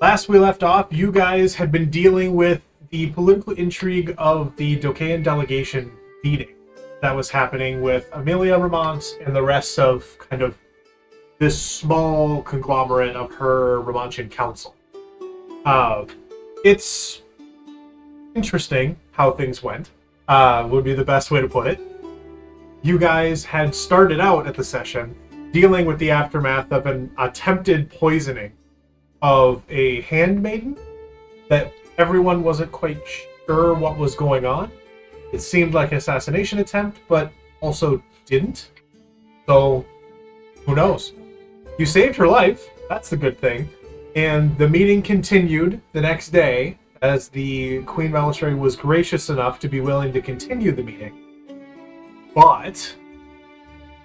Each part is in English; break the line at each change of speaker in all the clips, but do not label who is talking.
Last we left off, you guys had been dealing with the political intrigue of the Dokaean delegation meeting that was happening with Amelia Remont and the rest of kind of this small conglomerate of her Remontian council. It's interesting how things went, would be the best way to put it. You guys had started out at the session dealing with the aftermath of an attempted poisoning of a handmaiden that everyone wasn't quite sure what was going on. It seemed like an assassination attempt, but also didn't. So, who knows? You saved her life. That's the good thing. And the meeting continued the next day as the Queen Whaleshire was gracious enough to be willing to continue the meeting. But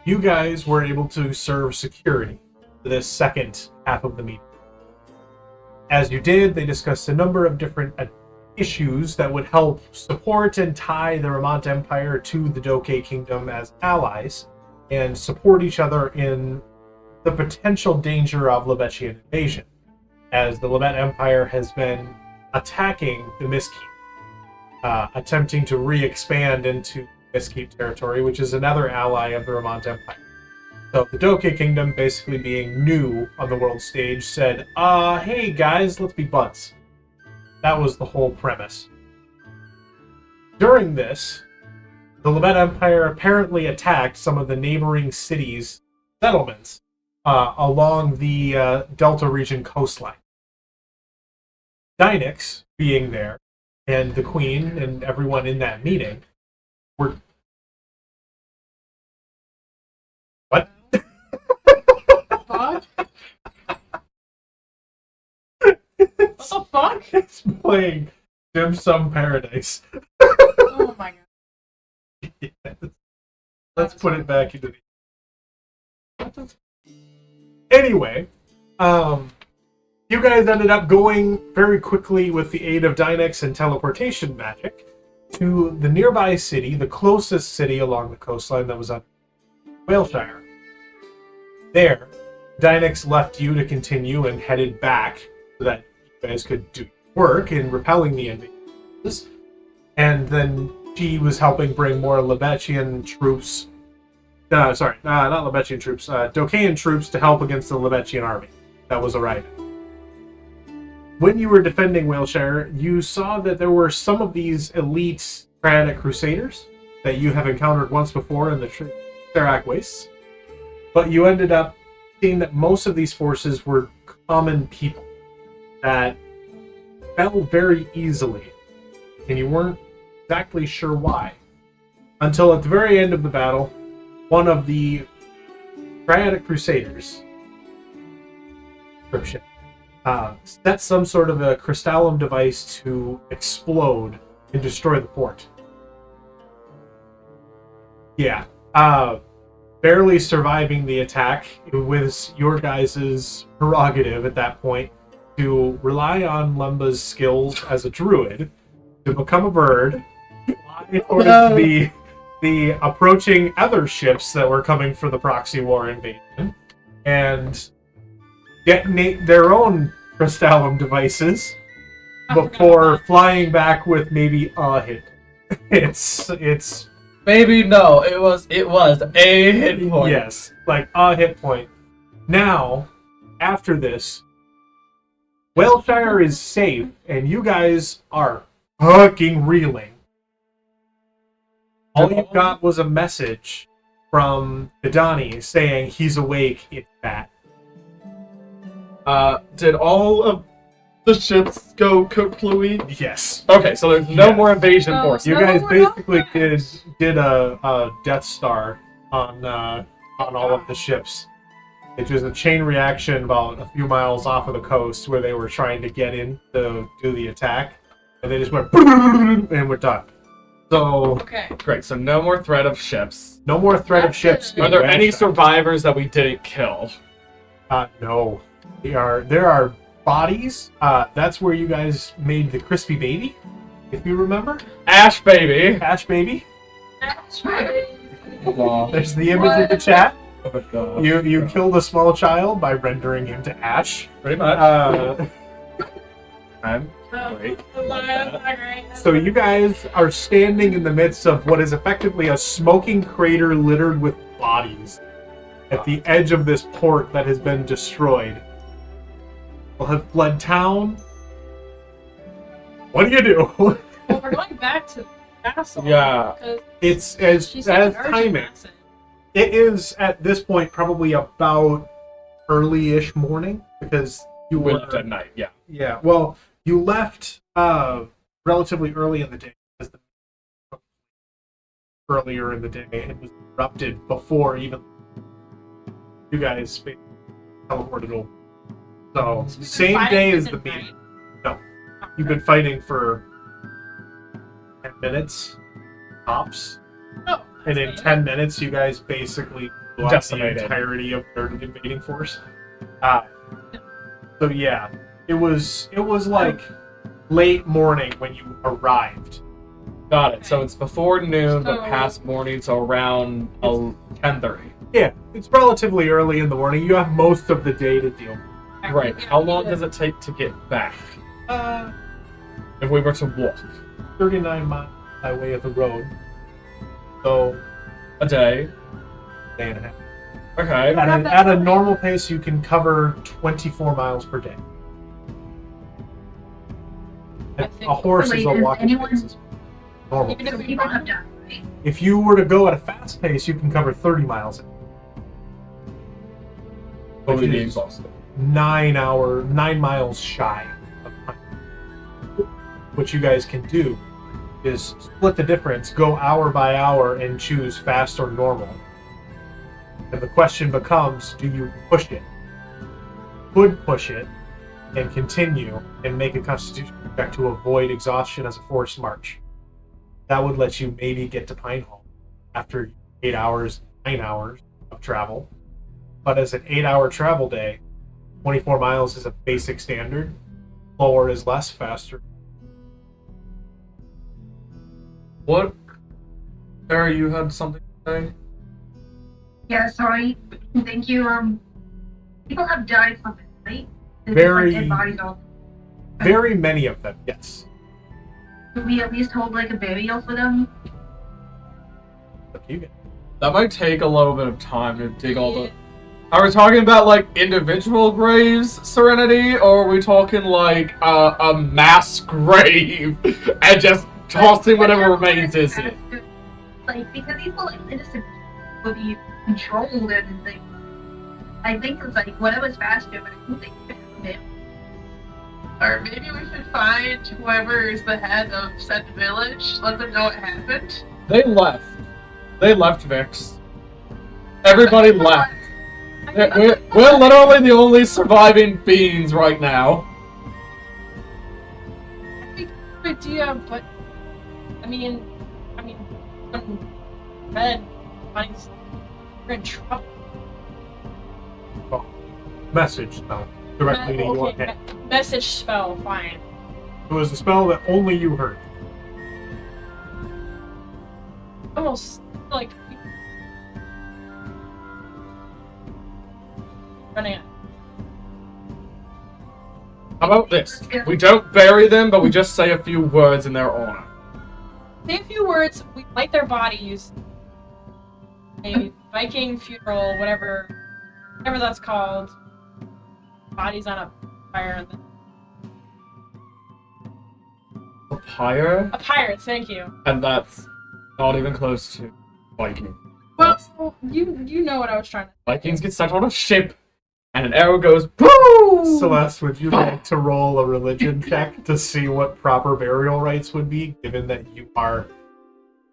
you guys were able to serve security for this second half of the meeting. As you did, they discussed a number of different issues that would help support and tie the Remont Empire to the Dokae Kingdom as allies, and support each other in the potential danger of Libetian invasion, as the Libet Empire has been attacking the Mistkeep, attempting to re-expand into Mistkeep territory, which is another ally of the Remont Empire. So the Dokae Kingdom, basically being new on the world stage, said, hey guys, let's be buds. That was the whole premise. During this, the Libet Empire apparently attacked some of the neighboring cities' settlements along the Delta region coastline. Dynix, being there, and the Queen and everyone in that meeting were... What?
What the fuck?
It's playing Dim Sum Paradise.
Oh my god.
Yes. Let's put it back into the... Anyway, you guys ended up going very quickly with the aid of Dynix and teleportation magic to the nearby city, the closest city along the coastline that was on Whaleshire. There, Dynix left you to continue and headed back so that you guys could do work in repelling the invaders. And then she was helping bring more Libetian troops. Not Libetian troops. Dokaean troops to help against the Libetian army that was arriving. When you were defending Whaleshire, you saw that there were some of these elite Triadic Crusaders that you have encountered once before in the Therak Wastes. But you ended up seeing that most of these forces were common people that fell very easily, and you weren't exactly sure why. Until at the very end of the battle, one of the Triadic Crusaders set some sort of a crystallum device to explode and destroy the port. Yeah. Barely surviving the attack, it was your guys' prerogative at that point to rely on Lemba's skills as a druid to become a bird, fly towards the approaching other ships that were coming for the proxy war invasion, and detonate their own crystallum devices before flying back with maybe a hit. It's
Maybe no, it was a hit point.
Yes, like a hit point. Now, after this, Whaleshire is safe, and you guys are fucking reeling. All you got was a message from Vidani saying he's awake, it's bad.
Did all of the ships go kaplooey?
Yes.
Okay, so there's no more invasion force.
You guys basically did a Death Star on all of the ships. It was a chain reaction about a few miles off of the coast where they were trying to get in to do the attack, and they just went and we're done. So
Okay.
Great, so no more threat of ships.
no more threat of ships.
Are there any
Whaleshire.
survivors that we didn't kill?
No. There are bodies. That's where you guys made the crispy baby, if you remember.
Ash baby.
Ash baby.
That's right.
There's the image in the chat.
Oh, God.
You killed a small child by rendering him to ash.
Pretty much.
time. Great.
So you guys are standing in the midst of what is effectively a smoking crater littered with bodies at the edge of this port that has been destroyed. We'll have fled town. What do you do?
Well, we're going back to the castle.
Yeah.
It's as timing.
Message.
It is at this point probably about early-ish morning because you
We
were
left at night, yeah.
Yeah, well, you left relatively early in the day because earlier in the day it was erupted before even you guys teleported over. So same day as the meeting. No, you've been fighting for 10 minutes tops,
Oh,
and in 10 minutes you guys basically blew out the
Decimated.
entirety of their invading force. So yeah, it was like late morning when you arrived.
Got it. So it's before noon, but
So-
past morning, so around 10:30.
Yeah, it's relatively early in the morning. You have most of the day to deal with.
Right. How long does it take to get back? If we were to walk?
39 miles by way of the road. So,
A day.
day and a half.
Okay.
At a normal pace, you can cover 24 miles per day.
I think-
A horse is a
Wait, is
walking
anyone-
pace. Normal.
Even if
So
we
people have
run.
done, right?
If you were to go at a fast pace, you can cover 30 miles.
But we'd be
is
exhausted.
9 miles shy of time. What you guys can do is split the difference, go hour by hour, and choose fast or normal. And the question becomes, do you push it? Could push it and continue and make a constitution check to avoid exhaustion as a forced march. That would let you maybe get to Pinehall after 8 hours, 9 hours of travel. But as an 8-hour travel day, 24 miles is a basic standard. Slower is less, faster.
What? Sarah, you had something to say?
Yeah, sorry. Thank you. People have died from it, right? There's
Very-
like dead bodies all.
Very many of them, yes.
Could we at least hold like a burial for them?
But you get
That might take a little bit of time to dig all the... Are we talking about, like, individual graves, Serenity? Or are we talking, like, a mass grave and just tossing whatever remains is it?
Like, because these were like innocent will be controlled and like, I think it's like whatever's faster, but I think they found it.
Or maybe we should find whoever is the head of said village, let them know what happened.
They left. They left, Vix. Everybody left. We're literally the only surviving beings right now.
I think good idea, but I mean, red finds we're in trouble.
message spell directly to your head.
Message spell, fine.
It was a spell that only you heard.
Almost like running.
How about this? We don't bury them, but we just say a few words in their honor.
Say a few words. We light their bodies. A Viking funeral, whatever that's called. Bodies on a fire. And then...
A pyre?
A pirate. Thank you.
And that's not even close to Viking.
Well, you know what I was trying to.
Vikings get sent on a ship, and an arrow goes boom!
Celeste, would you like to roll a religion check to see what proper burial rites would be, given that you are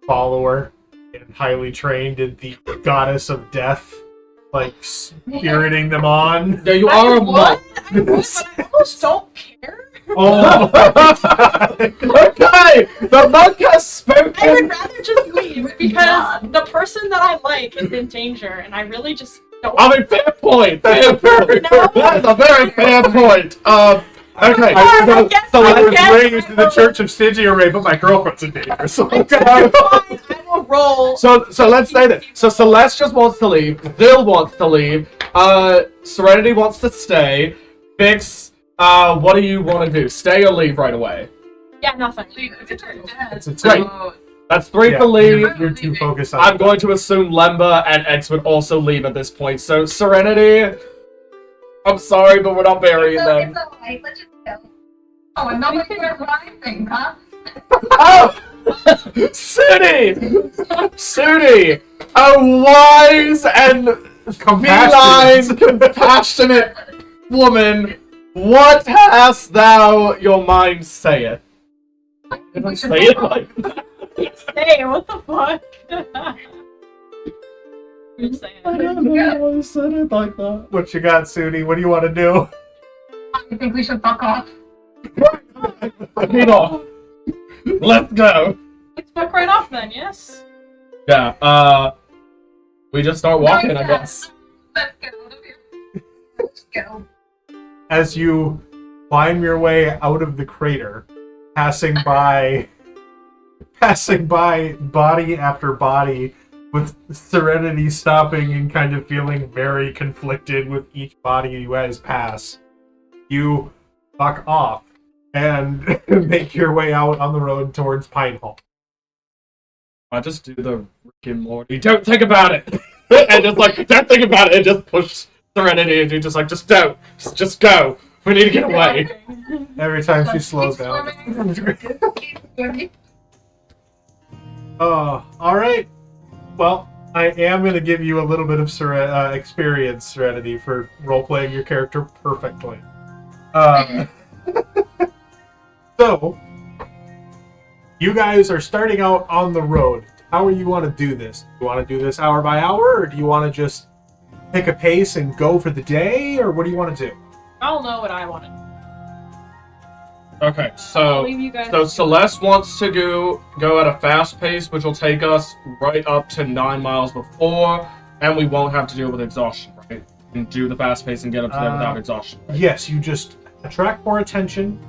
follower and highly trained in the goddess of death, like spiriting them on?
Yeah, you are a monk.
I would, but I almost don't care.
Oh my god!
Okay, the monk has
I
spoken.
would rather just leave because the person that I like is in danger, and I really just don't.
I mean, fair point. Fair point.
No.
That's a very fair point. Okay.
I guess-
So I
I
was
guess
raised
I
in the
will-
Church of Stygia Ray, but my girlfriend's in danger, so
Fine, I will roll.
So let's say this. So Celeste just wants to leave. Zil wants to leave. Serenity wants to stay. Vix What do you want to do? Stay or leave right away?
Yeah, nothing.
It's our death.
It's a
Great.
So,
That's 3
Yeah,
for leave.
You're too focused on
I'm going to assume Lemba and X would also leave at this point. So, Serenity, I'm sorry, but we're not burying
It's
them.
alright, let's just go. Oh, and nobody wears rising, huh?
Oh! Sudi! Sudi! A wise and feline, compassionate woman, what hast thou your mind sayeth? Did I say it like that?
Hey, what the fuck? You're saying.
I don't know, I said it like that.
What you got, Sudi? What do you want to do?
I think we should fuck off.
Pinehall, let's go.
Let's fuck right off then, yes?
Yeah, we just start walking, I guess.
Let's get out of here. Let's go.
As you climb your way out of the crater, passing by body after body, with Serenity stopping and kind of feeling very conflicted with each body you guys pass, you fuck off and make your way out on the road towards Pinehall.
I just do the Rick and Morty. Don't think about it, and just like don't think about it, and just push Serenity, and you just like just don't, just go. We need to get away.
Every time she slows down. Alright. Well, I am going to give you a little bit of experience, Serenity, for role-playing your character perfectly. So, you guys are starting out on the road. How do you want to do this? Do you want to do this hour by hour, or do you want to just pick a pace and go for the day, or what do you want to do?
I'll know what I want to do.
Okay,
I'll
so
leave you guys.
Celeste wants to go at a fast pace, which will take us right up to 9 miles before, and we won't have to deal with exhaustion, right? We can do the fast pace and get up to there without exhaustion. Right?
Yes, you just attract more attention,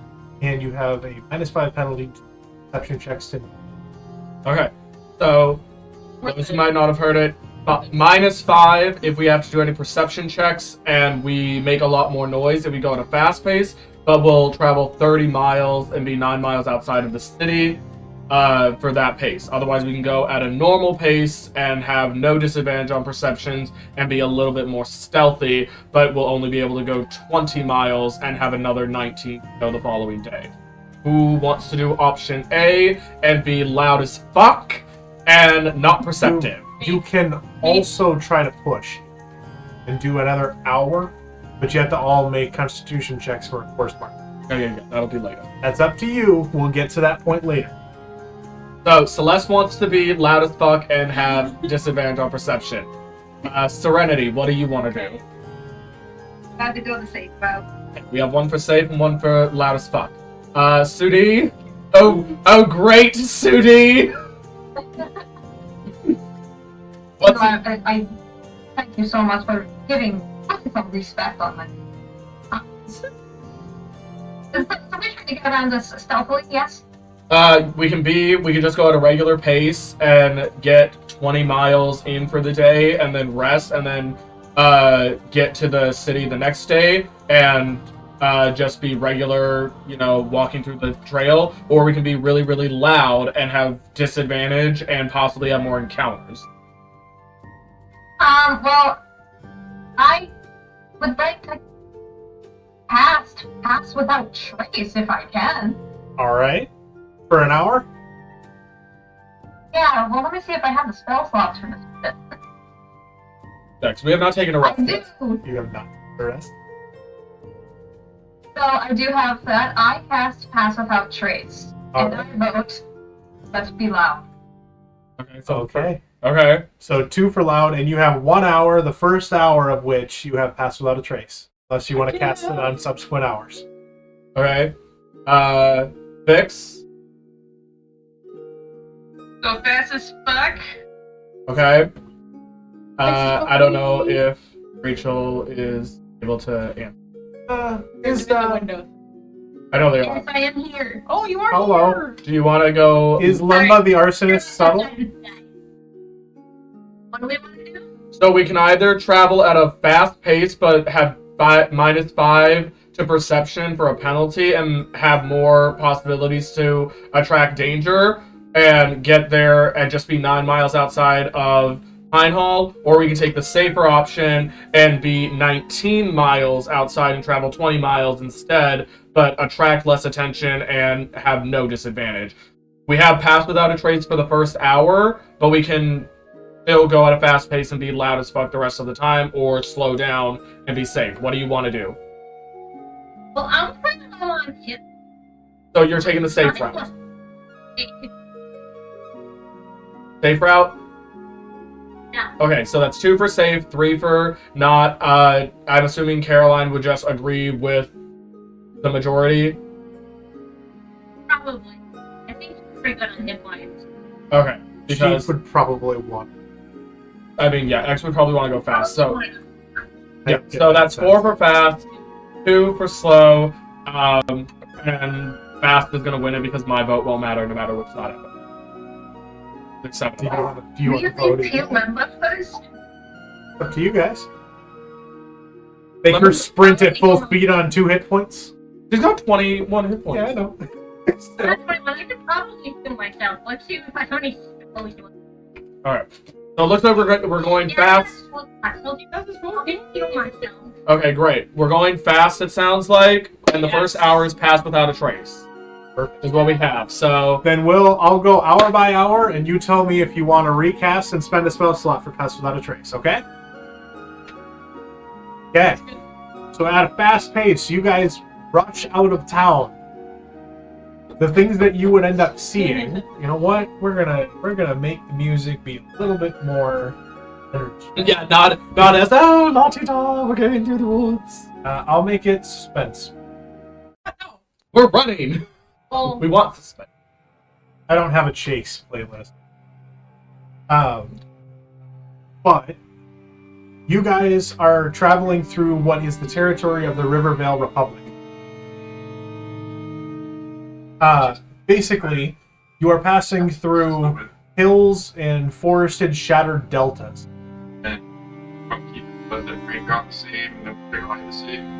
and you have a -5 penalty to perception checks to.
Okay, so those who might not have heard it, -5 if we have to do any perception checks, and we make a lot more noise if we go at a fast pace, but we'll travel 30 miles and be 9 miles outside of the city for that pace. Otherwise, we can go at a normal pace and have no disadvantage on perceptions and be a little bit more stealthy, but we'll only be able to go 20 miles and have another 19 to go the following day. Who wants to do option A and be loud as fuck and not perceptive?
You can also try to push and do another hour, but you have to all make constitution checks for a course mark.
Okay, that'll be later.
That's up to you. We'll get to that point later.
So, Celeste wants to be loud as fuck and have disadvantage on perception. Serenity, what do you want to do?
I had to go the safe route.
We have one for safe and one for loud as fuck. Sudi? Oh, great, Sudi! What's
I thank you so much for giving some respect on my. So we're trying to get around this stealthily, yes?
we can just go at a regular pace and get 20 miles in for the day and then rest and then get to the city the next day and just be regular, walking through the trail, or we can be really, really loud and have disadvantage and possibly have more encounters.
Well, I would like to pass without trace if I can.
All right. For an hour?
Yeah, well, let me see if I have the spell slots for this.
Next, we have not taken a rest
I
yet.
do.
You have not the rest.
So I do have that. I cast pass without trace. And
Alright.
I vote, let's be loud.
Okay, so
Okay.
Okay.
So 2 for loud, and you have 1 hour, the first hour of which you have passed without a trace. Unless you want to cast it on subsequent hours.
Okay. Vix.
Go fast as fuck.
Okay. I don't know if Rachel is able to answer.
Is
the window.
I know they are.
Yes, I am here.
Oh, you are
Hello.
here.
Do you want to go?
Is Lemba the arsonist subtle?
What do we want to do?
So we can either travel at a fast pace but have -5 to perception for a penalty and have more possibilities to attract danger and get there and just be 9 miles outside of Pinehall, or we can take the safer option and be 19 miles outside and travel 20 miles instead, but attract less attention and have no disadvantage. We have pass without a trace for the first hour, but we can still go at a fast pace and be loud as fuck the rest of the time, or slow down and be safe. What do you want to do?
Well, I'm putting on him.
So you're taking the safe route. Safe route?
Yeah.
Okay, so that's 2 for safe, 3 for not. I'm assuming Caroline would just agree with the majority.
Probably. I think he's pretty good on hit points.
Okay, because
She would probably want.
I mean, yeah, X would probably want to go fast. So yeah,
Yeah,
so that's
sense.
4 for fast, 2 for slow, and fast is gonna win it because my vote won't matter no matter which side I vote. Except
Do you want to
Do
vote
you feel
again?
member first?
Up to you guys. Make
Lemon-
her sprint at full speed on 2 hit points.
she's got 21 hit points.
Yeah, I know. Still.
That's fine. I could probably heal myself. Let's see if I have any spell healing.
All right. So it looks like we're going fast.
I told you guys I can heal myself.
Okay, great. We're going fast. It sounds like, and the
Yes.
first hour is passed without a trace.
Perfect.
Is what we have. So
Then I'll go hour by hour, and you tell me if you want to recast and spend a spell slot for Pass Without a Trace, okay? Okay. So at a fast pace, you guys rush out of town. The things that you would end up seeing, you know what? We're gonna make the music be a little bit more energy.
yeah, not as la ti da, we're going through the woods.
I'll make it suspense.
We're running.
Well,
We want suspense.
I don't have a chase playlist. But you guys are traveling through what is the territory of the Rivervale Republic. Basically, you are passing through hills and forested, shattered deltas.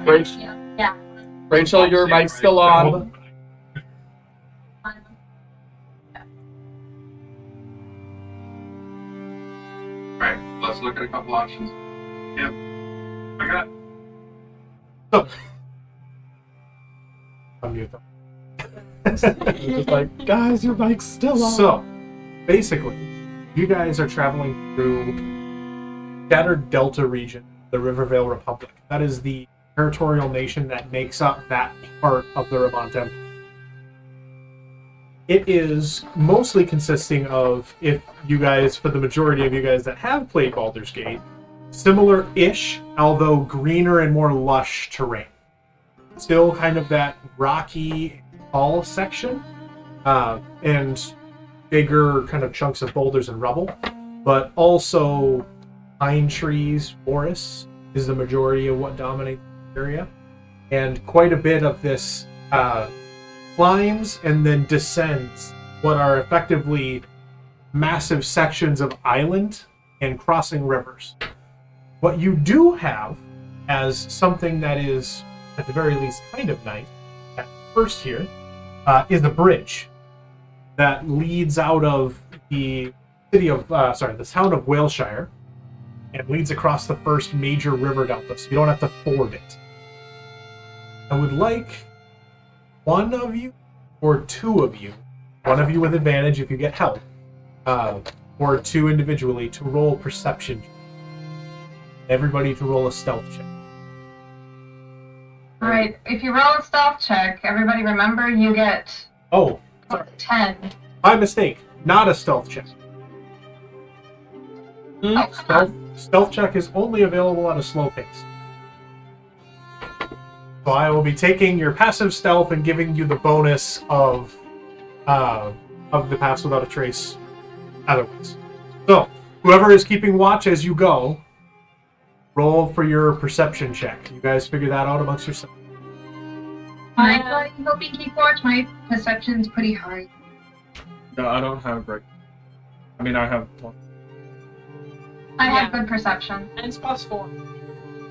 Rachel,
Yeah.
Rachel, your mic's still on.
Right, let's look at a couple options. Yep. I got it.
Unmute them.
Just like, guys, your mic's still on.
So, basically, you guys are traveling through Shattered Delta region, the Rivervale Republic. That is the territorial nation that makes up that part of the Remont Empire. It is mostly consisting of, if you guys, for the majority of you guys that have played Baldur's Gate, similar-ish, although greener and more lush terrain. Still kind of that rocky, tall section, and bigger kind of chunks of boulders and rubble, but also pine trees, forests is the majority of what dominates the area, and quite a bit of this climbs and then descends what are effectively massive sections of island and crossing rivers. What you do have as something that is, at the very least, kind of nice, at first here, is a bridge that leads out of the city of, the town of Whaleshire, and leads across the first major river delta, so you don't have to ford it. I would like one of you or two of you, one of you with advantage if you get help, or two individually, to roll perception. Everybody to roll a stealth check.
Alright, if you roll a stealth check, everybody remember you get
Oh, sorry.
10.
My mistake. Not a stealth check.
Oh, come on.
Stealth check is only available at a slow pace. So I will be taking your passive stealth and giving you the bonus of the pass without a trace otherwise. So, whoever is keeping watch as you go, roll for your perception check. You guys figure that out amongst yourselves.
I'm hoping keep watch. My perception's pretty high.
No, I don't have great. I mean, I have one.
I
Yeah.
have good perception.
and it's +4.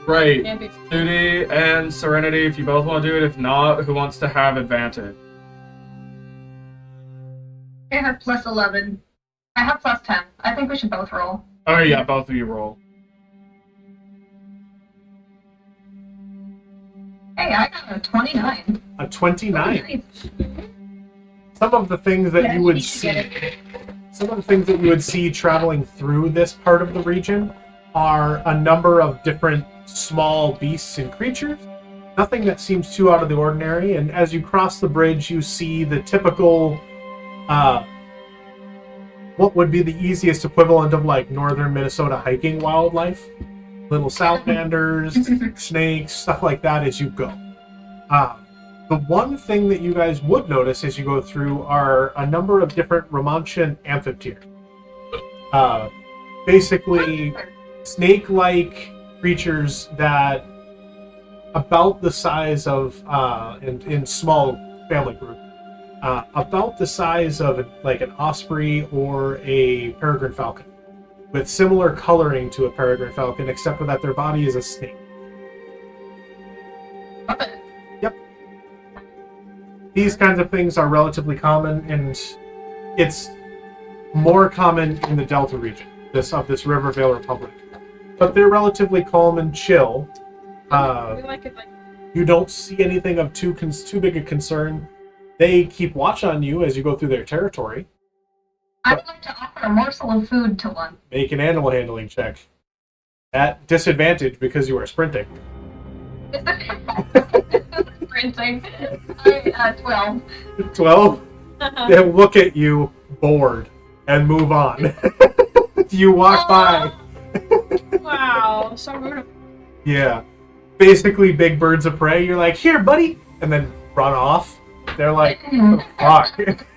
Great.
Can't be.
Duty and Serenity, if you both want to do it. If not, who wants to have advantage?
I have plus 11. I have plus 10. I think we should both roll.
Oh yeah, both of you roll.
Hey, I got a 29.
A 29.
Nice.
Some of the things that
Yeah,
you would
you should get
see, some of the things that you would see traveling through this part of the region are a number of different small beasts and creatures. Nothing that seems too out of the ordinary. And as you cross the bridge, you see the typical, what would be the easiest equivalent of like northern Minnesota hiking wildlife. Little salamanders, snakes, stuff like that as you go. The one thing that you guys would notice as you go through are a number of different Remontian amphitheaters. Basically, snake-like creatures that about the size of, in small family groups, about the size of like an osprey or a peregrine falcon, with similar coloring to a peregrine falcon, except for that their body is a snake. Yep. These kinds of things are relatively common, and it's more common in the Delta region, this Rivervale Republic. But they're relatively calm and chill.
We like it like.
You don't see anything of too big a concern. They keep watch on you as you go through their territory.
I would like to offer a morsel of food to one.
Make an animal handling check. At disadvantage because you are sprinting.
Sprinting. 12.
12? They look at you, bored, and move on. You walk by.
Wow, so rude.
Yeah. Basically, big birds of prey. You're like, here, buddy! And then run off. They're like, what the fuck?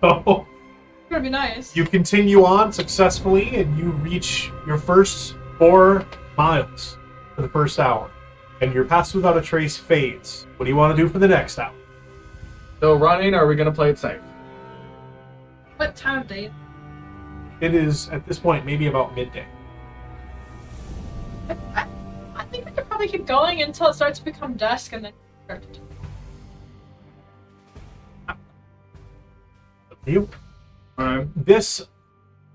So,
Gonna be nice.
you continue on successfully, and you reach your first 4 miles for the first hour. And your pass without a trace fades. What do you want to do for the next hour?
Still running, or are we gonna play it safe?
What time of day?
It is, at this point, maybe about midday.
I think we could probably keep going until it starts to become dusk and then start to.
You
Alright.
This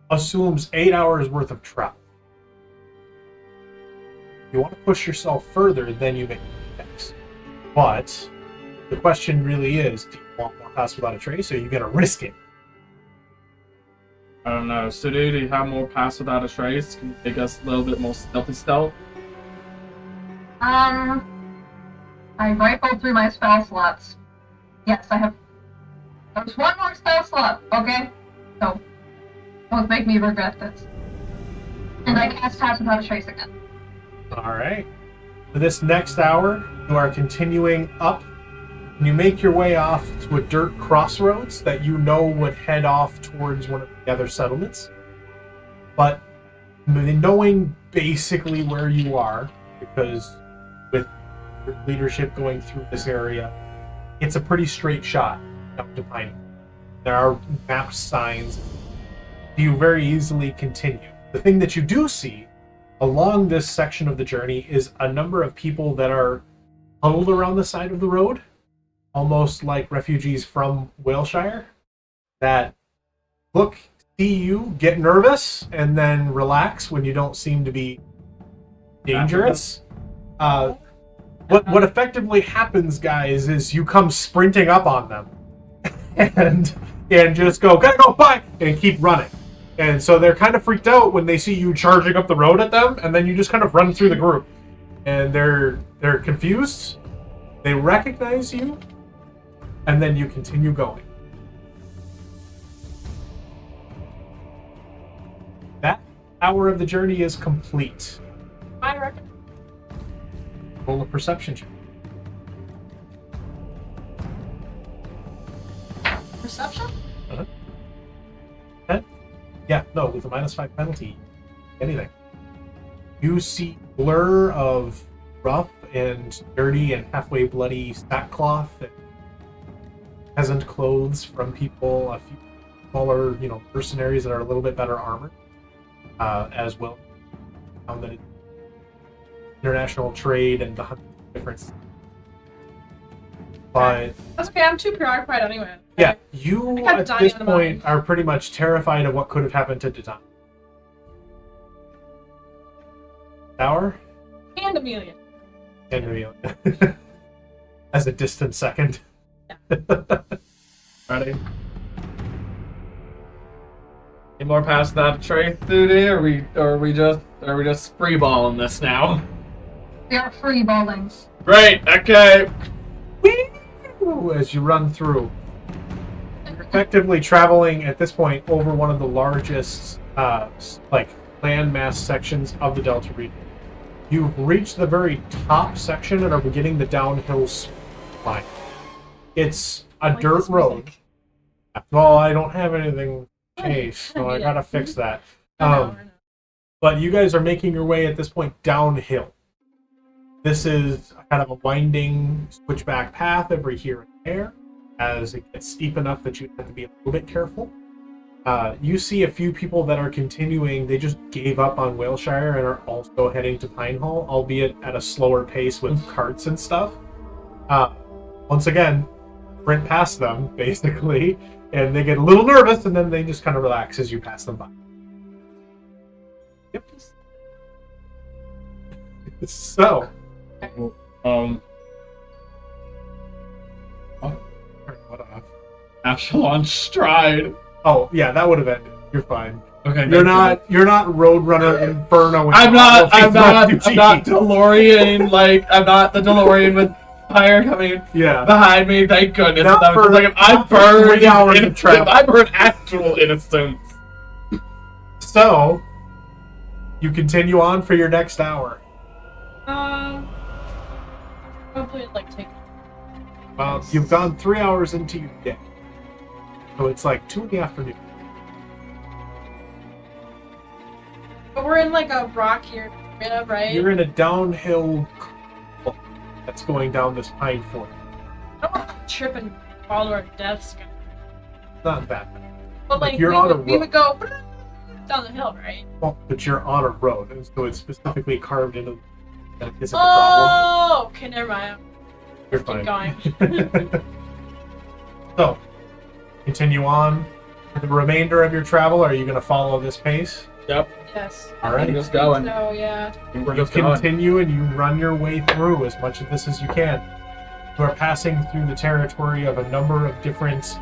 assumes 8 hours worth of travel. If you want to push yourself further, then you make mistakes. But the question really is, do you want more pass without a trace, or are you going to risk it?
I don't know. Sudi, do you have more pass without a trace? Can you take us a little bit more stealthy?
I rifled through my spell slots. Yes, I have. There's one more spell slot, okay? So, don't make me regret this. And I cast Pass Without a Trace again.
Alright. For this next hour, you are continuing up, and you make your way off to a dirt crossroads that you know would head off towards one of the other settlements. But knowing basically where you are, because with your leadership going through this area, it's a pretty straight shot up to Pinehall. There are map signs. You very easily continue. The thing that you do see along this section of the journey is a number of people that are huddled around the side of the road, almost like refugees from Whaleshire, that see you, get nervous, and then relax when you don't seem to be dangerous. What effectively happens, guys, is you come sprinting up on them and just gotta go, bye, and keep running. And so they're kind of freaked out when they see you charging up the road at them, and then you just kind of run through the group. And they're confused, they recognize you, and then you continue going. That hour of the journey is complete.
I reckon.
Roll a perception check.
Perception?
Yeah, no, with a -5 penalty. Anything. You see blur of rough and dirty and halfway bloody sackcloth and peasant clothes from people, a few smaller, mercenaries that are a little bit better armored, as well. Found that international trade and the difference. But
That's okay. I'm too preoccupied anyway.
yeah, you
I got
at
Donnie
this
on the
point
mind.
are pretty much terrified of what could have happened to Detan. Tower
And Amelia.
and Amelia. As a distant second. Ready?
Any more past that trace duty, or are we just free balling this now?
We are free balling.
Great. Okay.
Whee! As you run through, you're effectively traveling at this point over one of the largest, landmass sections of the Delta region. You've reached the very top section and are beginning the downhill climb. It's a
Like
dirt
this
road.
music.
Well, I don't have anything chased, so I gotta fix that.
I know.
But you guys are making your way at this point downhill. This is kind of a winding switchback path every here and there, as it gets steep enough that you have to be a little bit careful. You see a few people that are continuing. They just gave up on Whaleshire and are also heading to Pinehall, albeit at a slower pace with carts and stuff. Once again, sprint past them, basically, and they get a little nervous, and then they just kind of relax as you pass them by. Yep. So, what off?
Echelon stride.
Oh yeah, that would have ended. You're fine.
Okay.
You're not Roadrunner Inferno.
I'm not DeLorean. I'm not the DeLorean with fire coming
Yeah.
behind me. Thank goodness.
Not
I was
for-
just like, if I
not for
burn
3 hours of
innocence,
travel.
if I burn actual innocence.
So, you continue on for your next hour.
Probably take.
Well, you've gone 3 hours into your day, so it's like 2 in the afternoon.
But we're in a rockier area, right?
You're in a downhill that's going down this pine forest.
I don't want to trip and fall to our deaths.
Not that bad.
But
Like, you're on a
we
road.
would go down the hill, right?
Well, but you're on a road, and so it's specifically carved into that isn't a problem.
Oh, okay, never mind.
You're
Keep
fine.
going.
So, continue on. For the remainder of your travel, are you going to follow this pace?
Yep.
Yes.
All
We're
right.
just going.
So yeah.
We're
You
just going.
continue and you run your way through as much of this as you can. You are passing through the territory of a number of different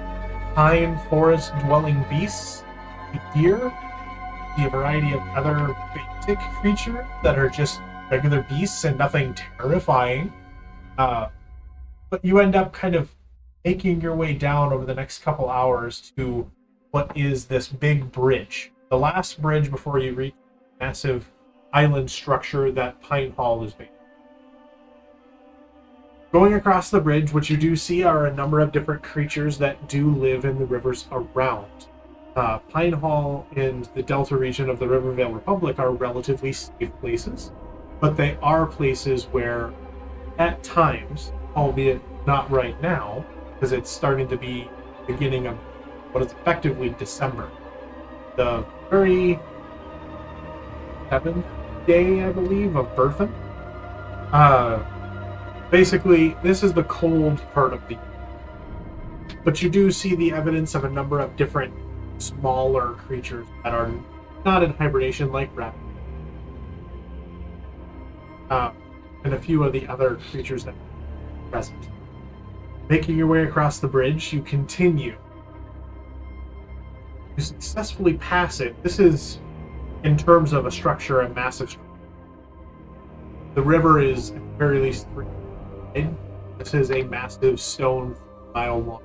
pine forest dwelling beasts, deer, a variety of other basic creatures that are just regular beasts and nothing terrifying. But you end up kind of making your way down over the next couple hours to what is this big bridge. The last bridge before you reach the massive island structure that Pinehall is based. Going across the bridge, what you do see are a number of different creatures that do live in the rivers around. Pinehall and the Delta region of the Rivervale Republic are relatively safe places, but they are places where, at times, albeit not right now, because it's starting to be the beginning of what is effectively December. The very 7th day, I believe, of Bertham. Basically, this is the cold part of the year. But you do see the evidence of a number of different smaller creatures that are not in hibernation, like rabbits. And a few of the other creatures that are present. Making your way across the bridge, you continue. You successfully pass it. This is, in terms of a structure, a massive structure. The river is, at the very least, 3 miles wide. This is a massive stone mile long.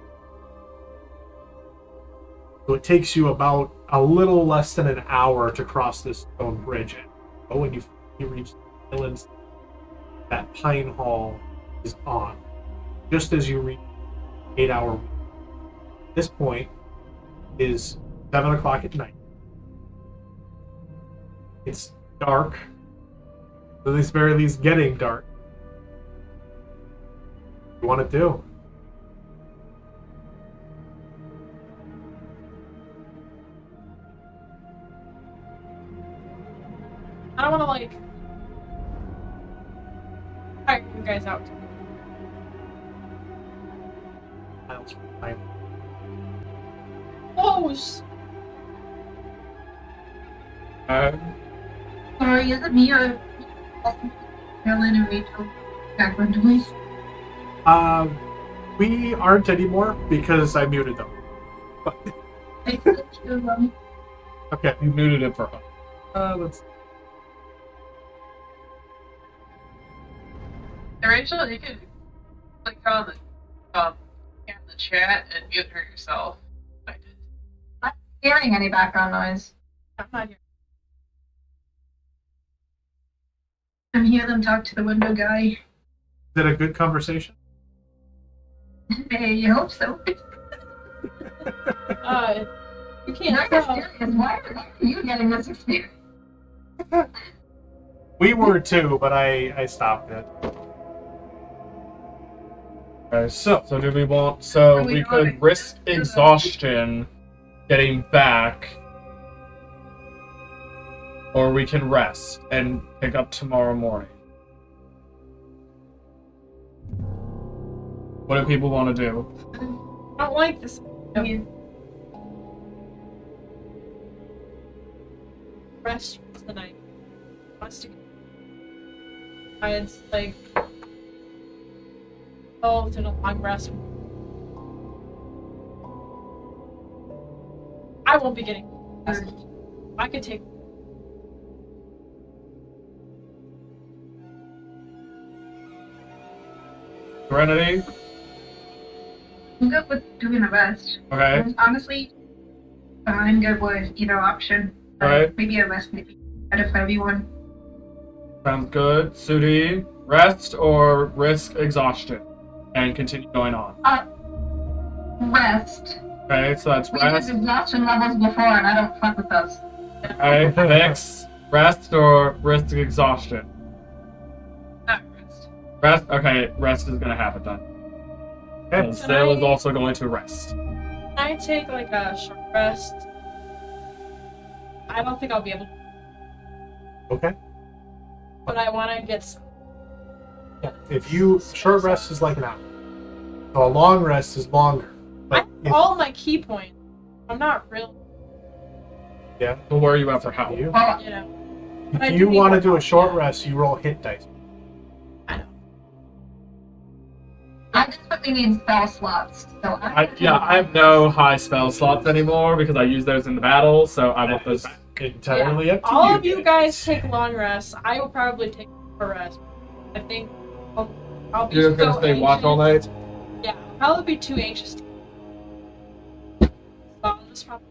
So it takes you about a little less than an hour to cross this stone bridge. And when you finally reach the islands that Pinehall is on, just as you reach 8-hour week. This point is 7 o'clock at night. It's dark. At least very least getting dark. What do you want to do?
I don't want to you guys out.
Miles from Pinehall.
Close!
Sorry, is it me or Carolyn and Rachel background noise?
We aren't anymore because I muted them. But,
I said to
okay.
You muted it for us.
Let's.
Hey, Rachel, you can click on the chat and mute her yourself. I did.
not hearing any background noise.
I'm not here.
I'm hearing them talk to the window guy.
Is it a good conversation?
Hey, you hope so.
You can't
I'm
tell.
serious. Why are you getting this experience?
We were too, but I stopped it.
Okay, so do we want... So
Are we
we could
going?
risk exhaustion getting back, or we can rest and pick up tomorrow morning. What do people want to do?
I don't like this. Rest for the night. Wants to. It's like. Oh, did a long rest. I won't be getting. Rest. I could take.
Serenity?
I'm good with doing the rest.
Okay.
Honestly, I'm good with either option.
Right.
Maybe a rest, maybe better for everyone.
Sounds good. Sudi, rest or risk exhaustion and continue going on?
Rest.
Okay, so that's
We did
rest.
exhaustion levels before, and I don't fuck with those.
Okay, fix. Rest or risk exhaustion?
Not rest.
Rest? Okay, rest is gonna happen then.
Okay.
And Sail is also going to rest.
Can I take like a short rest? I don't think I'll be able to,
Okay.
but I want to get some.
Yeah. If you short rest is like an hour, so a long rest is longer.
I
But
have
if,
all my key points. I'm not real,
yeah,
Well, where are you at for health?
you.
Well,
you know. But I
If
do
you
need
want to
more
do a
help,
short
yeah.
rest, you roll hit dice.
I know.
I desperately need spell slots, so
I have no high spell slots anymore because I use those in the battle, so I want those.
Entirely up to
All
you.
of you guys take long rests. I will probably take a rest. I think I'll be
You're just gonna
so
stay watch all
anxious.
night?
Yeah, I'll probably be too anxious. So I'll just probably.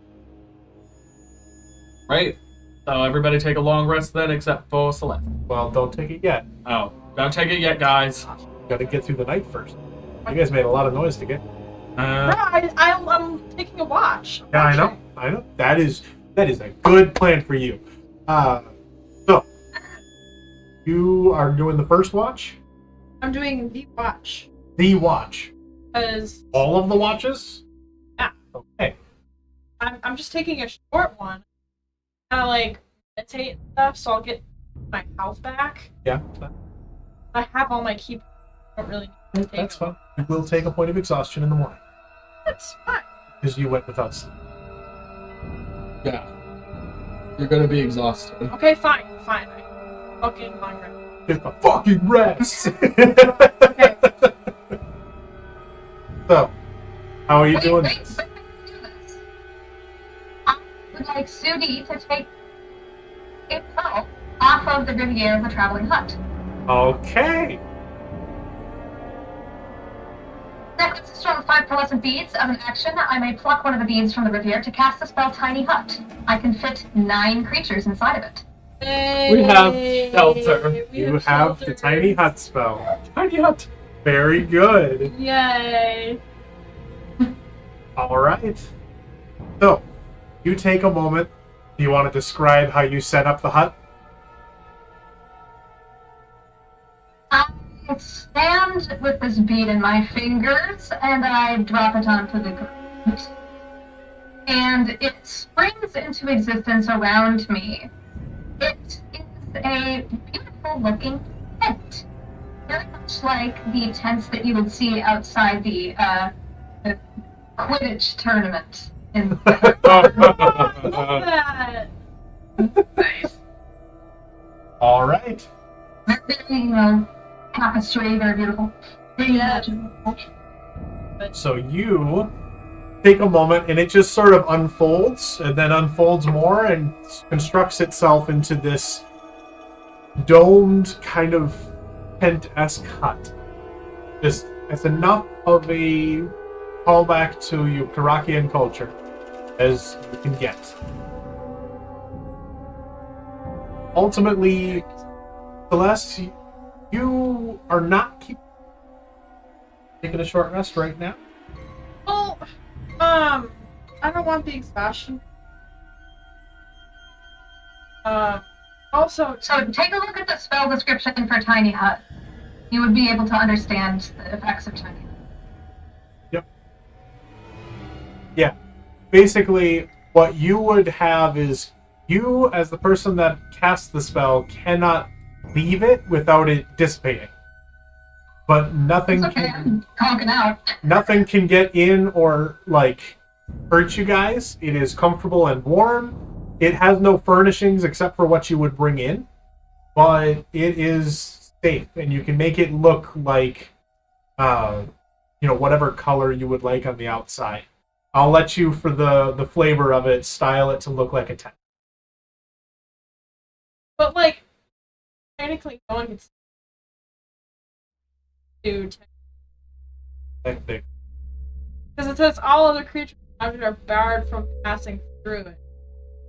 Right. So everybody take a long rest then, except for Celeste.
Well, don't take it yet.
Oh, don't take it yet, guys.
Got to get through the night first. You guys made a lot of noise to get.
No, I'm taking a watch.
Yeah, I know. I know. That is a good plan for you. So you are doing the first watch.
I'm doing the watch
The watch.
because
All of the watches.
Yeah.
Okay.
I'm just taking a short one. Kind of like meditate and stuff, so I'll get my health back.
Yeah.
I have all my key points. I don't really need to take
That's
them.
fine. You will take a point of exhaustion in the morning
That's fine.
because you went without sleep.
Yeah. You're gonna be exhausted.
Okay, fine. I fucking long rest.
Take a fucking rest.
Okay.
So, how are you
wait,
doing
wait,
this?
wait, do this. I would like Sudi to take a pearl off of the Riviera of the Traveling Hut.
Okay.
That consists of 5 pearlescent beads. Of an action, I may pluck one of the beads from the Riviera to cast the spell Tiny Hut. I can fit 9 creatures inside of it.
We have shelter.
You have the tiny hut spell.
Tiny hut.
Very good.
Yay.
All right. So, you take a moment. Do you want to describe how you set up the hut?
I stand with this bead in my fingers and I drop it onto the ground. And it springs into existence around me. It is a beautiful looking tent. very much like the tents that you would see outside the Quidditch tournament.
Love that.
Nice.
All right.
Very, tapestry, very beautiful. Very
Yes.
magical.
So you take a moment, and it just sort of unfolds, and then unfolds more, and constructs itself into this domed kind of tent-esque hut. Just it's enough of a callback to Ukarakian culture as you can get. Ultimately, Celeste, you are not taking a short rest right now.
Well, I don't want the exhaustion. Also,
So take a look at the spell description for Tiny Hut. You would be able to understand the effects of Tiny Hut.
Yeah. Basically, what you would have is you, as the person that casts the spell, cannot leave it without it dissipating. But nothing
It's okay,
can
I'm conking out.
nothing can get in or hurt you guys. It is comfortable and warm. It has no furnishings except for what you would bring in, but it is safe, and you can make it look like whatever color you would like on the outside. I'll let you, for the flavor of it, style it to look like a tent.
but technically, no one can do because it says all other creatures are barred from passing through it.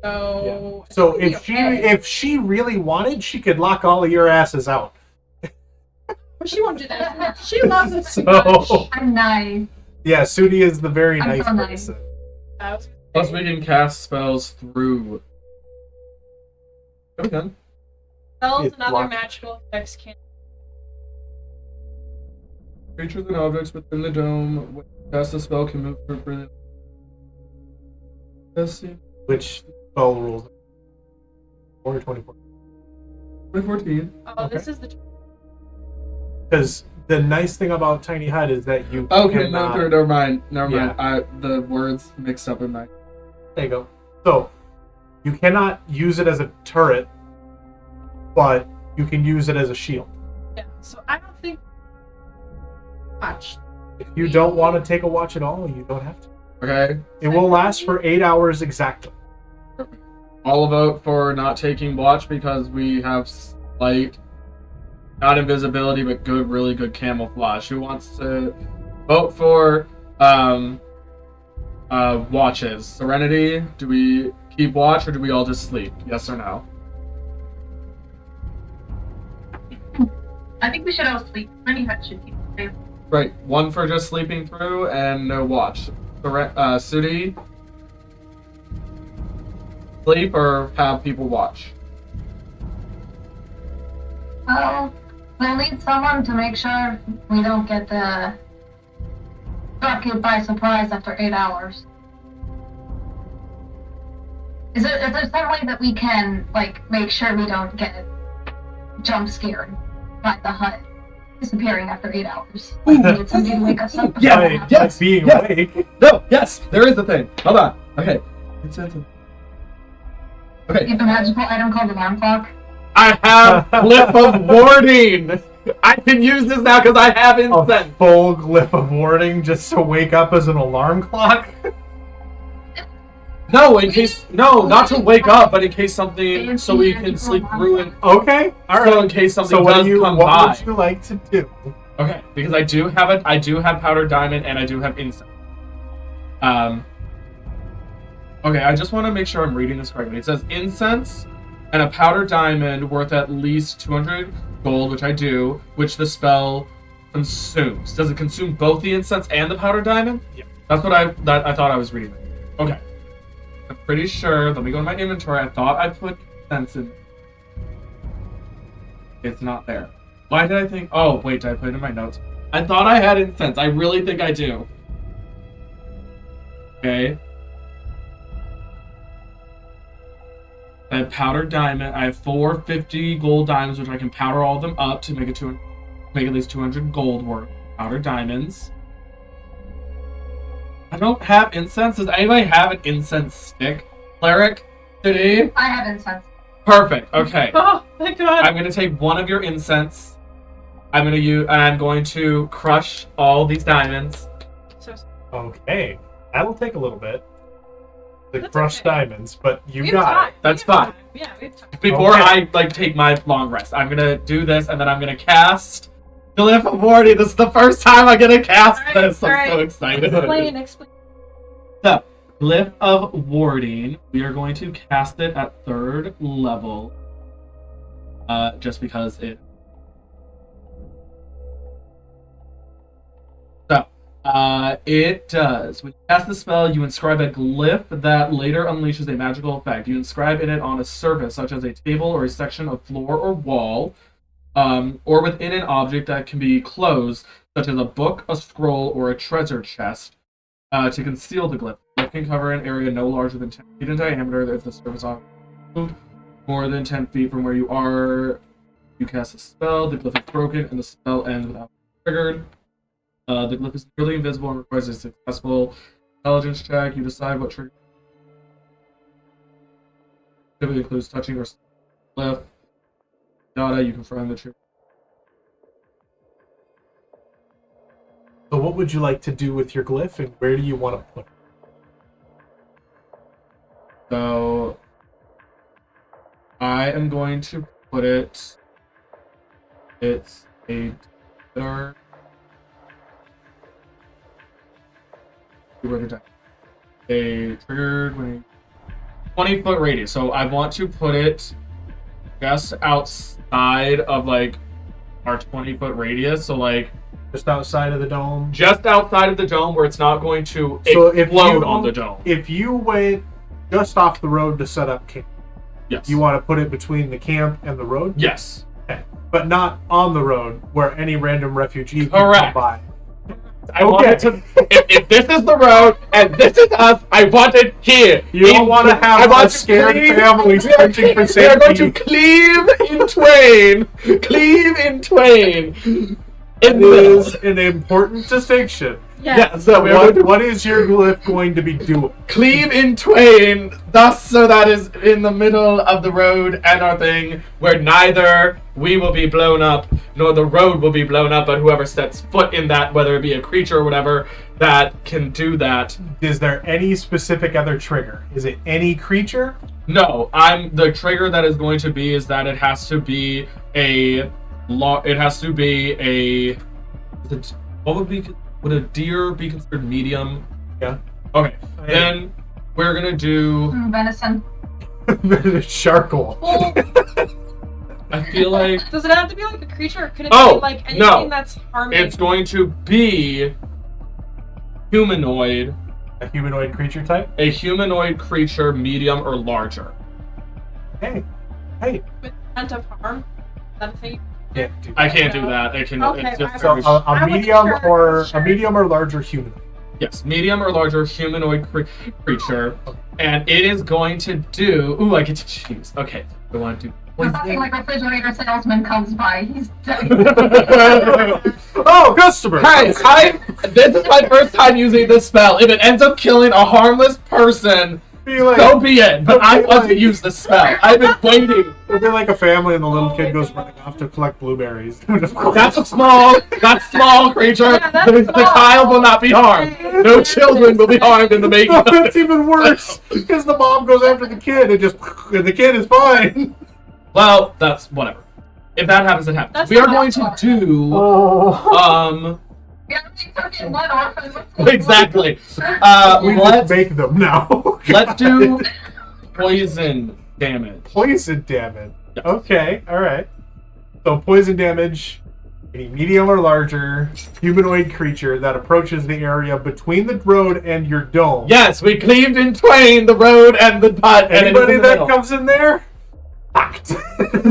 So,
So
it would be
if she really wanted, she could lock all of your asses out.
But she won't do that. She loves it so
So
much.
I'm nice.
yeah, Sudi is the very
I'm
nice
so nice.
person.
I was
Plus, we can cast spells through. Okay.
spells
It's
and other
blocked.
magical effects can.
Creatures and objects within the dome, when you cast a spell, can move through breathing.
Which spell rules? 424.
2014.
Oh, this is the.
Because the nice thing about Tiny Hut is that you
Okay,
cannot...
never mind.
Yeah.
The words mixed up in my.
There you go. So, you cannot use it as a turret, but you can use it as a shield.
Yeah. So I don't think much.
If you don't want to take a watch at all, you don't have to.
Okay.
It will last for 8 hours exactly.
I'll vote for not taking watch because we have slight, not invisibility, but really good camouflage. Who wants to vote for watches? Serenity, do we keep watch or do we all just sleep? Yes or no?
I think we should all sleep. Tiny Hut should keep safe.
Right, one for just sleeping through and no watch. Sudi, sleep or have people watch?
Well, we'll need someone to make sure we don't get struck by surprise after 8 hours. Is there some way that we can, make sure we don't get jump scared by the hut disappearing after 8 hours? We need somebody to wake us up.
Yeah,
before that
By
happens.
being
yes.
awake.
No, yes, there is a thing. Hold on. Okay. Okay.
You have a magical item called alarm clock.
I have Glyph of Warding! I can use this now because I have
A
incense.
full glyph of warding just to wake up as an alarm clock?
No, not to wake up, but in case something, so we can sleep through and
Okay, alright.
so in case something
So what
does come by.
what would you like to do?
Okay, because I do have powdered diamond and I do have incense. Okay, I just want to make sure I'm reading this correctly. It says incense and a powdered diamond worth at least 200 gold, which I do, which the spell consumes. Does it consume both the incense and the powdered diamond?
Yeah.
That's what I thought I was reading. Okay. I'm pretty sure. Let me go to my inventory. I thought I put incense in. It's not there. Why did I think? Oh, wait, did I put it in my notes? I thought I had incense. I really think I do. Okay. I have powdered diamond. I have 450 gold diamonds, which I can powder all of them up to make it 200. Make at least 200 gold worth of powdered diamonds. I don't have incense. Does anybody have an incense stick? Cleric? Today?
I have incense.
Perfect. Okay.
Oh, thank God.
I'm gonna take one of your incense. I'm going to crush all these diamonds.
So,
Okay, that'll take a little bit. The
That's
crushed
okay.
diamonds, but you
we have
got
time.
it.
That's
We have
fine.
time. Yeah, we have time.
Before
Okay.
I take my long rest, I'm gonna do this, and then I'm gonna cast Glyph of Warding. This is the first time I'm gonna cast
Alright,
this. I'm so
alright.
excited.
Explain.
So, Glyph of Warding. We are going to cast it at 3rd level. Just because it. So, it does. When you cast the spell, you inscribe a glyph that later unleashes a magical effect. You inscribe in it on a surface, such as a table or a section of floor or wall, or within an object that can be closed, such as a book, a scroll, or a treasure chest, to conceal the glyph. It can cover an area no larger than 10 feet in diameter if the surface moved more than 10 feet from where you are. You cast a spell, the glyph is broken, and the spell ends without being triggered. The glyph is nearly invisible and requires a successful intelligence check. You decide what trigger. Typically includes touching or glyph. Data, you confirm the trigger.
So what would you like to do with your glyph, and where do you want to put it?
So I am going to put it. It's a dark. You wrote it down. A triggered when 20-foot radius. So I want to put it just outside of like our 20-foot radius. So like
Just outside of the dome?
just outside of the dome where it's not going to
So if
explode
you-
on the dome.
If you went just off the road to set up camp,
Yes.
you want to put it between the camp and the road?
Yes.
But not on the road where any random refugee can
Correct.
come by.
I want it to. If this is the road and this is us, I want it here.
You don't want to
I
have
want
a
to
scared
cleave-
family searching for
We are going to
safety.
cleave in twain. Cleave in twain. In
It
the
is an important distinction.
Yeah, so we are going to
What is your glyph going to be doing?
cleave in twain, thus so that is in the middle of the road and our thing, where neither we will be blown up, nor the road will be blown up, but whoever sets foot in that, whether it be a creature or whatever, that can do that.
Is there any specific other trigger? Is it any creature?
No, the trigger that is going to be is that it has to be would a deer be considered medium?
Yeah.
Okay, then we're gonna do,
Venison.
Charcoal.
Well,
I feel like
does it have to be like a creature, or could it
Oh,
be like anything
no.
that's harming?
it's going to be humanoid,
A humanoid creature type?
a humanoid creature medium or larger.
Hey.
with intent of harm. Is that a thing?
Yeah, dude.
I can't do that. It can,
Okay,
it's just
So
very-
a
I wasn't
medium
sure.
or a
Sure.
medium or larger human.
yes, medium or larger humanoid creature, and it is going to do. Ooh, I get to choose. Okay, I want to do.
Something like refrigerator salesman comes by. He's
Oh, customer!
Hi, this is my first time using this spell. If it ends up killing a harmless person,
Be like,
so be it. But I
Be
want to
like-
use this spell. I've been waiting.
it'll be like a family and the little kid goes running off to collect blueberries.
That's a small creature.
Yeah, that's
the
small.
child will not be harmed. No children will be harmed in the making of
It's
it.
even worse because the mom goes after the kid and the kid is fine.
Well, that's whatever. If that happens, it happens.
That's
We are
not
going to do
Oh.
Yeah, we took in one orphan.
exactly.
We just
Let's
make them now.
let's do poison damage.
Poison damage.
Yes.
Okay, alright. So poison damage, any medium or larger humanoid creature that approaches the area between the road and your dome.
Yes, we cleaved in twain the road and the butt. And it is
Anybody
in the
that
middle.
comes in there, fucked.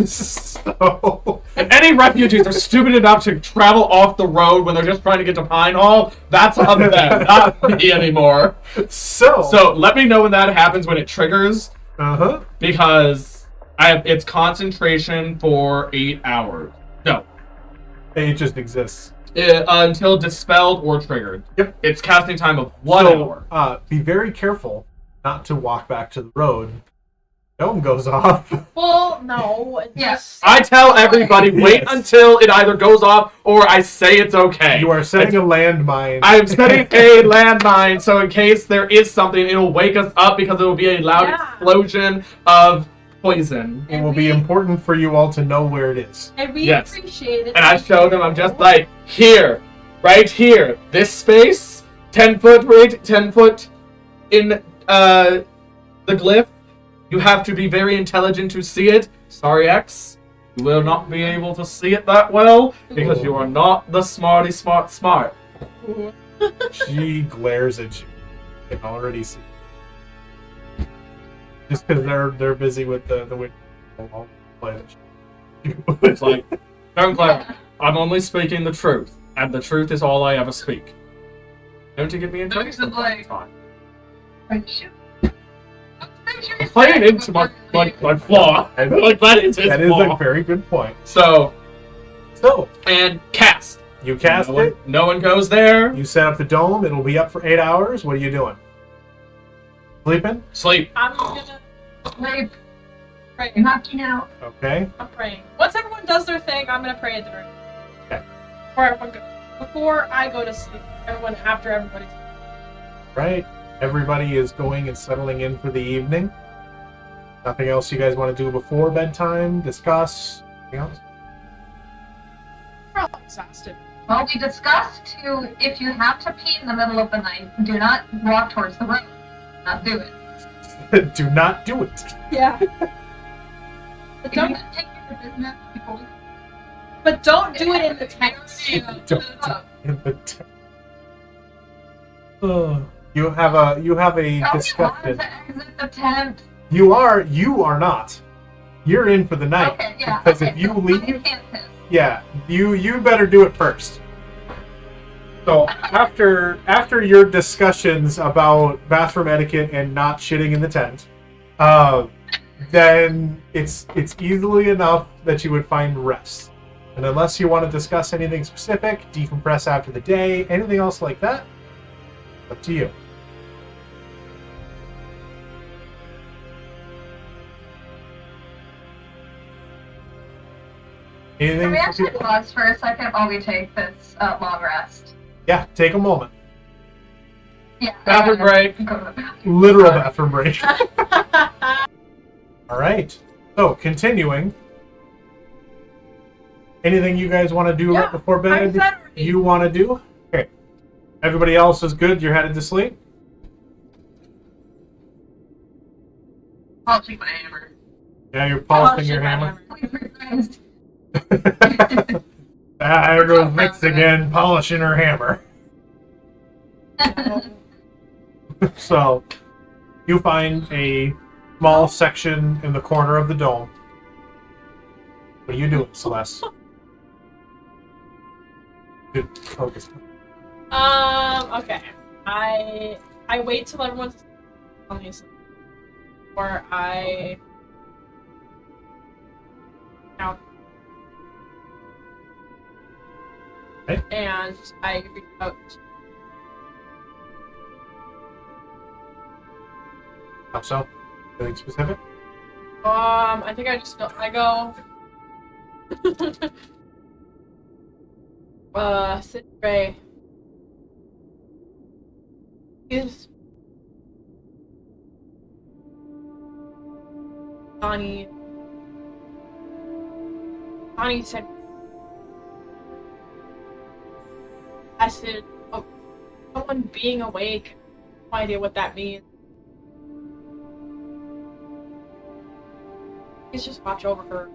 So
If any refugees are stupid enough to travel off the road when they're just trying to get to Pinehall, that's on them, not me anymore. So let me know when that happens, when it triggers,
uh-huh.
because it's concentration for 8 hours. No,
It just exists.
Until dispelled or triggered.
Yep.
It's casting time of 1 hour.
Be very careful not to walk back to the road. Dome goes off.
Well, no. It's
Yes.
just-
I tell everybody, wait
Yes.
until it either goes off or I say it's okay.
You are setting a landmine.
I'm setting a landmine, so in case there is something, it'll wake us up because it will be a loud
Yeah.
explosion of poison.
It will be important for you all to know where it is.
And we
Yes.
appreciate it.
And I show them, I'm just like, here, right here, this space, 10 foot right, 10 foot in the glyph. You have to be very intelligent to see it. Sorry, X. You will not be able to see it that well because you are not the smarty smart.
She glares at you. You can already see. Just because they're busy with the window. I'll play it.
It's like, don't claim. I'm only speaking the truth, and the truth is all I ever speak. Don't you get me into
Don't you like-
I'm playing into my flaw. Like that is his
That is
flaw.
a very good point.
So,
So,
and cast.
you cast it.
No one goes there.
You set up the dome. It'll be up for 8 hours. What are you doing? Sleeping?
Sleep.
I'm gonna
Sleep.
pray.
Knocking out.
Okay.
I'm praying. Once everyone does their thing, I'm gonna pray at the room.
Okay.
Before I go to sleep. Everyone after everybody's.
Right. Everybody is going and settling in for the evening. Nothing else you guys want to do before bedtime? Discuss? Anything else?
We're all exhausted.
Well, we discussed to, if you have to pee in the middle of the night, do not walk towards the room. Not do it.
Do not do it.
Yeah. But
Don't
don't,
take care of business before we
but don't do it in the tents.
Don't in the tent. You have a
Don't you want
discussion.
to exit the tent?
You are not. You're in for the night.
Okay, yeah.
Because
okay,
if you
so
leave,
I can't piss.
yeah, you better do it first. So after your discussions about bathroom etiquette and not shitting in the tent, then it's easily enough that you would find rest. And unless you want to discuss anything specific, decompress after the day, anything else like that, up to you.
Can
Anything?
we
for
actually
people?
pause for a second while we take this long rest?
Yeah, take a moment.
Yeah.
Bathroom break.
Go to the bathroom.
Literal bathroom break. All right. So continuing. Anything you guys want to do right before bed? You want to do? Okay. Everybody else is good. You're headed to sleep.
Polishing my hammer.
Yeah, you're polishing your hammer.
Please rephrased.
There goes Vix again, polishing her hammer. So, you find a small section in the corner of the dome. What are you doing, Celeste? Good focus.
Okay. I wait till everyone's asleep, or I count.
Okay.
And I reach out.
How so? Anything specific?
I think I just go. I go. Sit Ray. Is Donnie said acid. Oh, someone being awake. No idea what that means. Please just watch over her.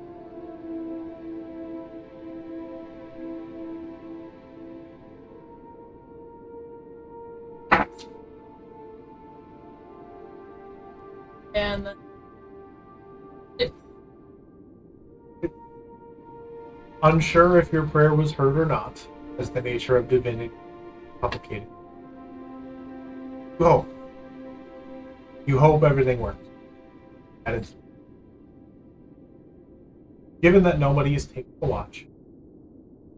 And
Unsure if your prayer was heard or not, as the nature of divinity is complicated. You hope everything works. And it's given that nobody is taking the watch,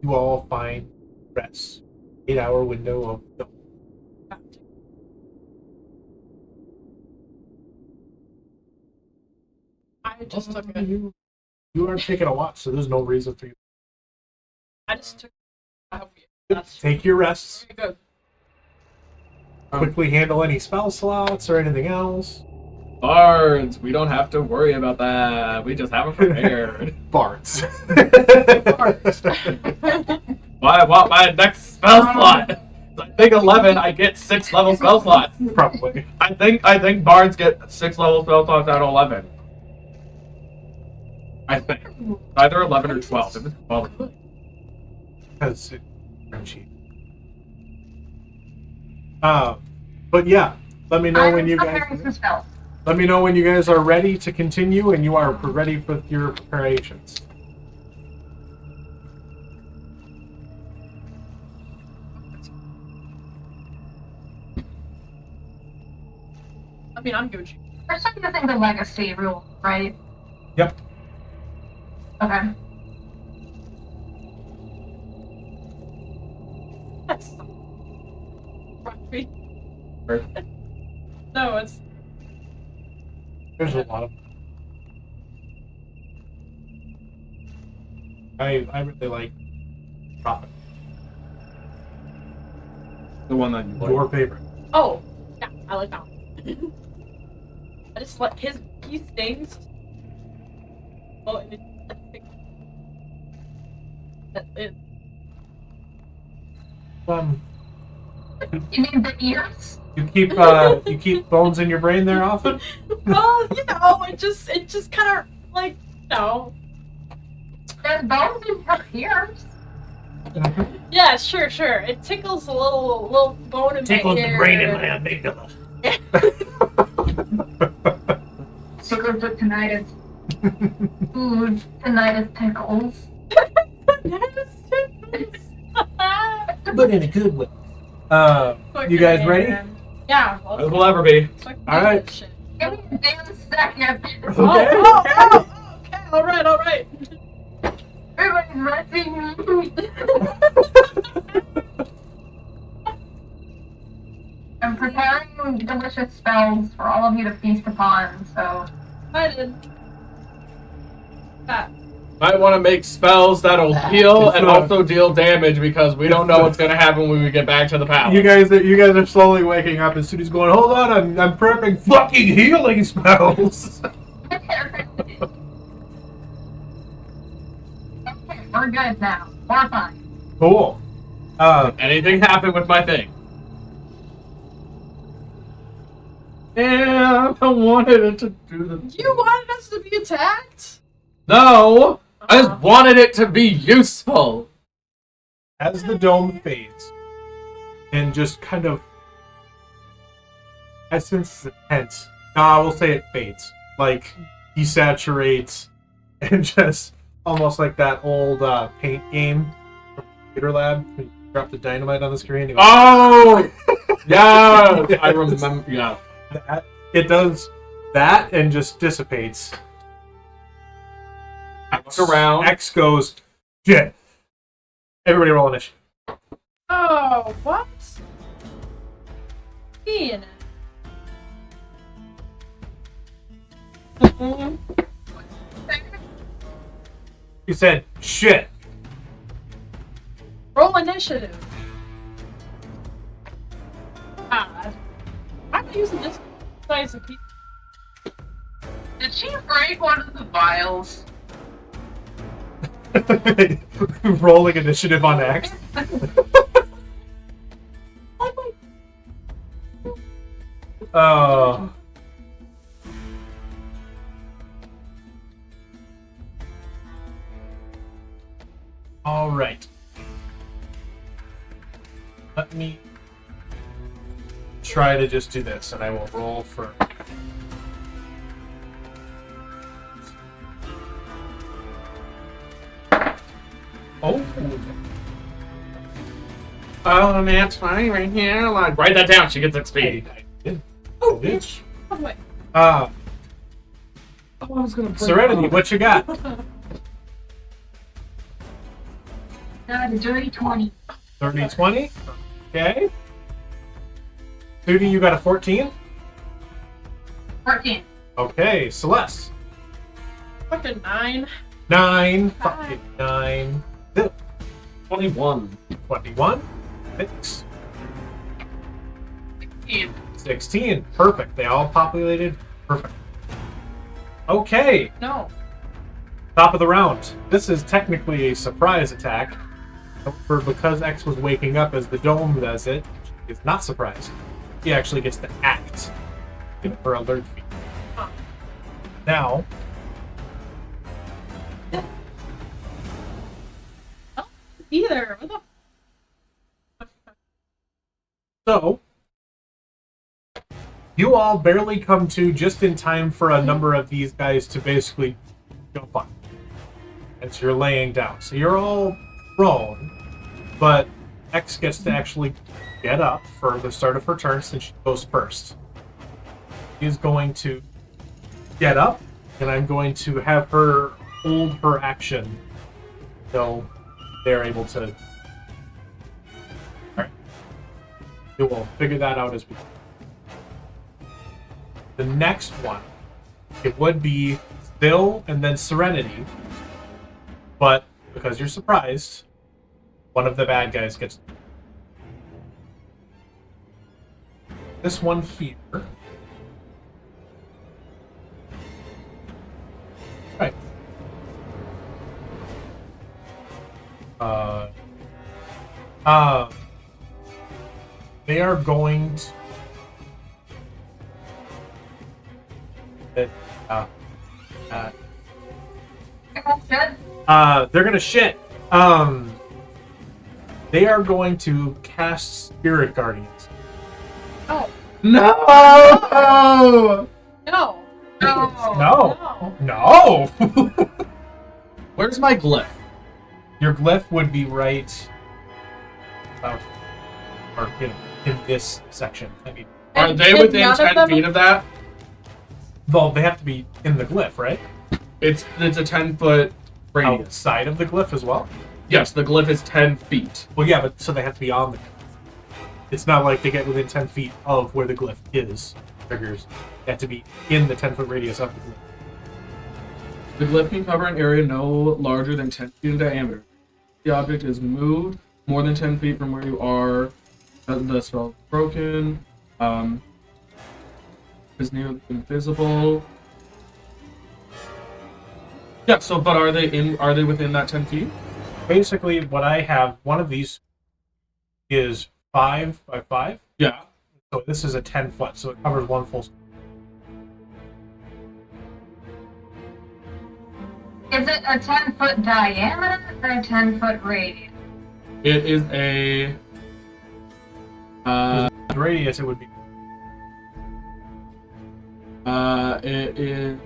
you all find rest. 8-hour window of the
I just took it.
you are taking a watch, so there's no reason for you.
I just took. I hope you. That's
Take your rests.
very good.
Quickly handle any spell slots or anything else.
Bards, we don't have to worry about that. We just haven't prepared.
Bards.
I want my next spell slot. I think 11. I get 6 level spell slots.
Probably.
I think bards get 6 level spell slots out of 11. I think either 11 or 12. If it's 12.
Because it's cheap. But yeah, let me know when you
preparing some
guys.
spells.
Let me know when you guys are ready to continue and you are ready for your preparations.
I mean, I'm Gucci.
We're still using the legacy rule, right?
Yep.
Okay.
That's rugby.
Or-
No, it's
There's a lot of. I really like Prophet.
The one that you like.
Your favorite.
oh yeah, I like that one. I just like he stings. Oh, and it
You mean the ears?
You keep bones in your brain there often.
well, it just kind of like
There's bones in her ears.
Yeah, sure. It tickles a little bone in
Tickles
my
the
ear.
brain in my amygdala.
Tickles with tinnitus. Ooh, tinnitus tickles.
But in a good way. You guys ready?
Yeah.
As will ever be.
All right.
Give me a damn second.
Okay.
Okay. All right.
Everybody's rushing me. I'm preparing delicious spells for all of you to feast upon, so...
I did. That.
Might want to make spells that'll heal and also deal damage because we don't know what's gonna happen when we get back to the palace.
You guys are slowly waking up as soon as he's going, hold on, I'm prepping fucking healing spells.
Okay, we're good now. We're fine.
Cool.
Anything happen with my thing? Yeah, I wanted it to do the.
You wanted us to be attacked?
No, I just wanted it to be useful.
As the dome fades, and just kind of essence is intense. I will say it fades, like desaturates, and just almost like that old paint game from Computer Lab. When you drop the dynamite on the screen.
Oh, yeah, I remember. Yeah,
That it does that and just dissipates.
I look around.
X goes, shit. Everybody roll initiative.
Oh, what? Ian.
You said shit.
Roll initiative. I'm using this size of piece.
Did she break one of the vials?
Rolling initiative on X. Oh. All right. Let me try to just do this, and I will roll for. Oh.
Oh, that's funny right here. Like, write that down. She gets XP.
Oh, bitch. Oh, wait.
Uh,
Oh, I was gonna.
Serenity, what you got?
Got a dirty 20.
30, 20. Okay. Sudi, you got a 14?
14.
Okay, Celeste.
Fucking 9.
9. Fucking 9.
21.
21. 6.
16.
16. Perfect. They all populated. Perfect. Okay.
No.
Top of the round. This is technically a surprise attack. However, because X was waking up as the dome does it, it's not surprised. He actually gets to act in her alert feat. Now,
Either. What the
so you all barely come to just in time for a number of these guys to basically jump on. And so you're laying down. So you're all prone, but X gets to actually get up for the start of her turn since she goes first. She's going to get up, and I'm going to have her hold her action until they're able to. Alright. We will figure that out as we go. The next one, it would be Still and then Serenity, but because you're surprised, one of the bad guys gets. This one here. Right. They are going to.
Good.
They're gonna shit. They are going to cast Spirit Guardians.
Oh.
No!
No.
No. No.
Where's my glyph?
Your glyph would be right about, or in this section. I mean,
Are they
And
within
none of
10
them-
feet of that?
well, they have to be in the glyph, right?
It's a 10-foot radius.
Outside of the glyph as well.
Yes, the glyph is 10 feet.
Well, yeah, but so they have to be on the glyph. It's not like they get within 10 feet of where the glyph is. Triggers. They have to be in the 10-foot radius of the glyph.
The glyph can cover an area no larger than 10 feet in diameter. The object is moved more than 10 feet from where you are. The spell is broken. Is nearly invisible. Yeah. So, but are they within that 10 feet?
Basically, what I have, one of these is 5 by 5.
Yeah.
So this is a 10-foot, so it covers one full.
Is it a 10-foot diameter or a 10-foot radius?
It is a.
The radius, it would be.
It is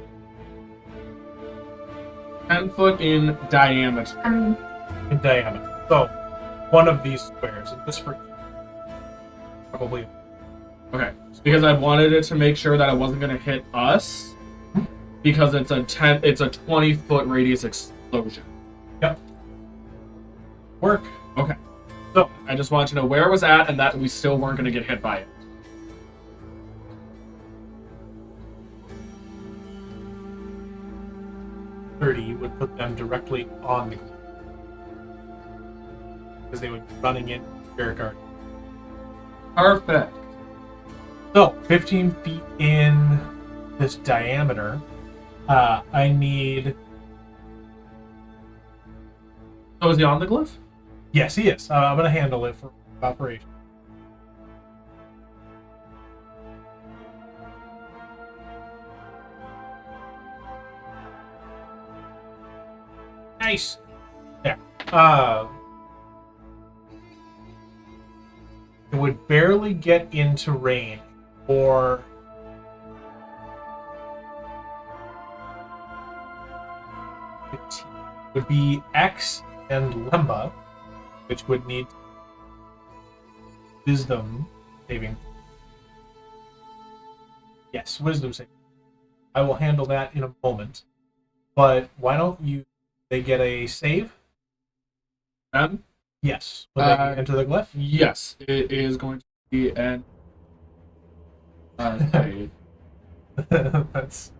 10 foot in diameter.
In diameter. So, one of these squares, and this for probably.
Okay, because I wanted it to make sure that it wasn't going to hit us, because it's a 20-foot radius explosion.
Yep. Work.
Okay,
So,
I just wanted to know where it was at and that we still weren't going to get hit by it.
would put them directly on the glyph. Because they would be running in Spirit Guard.
Perfect.
So, 15 feet in this diameter. I need.
So is he on the glyph?
Yes, he is. I'm going to handle it for operation. Nice. There. It would barely get into range, or it would be X and Lemba, which would need wisdom saving. Yes, wisdom saving. I will handle that in a moment. But why don't they get a save?
10?
Yes. Will they enter the glyph?
Yes, it is going to be an. Save.
That's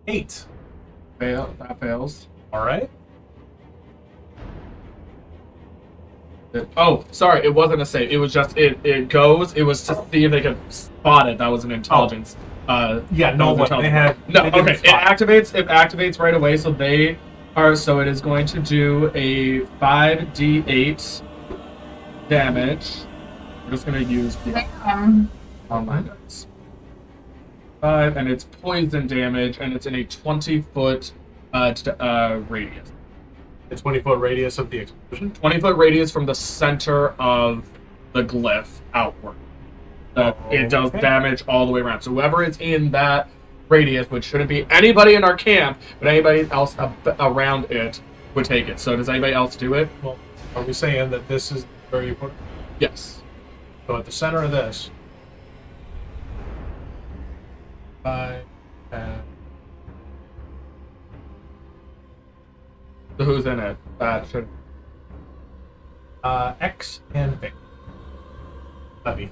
8.
That fails.
All right.
Oh, sorry, it wasn't a save. It was just it goes. It was to see if they could spot it. That was an intelligence.
Yeah, no,
that was
but they
intelligence.
had.
No,
they didn't
okay.
spot
It activates right away. So they are. So it is going to do a 5d8 damage. We're just gonna use the online dice. 5, and it's poison damage, and it's in a 20-foot radius.
A 20-foot radius of the explosion.
20-foot radius from the center of the glyph outward. It does damage all the way around. So whoever is in that radius, which shouldn't be anybody in our camp, but anybody else around it, would take it. So does anybody else do it?
Well, are we saying that this is where you put it?
Yes.
So at the center of this. 5, 10.
So who's in it? That should.
X and Vic. Levy.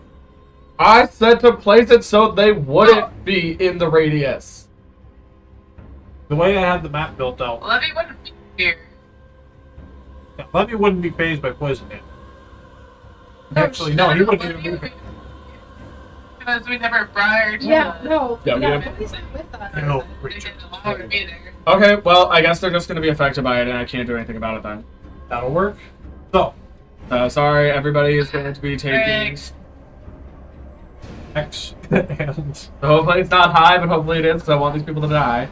I said to place it so they wouldn't be in the radius.
The way I had the map built out,
Levy wouldn't be here.
Levy wouldn't be phased by poison damage. Actually, no, he wouldn't even be.
Because we never prior to
Yeah, no.
Yeah, we have-
Nobody's with us.
No,
They didn't allow her to be there.
Okay, well, I guess they're just going to be affected by it, and I can't do anything about it then.
That'll work. So,
Sorry, everybody is going to be taking.
Thanks.
X and
So hopefully it's not high, but hopefully it is, because I want these people to die.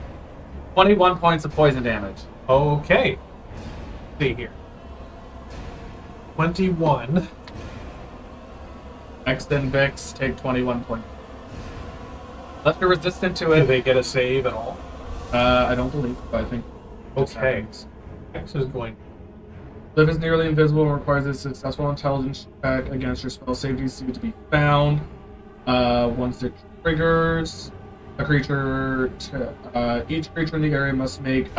21 points of poison damage.
okay. Let's see here. 21.
X and Vix take 21 points. Unless you're resistant to
Do
it.
they get a save at all?
I don't believe, but I think.
Okay. X is going.
Live is nearly invisible and requires a successful intelligence check against your spell save DC to be found. Once it triggers, a creature, each creature in the area must make.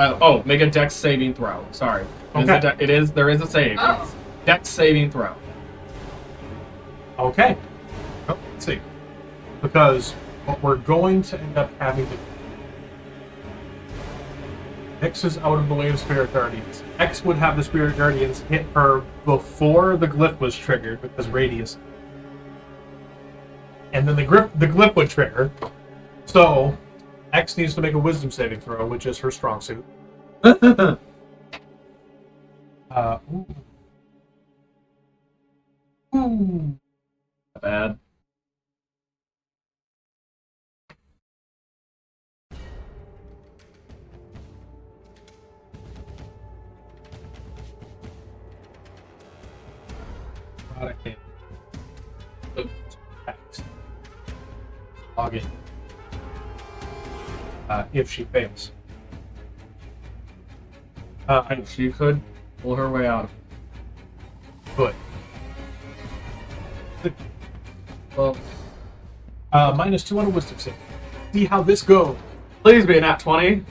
Make a Dex saving throw. Sorry.
Okay.
There is a save.
Oh.
It's Dex saving throw.
Okay. Oh, let's see. Because what we're going to end up having to. X is out of the way of Spirit Guardians. X would have the Spirit Guardians hit her before the glyph was triggered because radius. And then the glyph would trigger. So, X needs to make a wisdom saving throw, which is her strong suit. Ooh. Ooh.
Not bad.
Product name. Log in. If she fails.
She could pull her way out.
Good.
Well,
-2 on a wisdom save. See how this goes.
please be a nat 20.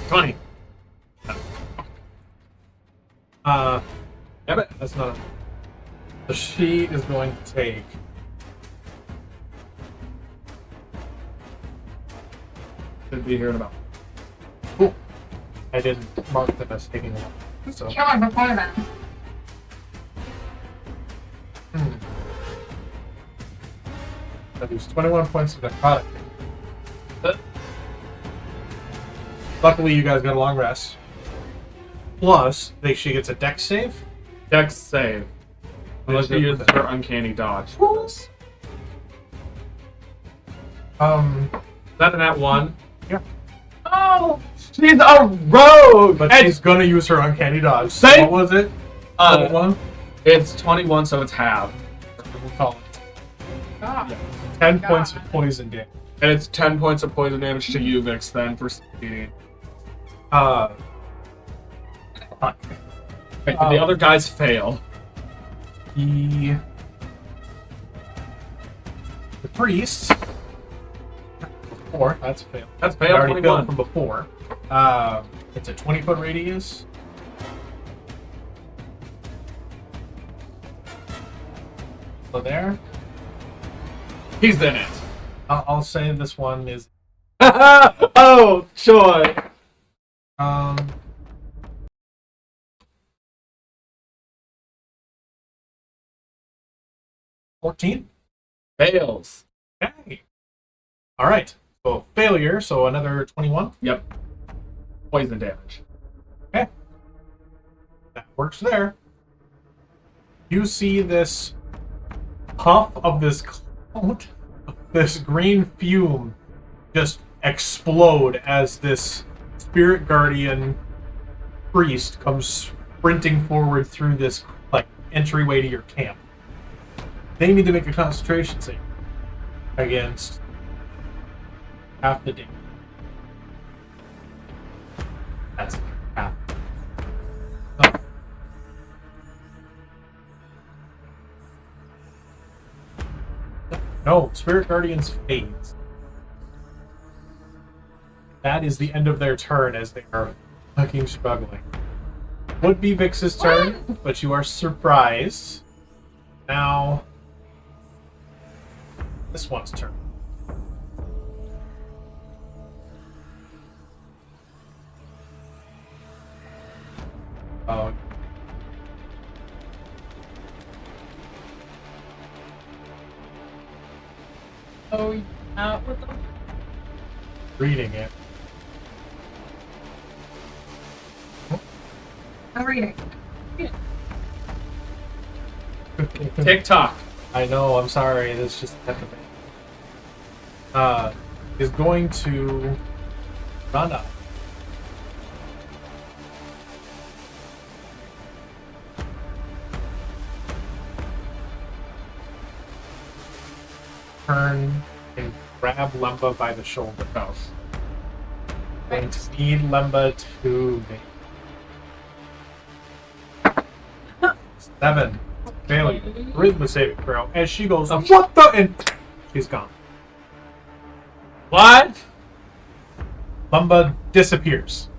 Twenty.
Damn it, that's not. So she is going to take.
Should be here in about.
Cool. I didn't mark them as taking one. So.
Kill her before then.
That leaves 21 points of necrotic. Luckily, you guys got a long rest. Plus, she gets a dex save.
Dex save. Unless you use her uncanny dodge for this. Is that a nat 1?
Yeah.
Oh! She's a rogue!
But
And
she's gonna use her uncanny dodge. So
Thank-
what was it?
21? It's 21, so it's half.
We'll call it
God.
10 points of poison damage.
And it's 10 points of poison damage to you, Vix, then, for succeeding.
Fuck.
Wait, did the other guys fail?
priest. 4. That's a fail.
That's
I
failed.
already failed
21.
from before. It's a 20-foot radius. So there.
He's in it.
I'll say this one is
Oh, joy.
14.
Fails.
Okay. All right. So failure. So another 21.
Yep. Poison damage.
Okay. That works there. You see this puff of this cloud, this green fume, just explode as this spirit guardian priest comes sprinting forward through this like entryway to your camp. They need to make a concentration save against half the damage. That's half. Oh. No, Spirit Guardians fades. That is the end of their turn as they are fucking struggling. Would be Vix's turn, but you are surprised. Now, this one's turn. Oh.
Oh, you out with them?
Reading it.
I'm reading.
TikTok.
I know, I'm sorry, that's just happening. Is going to run up. Turn and grab Lemba by the shoulder.
Oh.
Going to need Lemba to make 7. Failure. Charisma saving throw. As she goes, what the? And she's gone.
What?
Lemba disappears.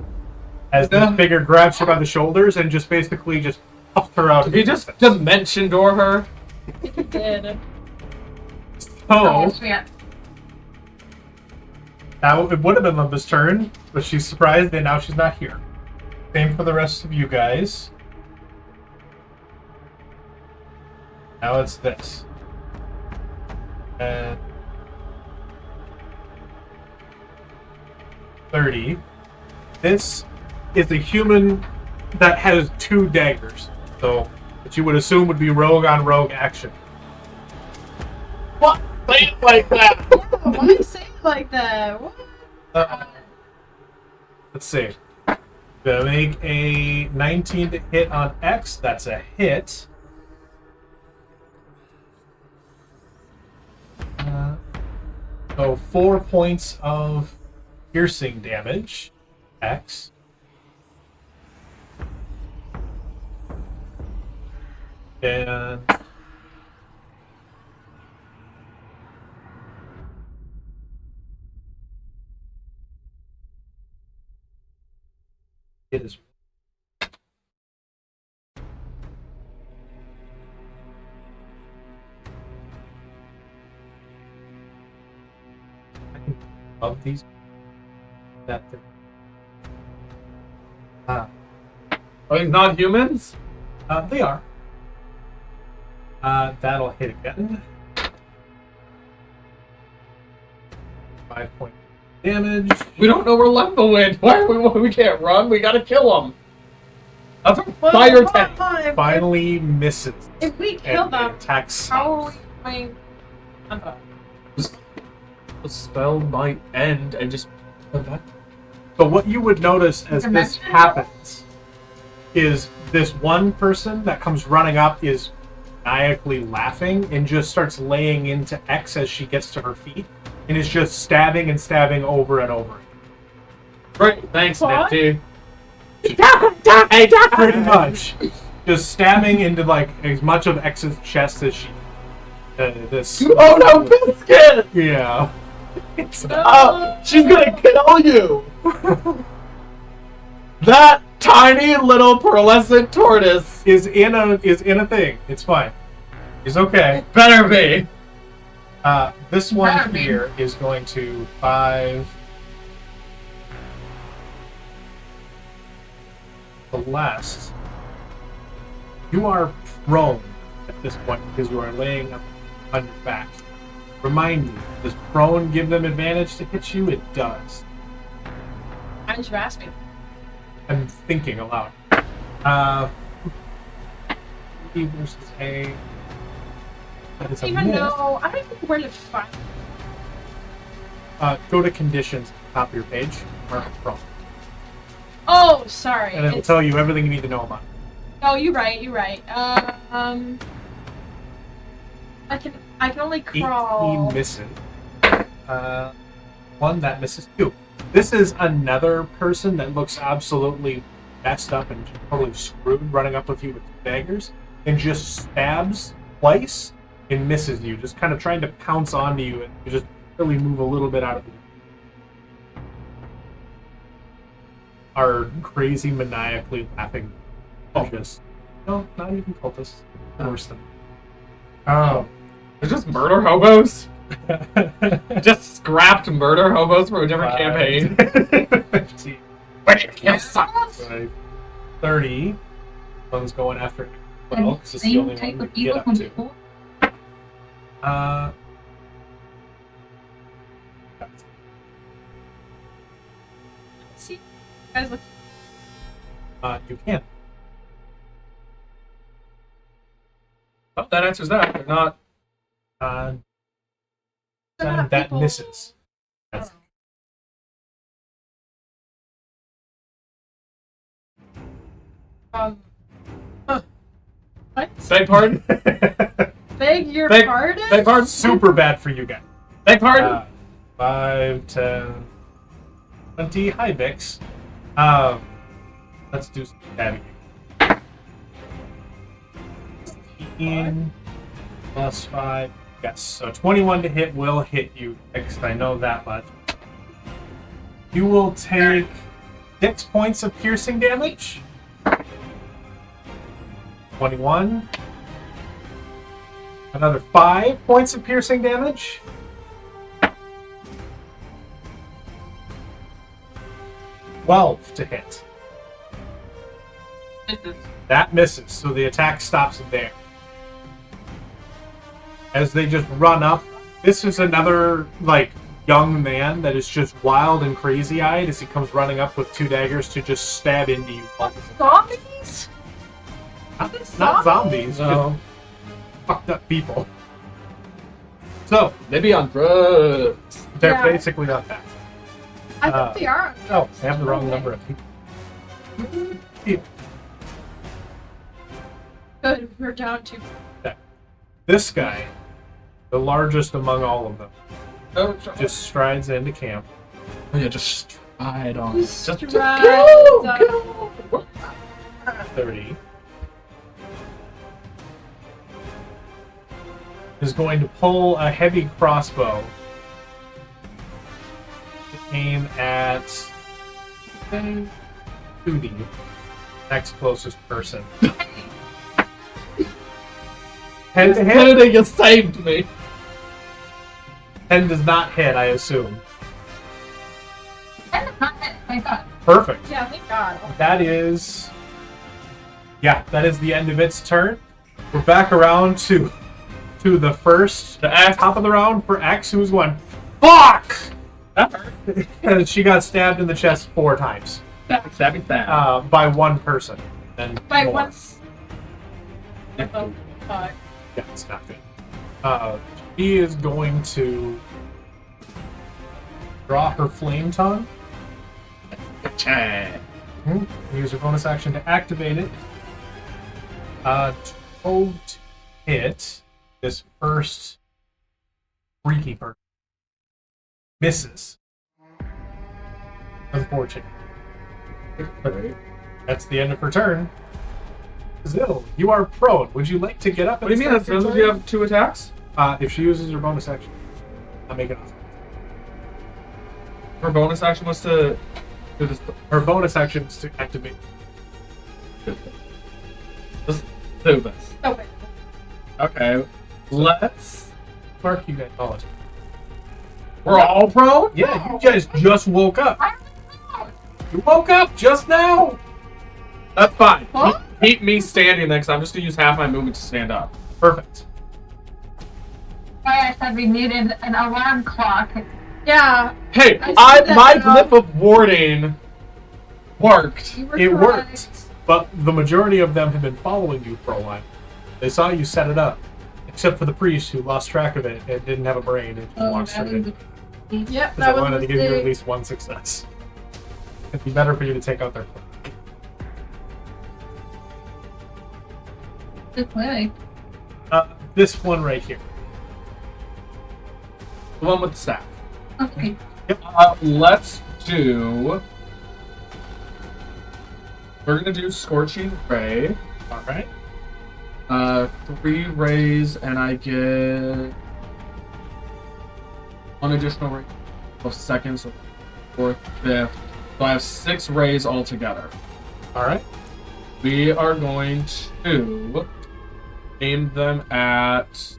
As the figure grabs her by the shoulders and just basically just puffs her out.
Did he just dimension door her?
He did.
Oh,
So,
yeah.
now it would have been Lemba's turn, but she's surprised and now she's not here. Same for the rest of you guys. Now it's this. And 30. This is a human that has 2 daggers. So, what you would assume would be rogue on rogue action.
What? Say it like that.
Why do you say it like that? What?
Let's see. Gonna make a 19 to hit on X. That's a hit. So 4 points of piercing damage. X. And it is of these that thing.
Are these not humans?
They are. That'll hit again. 5 points damage.
We don't know where Lemba went. Why are we can't run? We gotta kill him. That's a fire tank.
Finally misses.
If we kill
And
them,
attacks.
how are we going?
The spell might end and just come back.
But what you would notice as this happens is this one person that comes running up is maniacally laughing and just starts laying into X as she gets to her feet and is just stabbing and stabbing over and over.
Great, thanks,
What?
Nifty.
Pretty much. Just stabbing into like as much of X's chest as she. This.
Oh no, Biscuit!
Yeah.
She's gonna kill you! That tiny little pearlescent tortoise
Is in a thing. It's fine. He's okay.
better be.
This one
Better be.
here is going to 5. Celeste, you are prone at this point because you are laying on your back. Remind me, does prone give them advantage to hit you? It does.
Why didn't you ask me?
I'm thinking aloud. E versus A. That is a
I don't even
miss.
know. I don't even know where to find.
Go to conditions at the top of your page. Mark prone.
Oh, sorry.
And it'll tell you everything you need to know about it.
Oh, you're right. You're right. I can only
18
crawl.
misses. One that misses 2. This is another person that looks absolutely messed up and totally screwed, running up with you with daggers, and just stabs twice and misses you, just kind of trying to pounce onto you, and you just really move a little bit out of the way. Are crazy, maniacally laughing cultists. No, not even cultists. Worse than. Oh.
They're just murder hobos? Just scrapped murder hobos from a different campaign?
15.
Wait, it kills some.
30. One's going after
And
well, because it's the
same
only
type
one
of
we can get
evil
up
from
to.
before.
See, you guys look.
You can.
Oh, that answers that. They're not.
Uh,
They're not
that
people.
misses. That's,
What?
Beg pardon?
Beg your
Beg-
pardon?
Beg pardon?
super bad for you guys.
Beg pardon?
5, 10, 20. Hi, Vix. Let's do some stabbing. 16 plus 5. Yes, so 21 to hit will hit you, Vix. I know that much. You will take 6 points of piercing damage. 21. Another 5 points of piercing damage. 12 to hit. That misses, so the attack stops there. As they just run up, this is another, like, young man that is just wild and crazy-eyed as he comes running up with 2 daggers to just stab into you.
Zombies?
Not zombies,
No.
just fucked up people. So,
Maybe on drugs.
they're
Yeah.
basically on that.
I think they are.
Oh, I have the wrong number of people. Here.
Good, we're down to.
This guy, the largest among all of them,
Oh,
just strides into camp.
yeah, just stride on. Just
Strides
go!
up.
Go!
30. Is going to pull a heavy crossbow to aim at Udi, next closest person. 10 to hit?
Kennedy, you saved me.
10 does not hit, I assume.
And not hit, thank God.
Perfect.
Yeah, thank God.
That is... Yeah, that is the end of its turn. We're back around to the first,
The axe.
top of the round for X, who's going, fuck!
That hurt.
And she got stabbed in the chest 4 times
Stabby stab.
by one person. And
By
more.
once. What the fuck?
Yeah, it's not good. She is going to draw her flame tongue. Use her bonus action to activate it. 12 to hit this first freaky person. Misses. Unfortunate. That's the end of her turn. Zill, you are prone. Would you like to get up?
What do you mean? That's
your
you have 2 attacks?
If she uses her bonus action, I'm making it.
Her bonus action was to do this.
Her bonus action is to activate.
Let's do this.
Okay.
Okay. Let's.
Mark, you guys all it.
We're all prone?
Yeah, you guys just woke up. You woke up just now.
That's fine.
What?
Keep me standing then, because I'm just going to use half my movement to stand up.
Perfect.
Why I said we needed an alarm clock.
Yeah.
Hey,
I see that
my
now.
glyph of warding worked.
You were
It
correct.
worked, but the majority of them have been following you for a while. They saw you set it up, except for the priest who lost track of it and didn't have a brain and just walked straight in.
Yep,
Because I
that was
wanted
a
to give you at
mistake.
least one success. It'd be better for you to take out their plan.
This way.
This one right here.
The one with the staff.
Okay.
Let's do. We're gonna do Scorching Ray.
Alright.
3 rays, and I get 1 additional ray of seconds, so 4th, 5th. So I have 6 rays altogether.
Alright.
We are going to aim them at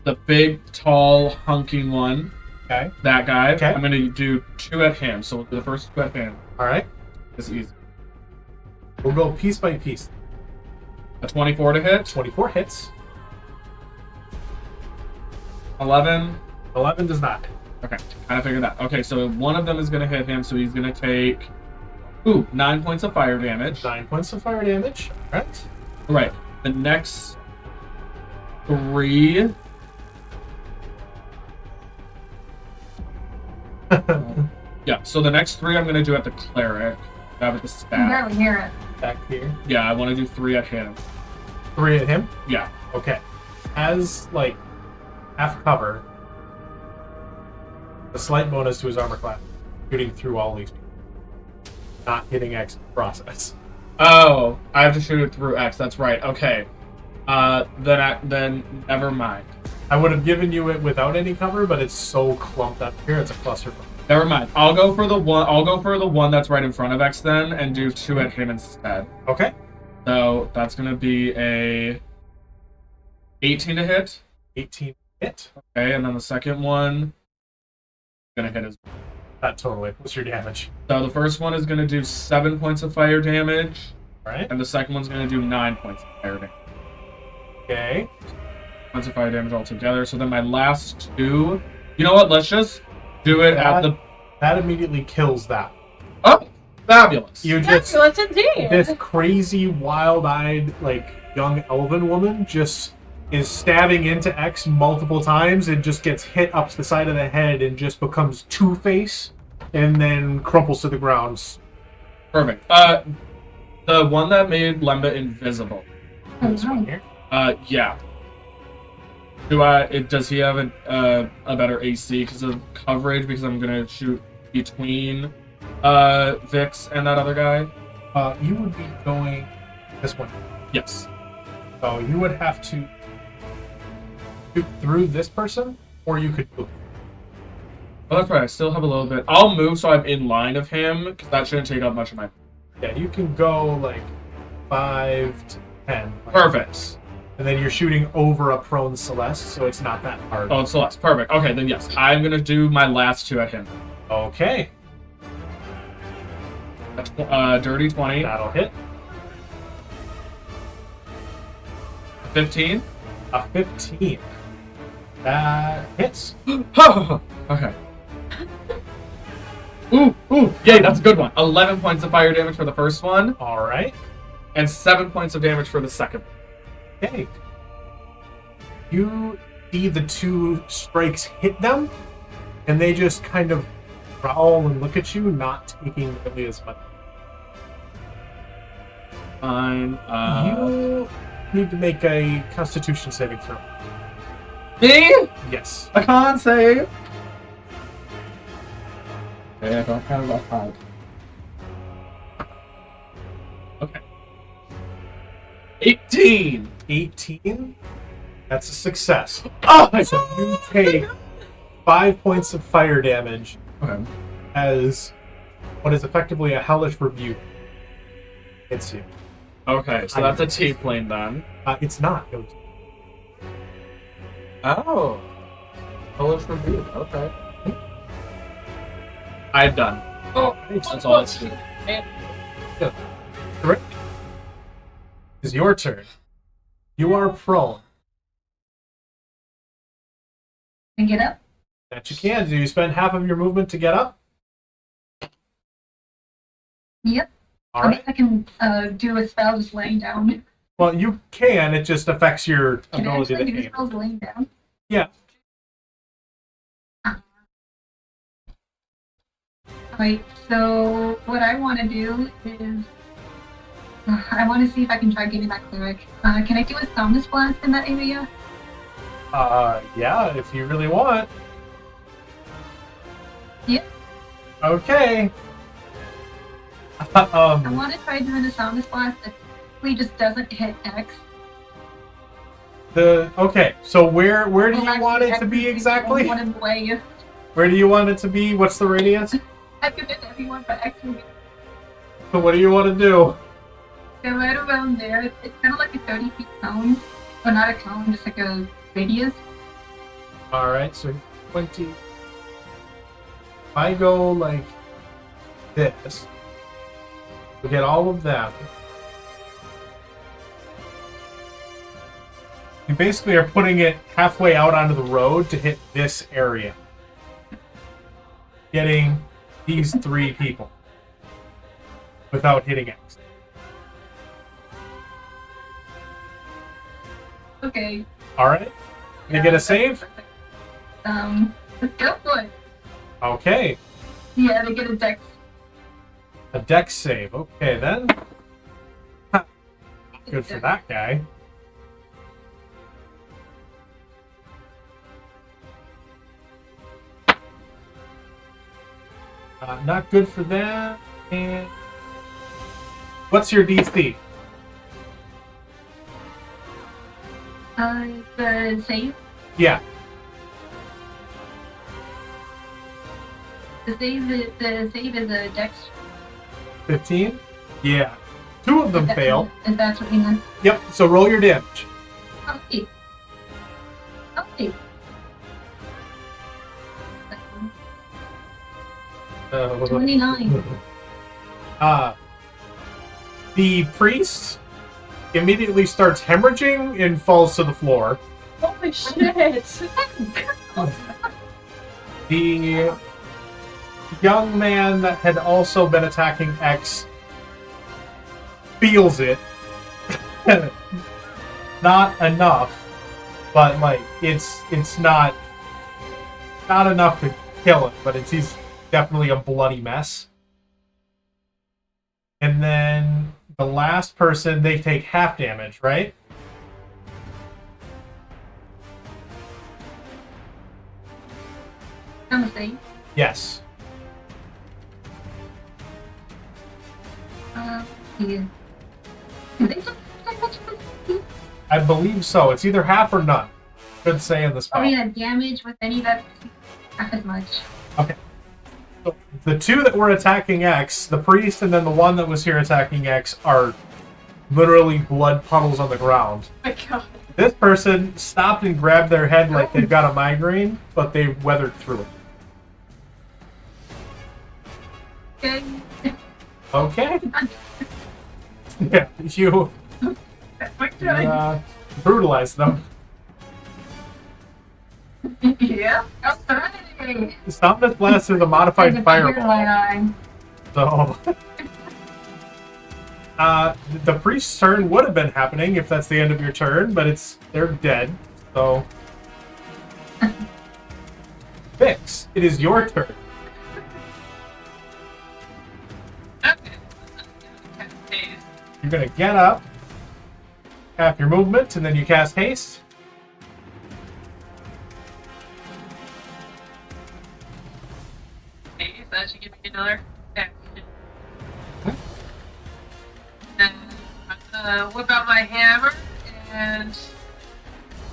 the big, tall, hunking one.
Okay.
That guy.
Okay.
I'm gonna do 2 at him. So we'll do the first 2 at him.
Alright.
It's easy.
We'll go piece by piece.
A 24 to hit.
24 hits.
11.
11 does not.
Okay, kind of figured that. Okay, so one of them is gonna hit him, so he's gonna take 9 points of fire damage.
9 points of fire damage. Alright.
Right. The next 3. Yeah, so the next 3 I'm gonna do at the cleric. That with the
I can
staff.
barely hear it.
Back here.
Yeah, I want to do 3 at him.
3 at him.
Yeah.
Okay. As, like, half cover, a slight bonus to his armor class, shooting through all these people. Not hitting X in the process.
Oh, I have to shoot it through X. That's right. Okay. Then never mind.
I would have given you it without any cover, but it's so clumped up here, it's a cluster.
Never mind. I'll go for the one that's right in front of X then, and do 2 at him instead.
Okay.
So that's gonna be a 18 to hit.
18 hit.
Okay, and then the second one gonna hit his.
Not totally. What's your damage?
So the first one is gonna do 7 points of fire damage,
Alright.
and the second one's gonna do 9 points of fire damage.
Okay.
Points of fire damage altogether. So then my last 2. You know what? Let's just do it at the.
That immediately kills that.
Oh, fabulous!
You just
Fabulous indeed.
this crazy, wild-eyed, like young elven woman just is stabbing into X multiple times and just gets hit up the side of the head and just becomes Two-Face and then crumples to the ground.
Perfect. The one that made Lemba invisible.
This one here.
Yeah. Does he have a better AC because of coverage? Because I'm gonna shoot between Vix and that other guy.
You would be going this one.
Yes.
So you would have to shoot through this person, or you could move.
Oh, that's right. I still have a little bit. I'll move so I'm in line of him because that shouldn't take up much of my.
Yeah, you can go like 5 to 10.
Perfect.
And then you're shooting over a prone Celeste, so it's not that hard.
Oh, it's Celeste. Perfect. Okay, then yes, I'm gonna do my last 2 at him.
Okay,
Dirty 20,
that'll hit.
15.
A 15. That hits.
Okay. Ooh, yay, that's a good one. 11 points of fire damage for the first one,
All right.
and 7 points of damage for the second.
Okay. You see the 2 strikes hit them, and they just kind of growl and look at you, not taking nearly as much.
Fine.
You need to make a Constitution saving throw.
Me?
Yes.
A con save. Okay, I don't have that 5. Okay. 18.
18. That's a success. Oh, so you take 5 points of fire damage
Okay.
as what is effectively a hellish rebuke. Hits you.
Okay, so that's a T-plane then.
It's not.
Oh. Hellish rebuke. Okay. I'm done.
Oh,
That's all it's doing.
Correct. It's your turn. You are prone.
And get up.
That you can. Do you spend half of your movement to get up?
Yep.
All
I
right.
guess I can do a spell just laying down.
Well, you can. It just affects your
Can I
ability
actually
to
do
aim.
spells laying down?
Yeah.
Alright, so what I want to do is I want to see if I can try getting that cleric. Can I do a Somnus Blast in that area?
Yeah, if you really want.
Yep.
Okay.
I want to try doing a Somnus Blast that really just doesn't hit X.
Okay, so where do
Well,
you
actually,
want it to
X
be
is
exactly?
one in the way.
Where do you want it to be? What's the radius?
I could hit everyone, but X will be
So what do you want to do?
go right around there. It's kind of like a 30-feet cone. Well, not a cone, just like a radius.
Alright, so 20. If I go like this, we get all of them. You basically are putting it halfway out onto the road to hit this area. Getting these 3 people. Without hitting X.
Okay.
Alright? You get a save?
Let's go for it.
Okay.
Yeah, they get a dex.
A dex save. Okay, then. Ha. Good for that guy. Not good for that. And what's your DC?
The save.
Yeah.
The save is a dex.
15? Yeah. 2 of them fail.
If that's what you meant.
Yep, so roll your damage.
Okay. Okay. 29.
The priest immediately starts hemorrhaging and falls to the floor.
Holy shit!
The young man that had also been attacking X feels it. Not enough, but like it's not enough to kill him, but he's definitely a bloody mess. And then the last person, they take half damage, right?
I'm the same.
Yes.
Yeah. Did they just much of this?
I believe so. It's either half or none. Should say in the spell.
Oh yeah, damage with any that's half as much.
Okay. So the 2 that were attacking X, the priest and then the one that was here attacking X, are literally blood puddles on the ground.
Oh my god.
This person stopped and grabbed their head like they've got a migraine, but they weathered through it.
Okay.
Okay. Yeah, you brutalized them.
Yeah. Alright.
Somnus Blast is a modified
My
fireball.
eye.
So, the priest's turn would have been happening if that's the end of your turn, but they're dead. So, Vix, it is your turn. You're gonna get up, half your movement, and then you cast haste.
Okay, so that should give me another action. Then I'm gonna whip out my hammer and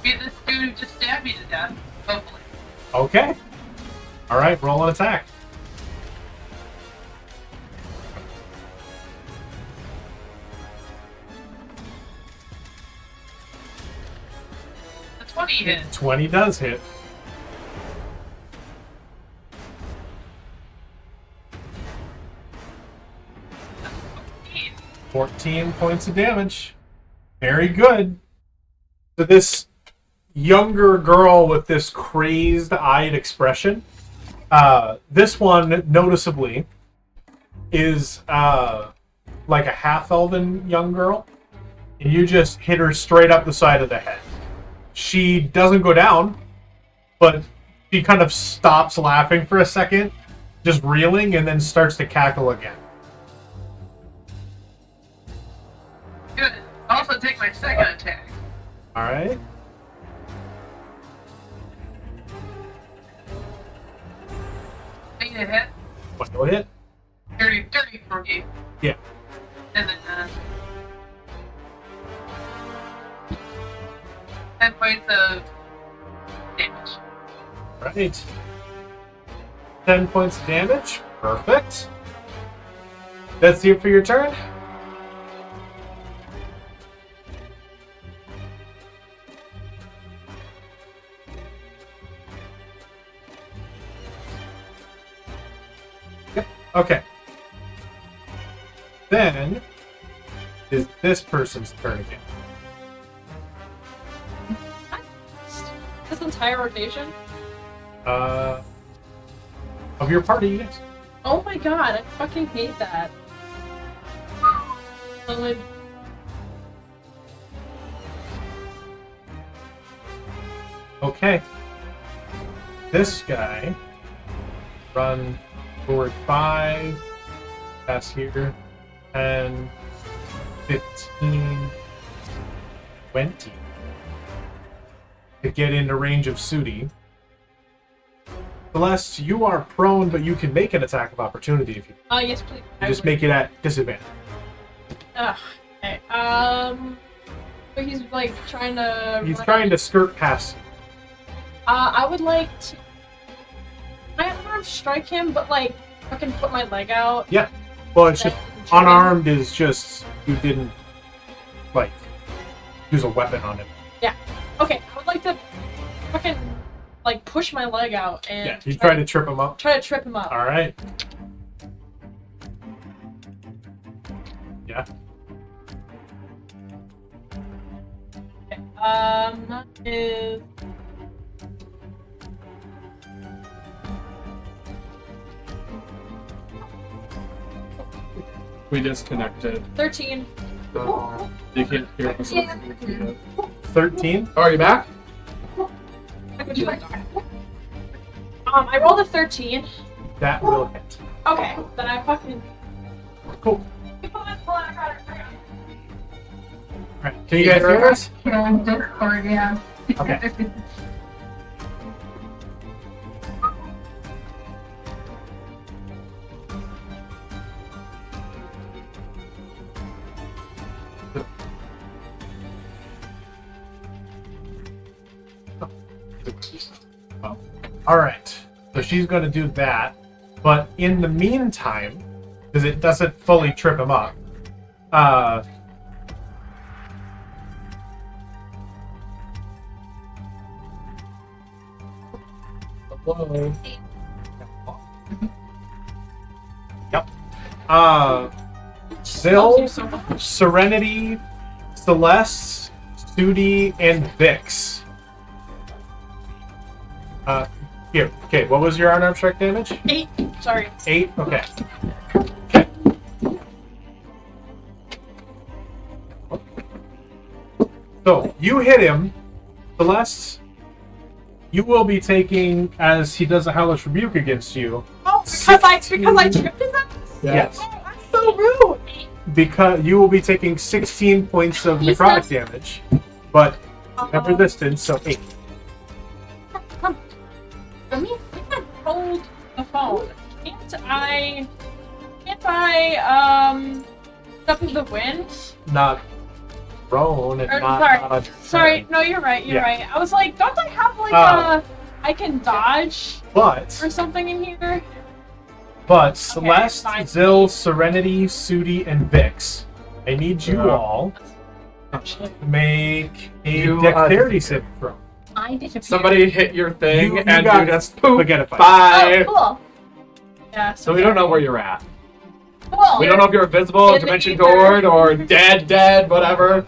Be this dude who just stabbed me to death. Hopefully.
Okay. All right, roll an attack.
The 20 hit.
20 does hit.
Eight.
14 points of damage. Very good. So this younger girl with this crazed-eyed expression, this one, noticeably, is like a half-elven young girl. And you just hit her straight up the side of the head. She doesn't go down, but she kind of stops laughing for a second, just reeling, and then starts to cackle again.
Good. Also take my second attack.
All right.
Make it a hit.
What do I hit?
30 for you.
Yeah.
And then 10 points of damage.
Right. 10 points of damage. Perfect. That's it for your turn. Yep. Okay. Then is this person's turn again.
This entire rotation?
Of your party, yes.
Oh my god, I fucking hate that. So like,
Okay. This guy run forward 5, pass here, 10, 15, 20 to get into range of Sudi. Celeste, you are prone, but you can make an attack of opportunity if you
yes, please.
just make it at disadvantage.
Ugh. Okay. But he's like trying to.
He's trying to skirt past you.
I would like to. I unarmed strike him, but like fucking put my leg out.
Yeah. Well, it's
Like,
just unarmed is just you didn't like use a weapon on him.
Okay, I would like to fucking like push my leg out and
Yeah, you try to trip him up.
try to trip him up.
All right. Yeah.
Okay. That is
We disconnected.
13.
You can't hear us.
13.
Oh, are you back?
I rolled a 13.
That will hit.
Okay, then I fucking.
Cool. All right. Can you guys hear us?
Killing Discord, yeah.
Okay. All right. So she's going to do that, but in the meantime, because it doesn't fully trip him up, hello. Yep. Zill,
So much.
Serenity, Celeste, Sudi, and Vix. Here. Okay, what was your unarmed strike damage?
8. Sorry.
8? Okay. Okay. So, you hit him. Celeste, you will be taking, as he does a Hellish Rebuke against you.
Oh, because I tripped his ass?
Yes.
Oh, that's so rude.
Because you will be taking 16 points of
He's
necrotic
not-
damage, but have resistance, so 8.
Let me hold the phone. Can't I step in the wind?
Not prone and
Or,
not,
sorry.
not on your
Sorry,
turn.
no, you're right. You're
Yeah.
right. I was like, don't I have like I can dodge
But
or something in here?
Celeste,
fine.
Zill, Serenity, Sudi, and Vix, I need you all to make a
You,
dexterity saving throw.
I disappeared.
Somebody hit your thing
You
and
got
you just poof.
forget it.
Bye.
Oh, cool.
Yeah.
So we don't know where you're at.
Cool.
We don't know if you're invisible,
In the
dimension
ether.
door, or dead, whatever.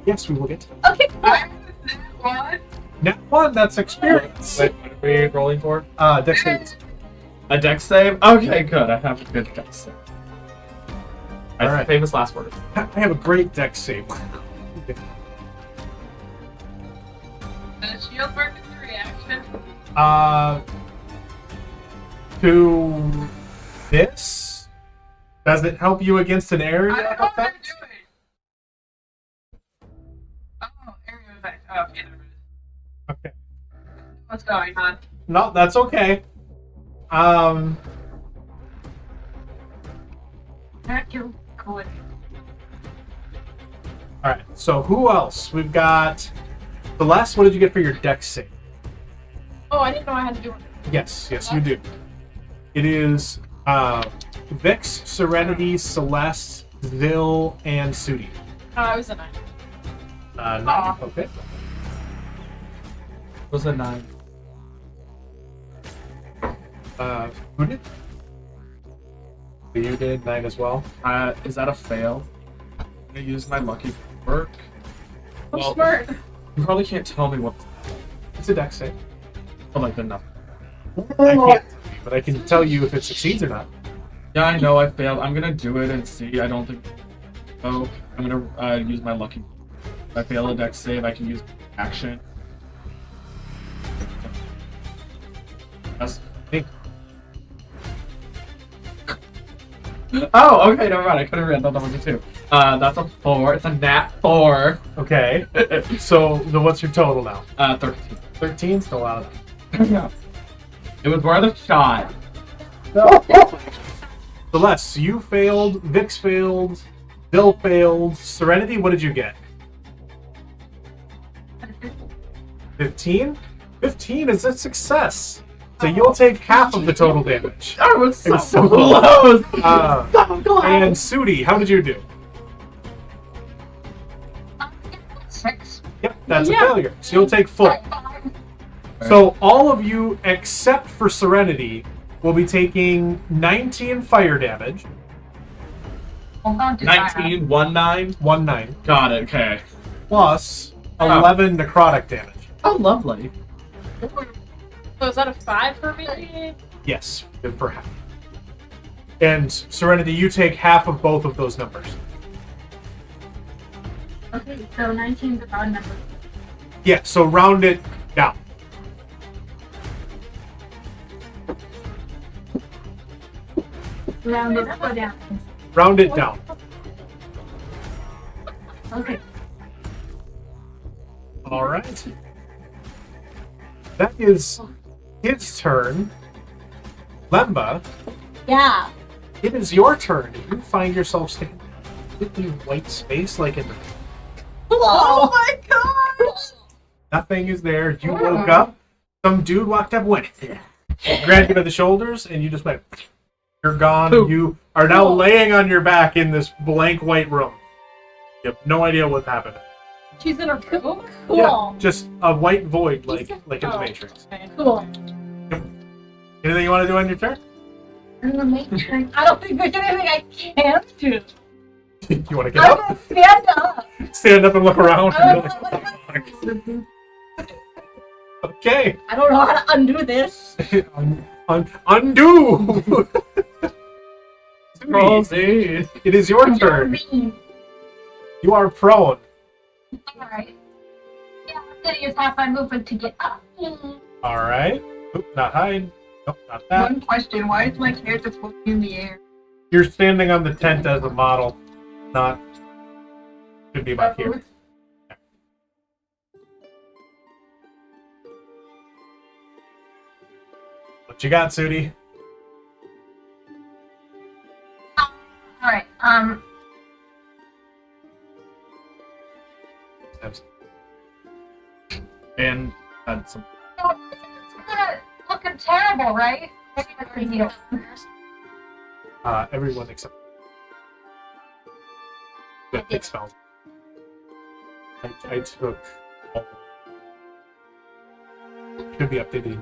Yes, we will get to that.
Okay, cool.
I what?
Now one, that's experience.
Wait, what are we rolling for?
Dex saving.
A dex save? Okay, good. I have a good dex save. That's
Alright.
the famous last word.
I have a great dex save.
Does shield work as a reaction?
To this, does it help you against an
I
area
don't know what they're
effect?
doing. Oh, area effect. Oh, okay, never mind.
Okay.
What's going on?
No, that's okay.
Thank you. Cool.
Alright, so who else? We've got Celeste, what did you get for your dex save?
Oh, I didn't know I had to do it.
Yes, you do. It is Vix, Serenity, Celeste, Zill, and Sudi.
Oh, I was a 9.
9. Okay.
Was a 9.
Who did? You did 9 as well.
Is that a fail? I'm gonna use my lucky work.
I'm
Well,
smart.
You probably can't tell me what.
It's a dex save.
Oh, like enough.
I can't, but I can tell you if it succeeds or not.
Yeah, I know I failed. I'm gonna do it and see. I don't think. Oh, I'm gonna use my lucky. If I fail a dex save, I can use action. That's. Oh, okay, never mind. I could have read that number too. That's a 4. It's a nat 4.
Okay. So, what's your total now?
13.
13? Still out of that.
Yeah. It was worth a shot.
Celeste, you failed. Vix failed. Bill failed. Serenity, what did you get? 15? 15 is a success. So you'll take half of the total damage.
I was so,
It's so
close.
And
And
Sudi, how did you do?
6.
Yep, that's
Yeah.
a failure. So you'll take full.
5.
So all of you, except for Serenity, will be taking 19 fire damage.
Hold on to that.
19, 1-9.
1-9.
Got it. Okay.
Plus 11 necrotic damage.
Oh, lovely.
So is that a 5 for me?
Yes, good for half. And Serenity, you take half of both of those numbers.
Okay, so 19 is a round number.
Yeah, so round it down.
Round it up or down?
Round it down.
Okay.
All right. That is his turn. Lemba,
Yeah.
it is your turn. You find yourself standing in white space like in
Oh
my god!
nothing is there. You woke up. Some dude walked up, went, grabbed you by the shoulders, and you just went. You're gone.
Poof.
You are now
Cool.
laying on your back in this blank white room. You have no idea what happened.
She's in a room?
Cool.
Yeah, just a white void, like in the
Oh.
Matrix.
Okay.
Cool.
Anything you want to do on your turn?
In the Matrix. I don't think there's anything I can't do.
You want to get
I'm
up?
gonna stand up.
Stand up and look around.
I
And
don't,
be
know
like, okay.
I don't know how to undo this.
Undo.
Roll
Sudi,
Z.
it is your turn.
Me.
You are prone.
Alright. Yeah, I'm gonna use half my movement to get up.
All right. Oop, not hide. Nope, not that.
One question: why is my character floating in the air?
You're standing on the tent as a model. Not. Should be back here. What you got, Sudi?
Alright,
And had some.
So, it's not looking terrible, right? Heal.
Everyone except that big spell. I took all. Could be updated.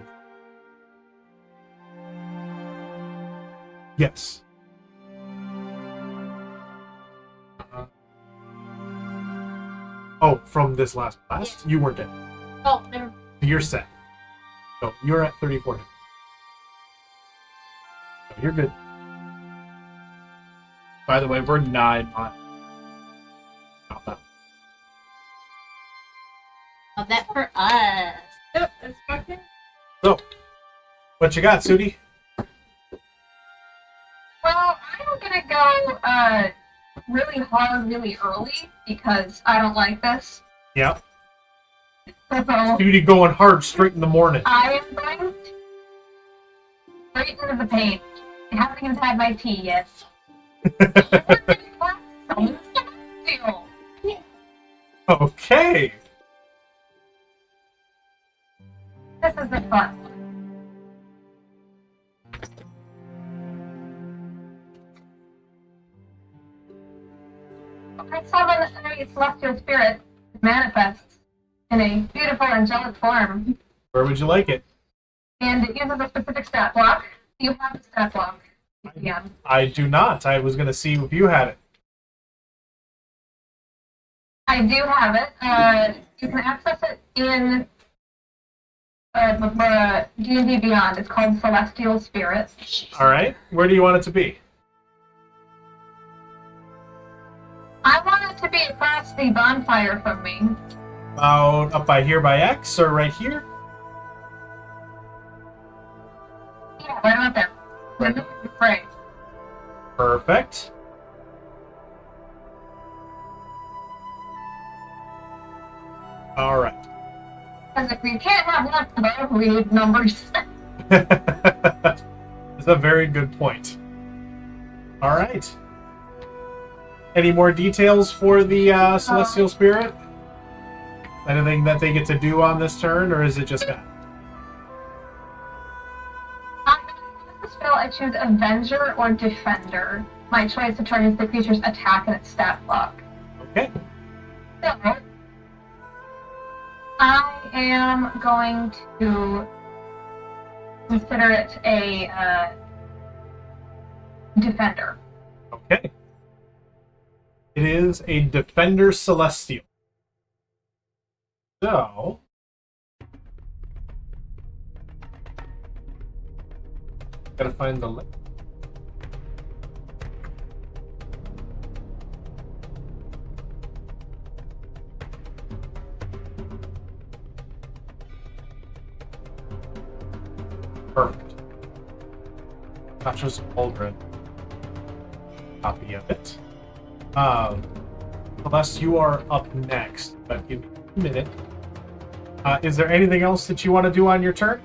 Yes. Oh, from this last blast? You weren't dead.
Oh, never.
You're set. So you're at 34 now. So you're good.
By the way, we're 9 miles. Not that.
Oh, that for us.
Yep, it's fucking.
So, what you got, Sudi?
Well, I'm gonna go really hard, really early because I don't like this.
Yep.
So
Sudi going hard straight in the morning.
I am going straight into the paint. I haven't even had my tea yet.
Okay.
This is a fun one. I summon a celestial spirit manifests in a beautiful angelic form,
Where would you like it?
and it uses a specific stat block. Do you have a stat block? Yeah.
I do not. I was going to see if you had it.
I do have it. You can access it in D&D Beyond. It's called Celestial Spirit.
All right. Where do you want it to be?
I want it to be across the bonfire from me.
About up by here by X or right here?
Yeah, right about there.
Right.
Right.
Perfect. All right.
Because if we can't have one above, we need numbers.
That's a very good point. All right. Any more details for the Celestial Spirit? Anything that they get to do on this turn, or is it just that?
On the spell, I choose Avenger or Defender. My choice determines the creature's attack and its stat block.
Okay.
So, I am going to consider it a Defender.
Okay. It is a Defender Celestial. So, gotta find the link. Perfect. Tasha's Aldred. Copy of it. Unless you are up next, but give me a minute. Is there anything else that you want to do on your turn?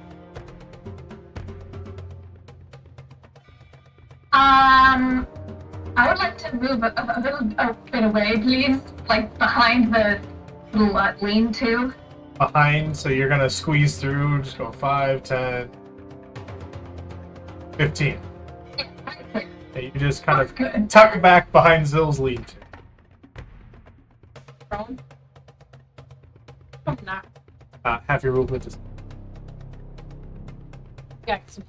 I would like to move a little bit away, please, like behind the little lean-to.
Behind, so you're gonna squeeze through, just go 5, 10, 15.
Yeah, right there.
And you just kind of
Good.
tuck back behind Zill's lean-to.
Prone. I'm not.
Half your movement is...
Yeah, 'cause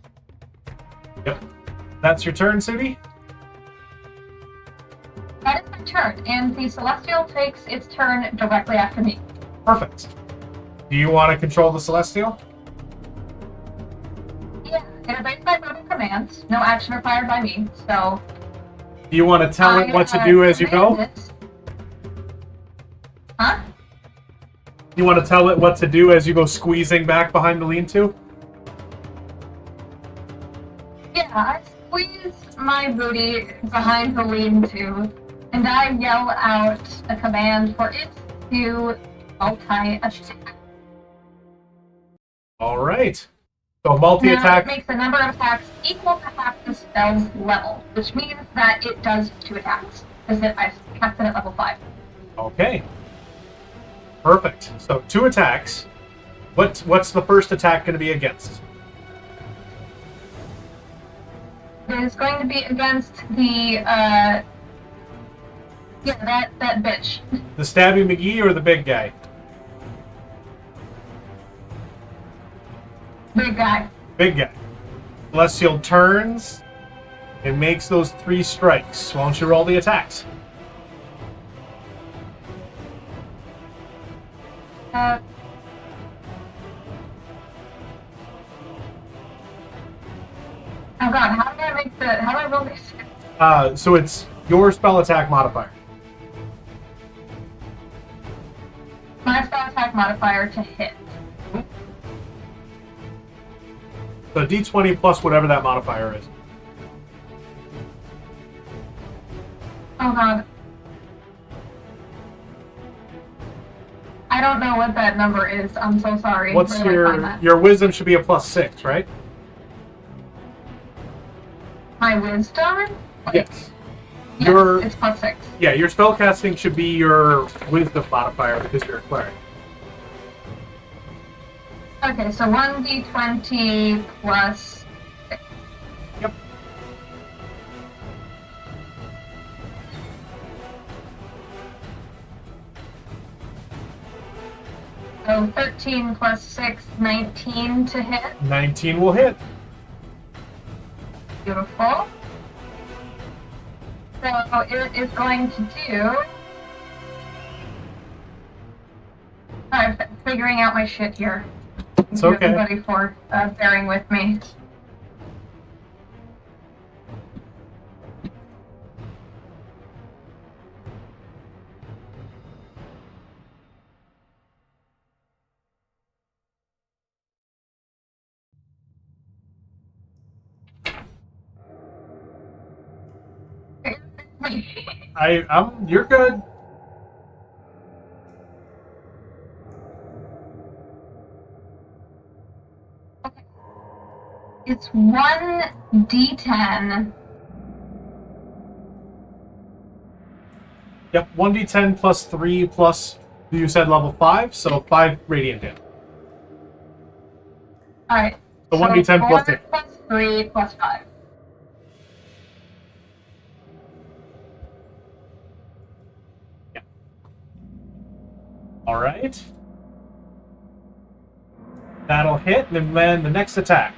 Yep. That's your turn, Sudi?
That is my turn, and the Celestial takes its turn directly after me.
Perfect. Do you want to control the Celestial?
Yeah, it obeys my verbal commands. No action required by me, so...
Do you want to tell it what to do as you go?
command it. Huh?
You want to tell it what to do as you go squeezing back behind the lean-to?
Yeah, I squeeze my booty behind the lean-to, and I yell out a command for it to multi-attack.
All right. So
Now, it
multi-attack.
makes the number of attacks equal to half the spell's level, which means that it does 2 attacks, because I cast it at level 5.
Okay. Perfect. So 2 attacks. What's the first attack going to be against?
It is going to be against the, yeah, that bitch.
The Stabby McGee or the big guy?
Big guy.
Big guy. Celestial turns and makes those 3 strikes. Why don't you roll the attacks?
Oh god, how do I roll this?
So it's your spell attack modifier.
My spell attack modifier to hit.
So D20 plus whatever that modifier is.
Oh god. I don't know what that number is. I'm so sorry.
What's
Where did I find that?
your wisdom should be a +6, right?
My wisdom?
Yes.
Yes,
Your
it's +6.
yeah, your spellcasting should be your wisdom modifier because you're a cleric.
Okay, so 1d20 plus 6.
Yep.
So 13 plus 6, 19 to hit.
19 will hit.
Beautiful. So it is going to do... I'm figuring out my shit here.
It's
Thank you,
okay.
everybody, for bearing with me.
You're good.
It's 1d10.
Yep, 1d10 plus 3 plus, you said level 5, so 5 radiant damage.
Alright.
So 1d10 plus 8.
Plus 3 plus 5.
Yeah. Alright. That'll hit, and then the next attack.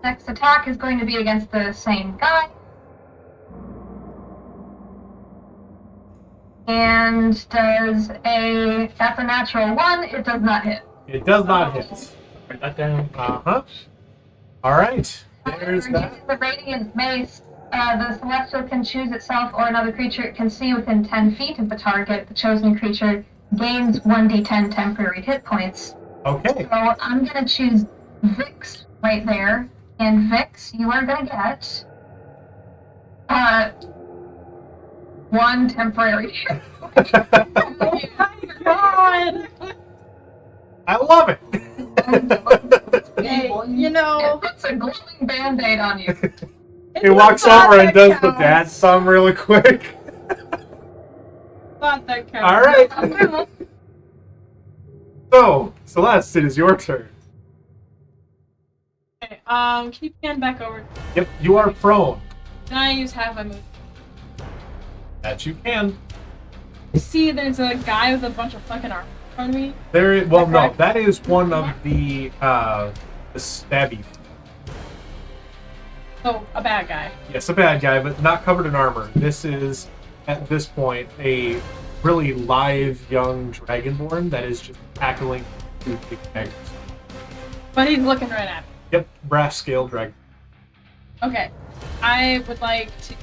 Next attack is going to be against the same guy. And that's a natural 1, it does not hit.
It does not hit.
Write that down.
Uh-huh. Alright, there's that.
Using the Radiant Mace, the Celestial can choose itself or another creature it can see within 10 feet of the target. The chosen creature gains 1d10 temporary hit points.
Okay.
So I'm going to choose Vix right there. And Vix, you are going to get 1 temporary hit.
Oh my god!
I love it!
Hey, you know,
It puts a glowing band-aid on you.
He walks over and does the dad song really quick.
Thought that counts.
Alright. So, Celeste, it is your turn.
Okay, can you pan back over?
Yep, you are prone.
Can I use half my move?
That you can.
See, there's a guy with a bunch of fucking armor in front of me.
Well, no,
correct?
that is one of the stabby.
So, a bad guy.
Yes, a bad guy, but not covered in armor. This is, at this point, a really live young dragonborn that is just tackling two big daggers.
But he's looking right at me.
Yep, brass scale dragon.
Okay. I would like to...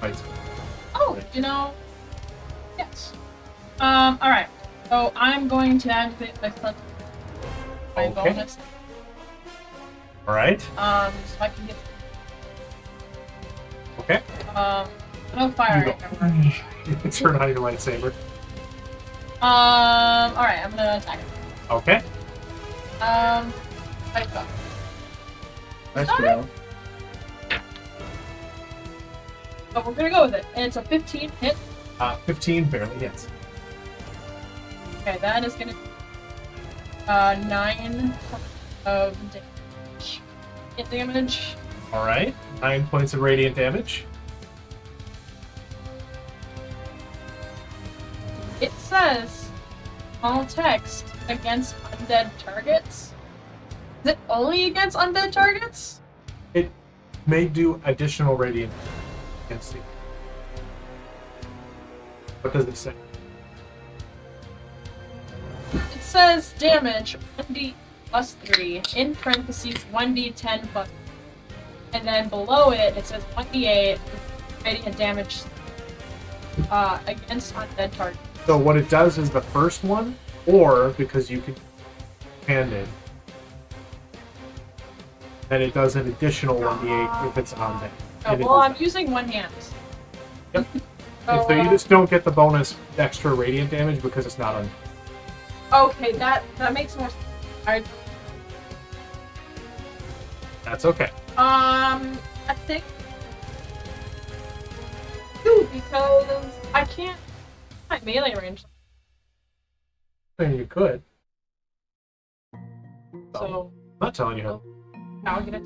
Fights.
Oh, you know... Yes. Alright. So, I'm going to activate my club. My
Okay.
bonus.
Alright,
So I can get...
okay.
No fire
You
right now.
You turn on your lightsaber.
Alright, I'm gonna attack him.
Okay.
I go.
Nice
Sorry.
roll.
But we're gonna go with it. And it's a 15 hit.
15 barely hits.
Okay, that is gonna be 9 of damage. Hit damage.
All right. 9 points of radiant damage.
It says small text against undead targets. Is it only against undead targets?
It may do additional radiant against you. What does it say?
It says damage 1d plus 3, in parentheses 1d10 plus 3. And then below it, it says 1d8 radiant damage against undead targets.
So what it does is the first one, or because you can hand it, then it does an additional 1d8 if it's on there.
Oh,
And it
well,
is
I'm
that.
using one hand.
Yep. And so you just don't get the bonus extra radiant damage because it's not on.
Okay, that makes more sense.
That's okay.
I think because I can't my melee range,
I mean, you could.
so
I'm not telling you how.
I'll get it.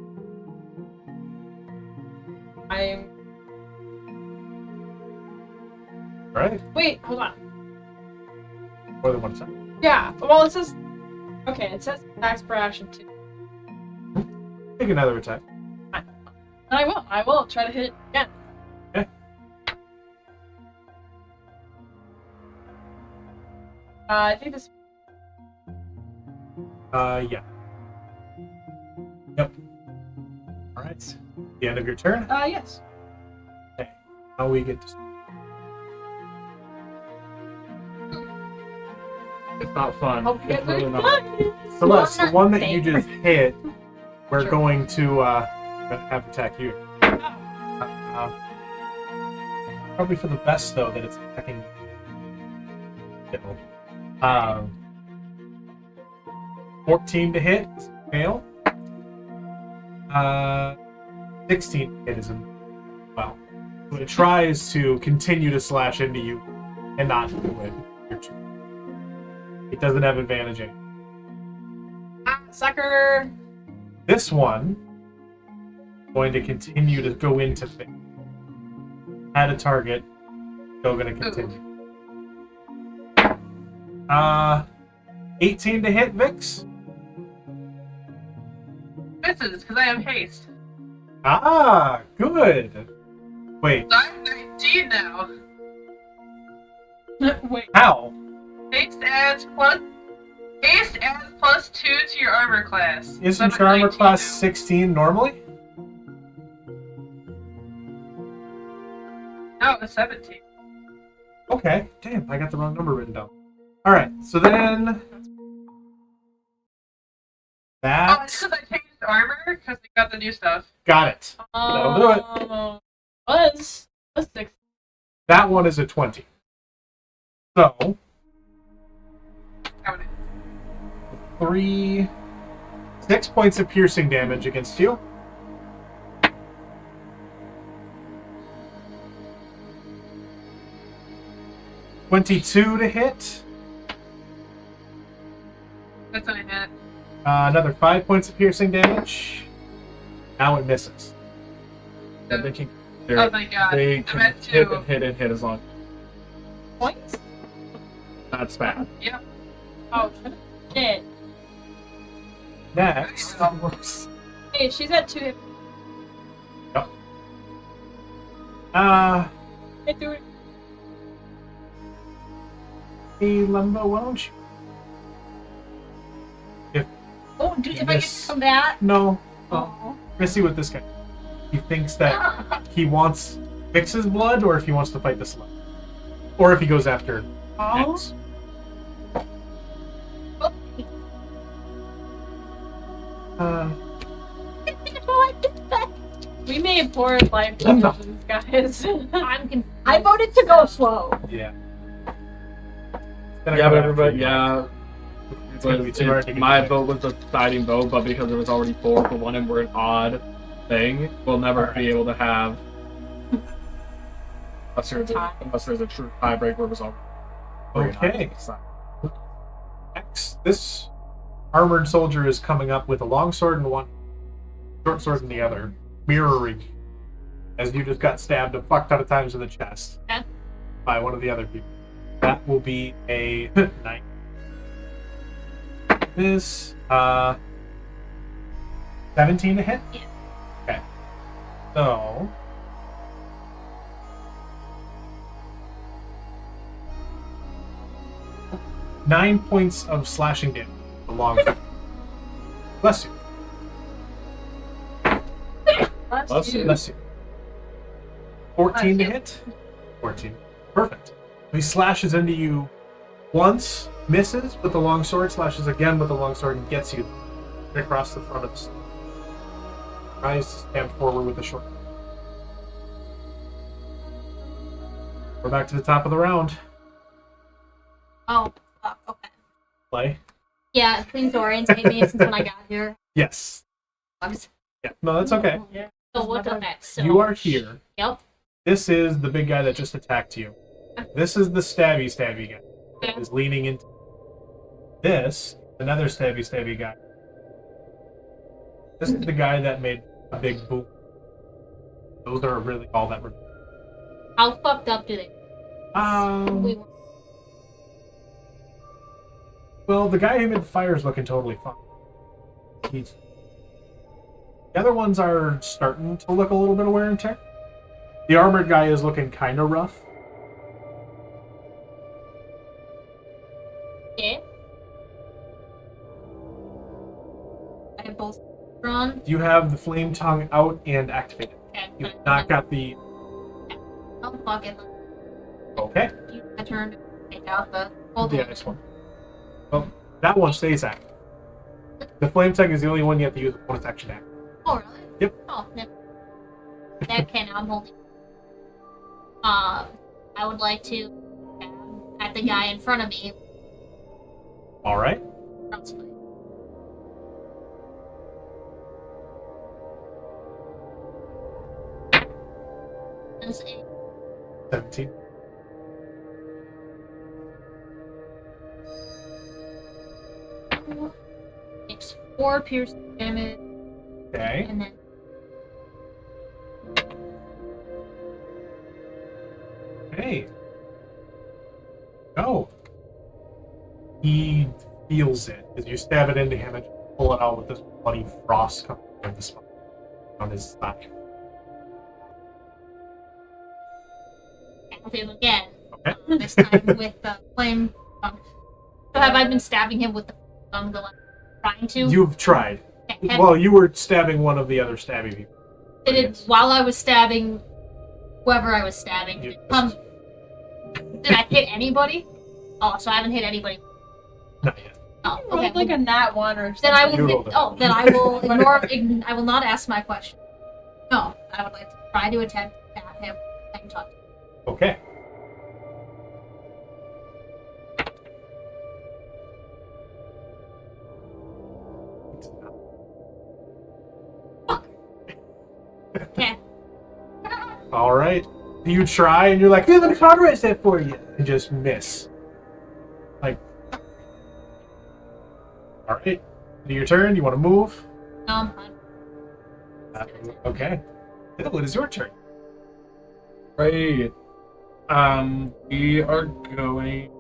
I'm
Alright.
wait, hold on.
More than one time.
Yeah, well it says okay, it says attacks per action too.
Take another attack.
And I will try to hit it again.
Okay.
I think this
Yeah. Yep. Alright. The end of your turn.
yes.
Now we get to.
It's not fun.
Hope you
It's
guys
really
are
not.
fun.
Celeste, the
not
one that
fair.
you just hit, we're
Sure.
going to have attack you. Probably for the best, though, that it's attacking. 14 to hit, fail. 16 to hit is well. So it tries to continue to slash into you and not do it. It doesn't have advantage.
Sucker.
This one is going to continue to go into things. Add a target. Still going to continue. 18 to hit, Vix.
Misses, because I have haste.
Ah, good. Wait,
So I'm 19 now.
Wait.
how?
Haste adds plus 2 to your armor class. So
Isn't
I'm
your
at
armor
19
class
now.
16 normally?
No, it's 17.
Okay, damn, I got the wrong number written down. Alright, so then...
Oh, it's
That...
because I changed armor because we got the new stuff.
Got it. That'll do it.
Was 6.
That one is a 20. So,
Count it.
6 points of piercing damage against you. $22 to hit.
That's what I hit.
Another 5 points of piercing damage. Now it misses.
Yeah, they can,
Oh my god.
they
I'm
can
at
hit
2.
and hit and hit as long.
Points?
That's bad.
Yep.
Oh, shit.
Next,
Hey, she's at 2 hit. Hit through it.
hey, Lembo, why don't you?
Oh, dude, if I get
Miss.
to combat.
No.
Oh.
Let's see what this guy. He thinks that he wants Vix's blood, or if he wants to fight this one, or if he goes after
Oh.
X.
We made poor life decisions, guys.
I voted to go slow.
Yeah. gonna
Yeah,
come
but
after
everybody,
you.
yeah.
It's gonna be too hard to get
My
you
vote was the deciding vote, but because it was already 4 for 1 and we're an odd thing, we'll never
Alright.
be able to have. Unless there's a true tiebreak where it was already.
Okay. This armored soldier is coming up with a long sword in one, short sword in the other, mirroring as you just got stabbed a fuck ton of times in the chest
Okay.
by one of the other people. That will be a 9. This 17 to hit?
Yeah.
Okay. So 9 points of slashing damage. Along. Bless you.
Bless you.
Bless you. 14 to hit? 14. Perfect. He slashes into you once, misses with the long sword, slashes again with the long sword, and gets you across the front of the sword. Tries to stab forward with the short. We're back to the top of the round.
Oh, fuck, okay.
Play.
Yeah, please orientate me since when I got here.
Yes.
Bugs.
Yeah. No, that's okay.
So what's up next? So,
You are here.
Yep.
This is the big guy that just attacked you. This is the stabby guy that is leaning into. This, another stabby guy. This is the guy that made a big boom. Those are really all that were.
How fucked up do they? We were.
Well, the guy who made the fire is looking totally fine. The other ones are starting to look a little bit of wear and tear. The armored guy is looking kind of rough.
Yeah. I have both drawn.
You have the flame tongue out and activated.
Okay.
You've not got the.
Oh, fuck it.
Okay.
Use my turn to take out the
Yeah, this one. Well, that one stays active. The flame tongue is the only one you have to use with bonus action act.
Oh, really?
Yep.
Oh, never. Okay, now I'm holding. I would like to stab at the guy in front of me.
All right.
Crossbow. That's a
17.
Takes 4 piercing damage,
Okay.
and then
Hey. Oh. He feels it as you stab it into him and pull it out with this bloody frost coming from the spot on his thigh.
stab him again.
Okay.
This time with the flame tongue. So have I been stabbing him with the tongue that I'm trying to?
You've tried.
Okay, have-
Well, you were stabbing one of the other stabby people.
did it
yes.
while I was stabbing whoever I was stabbing?
You-
Did I hit anybody? Oh, so I haven't hit anybody.
Not yet.
Oh,
Rolled
okay.
like a nat 1 or something.
Then I will.
You
Hit,
rolled it.
oh, then I will ignore. I will not ask my question. No, I would like to try to attempt to stab him and touch.
Okay.
Okay.
All right. You try, and you're like, "Hey, let me cauterize that for you," and just miss. Like, all right. Do your turn. You want to move?
I'm
Okay. Bill, it is your turn.
Great. We are going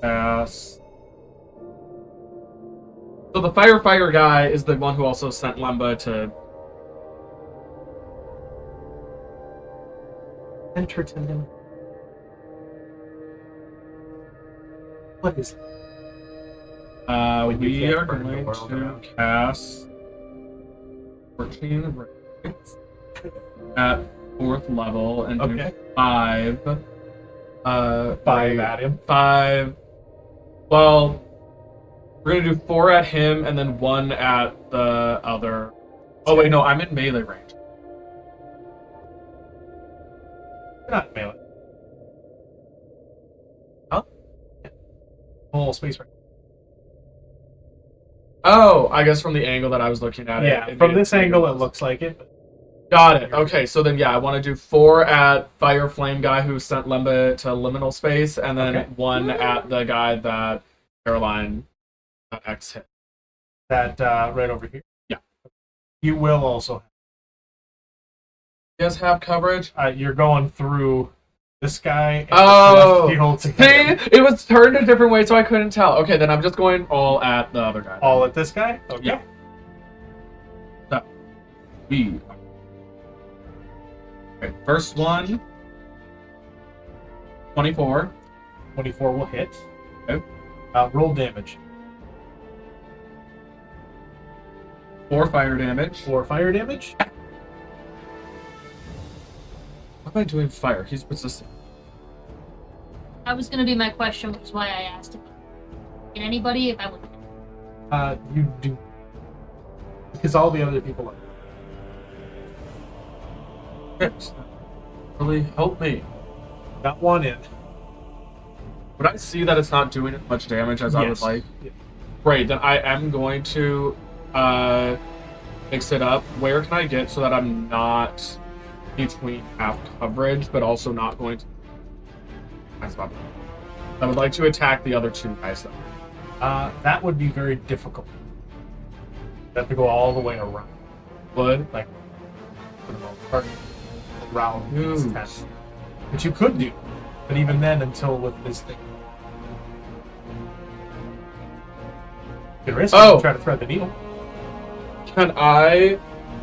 past. So the firefighter guy is the one who also sent Lemba to.
Entertainment. What is it? When you
We
can't
are
burn the
going
world
to
around.
cast 14 at 4th level and
Okay.
do 5.
5 at him.
5. Well, we're gonna do 4 at him and then 1 at the other. Oh wait, no, I'm in melee range.
You're not melee. Huh? liminal space right
Oh, I guess from the angle that I was looking at
Yeah,
it.
from
made
this angle, it looks like it.
Got it. Okay, so then yeah, I want to do 4 at Fire Flame guy who sent Lemba to liminal space, and then
Okay.
1 at the guy that Caroline X hit.
That right over here.
Yeah.
You will also.
You guys have coverage?
You're going through this guy and
Oh,
the celestial to
see,
hit him.
it was turned a different way, so I couldn't tell. Okay, then I'm just going all at the other guy.
All at this guy? Okay.
Yeah. So, we. Okay, first one. 24.
24 will hit.
Okay.
Roll damage.
4 fire damage.
4 fire damage.
What am I doing fire? He's resistant.
That was gonna be my question, which is why I asked if can anybody if I would.
You do. Because all the other people are.
Yes. Really help me.
Got 1 in.
Would I see that it's not doing as much damage as I would
Yes.
like?
Yeah.
Great, then I am going to mix it up. Where can I get so that I'm not between half coverage, but also not going to... I would like to attack the other 2 guys, though.
That would be very difficult. You have to go all the way around.
Would?
Like, for the most part, around these
Ooh.
tests. Which you could do. But even then, until with this thing. You could risk it
Oh.
and try to thread the needle.
Can I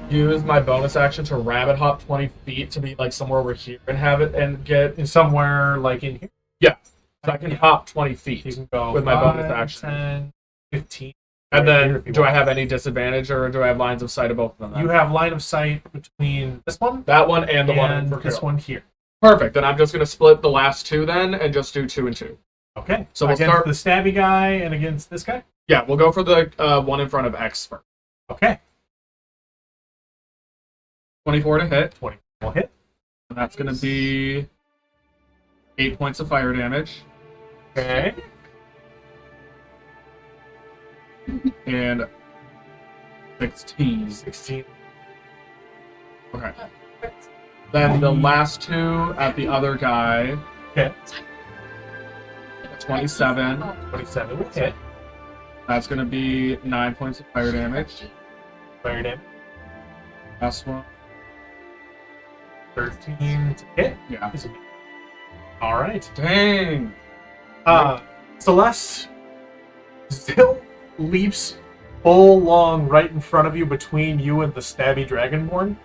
use my bonus action to rabbit hop 20 feet to be like somewhere over here and have it and get...
In somewhere like in here.
Yeah, so I can hop 20 feet.
You can go
With my
5,
bonus action.
10, 15.
And
right here
then,
if you
do I
want.
have any disadvantage, or do I have lines of sight of both of them?
You have line of sight between this one
that one and the one
and
for
this
Carol.
one here.
Perfect. Then I'm just going to split the last 2 then, and just do 2 and 2.
Okay.
So we'll
against
start-
the stabby guy and against this guy?
Yeah, we'll go for the one in front of X first.
Okay.
24 to hit.
20 will hit.
And that's going to be 8 points of fire damage.
Okay.
And 16.
16.
Okay. Then the last 2 at the other guy.
Okay.
27.
27 will hit.
That's going to be 9 points of fire damage.
Fire damage.
Last one.
13 to hit.
Yeah.
Alright.
Dang.
Celeste still leaps full long right in front of you between you and the stabby dragonborn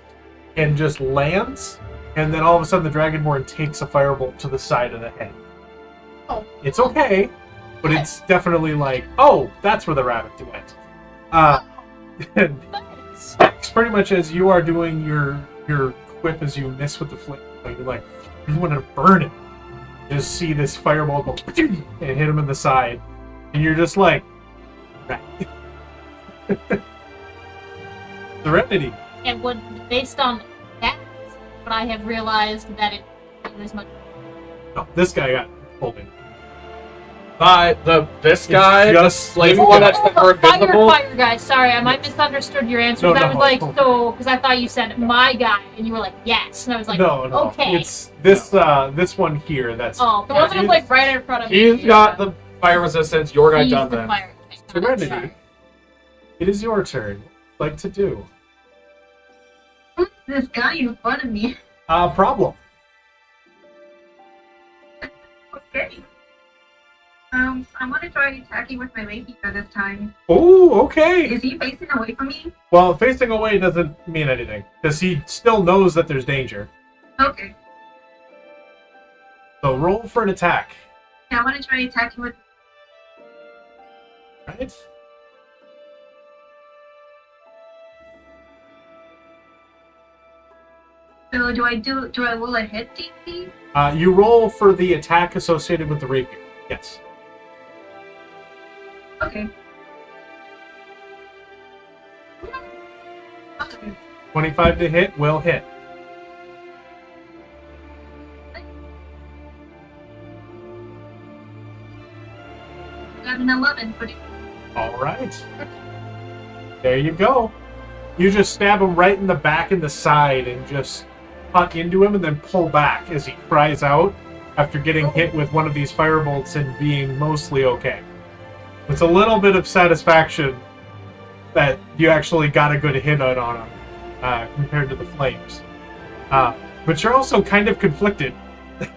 and just lands, and then all of a sudden the dragonborn takes a firebolt to the side of the head.
Oh.
It's okay, but it's definitely like, oh, that's where the rabbit went. And it's pretty much as you are doing your quip as you miss with the flame, like, you're like, you want to burn it. You just see this fireball go and hit him in the side, and you're just like, right. Serenity.
And would based on that, but I have realized that it is much.
No, this guy got pulled in.
But this guy,
just
like,
this
one
guy.
that's for invisible.
Fire guy. Sorry, I might misunderstood your answer.
No,
I
no,
was like,
no.
so because I thought you said my guy, and you were like, yes, and I was like,
No,
okay.
it's this this one here. That's
Oh,
The one that was like right in front of me.
He's got the fire resistance. Your guy
he's the
doesn't.
fire guy.
Serenity.
Sorry.
It is your turn. What would you like to do?
Who's this guy in front of me?
Problem.
Okay. I'm gonna try attacking with my rapier this time.
Oh, okay.
Is he facing away from me?
Well, facing away doesn't mean anything because he still knows that there's danger.
Okay.
So roll for an attack.
Yeah, I want to try attacking with.
Right?
So do I roll a hit DC?
You roll for the attack associated with the rapier. Yes.
Okay. Okay.
25 to hit will hit.
got an 11, but
All right. There you go. You just stab him right in the back and the side and just cut into him and then pull back as he cries out after getting hit with one of these firebolts and being mostly okay. It's a little bit of satisfaction that you actually got a good hit out on him compared to the flames. But you're also kind of conflicted at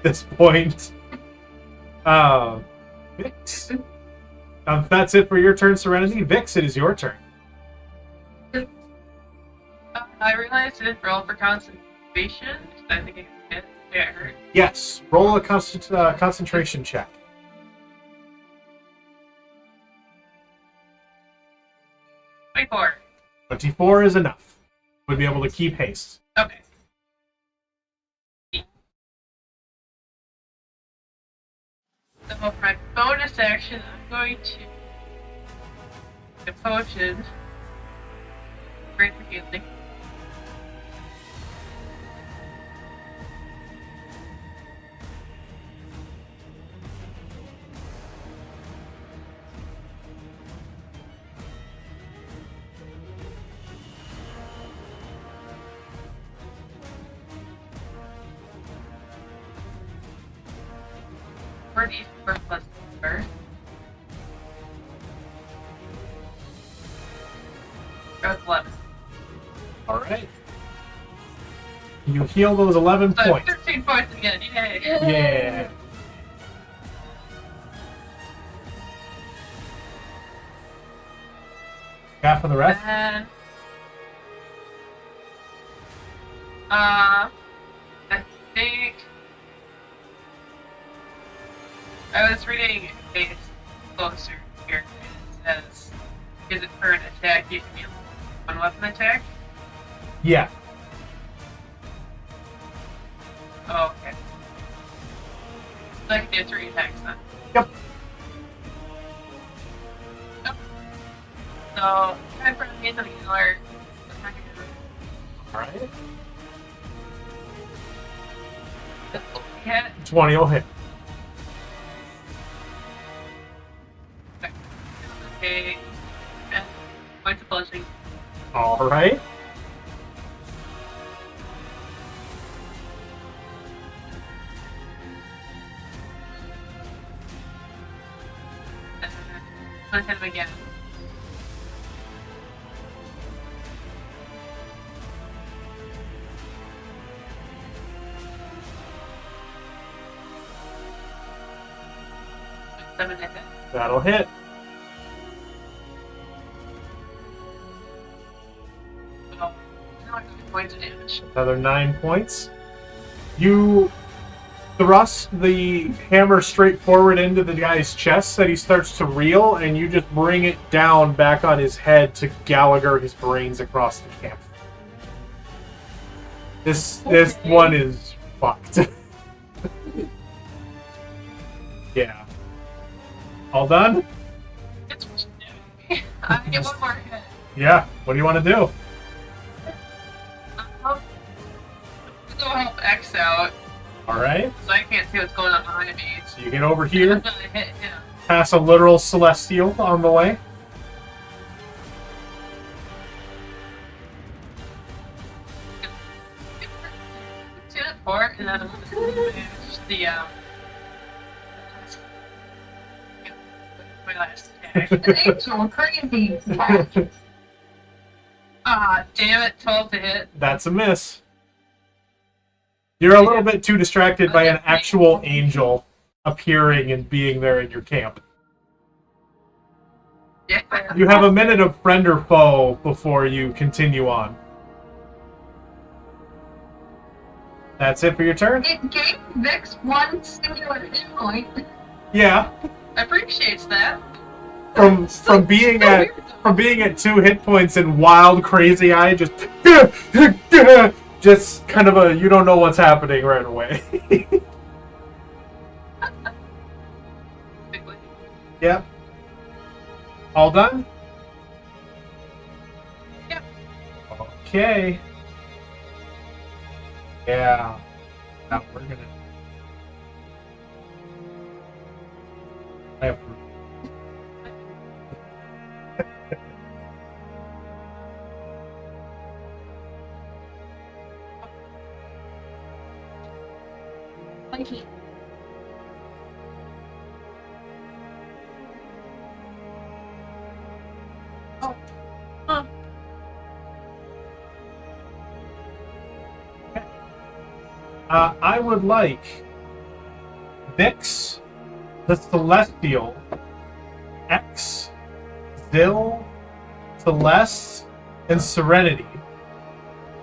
this point. Vix. That's it for your turn, Serenity. Vix, it is your turn.
I realized I didn't roll for concentration. I think it hurt.
Yes, roll a concentration check.
24.
24 is enough. Would be able to keep haste.
Okay. So for my bonus action, I'm going to a potion. Great for healing. D4 plus 4. That was 11.
Alright. You heal those 11
So
points.
13 points again, yay!
Yeah. Half of the rest?
And, I think I was reading a closer here. It says, is it for an attack you can use one weapon attack?
Yeah.
Oh, okay. So I can do 3 attacks then.
Yep.
Yep. So, try for me to healer.
Alright.
Hit.
20 will hit.
Okay. And points of blessing.
Alright.
I'm gonna hit him again. Seven hit.
That'll hit.
So, now I 9 points of damage.
Another 9 points. You thrust the hammer straight forward into the guy's chest that he starts to reel, and you just bring it down back on his head to Gallagher his brains across the camp. This one is fucked. Yeah. All done?
It's I get one more hit.
Yeah. What do you want to do?
Go help X out,
Alright.
so I can't see what's going on behind me.
So you get over
I'm
here,
gonna hit him.
pass a literal celestial on the way.
Two to 4, and then I'm gonna manage the my last attack.
an angel, crazy.
Damn it, 12 to hit.
That's a miss. You're a little bit too distracted by an actual angel appearing and being there in your camp.
Yeah.
You have a minute of friend or foe before you continue on. That's it for your turn?
It gave Vix one singular hit point.
Yeah.
Appreciates that.
From being at 2 hit points and wild crazy eye just just kind of a you don't know what's happening right away. Yep. All done?
Yep.
Okay. Yeah. Now we're gonna. I have
Monkey.
Oh. Huh.
I would like Vix, the Celestial, X, Zill, Celeste, and Serenity.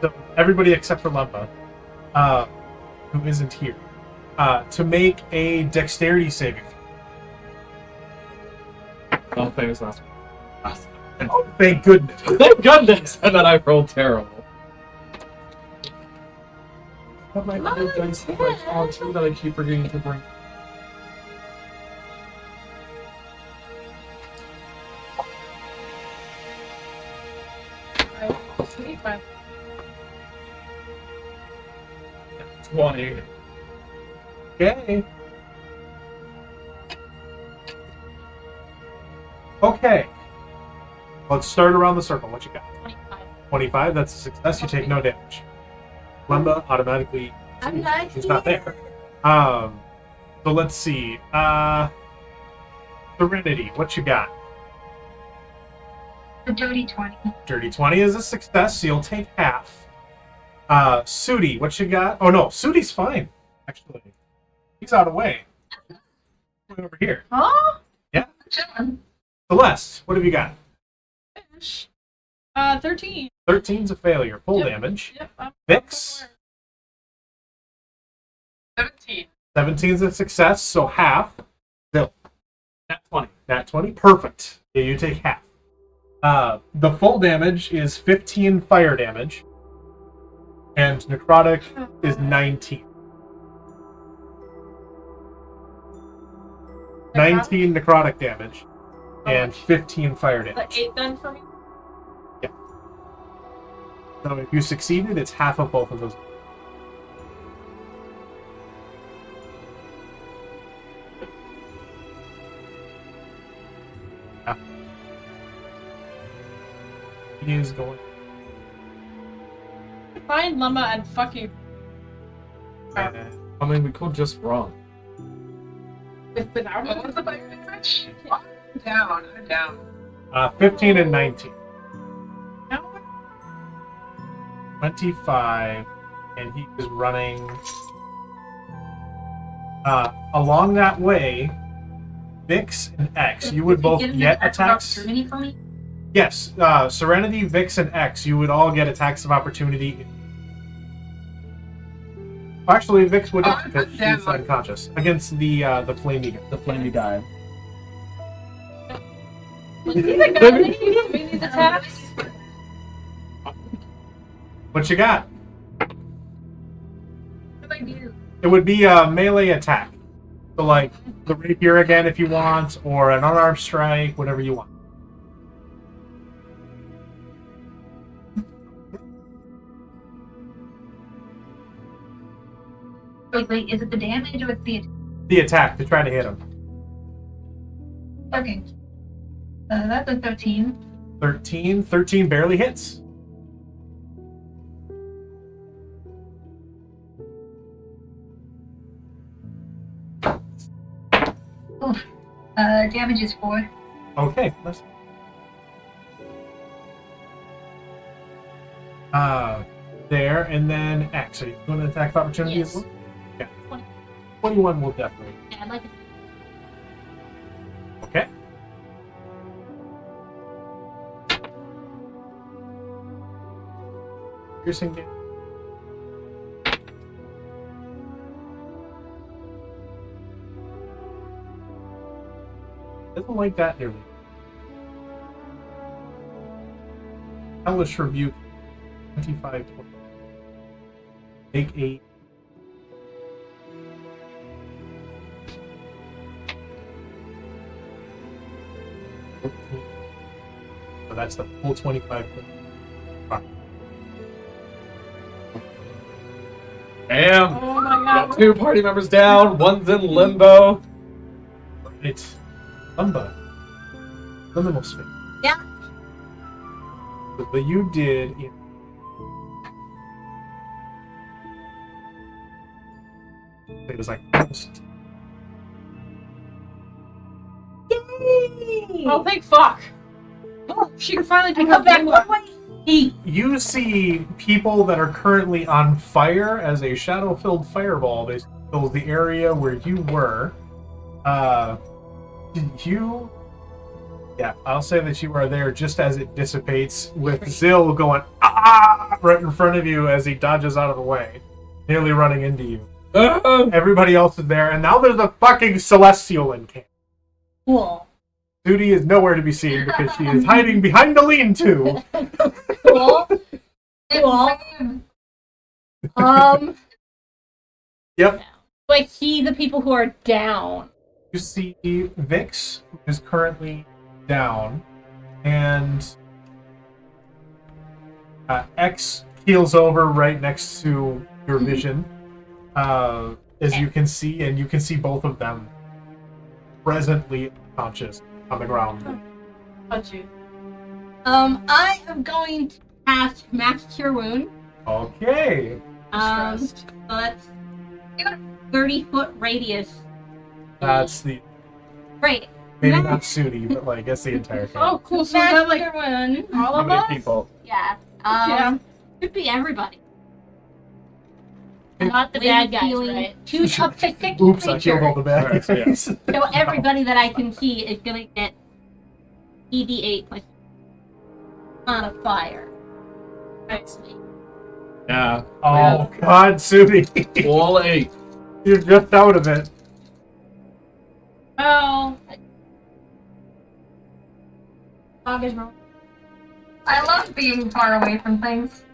So everybody except for Lumpa, who isn't here, to make a dexterity saving.
Oh, famous last one.
Oh, thank goodness.
Thank goodness! And then I rolled terrible. But my other dice that I found too that I keep forgetting to bring.
Right. Sweet, but
20.
Okay. Okay. Let's start around the circle. What you got?
25.
25. That's a success. You take no damage. Lemba automatically.
I'm not
He's not there. So let's see. Serenity. What you got?
A dirty 20.
Dirty 20 is a success, so you'll take half. Sudi, what you got? Oh no, Sudi's fine. Actually, he's out of the way. Going over here.
huh?
Chillin'.
Celeste, what have you got?
Fish. 13.
13's a failure. Full
Yep.
damage.
Yep. I'm
Vix,
17.
17's a success, so half. Bill,
Nat 20.
nat 20, perfect. Yeah, you take half. The full damage is 15 fire damage, and necrotic is 19. 19 necrotic damage, and 15 fire
The
damage.
8 then for me.
So if you succeeded, it's half of both of those. Yeah. He is going.
Find Lemma and fuck you.
I mean, we could just run.
Without
What was the fire damage? I'm down. I'm down.
15 and 19.
No.
25, and he is running along that way. Vix and X, you would both get attacks.
Scrutiny for me?
Yes, Serenity, Vix, and X, you would all get attacks of opportunity. Actually, Vix would not because she's unconscious against the flamey guy.
The flamey guy.
Was he the guy that keeps doing these attacks?
What you got?
What do I do?
It would be a melee attack. So, like, the rapier again if you want, or an unarmed strike, whatever you want.
Wait, is it the damage or it's the
The attack to try to hit him.
Okay. That's a 13.
13 barely hits.
Damage is 4.
Okay, let's. There, and then X. Are you doing an attack of opportunity
Yes.
as well? Yeah.
20.
21 will definitely.
Yeah, I'd like to.
Okay. Piercing damage. Doesn't like that nearly. Hellish Rebuke. 25. 20. Take 8. So that's the full 25.
Damn!
Oh my
Got
god.
2 party members down, one's in limbo.
It's Lumba. Liminal space.
Yeah.
But you did. Yeah. It was like,
Yay!
Oh, thank fuck. Oh, she can finally
I
take
come
her
back
back.
one way.
you see people that are currently on fire as a shadow-filled fireball basically fills the area where you were. Yeah, I'll say that you are there just as it dissipates, with Zill going right in front of you as he dodges out of the way, nearly running into you. Everybody else is there, and now there's a fucking Celestial in camp.
Cool.
Sudi is nowhere to be seen because she is hiding behind a lean-to.
Cool. Cool.
Yep.
Do I see the people who are down?
You see Vix, who is currently down, and X keels over right next to your vision, as you can see, and you can see both of them presently unconscious on the ground.
Punch you.
I am going to cast Max Cure Wound.
Okay.
Stressed.
So that's 30-foot radius.
That's the...
Great.
Maybe not Sudi, but like, I guess the entire thing.
Oh, cool. So is that
Max
like
Cure Wound.
all
How
of
many
us?
people?
Yeah.
Yeah.
Could be everybody.
Not the
Lady
bad guys,
healing
right?
Two up to 6
Oops, I killed all
creatures.
the bad
Alright, so
guys.
So everybody that I can see is gonna get ED8 plus modifier.
That's me.
Yeah.
Oh, God, Sudi.
All 8.
You're just out of it.
Oh.
Dog is wrong.
I love being far away from things.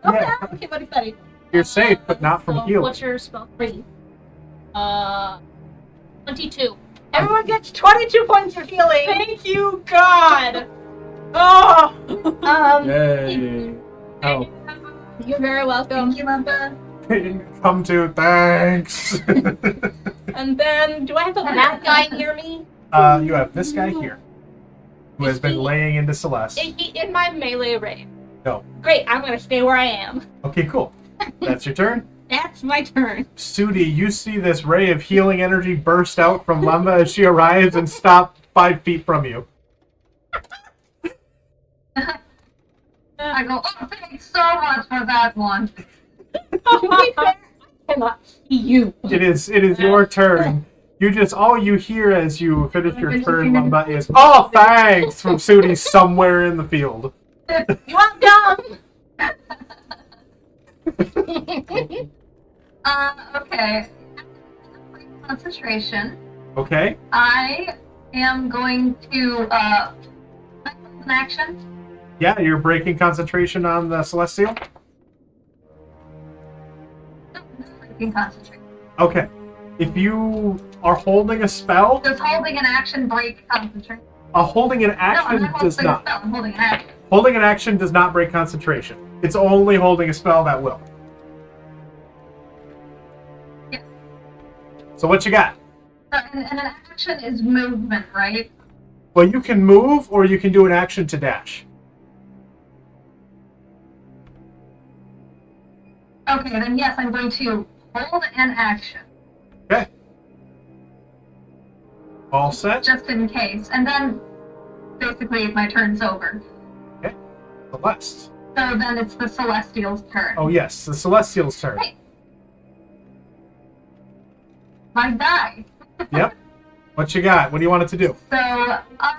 Yeah.
Okay, buddy.
You're safe, but not from
So,
healing.
what's your spell?
3.
22.
Everyone gets 22 points of healing.
Thank you, God. Oh.
Yay. Oh.
You're very welcome.
Thank you, Mamba.
Come to, thanks.
And then, do I have that guy near me?
You have this guy here, who has been laying into Celeste.
Is he in my melee range?
No.
Great, I'm gonna stay where I am.
Okay, cool. That's your turn.
That's my turn.
Sudi, you see this ray of healing energy burst out from Lemba as she arrives and stop 5 feet from you.
I go, oh, thanks so much for that one.
To be fair, I cannot see you.
It is your turn. All you hear as you finish your turn, Lemba, is, oh, thanks, from Sudi somewhere in the field.
Welcome!
Okay. Concentration.
Okay?
I am going to, an action.
Yeah, you're breaking concentration on the Celestial?
No, I can concentrate.
Okay. If you are holding a spell,
Does holding an action break concentration?
holding an
No, I'm
action
not
does
holding a
not.
spell. I'm holding an action.
Holding an action does not break concentration. It's only holding a spell that will.
Yeah.
So what you got?
And an action is movement, right?
Well, you can move, or you can do an action to dash.
Okay, then yes, I'm going to hold an action,
Okay. All set?
just in case. And then, basically, my turn's over.
Celeste.
So then it's the Celestial's turn.
Oh, yes, the Celestial's turn.
Hey. My die.
Yep. What you got? What do you want it to do?
So, I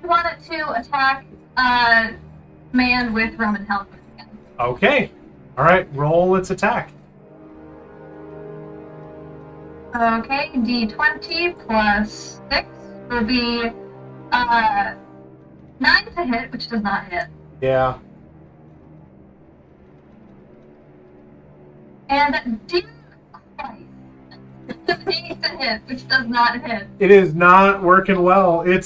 want it to attack man with Roman helmet again.
Okay. All right, roll its attack.
Okay, d20 plus 6 will be 9 to hit, which does not hit.
Yeah.
And dear Christ, 8 to hit, which does not hit.
It is not working well. It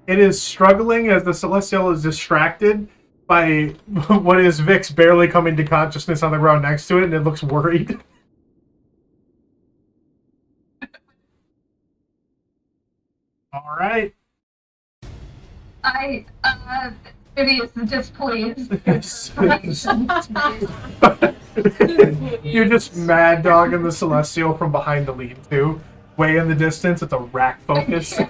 is struggling as the Celestial is distracted by what is Vix barely coming to consciousness on the ground next to it, and it looks worried. All right.
I Maybe it's displeased.
You're just mad dogging the Celestial from behind the lean-to. Way in the distance, it's a rack focus.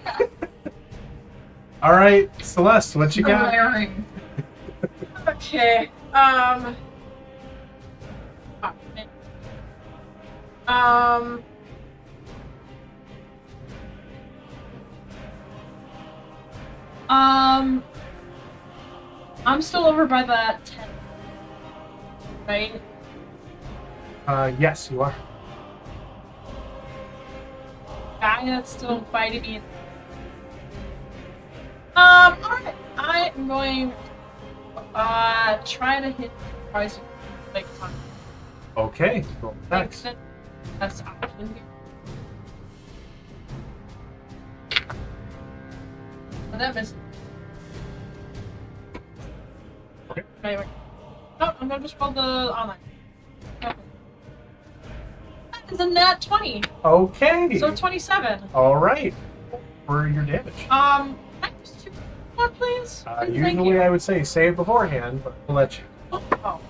Alright, Celeste, what you got?
Glaring.
Okay. I'm still over by that tent, right?
Yes, you are.
Guy that's still fighting me. Alright. I am going try to hit twice like on
Okay, roll attacks.
that's option here. Oh, that missed.
Okay.
Anyway. No, I'm gonna just roll the online. Okay. That is a nat 20.
Okay.
So 27.
Alright. For your damage.
Can I use 2 more, please? Thank
Usually
you.
I would say save beforehand, but we'll let you.
Oh. Well,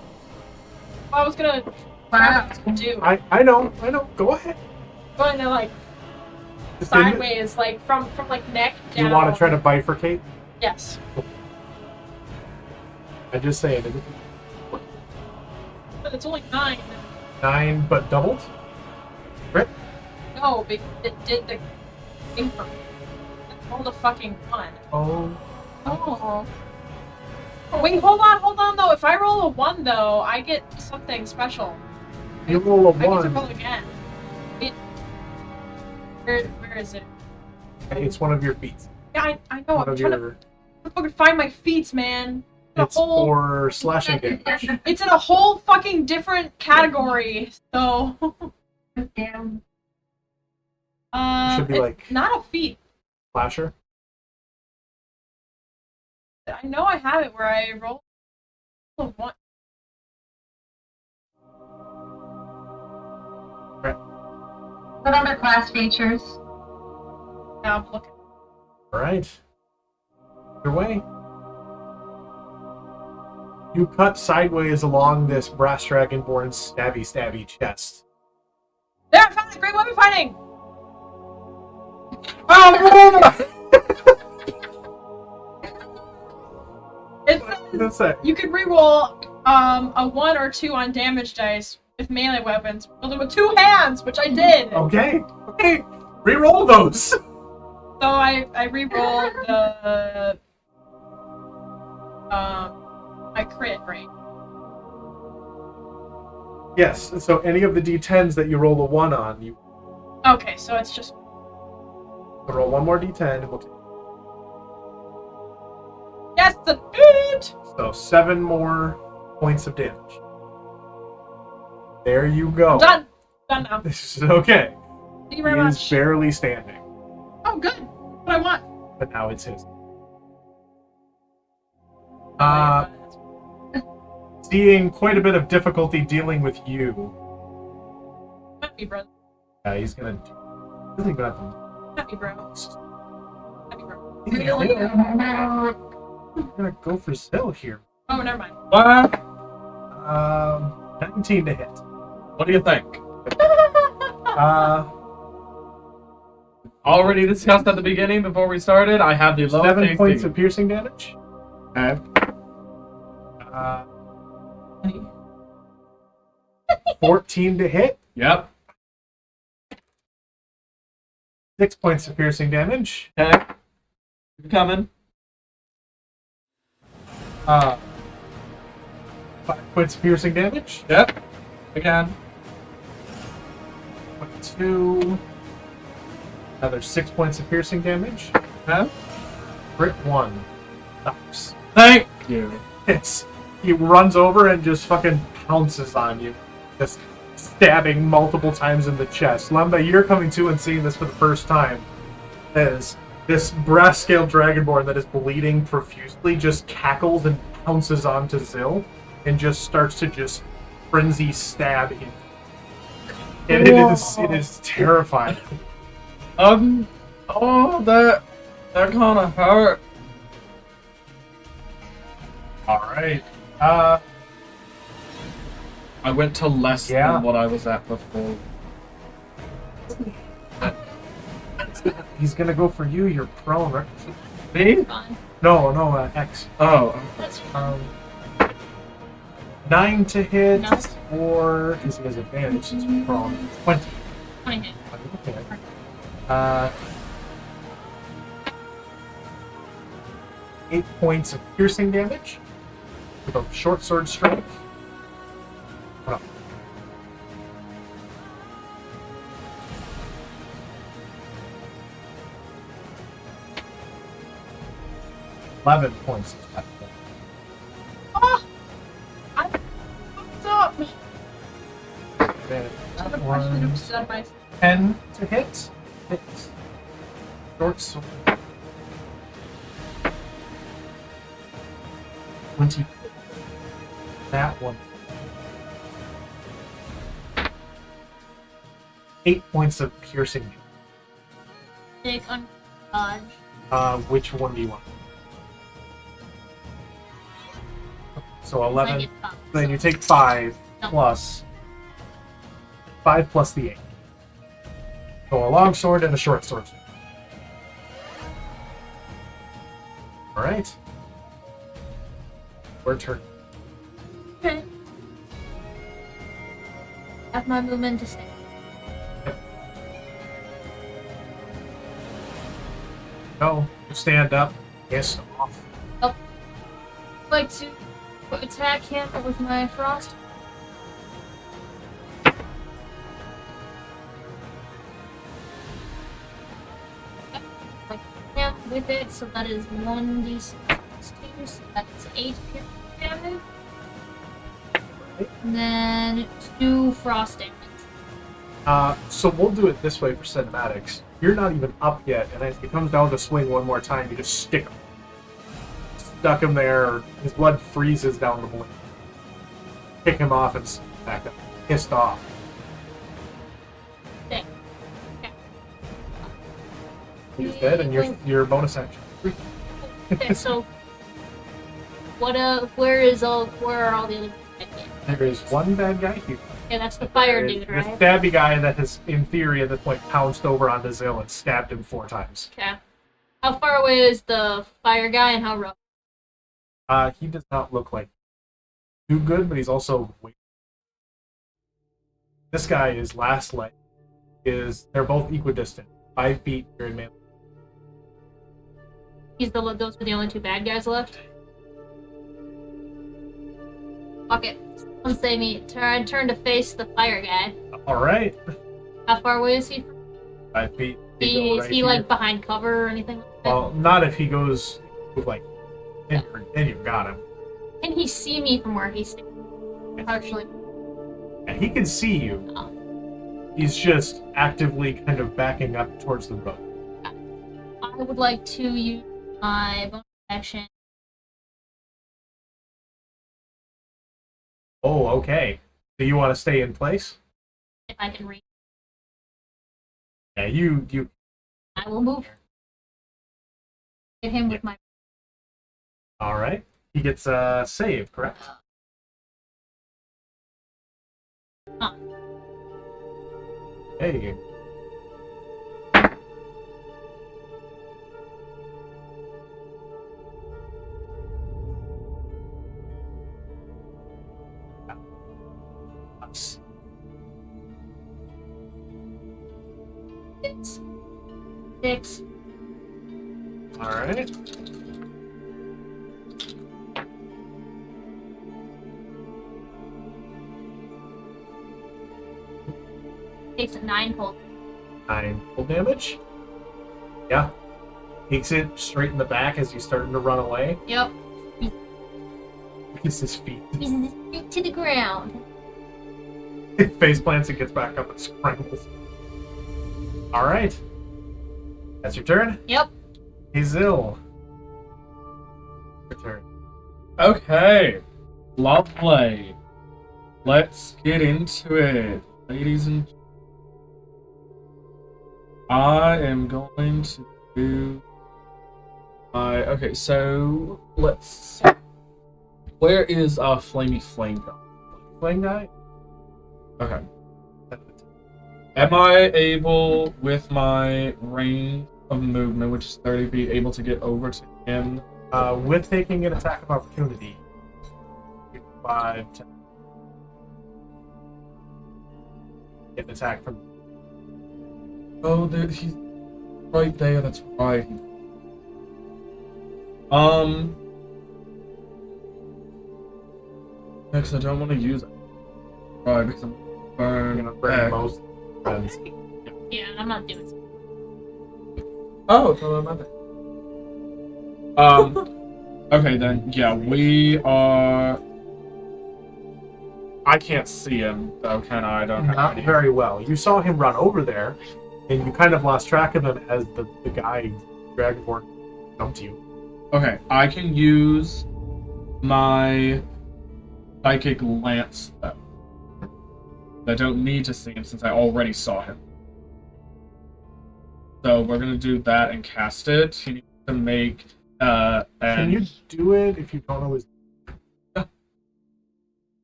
I was gonna
Wow.
do
I know. Go ahead.
going to like
Just in-
sideways, like from like neck down.
You want to try to bifurcate?
Yes.
I just say it.
But it's only 9.
9, but doubled? Crit?
No, but it did the thing for me. I rolled a fucking 1.
Oh.
Oh.
Wait, hold on though. If I roll a 1 though, I get something special.
You roll a
I get to
1.
roll again. Where is it?
It's one of your feats.
Yeah, I know.
One
I'm
of
trying
your.
to fucking find my feats, man.
It's for slashing damage.
It's in a whole fucking different category. So.
Damn.
Should be
it's
like-
not a feat.
Slasher.
I know I have it where I roll a 1.
What other class features?
Now I'm looking.
Alright. Your way. You cut sideways along this brass dragonborn's stabby chest.
There, I found it! Great weapon fighting! It
That's
says
it.
you can reroll a 1 or 2 on damage dice with melee weapons. Roll them with 2 hands, which I did.
Okay. Reroll those.
So I rerolled the my crit, right?
Yes. So any of the d10s that you roll a 1 on, you
Okay, so it's just
roll one more d10 and we'll take.
yes, the beat.
So 7 more points of damage. There you go.
Done now.
This is okay.
Thank you very
He is
much.
barely standing,
Oh, good. What I want.
but now it's his. Seeing quite a bit of difficulty dealing with you.
Happy, brother.
He's gonna. Doesn't even have to.
Happy, bro. Happy, bro.
Really?
I'm gonna go for Zill here.
Oh, never mind.
What?
19 to hit.
What do you think? Already discussed at the beginning before we started. I have the lowest
7
AC.
points of piercing damage.
Okay.
14 to hit.
Yep.
6 points of piercing damage.
Okay. Coming.
5 points of piercing damage.
Yep. Again.
2. Another 6 points of piercing damage.
Okay.
Crit 1. Stops.
Thank you.
He runs over and just fucking pounces on you. Just stabbing multiple times in the chest. Lemba, you're coming to and seeing this for the first time. As this brass-scaled dragonborn that is bleeding profusely just cackles and pounces onto Zill and just starts to just frenzy stab him. And it is terrifying.
Oh, that kind of hurt.
Alright.
I went to less
Yeah.
than what I was at before.
He's gonna go for you. You're prone, right?
Me?
Fine.
No, X.
Oh.
That's fine.
9 to hit,
No.
or because he has advantage since he's prone. 20.
20 hit.
Okay. 8 points of piercing damage with a short sword strike. Oh. 11 points of attack damage.
Oh! I fucked up!
Then
I
that
should
one,
have said my
10 to hit. Hits. Short sword. 20. That one. 8 points of piercing damage.
Take on dodge.
Which one do you want? So
I
11.
get five.
Then you take 5
No.
plus 5 plus the 8. So a long sword and a short sword. All right. Your turn.
Okay. Have my movement to stay.
Go. You stand up. Yes, off.
I'd like to attack him with my frost. Yeah, with it, so that is 1d6 plus 2, so that's 8 piercing damage. And then 2 frost damage.
So we'll do it this way for cinematics. You're not even up yet, and as it comes down to swing one more time, you just stick him. Stuck him there, his blood freezes down the blade. Kick him off and back up. Pissed off.
Okay. Okay.
He's dead, and your bonus action.
Okay, so where are all the other bad guys?
There is one bad guy here.
Okay, that's the fire
There is
dude,
the
right?
stabby guy that has, in theory, at this point, pounced over onto Zill and stabbed him 4 times.
Okay. How far away is the fire guy and how rough?
He does not look like too good, but he's also this guy is last leg. They're both equidistant. 5 feet here in melee.
Those are the only 2 bad guys left? Fuck it. Someone save me. Turn to face the fire guy.
Alright.
How far away is he?
5 feet.
Is he like behind cover or anything like that?
Well, not if he goes like then you've got him.
Can he see me from where he's standing? Partially.
And he can see you.
Oh.
He's just actively kind of backing up towards the road.
I would like to use my bonus action.
Oh, okay. Do you want to stay in place?
If I can reach,
Yeah, you
I will move. Hit him with my.
alright. He gets a save, correct?
Huh.
Hey.
It's 6.
Alright.
Takes a 9 cold.
9 full damage. Yeah. Takes it straight in the back as he's starting to run away.
Yep.
He's his feet.
He's straight to the ground.
Face plants and gets back up and scrambles. Alright. That's your turn.
Yep.
He's ill. Your turn.
Okay. Lovely. Let's get into it, ladies and gentlemen. I am going to do my... Okay, so let's Where is Flamey Flame going?
Flame guy?
Okay. Am I able, with my range of movement, which is 30 feet, able to get over to him?
With taking an attack of opportunity. 5, 10. Get an attack from.
Oh, he's right there. That's right. Next, I don't want to use it. Right, because I'm
You're gonna burn most friends.
Yeah, I'm not doing so.
Oh, it's not my okay then, yeah, we are... I can't see him, though, can I? I don't have
Not
any.
very well. You saw him run over there, and you kind of lost track of him as the guy Dragonborn jumped you.
Okay, I can use my Psychic Lance, though. I don't need to see him since I already saw him. So we're gonna do that and cast it. He needs to make
Can you do it if you don't know his...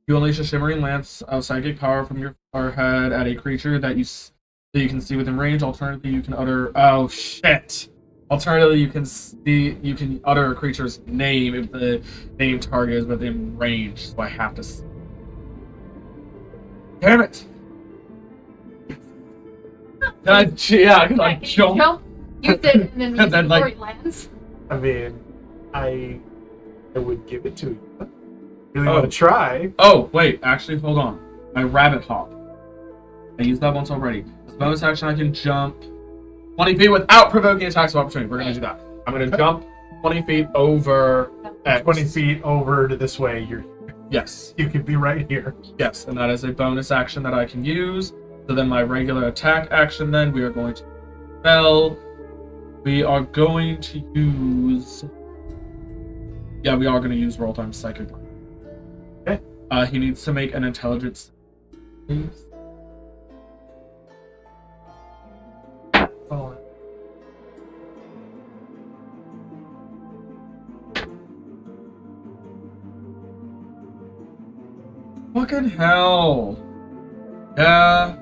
You unleash a shimmering lance of psychic power from your forehead at a creature that you can see within range. Alternatively, you can utter... Oh, shit! Alternatively, you can utter a creature's name if the name target is within range. So I have to... Damn it! Can I jump?
Use it and then use
And then,
it
like-
before he lands.
I mean, I would give it to you. Really want to try?
Oh, wait, actually, hold on. My rabbit hop. I used that once already. As a bonus action, I can jump 20 feet without provoking attacks of opportunity. We're going to do that. I'm going to jump 20 feet over X.
20 feet over to this way.
Yes.
You could be right here.
Yes, and that is a bonus action that I can use. So then my regular attack action, then, we are going to spell. We are going to use... Yeah, we are going to use roll time psychic.
Okay.
He needs to make an intelligence. Please.
Oh.
Fucking hell. Yeah.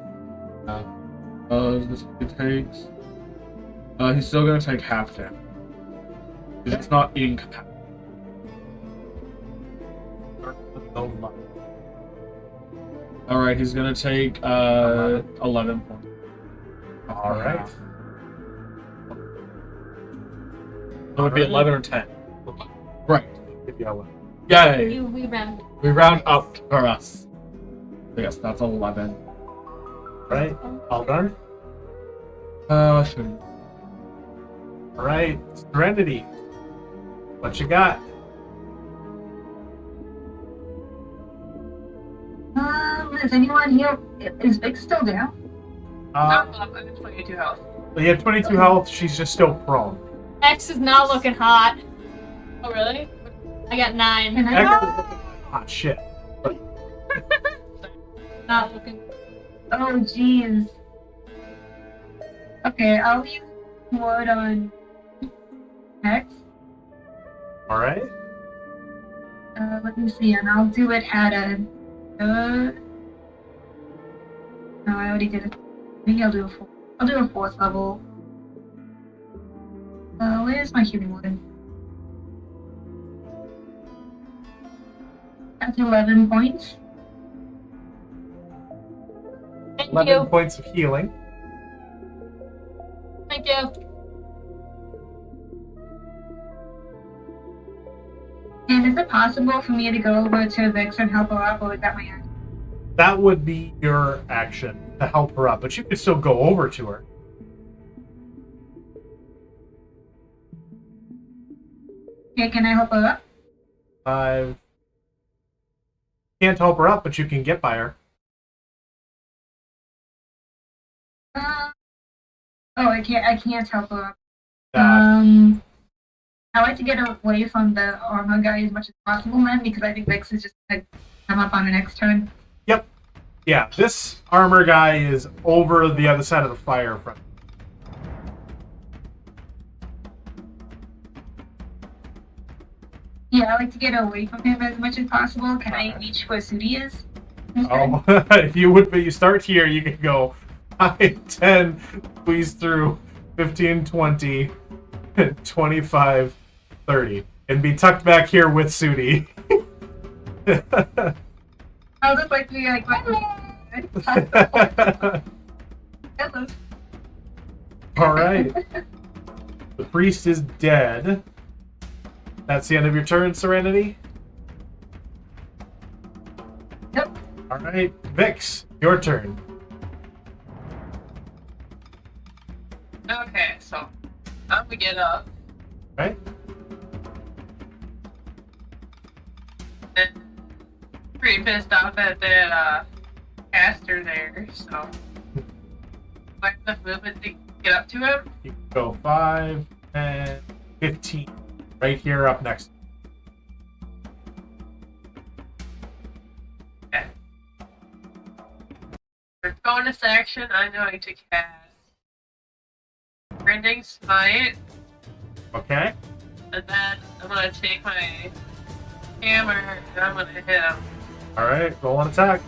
This he takes. He's still gonna take half damage. It's not incapacitated. Alright, he's gonna take 11 points.
Alright.
It would be 11 or 10. Right. Yay!
We round.
We round up for us. Yes, that's 11.
Right. All done?
Sure.
Alright. Serenity. What you got?
Is anyone here? Is Vic still down?
I'm up. I'm at 22 health.
You have 22 health. She's just still prone.
X is not looking hot.
Oh, really?
I got 9.
Can
X
I?
is looking hot shit.
Not looking.
Oh, jeez. Okay, I'll use wood on X.
Alright.
Let me see, and I'll do it at a. No, I already did it. Maybe I'll do a 4. I'll do a 4th level. Where's my healing wood? That's 11 points.
Thank
11
you.
points of healing.
Thank you.
And is it possible for me to go over to Vix and help her up, or is that my action?
That would be your action to help her up, but you could still go over to her.
Okay, can I help her up?
Can't help her up, but you can get by her.
I can't help her up.
That
I like to get away from the armor guy as much as possible, man, because I think Vix is just gonna come up on the next turn.
Yep. Yeah, this armor guy is over the other side of the fire from.
Yeah,
Yeah, I like to get away from him as much as possible. Can I reach where Sudi is?
Oh, if you would, but you start here, you can go 5, 10, squeeze through 15, 20, 25, 30, and be tucked back here with Sudi.
I'll just like be like, hello.
All right. The priest is dead. That's the end of your turn, Serenity?
Yep.
All right, Vix, your turn.
Okay, so I'm gonna get up
Right?
and pretty pissed off at that caster there, so I have enough movement to get up to him.
You can go 5, 10, 15. Right here up next.
Okay. For bonus action, I'm going to cast Rending Smite,
Okay?
and then I'm gonna take my hammer and I'm gonna hit him.
All right, roll on attack.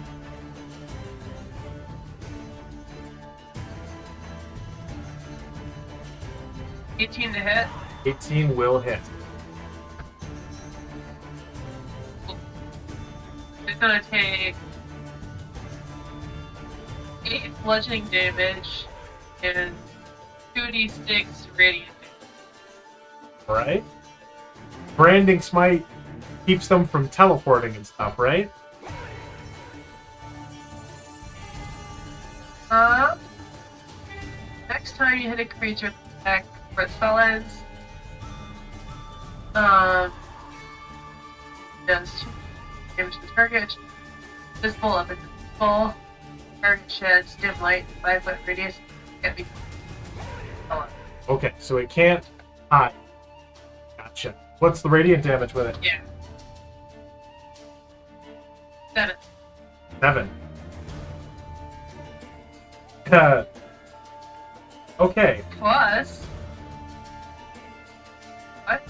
$18 to hit.
18 will hit.
It's gonna take 8 bludgeoning damage and 2d6 radiant damage.
All right? Branding Smite keeps them from teleporting and stuff, right?
Next time you hit a creature with attack where its spell ends, does 2 damage to the target. Visible if it's full. Target sheds dim light, 5-foot radius. Can't be.
Okay, so it can't hide. Gotcha. What's the radiant damage with it?
Yeah. 7.
7. Okay.
Plus. What?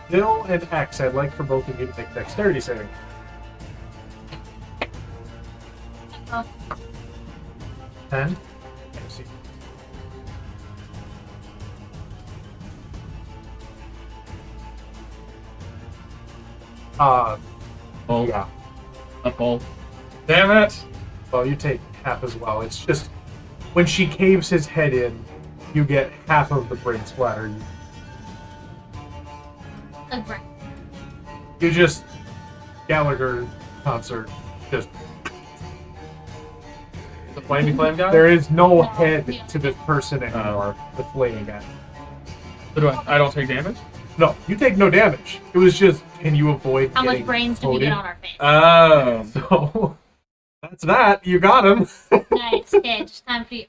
Bill and X, I'd like for both of you to make dexterity saving.
Oh.
10. See.
Oh,
Yeah.
a ball. Damn it!
Well, you take half as well. It's just when she caves his head in, you get half of the brain splatter.
Agree.
You just Gallagher concert. Just
The flamey flame guy?
there is no head to this person anymore. The flaming guy.
So I don't take damage?
No, you take no damage. It was just, can you avoid
How much
getting
brains do we
exploded?
get on our face?
Oh.
So that's that. You got him.
Nice. Okay, just time for you.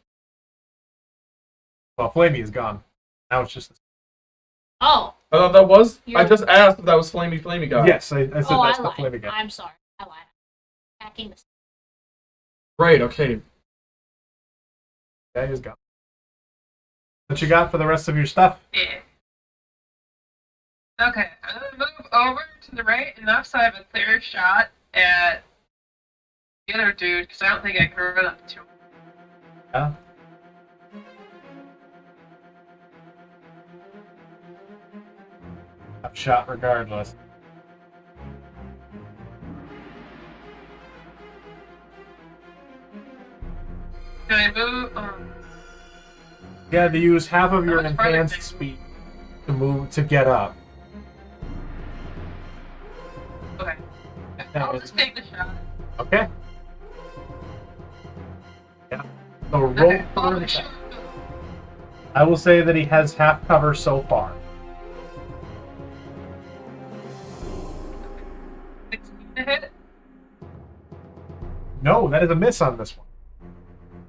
Well, Flamey is gone. Now it's just.
Oh.
I thought that was. I
You're-
just asked if that was flamey guy.
Yes, I said
Oh,
that's
I
the
lied.
Flamey guy.
I'm sorry. I lied. Attacking the.
Right. Okay.
Guy is gone. What you got for the rest of your stuff?
Yeah. Okay, I'm gonna move over to the right enough so I have a clear shot at the other dude, because I don't think I can run up to him.
Yeah. I've shot regardless.
Can I move?
You had to use half of your
How much farther
enhanced
can-
speed to move to get up.
Okay. I'll just take the shot.
Okay. Yeah. So roll
Okay,
for
follow
an
the
attack.
shot.
I will say that he has half cover so far.
16 to hit.
No, that is a miss on this one.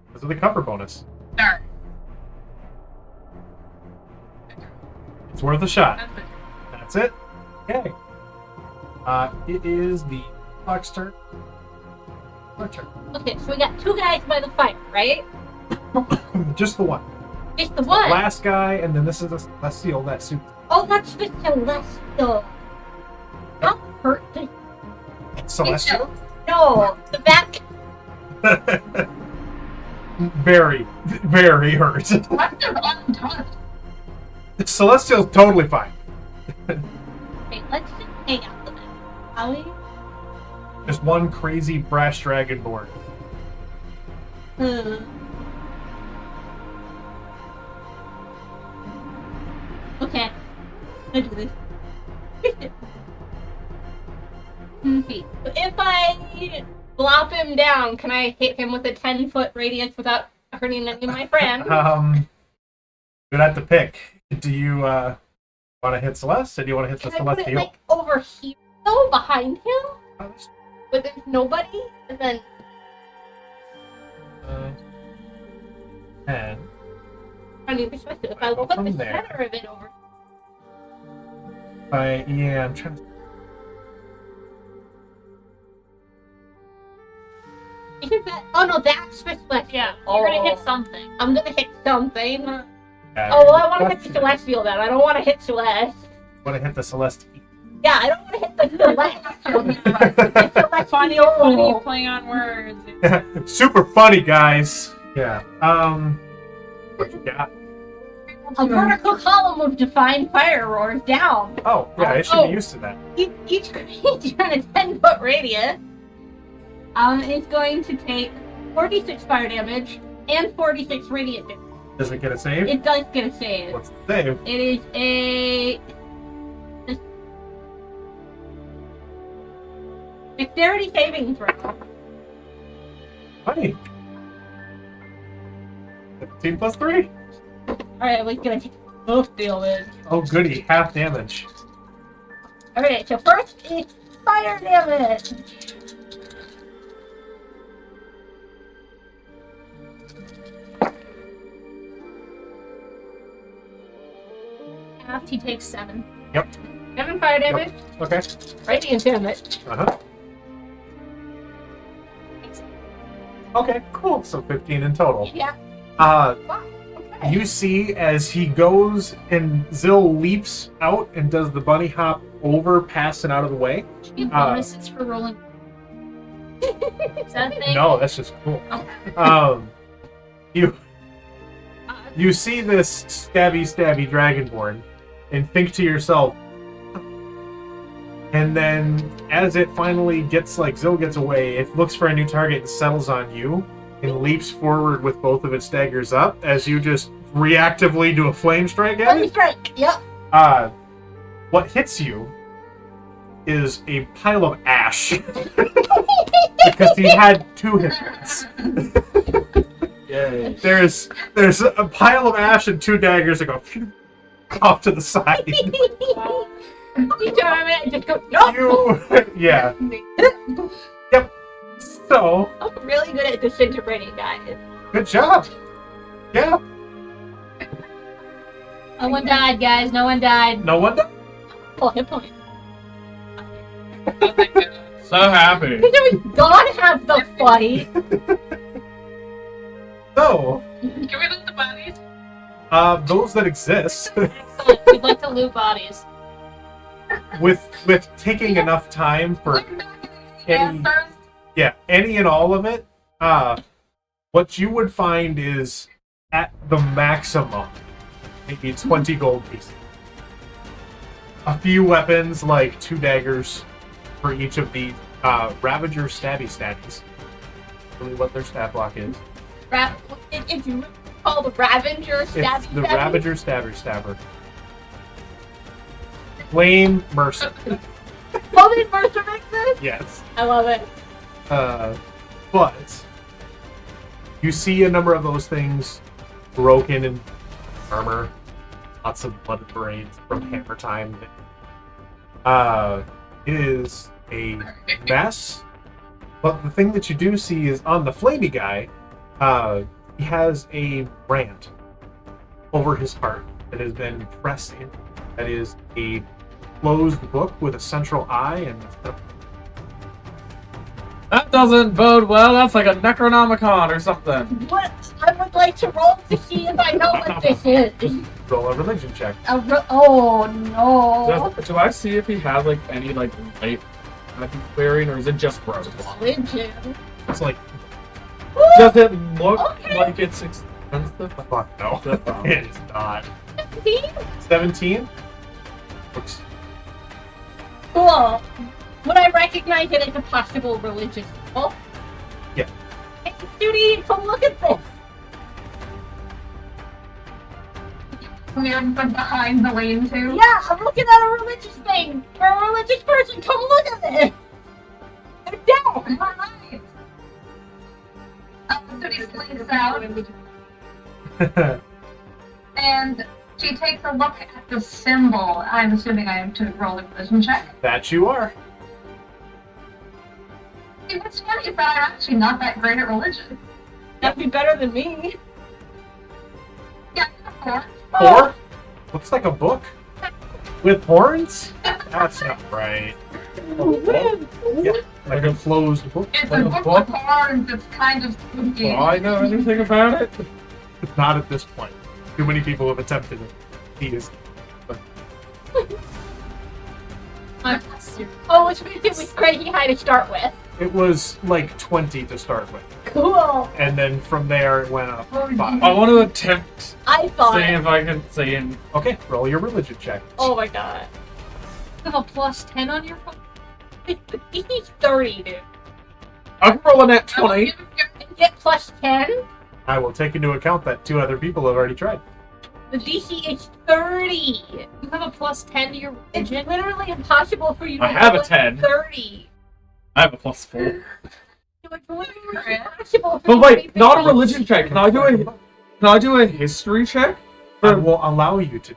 Because of the cover bonus.
Darn.
It's worth a shot.
That's it.
That's it. Okay. It is the clock's turn. Your turn.
Okay, so we got 2 guys by the fire, right?
Just the one.
Just the one.
Last guy, and then this is the Celestial that suit.
Oh, that's the Celestial. How hurt the
Celestial?
no the back.
Very, very hurt.
What is untouched?
Celestial's totally fine.
Okay, let's just hang out with it. Shall we?
Just one crazy brass dragonborn.
Okay. Let's do this. 10 feet.
If I blop him down, can I hit him with a 10-foot radius without hurting any of my friends?
You'd have to pick. Do you want to hit Celeste, or do you want to hit the
Can I put it
Celestial?
like over here, though, behind him, with there's nobody, and then
10.
I need perspective. If I look at
From
the
there.
center of it over.
Yeah, I'm trying to.
Isn't that? Oh no, that's perspective.
Yeah, you're gonna hit something.
I'm gonna hit something.
Yeah,
Oh well, I want to hit the Celestial then. I don't want to hit Celeste.
Want to hit the Celeste?
Yeah, I don't want to hit the Celeste.
Funny playing on words.
Super funny, guys. Yeah. What you got?
A vertical column of divine fire roars down.
Oh, yeah, I should be used to that.
Each creature in a 10-foot radius is going to take 46 fire damage and 46 radiant damage.
Does it get a save?
It does get a save.
What's the save?
It is a dexterity saving throw.
Funny. 15 plus 3?
Alright, we're gonna take both damage.
Oh, goody. Half damage.
Alright, so first is fire damage.
He takes 7.
Yep.
7 fire damage,
Okay.
radiant damage.
Uh-huh. Okay, cool. So 15 in total.
Yeah.
You see as he goes and Zill leaps out and does the bunny hop over, past and out of the way.
Should be bonuses for rolling. Is that a thing?
No, that's just cool. You see this stabby dragonborn and think to yourself, and then as it finally gets, like, Zill gets away, it looks for a new target and settles on you and leaps forward with both of its daggers up as you just reactively do a flame strike at
Flame
it.
strike, yep.
What hits you is a pile of ash because he had 2 hit points.
Yay.
There's a pile of ash and 2 daggers that go off to the side.
Each time I just go, nope.
Yeah. Yep. So,
I'm really good at disintegrating guys.
good job. Yeah.
No one died, guys. No one died.
No one.
Full hit point.
So happy.
We gotta have the fight.
So,
Can we loot the bodies?
those that exist,
Excellent. We'd like to loot bodies.
with taking enough time for any and all of it, what you would find is at the maximum maybe 20 gold pieces. A few weapons, like 2 daggers for each of the Ravager stabbies. Really what their stat block is.
It's called Ravager
It's
Stabby
the
Stabby.
Ravager Stabber. Flame Mercer.
Oh, did Mercer make this?
Yes.
I love it.
But you see a number of those things broken in armor, lots of blood parades from hammer time. It is a mess. But the thing that you do see is on the flamey guy, he has a brand over his heart that has been pressed in. That is a closed book with a central eye and
That doesn't bode well. That's like a Necronomicon or something.
What? I would like to roll to see if I know what this is.
Roll a religion check.
Oh no.
Do I see if he has like any like light that he's wearing, or is it just gross?
Religion.
It's like,
Does it look
Okay.
like it's expensive?
fuck no. It is not.
17?
17? Looks
Cool. Would I recognize it as a possible religious symbol?
Yeah.
Hey, Judy, come look at this.
We're from behind the lane too.
Yeah, I'm looking at a religious thing. For a religious person, come look at this. They're dead.
Alright. Judy sleeps out, and she takes a look at the symbol. I'm assuming I am to roll a religion check.
that you are.
See, what's funny is that I'm actually not that great at religion.
That'd be better than me.
Yeah, of course.
4? Looks like a book. With horns? That's not right. Yeah, like a closed book.
It's
Like
a
a
book
book?
with horns. It's kind of spooky.
Do I know anything about it?
Not at this point. Too many people have attempted it. He is.
Oh, which means it was crazy high to start with.
It was like 20 to start with.
Cool.
And then from there it went up 5.
I want to attempt
I thought.
see if I can see him.
Okay, roll your religion check.
Oh my god.
You have a plus 10 on your phone?
He's 30, dude.
I can roll a net 20.
And get plus 10?
I will take into account that 2 other people have already tried.
The DC is 30.
You have a plus 10 to your
It's
religion?
literally impossible for you to
I have a
roll
10.
30.
I have a plus 4.
It's literally impossible for
But
you
wait,
to be
not a
50.
religion check. Can I do a history check?
I will allow you to.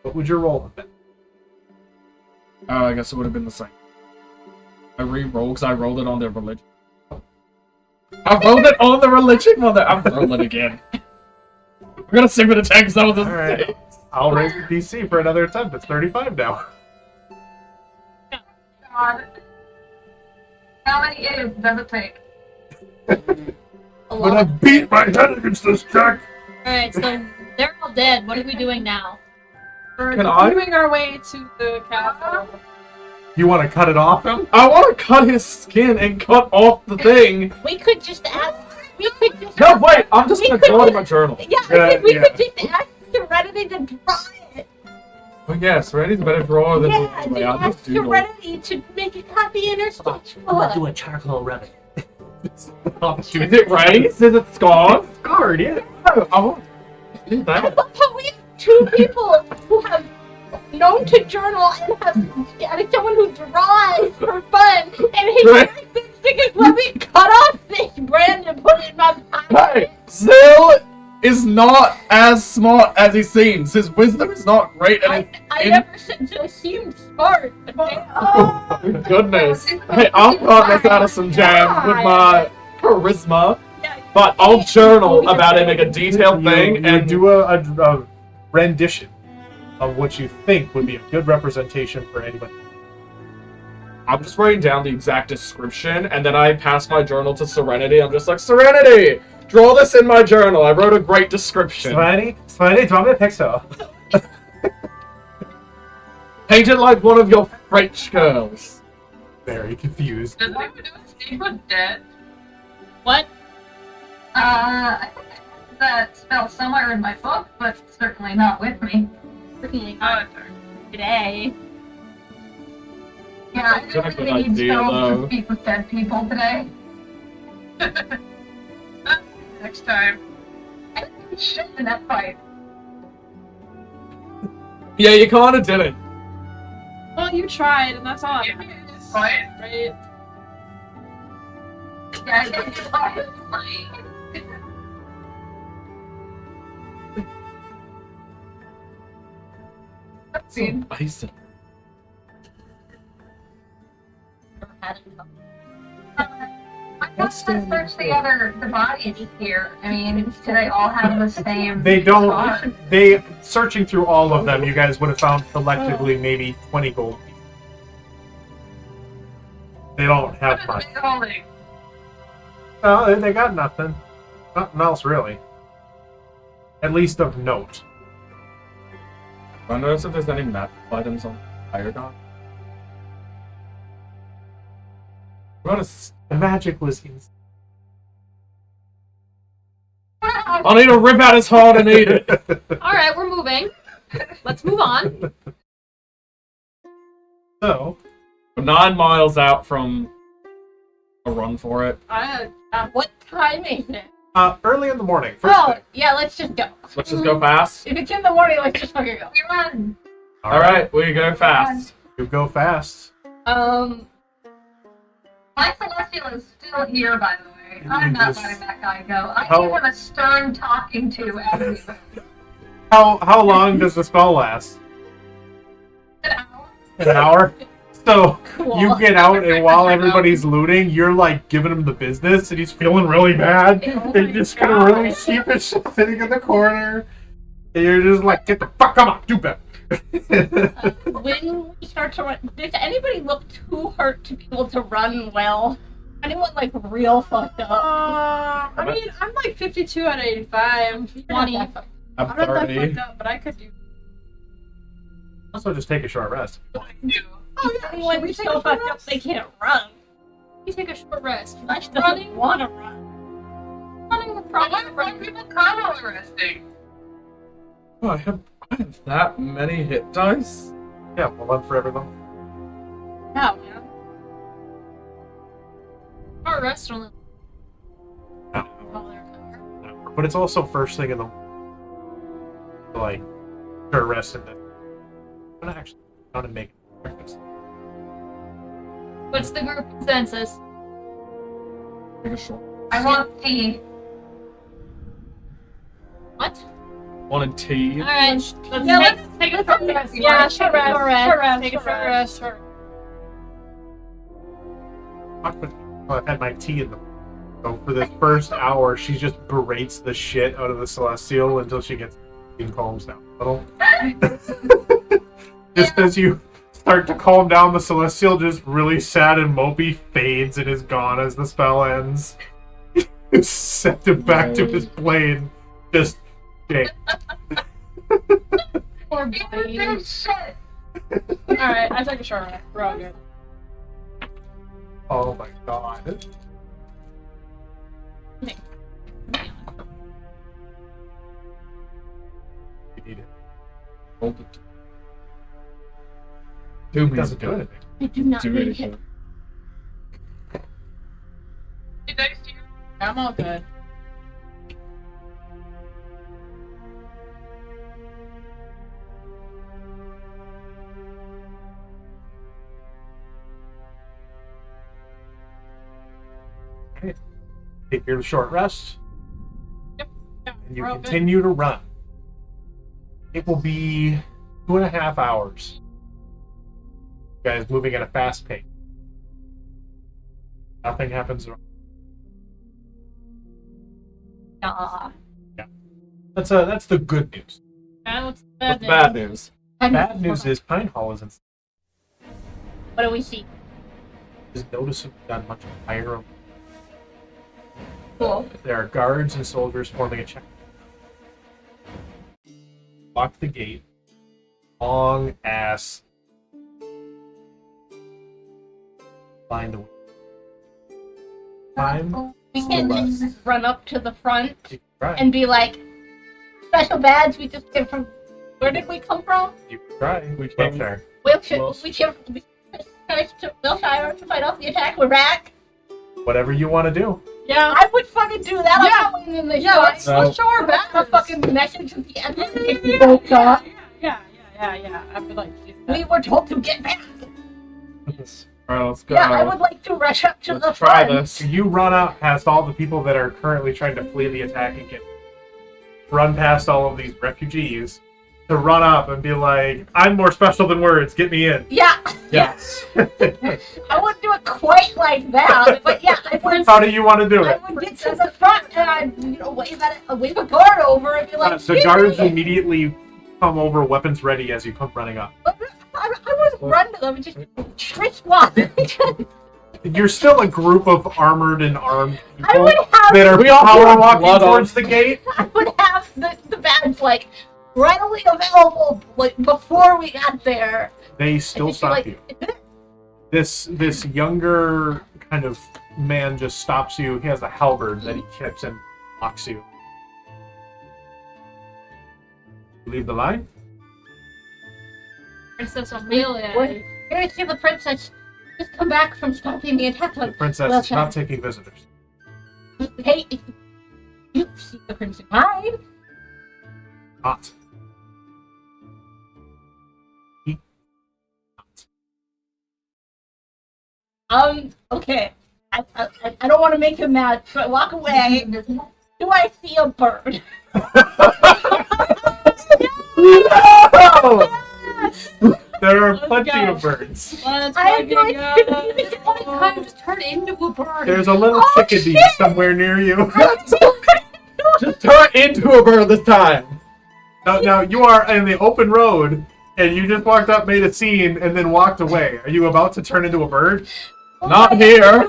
What would your roll have been?
I guess it would have been the same. I re-roll because I rolled it on their religion. I rolled it on the religion one. I'm rolling again. We're gonna stick with the 10 because that was the
Alright.
same.
I'll raise the DC for another attempt. It's 35 now.
God. How many A's does it take?
But I beat my head against this deck!
Alright, so they're all dead. What are we doing now?
We're
Can I-
continuing our way to the castle.
You want to cut it off him?
I want to cut his skin and cut off the thing.
We could just ask. We could just.
No, wait, I'm just gonna draw it in my journal.
Yeah, I think we
yeah.
could just ask Serenity to draw it.
But yeah, Serenity's a better drawer than me
Yeah,
anyway.
just
I'll
ask
just doodle.
Serenity to make a copy in her sketchbook.
a charcoal rubbing.
Is it raised? Is it scarred?
Guard, yeah.
No, I want to do
I
that.
love how we have 2 people who have known to journal and someone who draws for fun, and his
Right.
very big thing is, let me cut off this brand and put it in my pocket.
Hey, Zil is not as smart as he seems. His wisdom is not great, and
I never said you seemed smart.
oh goodness. Hey, I'll cut this out of some jam with my charisma, but I'll journal about it, make a detailed thing,
You
and
do a rendition of what you think would be a good representation for anybody.
I'm just writing down the exact description, and then I pass my journal to Serenity. I'm just like, Serenity, draw this in my journal. I wrote a great description.
Serenity, draw me a picture.
Paint it like one of your French girls.
Very confused.
Does anyone know if Steve was dead?
What?
I think I have that spell somewhere in my book, but certainly not with me.
Certainly
Oh,
not
it's alright.
today.
Yeah, I
That's a
didn't
good
really need
idea,
spells
though.
to speak with dead people today.
Next time.
I didn't do shit in that fight.
Yeah, you kinda didn't.
Well, you tried, and that's all.
Yeah, it's fine.
Right?
Yeah, I didn't fight.
So basic.
I guess let's search the bodies here. I mean, do they all have the same
They don't.
scar?
They searching through all of them, you guys would have found collectively maybe 20 gold pieces. They don't have
What
much.
is holding?
No, they got nothing. Nothing else, really. At least of note.
I notice if there's any map items on Fire God. What is?
The magic was insane.
I'll need to rip out his heart and eat it.
All right, we're moving. Let's move on.
So,
We're 9 miles out from a run for it.
What time is it?
early in the morning. First
Oh,
thing.
yeah, let's just go.
Let's just go fast.
If it's in the morning, let's just fucking go.
We run.
All right, we go fast.
You go fast.
My Celestial is still here, by the way. I'm not
Yes.
letting that guy go. I
How-
give him a stern talking to every
How long does the spell last?
an hour.
An hour? So
Cool.
you get out, and while everybody's looting, you're like giving him the business, and he's feeling really bad.
Oh
and
my
just kind of really
God.
sheepish sitting in the corner. And you're just like, get the fuck, come on, do better.
When we start to run, does anybody look too hurt to be able to run well? Anyone like real fucked up?
I mean, I'm like 52 out of 85. 20.
I'm
I'm not that
30.
fucked up, but I could do.
Also, just take a short rest.
No.
Oh yeah,
Anyone
we
who's
take
so
a
fucked
short
up they can't run.
You take a short rest.
I just
Running?
doesn't want to run.
Running will
Why
probably
are people combo resting?
Oh, I have that many hit dice.
Yeah, one for everyone.
Yeah, man.
short rest only.
But it's also first thing in the like short rest and then I'm gonna actually try to make breakfast.
What's the group consensus?
Take a short.
I want tea.
What?
One in tea.
Alright,
Let's
take a
let's
short
take-
rest.
Yeah, short rest.
Short rest.
Short rest.
Take a
Short
short
rest. Short
I've had my tea in the so for this first hour she just berates the shit out of the Celestial until she gets and calms down a little. Just as you start to calm down, the Celestial just really sad and mopey fades and is gone as the spell ends. You sent him back to his plane. Just shake.
Poor
He
buddy.
did shit.
Alright, I took a short rest. We're all good.
Oh my god. You need it.
Hold it. Do
It
me
doesn't do anything.
I do not
Do
need
anything.
it.
Hey, thanks to you.
I'm all good.
Take your short rest.
Yeah,
And you
we're all good.
continue to run. It will be 2.5 hours. You guys moving at a fast pace. Nothing happens.
Nah.
That's the good news.
And what's
What's bad news?
Bad news is Pinehall isn't
What do we see?
noticeably done much higher.
Cool.
There are guards and soldiers forming a check. Lock the gate. Long ass line to time.
We can't just run up to the front
You can try.
and be like, special badge, we just came from. Where did we come from?
You can try.
We came-
Whaleshire.
Wilshire.
Welsh.
We came to Whaleshire to fight off the attack. We're back.
Whatever you want to do.
Yeah.
I would fucking do that.
Yeah.
I'm not waiting in the
Yeah, let's
No.
show our
Back a
badges.
fucking message at the end.
Yeah. I would like to do that.
We were told to get back.
Alright, let's go.
Yeah, I would like to rush up to the
Let's try
front.
this.
You run out past all the people that are currently trying to flee the attack and get run past all of these refugees to run up and be like, I'm more special than words, get me in.
Yeah.
Yes.
I wouldn't do it quite like that, but yeah, I would.
How do you want to do
I
it?
would get to the front and I'd, wave a guard over and be like,
The guards immediately come over, weapons ready, as you come running up.
I wouldn't run to them and just straight squat.
You're still a group of armored and armed
I
people
would have
that are
We all
power
have
walking
blood on.
towards the gate.
I would have the badge like readily available like before we got there.
They still
just be
stop
like,
you. This younger kind of man just stops you. He has a halberd that he keeps and locks you. Leave the line?
Princess Amelia.
What? You're gonna see the princess just come back from stopping the attack.
The
Like,
princess
well,
is not taking visitors.
hey, you see the princess hide.
Not.
Okay. I don't want to make him mad, so I walk away. Do I see a bird?
No! There are
Let's
plenty
go.
of birds.
Let's
I am
fucking
going
go.
Time to turn into a bird.
There's a little
Oh,
chickadee
shit!
somewhere near you.
Just turn into a bird this time.
Now you are in the open road, and you just walked up, made a scene, and then walked away. Are you about to turn into a bird?
Not here.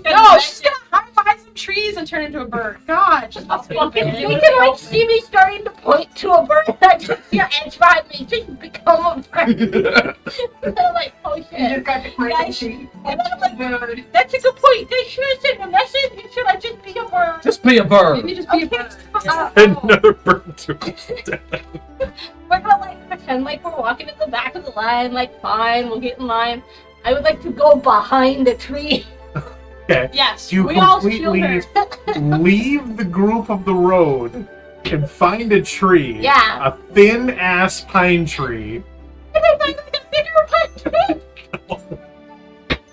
No, she's gonna hide behind some trees and turn into a bird. God, she's not
Fucking, they can like see me starting to point to a bird, and I just hear edge by me, just become a bird. And I'm like, oh
You
shit.
just got to play
Guys,
the sheet.
And then I'm like, that's a good point. They should have sent a message, and should I just be a bird?
Just be a bird.
Maybe just be a
Okay.
bird.
Another bird to
We're gonna like pretend like we're walking in the back of the line, like fine, we'll get in line. I would like to go behind the tree.
Okay.
Yes,
You
we all shield
completely
her.
leave the group of the road and find a tree.
Yeah.
A thin ass pine tree.
And I find like a bigger pine tree.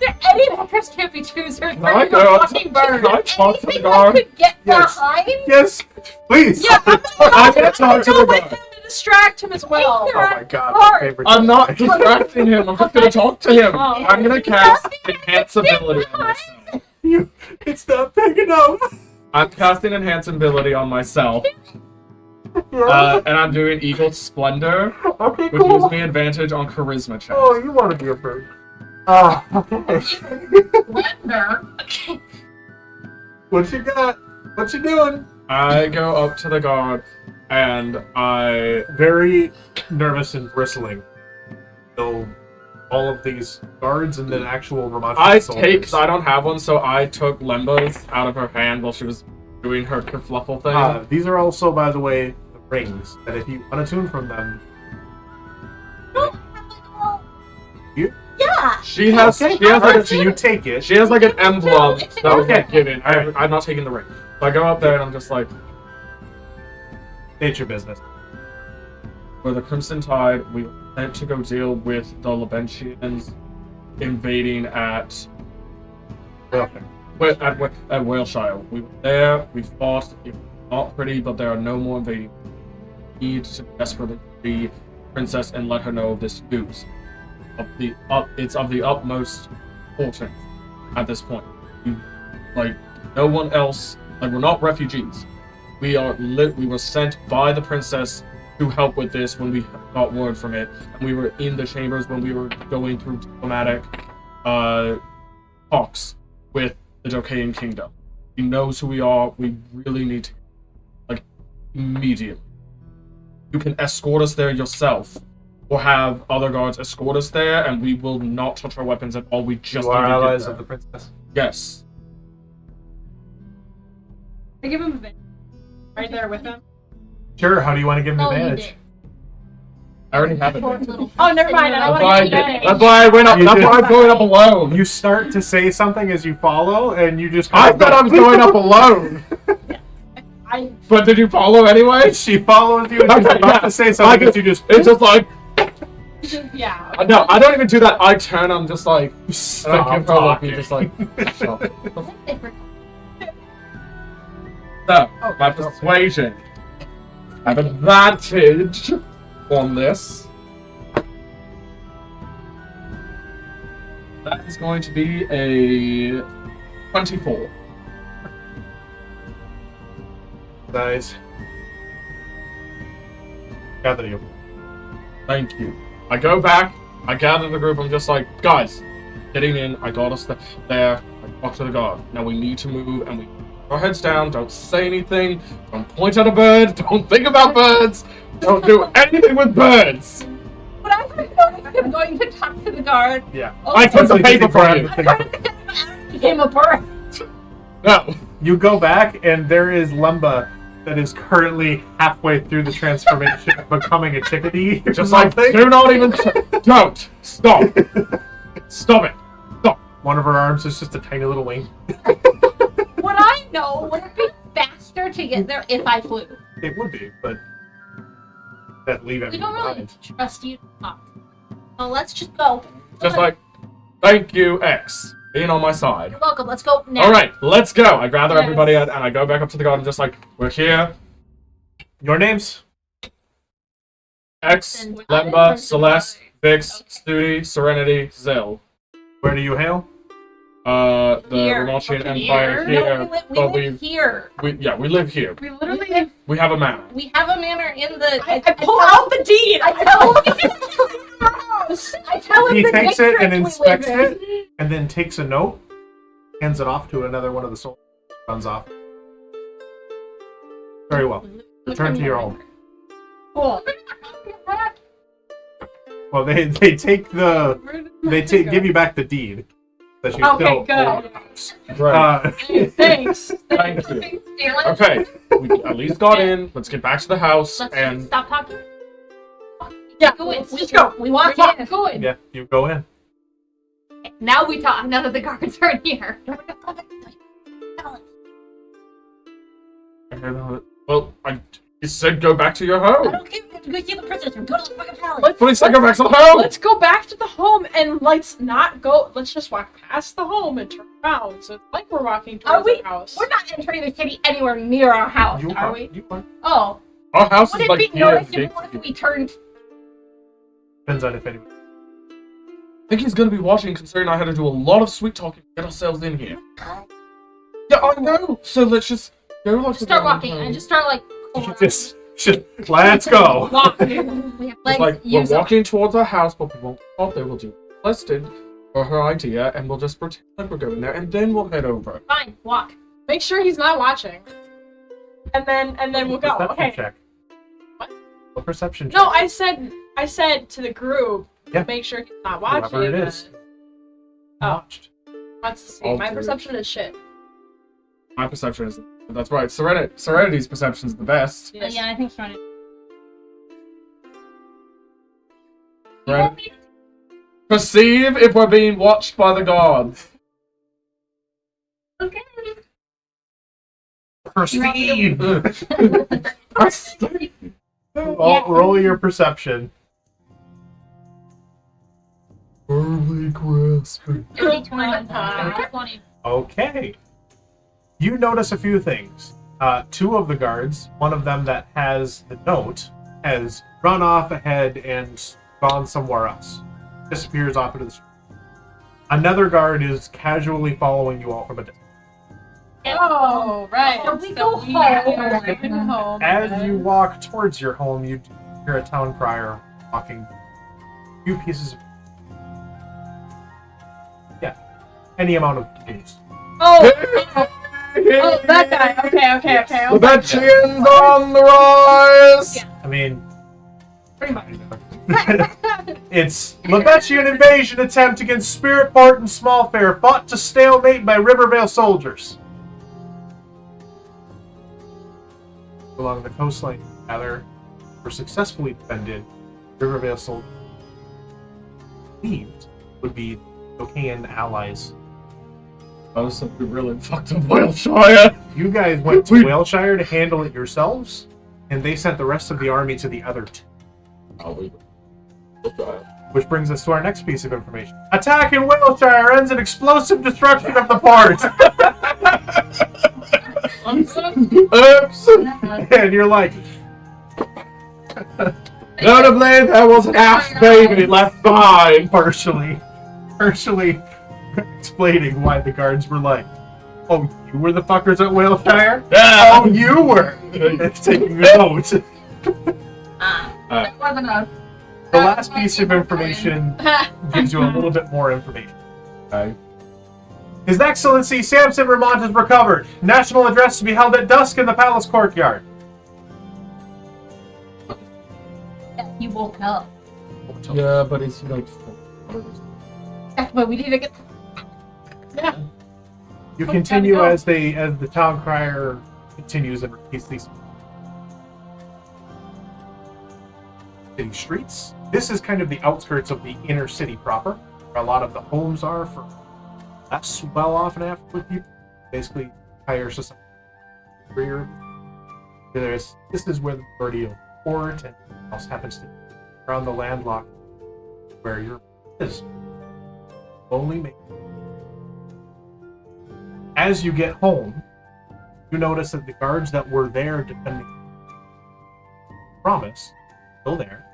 There any
Walkers can't be choosers.
Can I go up to,
fucking
can
bird?
I talk to the
anything I
guard?
could get
Yes.
behind?
Yes, please.
Yeah,
I'm gonna talk to
go
the
with
guard.
him to distract him as well.
Oh my god,
Hard.
my favorite.
I'm not
guy.
distracting him. I'm just gonna talk to him.
Oh.
I'm gonna cast Enhance Ability on myself.
It's not big enough.
I'm casting Enhance Ability on myself. And I'm doing Eagle Splendor,
Okay,
which gives
cool.
me advantage on Charisma checks.
Oh, you want to be a bird. Okay.
Splendor.
What you got? What you doing?
I go up to the guard and I
Very nervous and bristling. So, all of these guards and then actual Remonstrant soldiers.
I don't have one, so I took Lembo's out of her hand while she was doing her kerfluffle thing.
These are also, by the way, the rings that if you unattune from them, you
Yeah.
She has
okay,
she has like
alright, so you take it.
she has like an emblem that was
Okay.
like given.
Alright.
I'm not taking the ring. So I go up there and I'm just like,
State your business.
for the Crimson Tide, we were sent to go deal with the Libetians invading at
Okay.
Whaleshire. We were there, we fought. It was not pretty, but there are no more invading. We need to desperately free Princess and let her know of this news. It's of the utmost importance at this point. No one else. Like, we're not refugees. We were sent by the princess to help with this when we got word from it, and we were in the chambers when we were going through diplomatic talks with the Dokae Kingdom. He knows who we are. We really need to, immediately. You can escort us there yourself, or have other guards escort us there, and we will not touch our weapons at all. We just
You are
need to get
allies
there.
of the princess.
Yes.
I give him a bit. Right there with him.
Sure. How do you want to give him
Oh, you
advantage?
did.
I already have it.
Poor little
Oh, never mind. I don't
That's
want
why,
to get it.
that's why I went up.
You
That's
did.
why I'm going up alone.
You start to say something as you follow, and you just.
I thought I was going up alone. But did you follow anyway?
She follows you. And she's
Okay,
about
yeah.
to say something, and you just.
It's just like,
Yeah.
no, I don't even do that. I turn. I'm just like, and I
Stop
give her a look.
talking.
Just like, shut up.
different.
So, my persuasion. I have advantage on this. That is going to be a 24.
Guys. Gather you.
Thank you. I go back, I gather the group, I'm just like, guys, getting in. I got us there. I talked to the guard. Now we need to move, and we put our heads down. Don't say anything. Don't point at a bird. Don't think about birds. Don't do anything with birds.
But I'm going to talk to the guard.
Yeah.
I took the paper for you.
Became a bird.
No.
You go back, and there is Lumba that is currently halfway through the transformation, becoming a chickadee.
Just like, do not even. Don't. Stop. Stop it. Stop.
One of her arms is just a tiny little wing.
Would I know? Would it be faster to get there if I flew?
It would be, but that leave
We
everything
don't really
behind.
trust you to talk. So let's just go.
Just like, thank you, X, being on my side.
You're welcome. Let's go now.
All right, let's go. I gather
Yes.
everybody and I go back up to the garden, just like, we're here.
Your names?
X,
And
Lemba, Celeste, Vix, Studi, Serenity, Zill.
Where do you hail?
The
Here.
Remontian
Okay,
Empire
here.
here,
No, we
but
live here.
we live here.
We literally.
We have a manor.
We have a manor in the.
I pull out the deed.
I tell him. I tell him
He
the
takes it and
district we
inspects
live in.
it, and then takes a note, hands it off to another one of the soldiers, runs off. Very well. Return to your home.
Cool.
Well, they take the give you back the deed that you
Okay,
still
good.
own the house.
Right.
Thanks.
Thank you. Okay, we at least got in. Let's get back to the house
Let's
and
stop talking.
Yeah,
Go in.
let's go.
We want
Yeah.
to go in.
yeah, you go in.
Now we talk. None of the guards are here.
well, you said go back to your
I
home.
don't care. We have to go see the princess. Go to the fucking palace.
Let's,
Please go back to the home.
let's go back to the home and let's not go. Let's just walk past the home and turn around. So it's like we're walking
Are
towards
we?
the house.
We're not entering the city anywhere near our house,
You
are we?
You are.
Oh.
Our house
Would
is
it
like
be
here.
noticeable if we turned?
Depends on if anybody.
I think he's gonna be watching, considering I had to do a lot of sweet talking to get ourselves in here. Yeah, I know. So let's just go like
Just start walking and just start like.
Just let's go.
walking.
We have
It's
legs.
like we're
use them.
walking towards our house, but we won't stop there. We'll do listed for her idea, and we'll just pretend like we're going there, and then we'll head over.
Fine. Walk.
Make sure he's not watching. And then we'll go.
Perception
Okay.
check.
What?
A perception check.
No, I said to the group.
Yeah.
Make sure he's not watching.
Whoever it is.
Oh.
Watched.
Wants to see.
I'll
My
do it.
perception is shit.
My perception is that's right. Serenity's perception is the best.
Yes.
Yeah, I think so.
Right? Perceive if we're being watched by the gods.
Okay.
Perceive.
Perceive.
Roll your perception.
Early grasping.
20.
Okay. You notice a few things. Two of the guards, one of them that has the note, has run off ahead and gone somewhere else. Disappears off into the street. Another guard is casually following you all from a distance.
Oh, right.
So we go home.
are going home.
As you walk towards your home, you hear a town crier walking a few pieces of... Yeah. Any amount of news.
Oh, that guy. Okay.
Libetian's on the rise!
I mean,
Pretty much.
it's Libetian invasion attempt against Spiritport and Smallfair fought to stalemate by Rivervale soldiers. Along the coastline, rather, were successfully defended. Rivervale soldiers believed would be Dokaean allies.
Oh, so we really fucked up Whaleshire.
You guys went to Whaleshire to handle it yourselves, and they sent the rest of the army to the other two.
Oh, we...
Which brings us to our next piece of information. Attack in Whaleshire ends in explosive destruction of the port.
Oops!
And you're like,
Notably, there was an ash baby left behind.
partially explaining why the guards were like, oh, you were the fuckers at Whaleshire?
Yeah.
Oh, you were! It's taking a note.
More than a
The last piece of information gives you a little bit more information.
Okay.
His Excellency Sampson Remont has recovered. National address to be held at dusk in the palace courtyard.
He woke up.
Yeah, but is he like...
That's why we didn't get.
Yeah.
You
Oh,
continue
gotta go.
as the town crier continues and repeats these city streets. This is kind of the outskirts of the inner city proper, where a lot of the homes are for less well-off and affluent people. Basically, higher society. This is where the majority of the port and everything else happens to be. Around the landlocked, where your is. Only make. As you get home, you notice that the guards that were there defending Promise still there,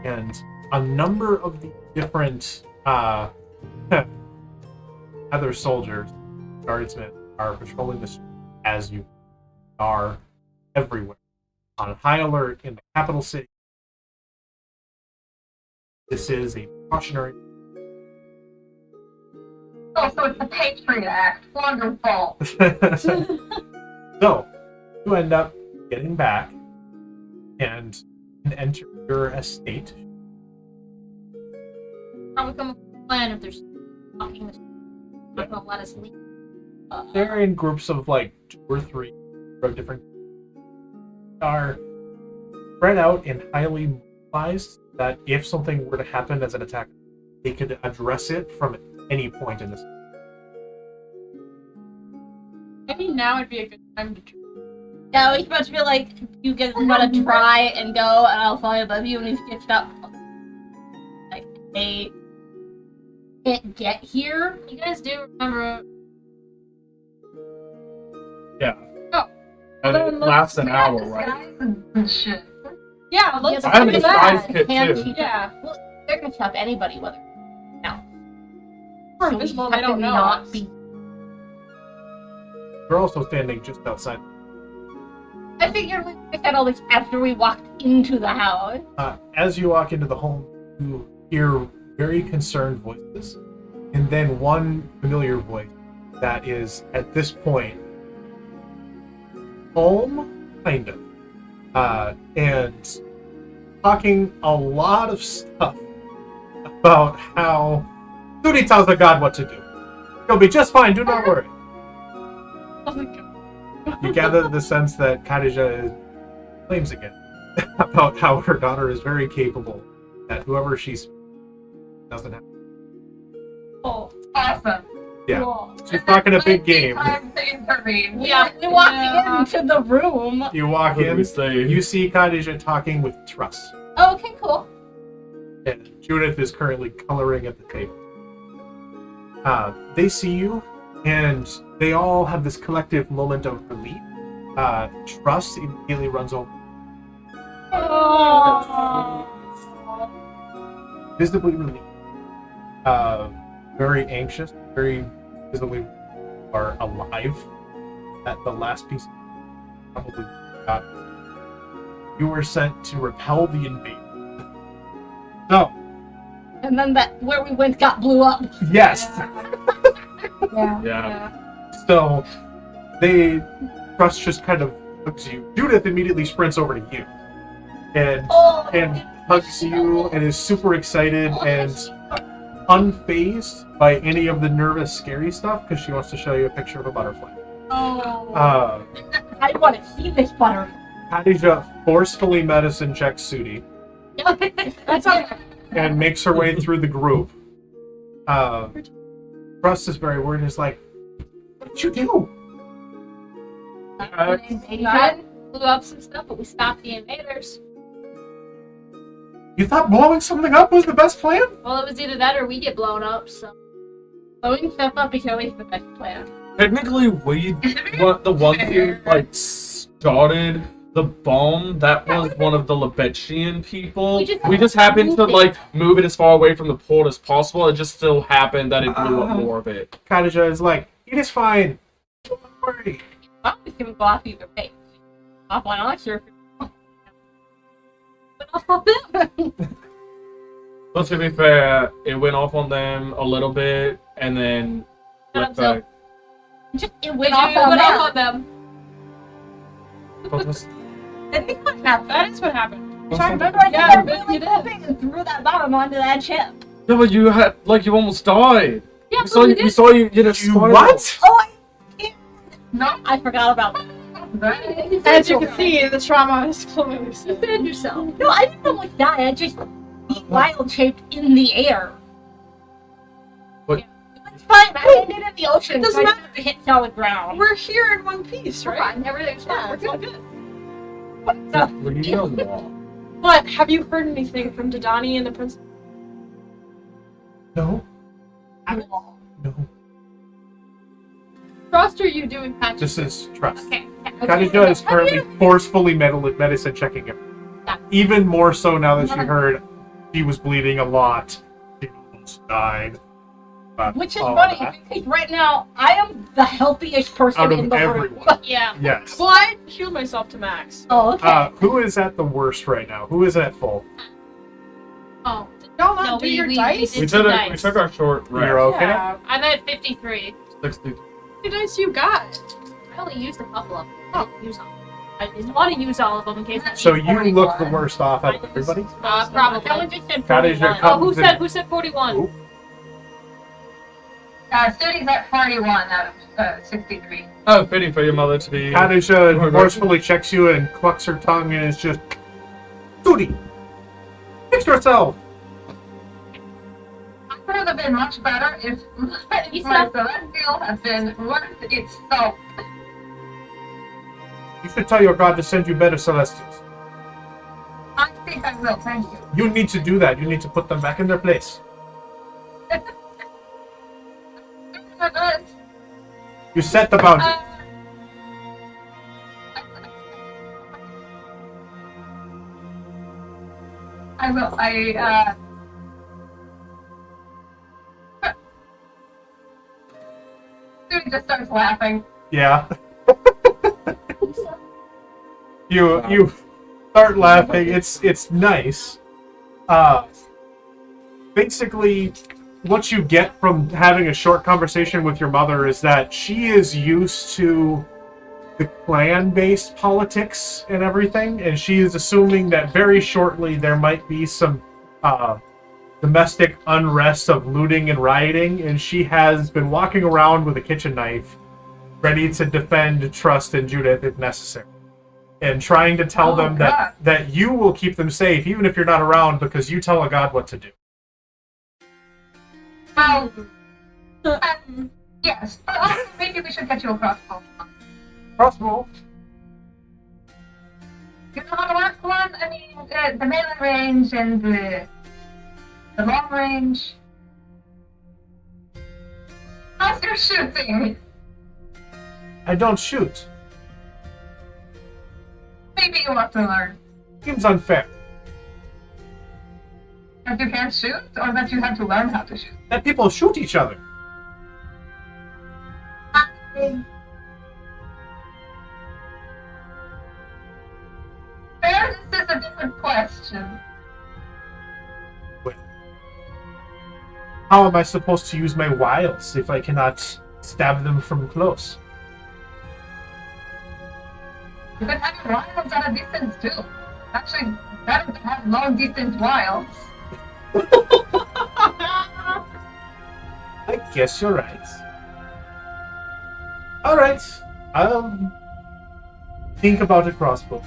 and a number of the different other soldiers, guardsmen, are patrolling the street as you are everywhere. On high alert in the capital city. This is a precautionary.
Oh, so it's the Patriot Act. Wonderful.
So, you end up getting back and enter your estate.
Probably come up with a plan if there's walking the street. Not gonna let us leave.
They're in groups of like 2 or 3 of different are spread out and highly mobilized that if something were to happen as an attack, they could address it from any point in this.
Maybe now would be a good time to.
Yeah, we supposed to be like, you guys want to try and go, and I'll fly above you, and if you get stuck, like, they can't get here.
You guys do remember?
Yeah.
Oh.
And it lasts an hour, right?
Guys and shit.
Yeah, let's
I have a
do
disguise
that.
kit
Can
too.
keep
Yeah.
Well, they're gonna stop anybody, whether
We're
so we
invisible,
have
they don't
to
know
not
us.
be.
You're also standing just outside.
I figured we said all this after we walked into the house.
As you walk into the home, you hear very concerned voices, and then one familiar voice that is, at this point, home, kind of, and talking a lot of stuff about how Sudi tells the god what to do. You'll be just fine, do not worry.
Oh my God.
You gather the sense that Khadija claims again about how her daughter is very capable, that whoever she's doesn't have.
Oh,
Awesome.
Yeah.
cool.
She's talking a big game.
Time to intervene.
Yeah, we walked
Yeah.
into the room.
You walk
What do
in,
we say?
you see Khadija talking with Truss,
Oh, okay, cool.
and Judith is currently coloring at the table. They see you, and they all have this collective moment of relief. Truss immediately runs over, visibly relieved, very anxious, very visibly are alive. That the last piece probably got. You were sent to repel the invader. So,
And then that where we went got blew up.
yes.
Yeah.
Yeah.
So Truss just kind of hugs you. Judith immediately sprints over to you and hugs you and is super excited and unfazed by any of the nervous, scary stuff because she wants to show you a picture of a butterfly.
Oh.
I want to see this butter.
Khadija forcefully medicine checks Sudi
That's okay.
and makes her way through the group. Truss is very worried and is like, what did you do?
Invasion blew up some stuff, but we stopped the invaders.
You thought blowing something up was the best plan?
Well, it was either that or we get blown up. So
Blowing stuff up is always the best plan.
Technically, we the one thing like started the bomb. That was one of the Libetian people.
We just
happened to
moved it.
like move it as far away from the port as possible. It just still happened that it blew up more of it.
Khadija is like, it is fine. Don't worry.
Well, it's gonna go off either way. Off on us or but off on them.
But to be fair, it went off on them a little bit, and then went back.
It went off on them.
What was-
I think what happened.
That is what happened.
I remember I
Yeah,
started
but
really
you did.
moving and threw that bomb onto that ship.
No, but you had, like, you almost died.
Yeah,
We saw you, did a
You
spiral.
what?
Oh,
No.
I forgot about
Right?
As you can see, the trauma is close.
Defend yourself. No, I didn't almost die. I just wild shaped in the air.
What?
It's fine. I landed in the ocean.
It doesn't
so I
matter.
didn't have to hit solid ground.
We're here in one piece,
We're
right?
fine. Everything's fine.
Yeah,
We're
it's all
good.
good.
So,
What are you yelling about?
But have you heard anything from Dodani and the Princess?
No. No.
Trust are you doing patches?
This is trust.
okay.
Kadija is currently forcefully medicine checking him.
Yeah.
Even more so now that she heard she was bleeding a lot. She almost died. But
Which is
all
funny
that-
because right now I am the healthiest person
Out of
in the
everyone.
room.
Yeah.
Yes.
Well, I healed myself to max.
Oh, okay.
Who is at the worst right now? Who is at full?
Oh,
Y'all not
No,
do
we-
your
we-
dice?
we
We
It's
took,
nice.
we took our short rest.
You're okay?
Yeah.
I'm at 53.
60.
How many dice you got?
I only used a couple of them. I didn't use all. I didn't want to use all of them in case.
So you look the worst off out of everybody?
Probably.
Someone just said
Kadija
41.
Oh,
comes in.
who said 41?
Oop.
Study's at 41 out of 63.
Oh, fitting for your mother to be.
Kadija forcefully checks you and clucks her tongue and is just, Judy, fix yourself.
I would have been much better if my celestial had been worth itself.
You should tell your god to send you better celestials.
I think I will, thank you.
You need to do that. You need to put them back in their place. You set the boundary.
I will. Study just starts laughing.
Yeah. You start laughing. It's nice. Basically, what you get from having a short conversation with your mother is that she is used to the clan-based politics and everything, and she is assuming that very shortly there might be some domestic unrest of looting and rioting, and she has been walking around with a kitchen knife, ready to defend Trust and Judith if necessary, and trying to tell them that you will keep them safe even if you're not around because you tell a god what to do.
Yes, but also maybe we should get you a crossbow.
Crossbow.
You know how to work one? I mean, the melee range and the long range. How's your shooting?
I don't shoot.
Maybe you have to learn.
Seems unfair.
That you can't shoot, or that you have to learn how to shoot.
That people shoot each other.
Fairness is a different question.
How am I supposed to use my wiles if I cannot stab them from close?
You can have your wiles at a distance too. Actually, better to have long distance wiles.
I guess you're right. Alright. I'll think about a crossbow.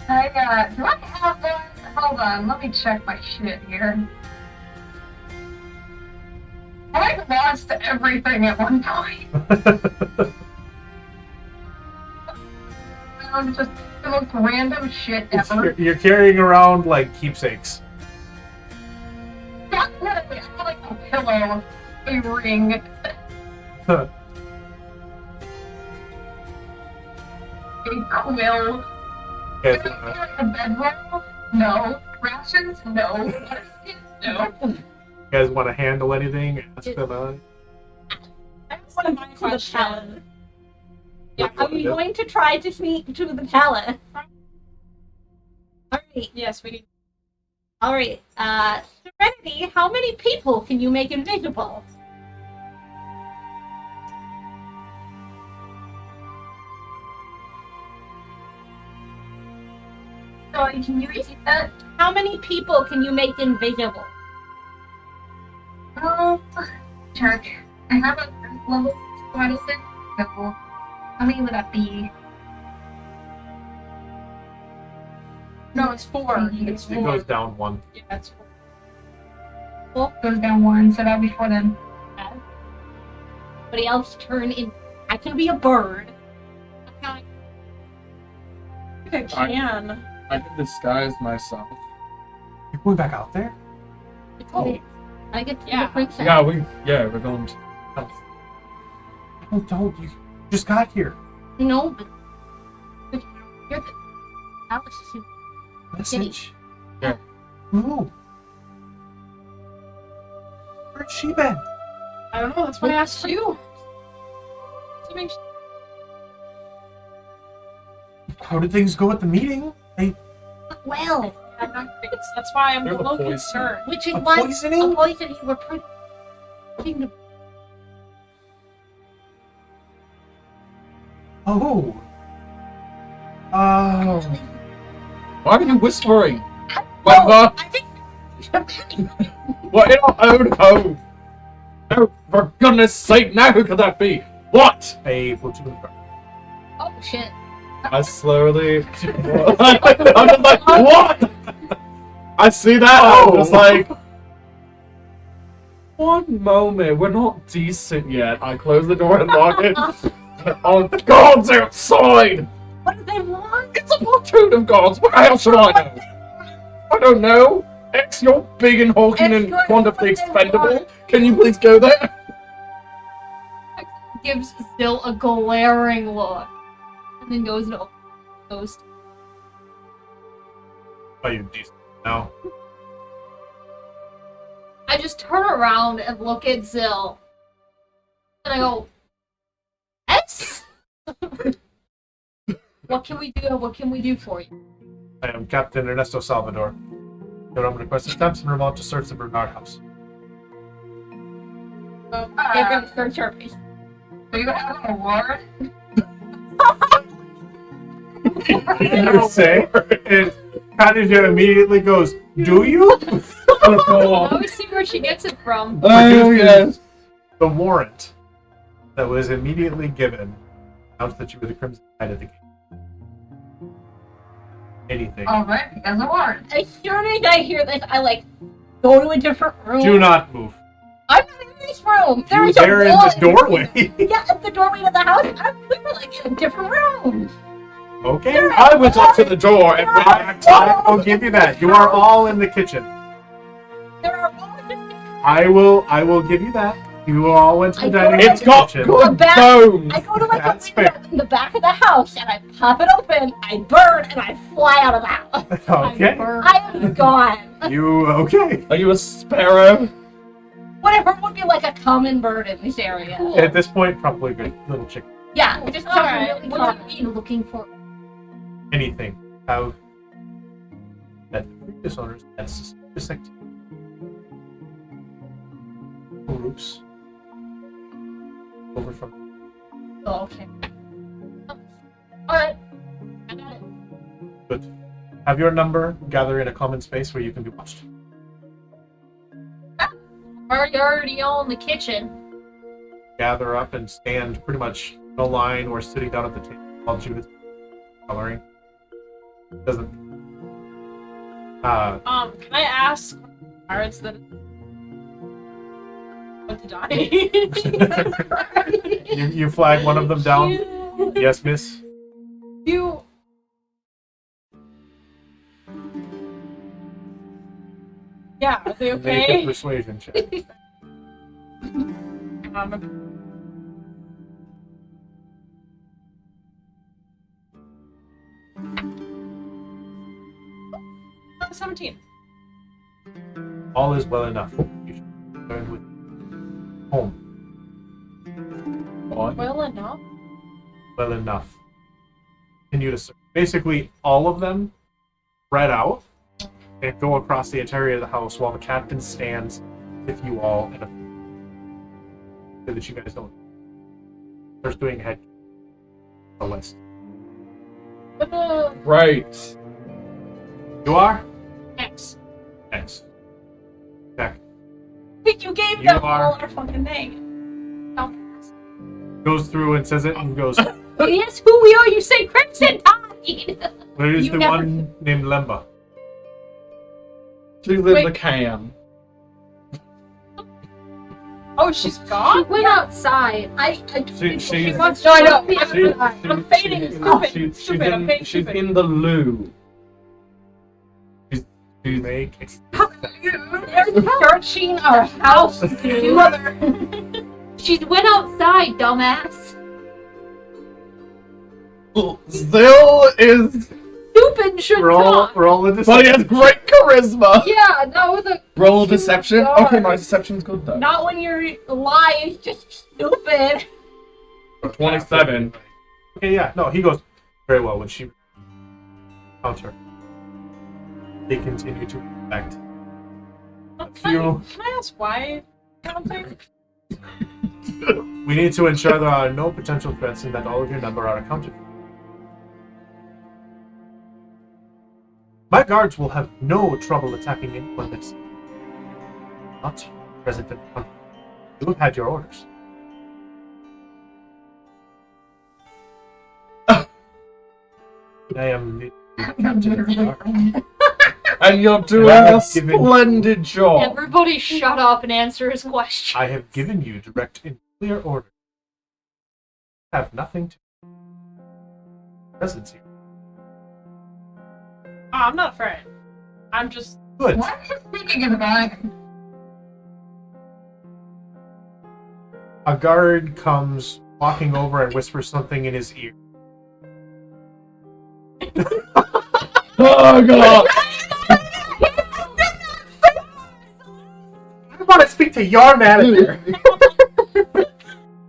Do I have one? Hold on, let me check my shit here. I lost everything at one point. Just the most random shit ever.
You're carrying around like keepsakes.
Not literally, I have like a pillow, a ring,
Huh.
a quill.
You
Do
guys
I
wanna,
carry a bedroll? No. Rations? No. No.
you guys wanna handle anything? Ask them out.
I have one
Question.
for the pallet.
Yeah,
Are we going to try to sneak to the pallet? Alright.
Yes, we need.
Alright, Serenity, how many people can you make invisible?
Sorry, can you repeat that?
How many people can you make invisible?
Check. I have a first level squad open, so how many would that be?
No, it's 4. It's
It
4.
goes down 1.
Yeah, it's 4.
Well, goes down 1, so that'll be 4 then.
Somebody else turn in. I can be a bird.
I think I can.
I can disguise myself.
You're going back out there?
Oh. I get to be
Yeah.
a princess.
We're going to.
Don't. You just got here.
No, but you're the Alice is
Message?
Yeah.
Who? Where's she been?
I don't know, that's what I asked you. To make sure.
How did things go at the meeting?
well,
I'm not great. That's why I'm a
They're the
little
poison.
concerned.
which is
A
why
poisoning?
a poisoning were Kingdom.
Oh. Oh.
Why are you whispering?
Oh,
What?
I think
What in our own home? Oh, for goodness sake, now who could that be? What?
A platoon guard.
oh shit.
I slowly. I'm just like, what? I see that. I'm just like. One moment, we're not decent yet. I close the door and lock it. Oh, God's outside!
What do they want?
It's a platoon of gods. What the hell should I know? I don't know. X, you're big and hulking and
It's
wonderfully
what they want.
expendable. Can you please go there?
Gives Still a glaring look, and then goes into ghost.
Are you decent now?
I just turn around and look at Zill, and I go, "Yes." What can we do? What can we do for you?
I am Captain Ernesto Salvador. Your Roman requested Sampson Remont to search the Bernard house.
They're gonna search our place.
Do you have an award?
You say, and Khadija immediately goes, "Do you?"
I always see where she gets it from.
Oh, yes.
The warrant that was immediately given announced that you were the Crimson Knight of the King. Anything.
Alright, he has a warrant.
As soon as I hear this, I go to a different room.
Do not move.
I'm not in this room. There
You
is a
there in
wall
the doorway.
Yeah, at the doorway to the house. We were in a different room.
Okay.
I went up to the door and went back to
I will give you that. You are all in the kitchen.
There are walls.
I will give you that. You all went to the
I
dining
go-
room
It's got
kitchen.
good
back-
bones.
I go to
That's
a window in the back of the house and I pop it open. I burn and I fly out of the house.
Okay.
I am gone.
You okay?
Are you a sparrow?
Whatever would be like a common bird in this area.
At this point, probably a good little chicken.
Yeah, just
All
something
right.
really
What
common.
are you looking for?
Anything. Have that the previous owners had suspicious activity. Groups over from
Oh, okay. Alright. I got it.
good. Have your number, gather in a common space where you can be watched.
You're already all in the kitchen.
Gather up and stand pretty much in a line or sitting down at the table while Judith is coloring. Doesn't.
Can I ask pirates that what to die?
You flag one of them down. Yes, miss.
You. Yeah, are they
Make a
okay?
persuasion check.
I'm 17.
All is well enough. You should return with home.
Well enough.
Well enough. Continue to search. Basically, all of them spread out and go across the interior of the house while the captain stands with you all in a so that you guys don't. Starts doing head the list.
Right.
You are
X.
X. Check.
You gave
You
them
are-
all our fucking name.
Goes through and says it and goes.
Yes, who we are, you say Crimson Tide!
Where is
You
the
never-
one named Lemba?
She's in
Wait.
the can.
Oh, she's
She
gone?
went outside.
She
wants to. I know.
I'm
fading stupid. Stupid. I'm fading
she's
stupid.
in the loo. She's
Make
They're searching our house, dude.
Mother.
She went outside, dumbass.
Still is,
Stupid should talk.
roll a
but he has great charisma.
Yeah, not with a.
Roll deception.
dark.
Okay, my deception's good though.
Not when your lie is just stupid.
27.
Okay, yeah, no, he goes very well when she counter. They continue to respect.
Can I ask why? Counting?
We need to ensure there are no potential threats and that all of your number are accounted for. My guards will have no trouble attacking anyone that's not present in the country. You have had your orders. I am the captain of the guard.
And you're doing
I
a
have given-
splendid job.
Everybody shut up and answer his question.
I have given you direct and clear orders. I have nothing to presence here.
Oh, I'm not afraid. I'm just.
Good.
Why is he sneaking in the back?
A guard comes walking over and whispers something in his ear.
Oh god!
I want to speak to your manager.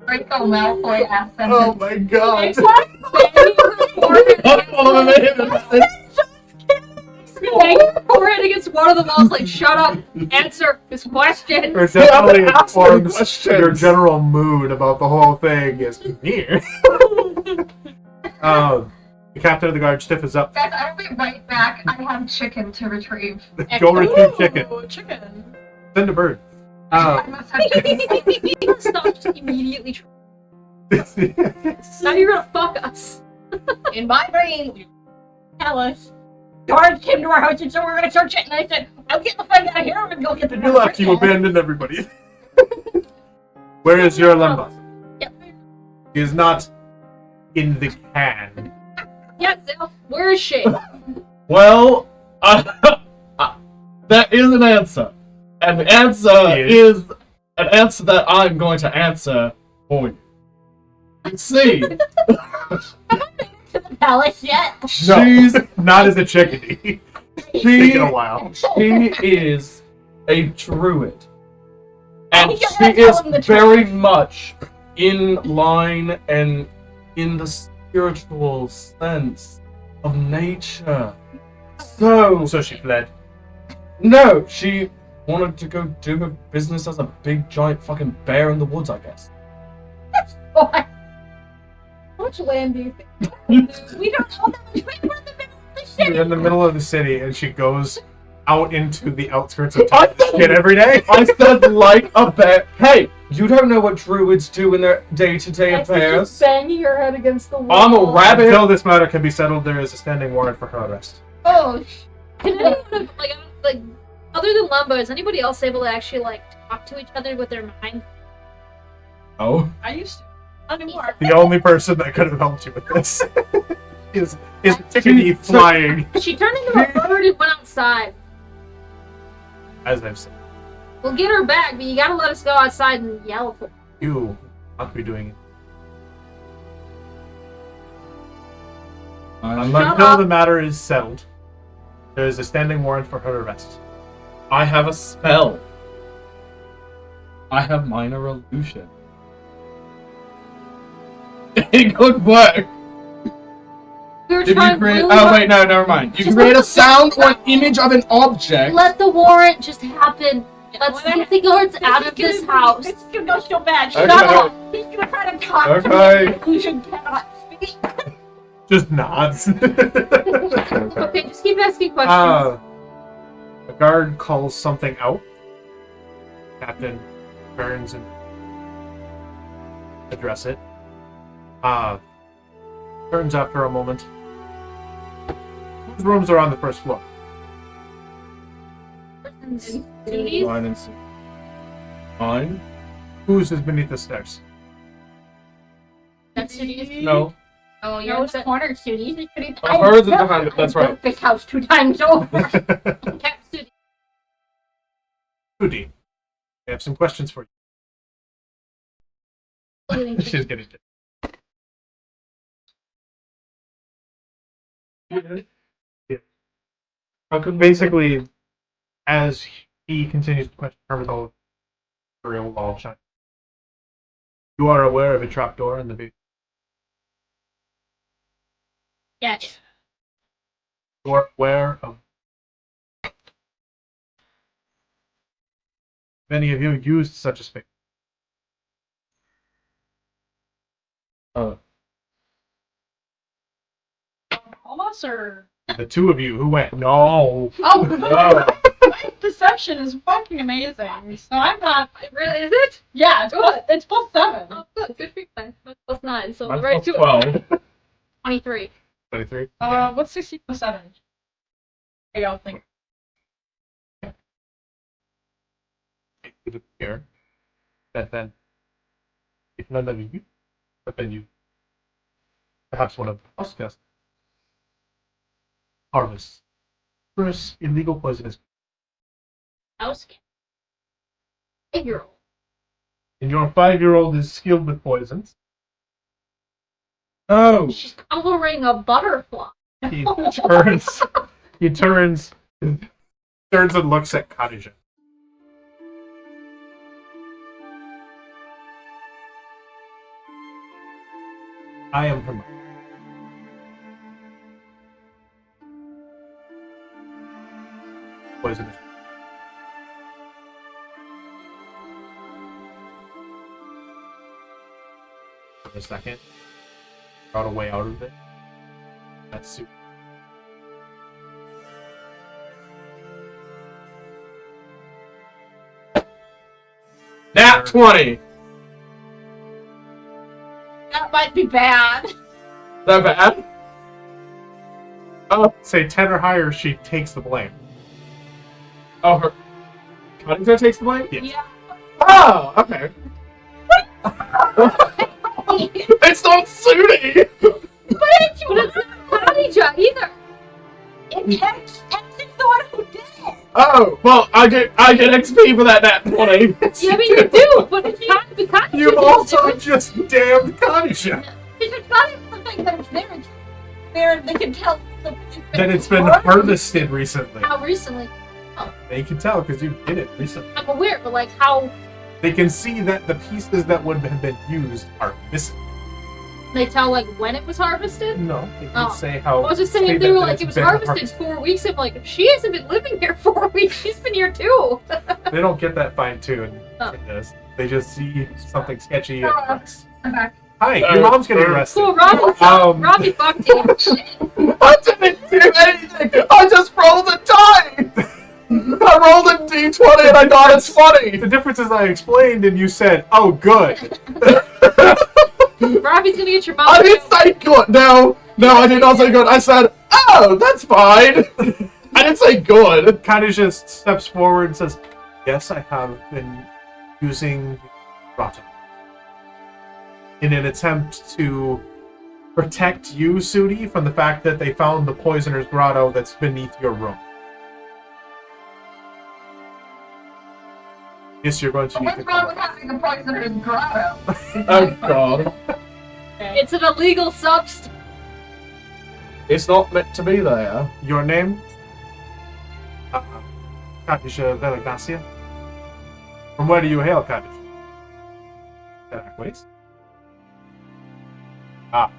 Draco Malfoy ass
Oh
sentence.
my god.
Forehead against one of the walls, like, shut up, answer his question.
Or definitely
Ask me
informs
questions.
your general mood about the whole thing is near. The captain of the guard stiffens up.
Guys, I'll be right back. I have chicken to retrieve.
Go retrieve chicken.
Ooh, chicken.
Send a bird.
I must have chicken.
Stop just immediately. Now you're gonna fuck us.
In my brain, tell us. Guards came to our house and said we're gonna search it, and I said, I'll get the fuck out of here and go get the
You left, you abandoned everybody. Where is your Lemba?
Yep.
He is not in the can.
Yeah, Zell, where is she?
Well, that is an answer. And the answer is an answer that I'm going to answer for you. You see,
to the palace yet.
No,
she's
not as a chickadee. Taking a while.
she is a druid. And
You
she
gotta
is
tell him the
very much in line and in the spiritual sense of nature. So
she fled.
no, she wanted to go do her business as a big giant fucking bear in the woods, I guess.
What? How much land do you think? We don't know that much. We're in the middle of the city.
You're in the middle of the city, and she goes out into the outskirts of town to shit every day.
I said like a bear. Hey, you don't know what druids do in their day-to-day
She's
affairs.
just banging her head against the wall.
I'm a rabbit.
Until this matter can be settled, there is a standing warrant for her arrest.
Oh,
Can anyone, like, other than Lumbo, is anybody else able to actually, like, talk to each other with their mind?
Oh.
I used to. Not anymore.
The only person that could have helped you with this is the chickadee flying,
She turned into a bird and went outside.
as I've said.
We'll get her back, but you gotta let us go outside and yell for her.
You will not be doing it. Until
up.
the matter is settled, there is a standing warrant for her arrest.
I have a spell. I have minor illusion. It could work.
We were
Did you
trying
create?
really
Oh
hard-
wait, no, never mind. You
Just
create a
let the-
sound or an image of an object.
Let the warrant just happen. Let's
Whatever.
get the guards out of this house.
It's gonna go so bad.
Okay.
Shut up. He's gonna try to talk
Okay.
to me. Illusion cannot speak.
Just nods.
Okay, just keep asking questions.
A guard calls something out. Captain turns and address it. Turns after a moment. Whose rooms are on the first floor?
Duties?
Mine and Sue. Mine?
Whose is beneath the stairs?
That's duties.
No.
Oh,
No,
you're
it's corner studies. It's pretty
Oh, hers is behind it. That's right.
This house 2 times over.
Cap duties.
Udi. I have some questions for you. She's getting it. Yeah. Basically, as he continues to question her with all real wall shine. You are aware of a trapdoor in the basement.
Yes.
You are aware of many of you used such a space.
Almost or
The two of you who went, no.
oh,
No.
my deception is fucking amazing. So I'm not.
Really, is it?
Yeah, it's plus 7.
Oh, good. Good for you guys. That's plus 9. So
Mine's
right
plus
to
12.
23.
23.
What's 60 plus 7? I don't think.
It would appear that then, if none of you, but then you, perhaps one of us guests, harvest first illegal poisonous.
House cat. 8-year-old.
And your 5-year-old is skilled with poisons.
Oh.
She's coloring a butterfly.
He turns. He turns and looks at Khadija. I am her mother. Poisonous. For a second, got a way out of it. That's super.
Nat 20.
That might be bad.
That bad?
Say 10 or higher, she takes the blame.
Oh, her. Cutting takes the blame?
Yes.
Yeah.
Oh, okay. It's not Sudi!
But it's not Khadija either.
It's X is the one who did it.
Oh, well, I get XP for that nat 20.
Yeah, I mean, you do, but it's not the Khadija.
You also just damned Khadija.
It's not even the thing that it's there. It's there and they can tell.
That it's been harvested recently.
How recently?
They can tell because you did it recently.
I'm aware, but like how
They can see that the pieces that would have been used are missing.
they tell like when it was harvested?
No, they can
Oh.
say how.
I was just saying
say
if they
that
were
it's
like it was
been
harvested 4 weeks. I'm like she hasn't been living here 4 weeks. She's been here too.
They don't get that fine tuned
Oh.
in this. They just see something sketchy and press.
I'm back.
Hi, your mom's getting arrested.
Cool, Robbie. Robbie fucked you.
I didn't do anything! I just rolled a die! I rolled a d20 and I got a 20!
The difference is I explained and you said, "Oh, good."
Robbie's gonna get your mom.
I didn't say good! No, I did not say good. I said, oh, that's fine! I didn't say good.
Khadija just steps forward and says, "Yes, I have been using rotten in an attempt to protect you, Sudi, from the fact that they found the poisoner's grotto that's beneath your room. Yes, you're going to need
What's
to
wrong
come.
with having a poisoner's grotto?
Oh god.
It's an illegal substance.
It's not meant to be there.
Your name? Khadija Velagnacia. From where do you hail, Khadija? Waste. Ah.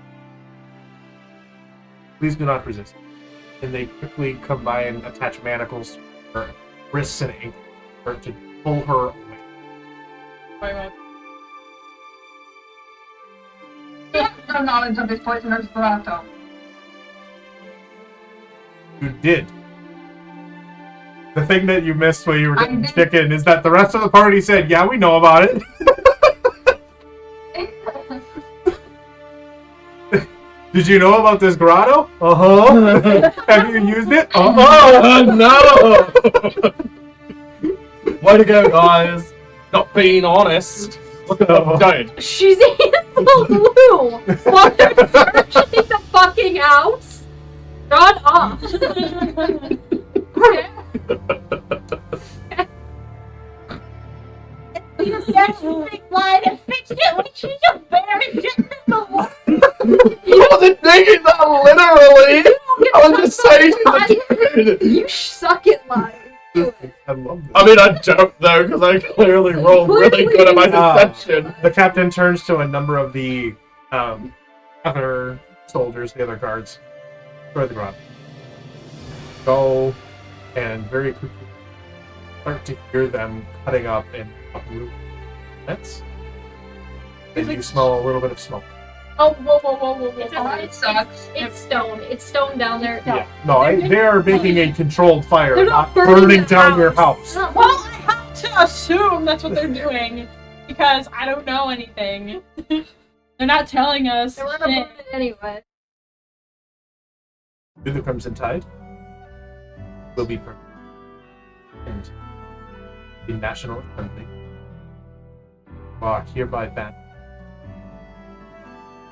Please do not resist. And they quickly combine, attach manacles to her wrists and ankles to pull her away.
Wait.
You have no knowledge of this poisoner's grotto.
You did. The thing that you missed while you were
I
getting
did.
chicken is that the rest of the party said, yeah, we know about it. Did you know about this grotto? Uh-huh. Have you used it? Uh-huh.
No! Way to go, guys. Not being honest. Look at them dead.
She's in the loo while they're searching the fucking house. Shut up. We just got a big line and fixed it when she's just buried shit in the water.
I wasn't thinking that literally. I was just saying she's a dude.
You suck at lying.
I love this.
I mean, I joked though, because I clearly rolled really good at my deception.
The captain turns to a number of the other soldiers, the other guards, toward the grotto. Go and very quickly start to hear them cutting up and uprooting nets. And you smell a little bit of smoke.
Oh, whoa.
That sucks.
It's stone. It's stone down there.
Yeah. No, they are making a controlled fire,
They're
not
not
burning
the
down your house.
Well, I have to assume that's what they're doing because I don't know anything. They're not telling us.
They were
shit.
gonna burn it anyway.
Through the Crimson Tide will be perfect. And the National Assembly are hereby banned.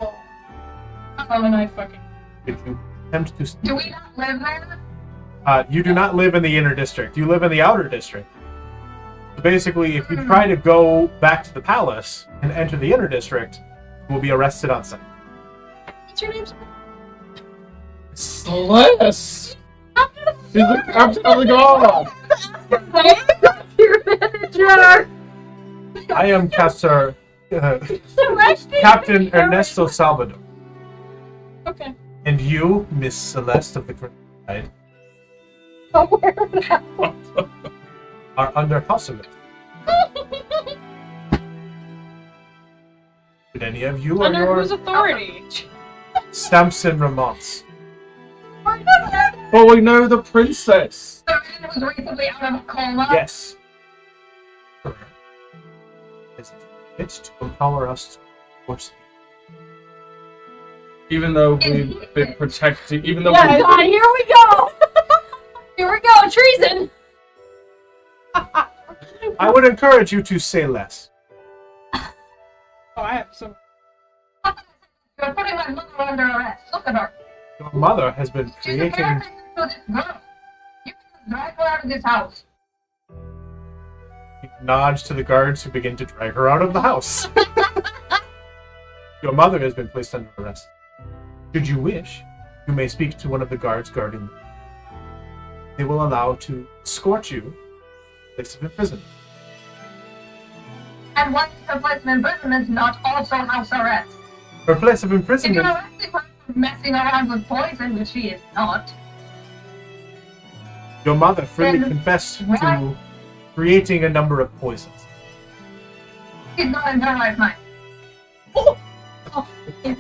Oh, and I fucking.
If you attempt to...
Do we not live there?
You do not live in the inner district. You live in the outer district. So basically, if you try to go back to the palace and enter the inner district, you will be arrested on sight.
What's your name? Sir?
Celeste! She's the captain of the guard!
Your manager.
I am Captain
Celeste.
Captain Ernesto Salvador.
Okay.
And you, Miss Celeste of the Crimson Tide, are under house arrest. Did any of you or
Under
your
whose authority?
Sampson Remont?
But we know the princess!
The man was recently out of a coma.
Yes. It's to empower us to force.
Even though we've been protecting, even though
Yeah, God, here we go. Here we go. Treason.
I would encourage you to say less.
Oh, I have some.
You're putting my mother under arrest. Look at her.
Your mother has been
She's a
creating.
caretaker to this girl. You can drive her out of this house.
He nods to the guards who begin to drag her out of the house. Your mother has been placed under arrest. Should you wish, you may speak to one of the guards guarding you. They will allow to escort you to the place of imprisonment.
And why is her place of imprisonment not also house arrest?
Her place of
If you're
imprisonment.
arresting her for messing around with poison, which she is not,
Your mother freely
Then
confessed
why-
to creating a number of poisons.
she's not in her right mind.
Here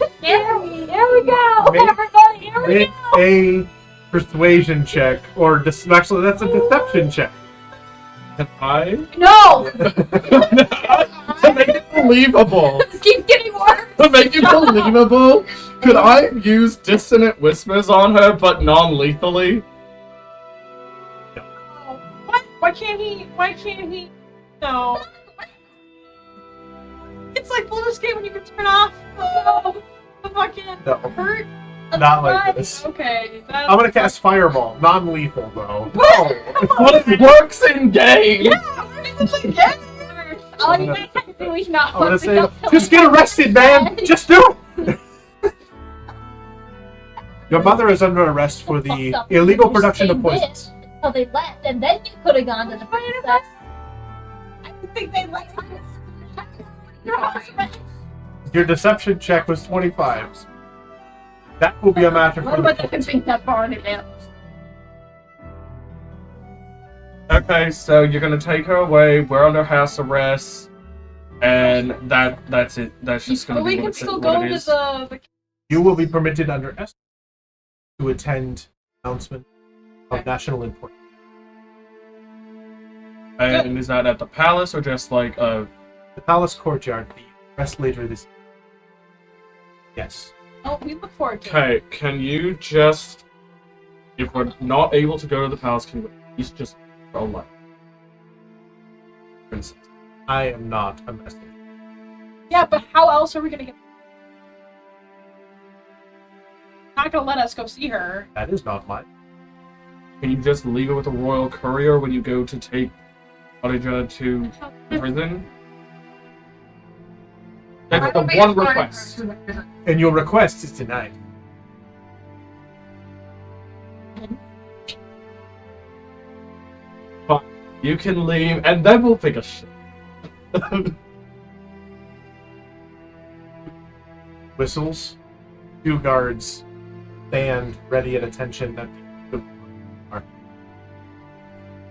we go.
Make-
Everybody, here we
Make
go.
a persuasion check, or actually, that's a deception check.
can I?
No.
To make it believable!
This keeps getting worse.
To make it believable! Could I use dissonant whispers on her, but non-lethally?
What? Why can't he? Why can't he? No. It's like Baldur's Gate when you can turn off the fucking
No.
hurt.
Not like this.
Okay. That's,
I'm gonna cast Fireball, non-lethal though.
What works in game?
Yeah, it's like yeah.
All you guys have to do is not
I'm gonna
fuck
say,
this up till
just
we
get
come
arrested, man! Just do it! Your mother is under arrest for the
fucked up.
illegal
You
production of
stayed
poisons.
with Until they left, and then you could have gone to the princess.
I don't think they like.
Your deception check was 25. That will be a matter for
What
the
about the think that far in advance?
Okay, so you're gonna take her away. We're under house arrest, and that's it. That's just gonna
But
be
we
what
can
it-
still
what
go
it
to
is.
the
You will be permitted under escort to attend announcement of national importance.
And is that at the palace or just like
The palace courtyard, the rest later this year. Yes.
Oh, we look forward to it.
Okay, can you just, if we're not able to go to the palace, can you at least just go like, for instance?
I am not a messenger.
Yeah, but how else are we gonna get? Not gonna let us go see her.
That is not mine.
Can you just leave it with the royal courier when you go to take Khadija to prison? That's
I
the
will be
one
escorting her
request.
to the prison.
And your request is denied.
You can leave, and then we'll figure shit.
Whistles. 2 guards stand ready at attention at the are.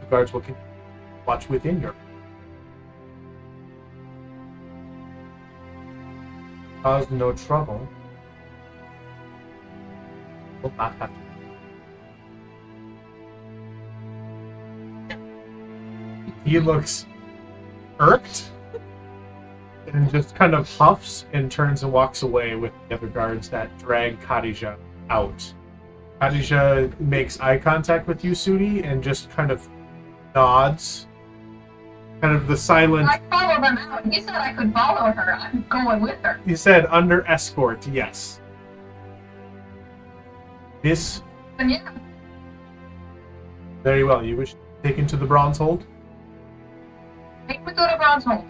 2 guards will continue to watch within your. Cause no trouble. Will not have to. He looks irked and just kind of huffs and turns and walks away with the other guards that drag Khadija out. Khadija makes eye contact with you, Sudi, and just kind of nods. Kind of the silent.
I follow them out. He said I could follow her. I'm going with her.
He said under escort, yes. This.
And yeah,
Very well. You wish to take into the bronze hold?
make me go to Bronze Hole.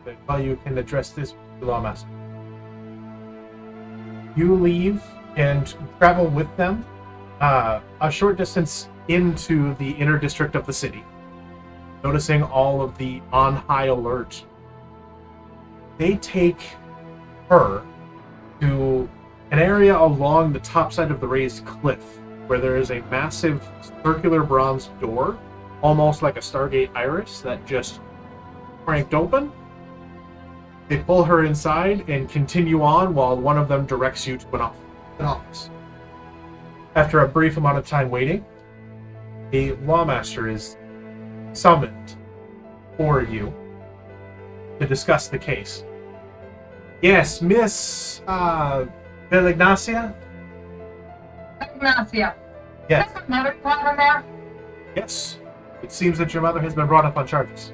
Very well, you can address this with the lawmaster. You leave and travel with them a short distance into the inner district of the city, noticing all of the on-high alert. They take her to an area along the top side of the raised cliff, where there is a massive circular bronze door, almost like a Stargate Iris, that just cranked open. They pull her inside and continue on while one of them directs you to an office. After a brief amount of time waiting, a lawmaster is summoned for you to discuss the case. Yes, Miss Belignacia?
Ignacia.
Yes.
Is another problem there?
Yes. It seems that your mother has been brought up on charges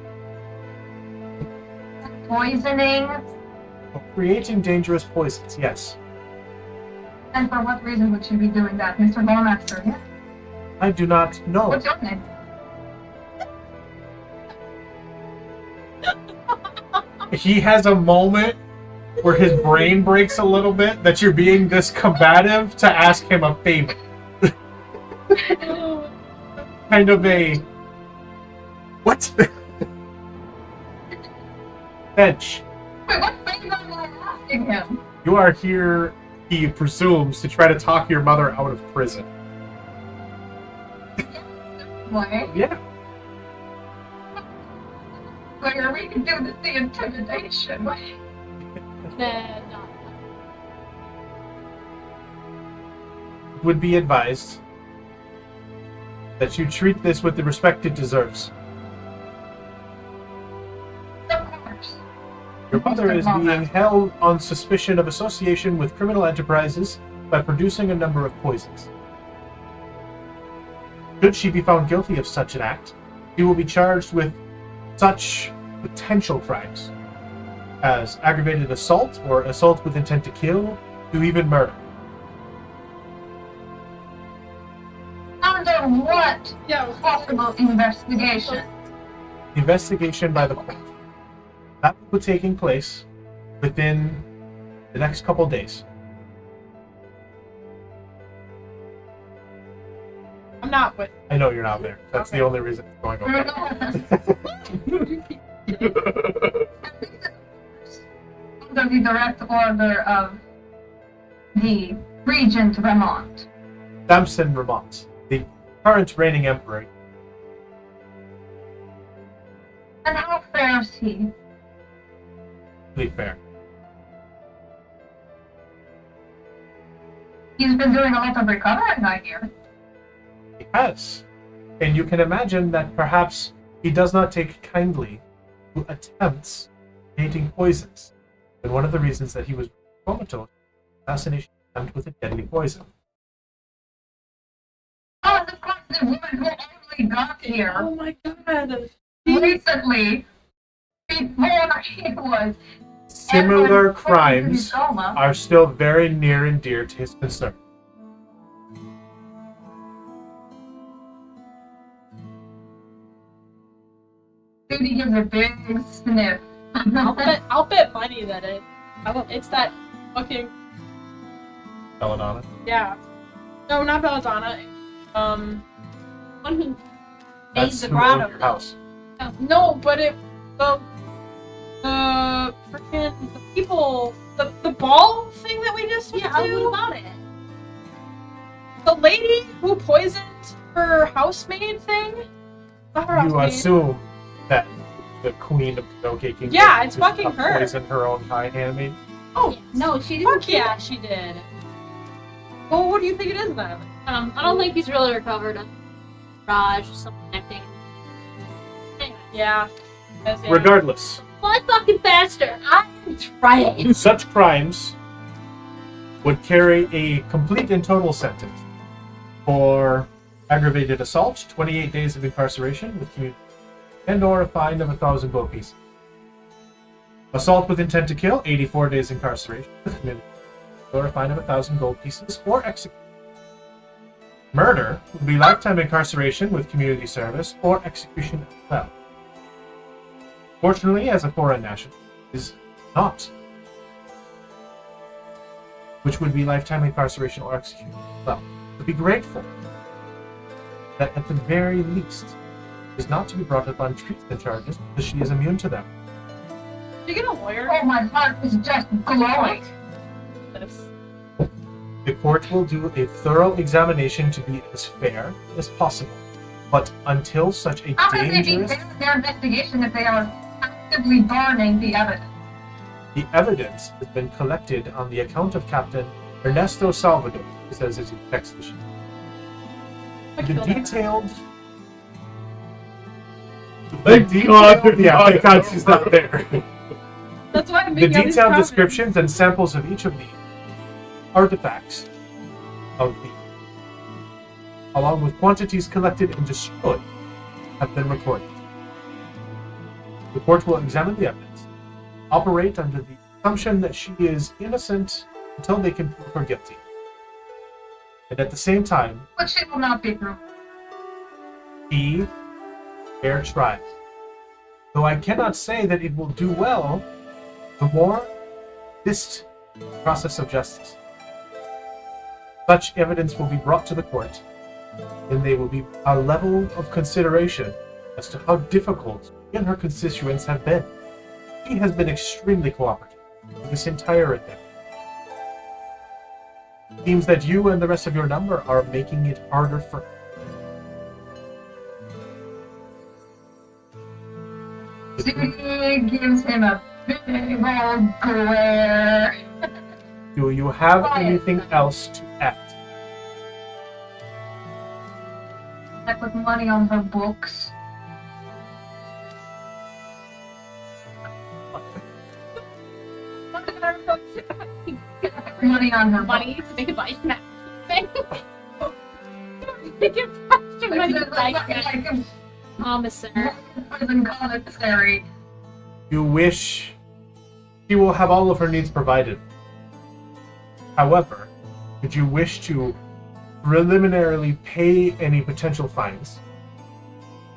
Poisoning.
of creating dangerous poisons, yes.
And for what reason would she be doing that, Mr. Lawmaster? Yeah?
I do not know.
What's your name?
He has a moment where his brain breaks a little bit that you're being this combative to ask him a favor. Kind of a... What? Bench.
Wait, what favor am I asking him?
You are here, he presumes, to try to talk your mother out of prison.
Why?
Yeah.
Where we can do the intimidation. Why?
No.
Would be advised that you treat this with the respect it deserves.
Of course.
Your mother is being held on suspicion of association with criminal enterprises by producing a number of poisons. Should she be found guilty of such an act, she will be charged with such potential crimes as aggravated assault or assault with intent to kill, to even murder.
Under what
Yeah.
possible investigation?
Investigation by the court. That will be taking place within the next couple days.
I'm not with.
I know you're not there. That's the only reason it's going okay.
Under the direct order of the Regent Remont.
Sampson Remont, the current reigning emperor.
And how fares he?
To be fair.
He's been doing a lot of recovering, I hear.
He has. And you can imagine that perhaps he does not take kindly to attempts creating poisons. And one of the reasons that he was comatose, assassination attempt with a deadly poison.
Oh, of course, the woman who only got here
Oh my god.
recently, before he was
Similar
ever
crimes
in coma.
are still very near and dear to his concern.
Judy gives a big sniff.
I'll bet money that it's that fucking
Belladonna.
yeah. No, not Belladonna.
One who
That's
the
who owned
grotto.
your house.
No, but the freaking the people the ball thing that we just went
Yeah, what
to.
about it?
The lady who poisoned her housemaid thing. Not her
You
housemaid.
assume that the queen of the Dokae Kingdom
Yeah, it's
just
fucking her.
poisoned her own high handmaid.
Oh,
No, she didn't.
fuck yeah, she did. Well, what do you think it is then?
I don't think he's really recovered. Raj, something acting. Anyway,
Yeah.
Regardless,
fly fucking faster. I'm trying.
such crimes would carry a complete and total sentence for aggravated assault, 28 days of incarceration with community, and or a fine of 1,000 gold pieces. Assault with intent to kill, 84 days incarceration with community, or a fine of 1,000 gold pieces, or execution. Murder would be lifetime incarceration with community service or execution as well. Fortunately, as a foreign national, is not, which would be lifetime incarceration or execution as well. To be grateful that at the very least is not to be brought up on treason charges because she is immune to them.
Did you get a lawyer?
Oh, my heart is just glowing.
This.
The court will do a thorough examination to be as fair as possible, but until such a
How can they be
dangerous...
fair in their investigation if they are actively burning the evidence?
The evidence has been collected on the account of Captain Ernesto Salvador, he says as he texts the ship. The detailed...
Thank God.
Yeah, thank God she's not there.
That's why I'm
The
making all these
detailed
comments.
descriptions and samples of each of the artifacts of the, along with quantities collected and destroyed, have been recorded. The court will examine the evidence, operate under the assumption that she is innocent until they can prove her guilty. And at the same time,
But she will not be proved.
be fair trial. Though I cannot say that it will do well, the more this process of justice. Such evidence will be brought to the court, and they will be a level of consideration as to how difficult she and her constituents have been. She has been extremely cooperative this entire endeavor. It seems that you and the rest of your number are making it harder for
Judy gives him a big old glare.
Do you have
Quiet.
anything else to add?
I put money on her books. Money on her
Money
books.
to make a buy snack. Make it faster money to buy snack.
Like a
Commissar.
prison commissary.
You wish she will have all of her needs provided. However, should you wish to preliminarily pay any potential fines,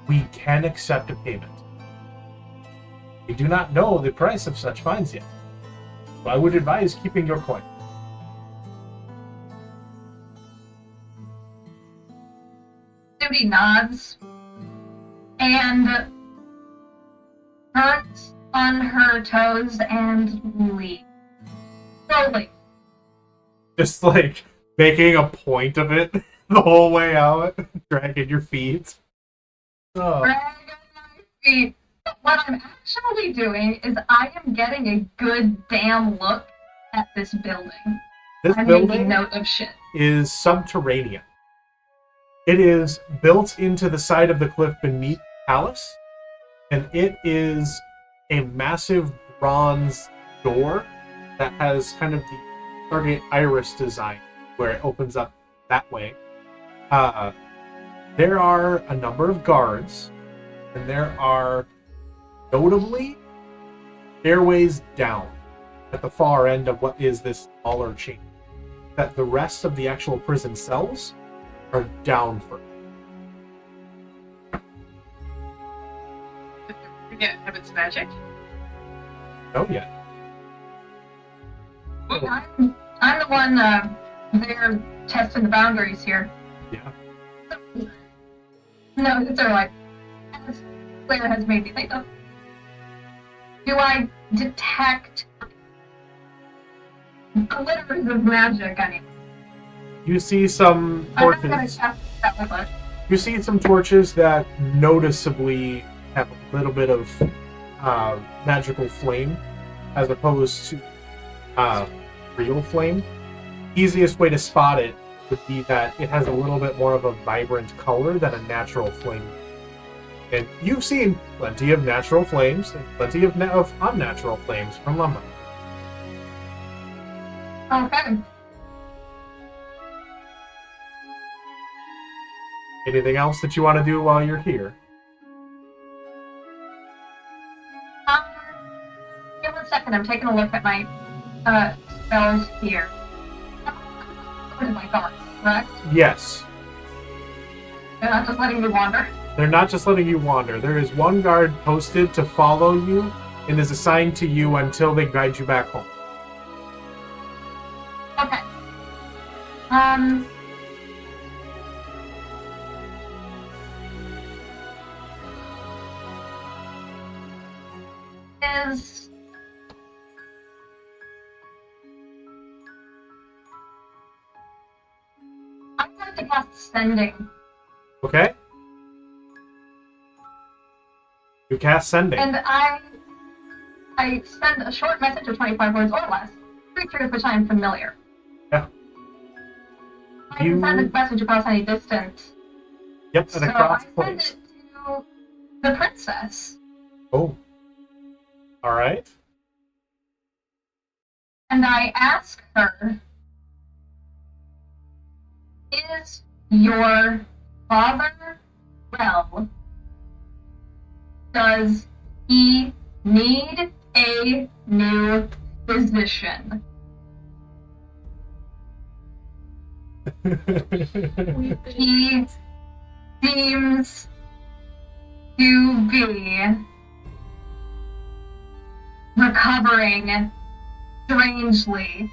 we can accept a payment. We do not know the price of such fines yet, so I would advise keeping your coin.
Judy nods and turns on her toes and leaves. Slowly.
Just like making a point of it the whole way out, dragging your feet. Oh.
Dragging my feet. What I'm actually doing is I am getting a good damn look at this building.
This
I'm
building
making note of shit.
is subterranean. It is built into the side of the cliff beneath the palace, and it is a massive bronze door that has kind of the Stargate Iris design, where it opens up that way. There are a number of guards, and there are notably stairways down at the far end of what is this smaller chamber. That the rest of the actual prison cells are down for.
Did you forget Habit's magic?
No yet.
I'm the one there testing the boundaries here.
Yeah.
No, it's alright. As Claire has made me think of. Do I detect glitters of magic anywhere?
You see some
I'm not gonna
torches.
cast that with it.
You see some torches that noticeably have a little bit of magical flame, as opposed to real flame. Easiest way to spot it would be that it has a little bit more of a vibrant color than a natural flame. And you've seen plenty of natural flames and plenty of unnatural flames from Lumber.
Okay.
Anything else that you want to do while you're here?
Give me 1 second. I'm taking a look at my spells here. What is my guard, correct?
Yes.
They're not just letting me wander.
They're not just letting you wander. There is one guard posted to follow you and is assigned to you until they guide you back home.
Okay. Is I'm going to cast sending,
Okay? You cast sending.
and I send a short message of 25 words or less, creature with which I am familiar.
Yeah.
I can send a message across any distance.
Yep,
So
and across
I send
place.
it to the princess,
Oh. Alright.
and I ask her, is your father well? Does he need a new physician? He seems to be recovering strangely.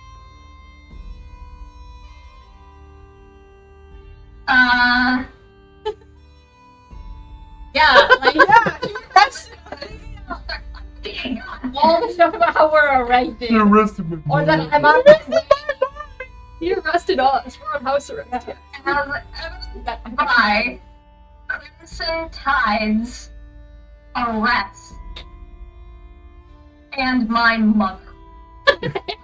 Yeah, like that's all the stuff about how we're arrested. Or that I'm on this way.
You arrested us. We're on house arrest. Yeah.
as evidenced by Crimson Tide's arrest and my mother.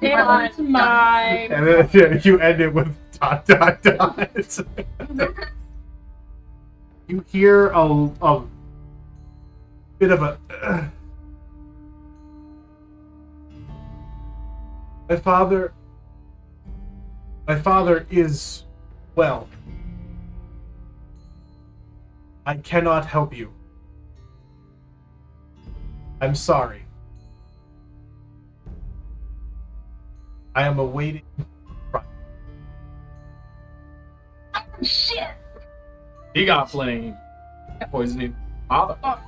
And my.
And then yeah, you end it with ... You hear a bit of a... My father is well. I cannot help you. I'm sorry. I am awaiting...
Oh, shit!
He got flame poisoning. Motherfucker.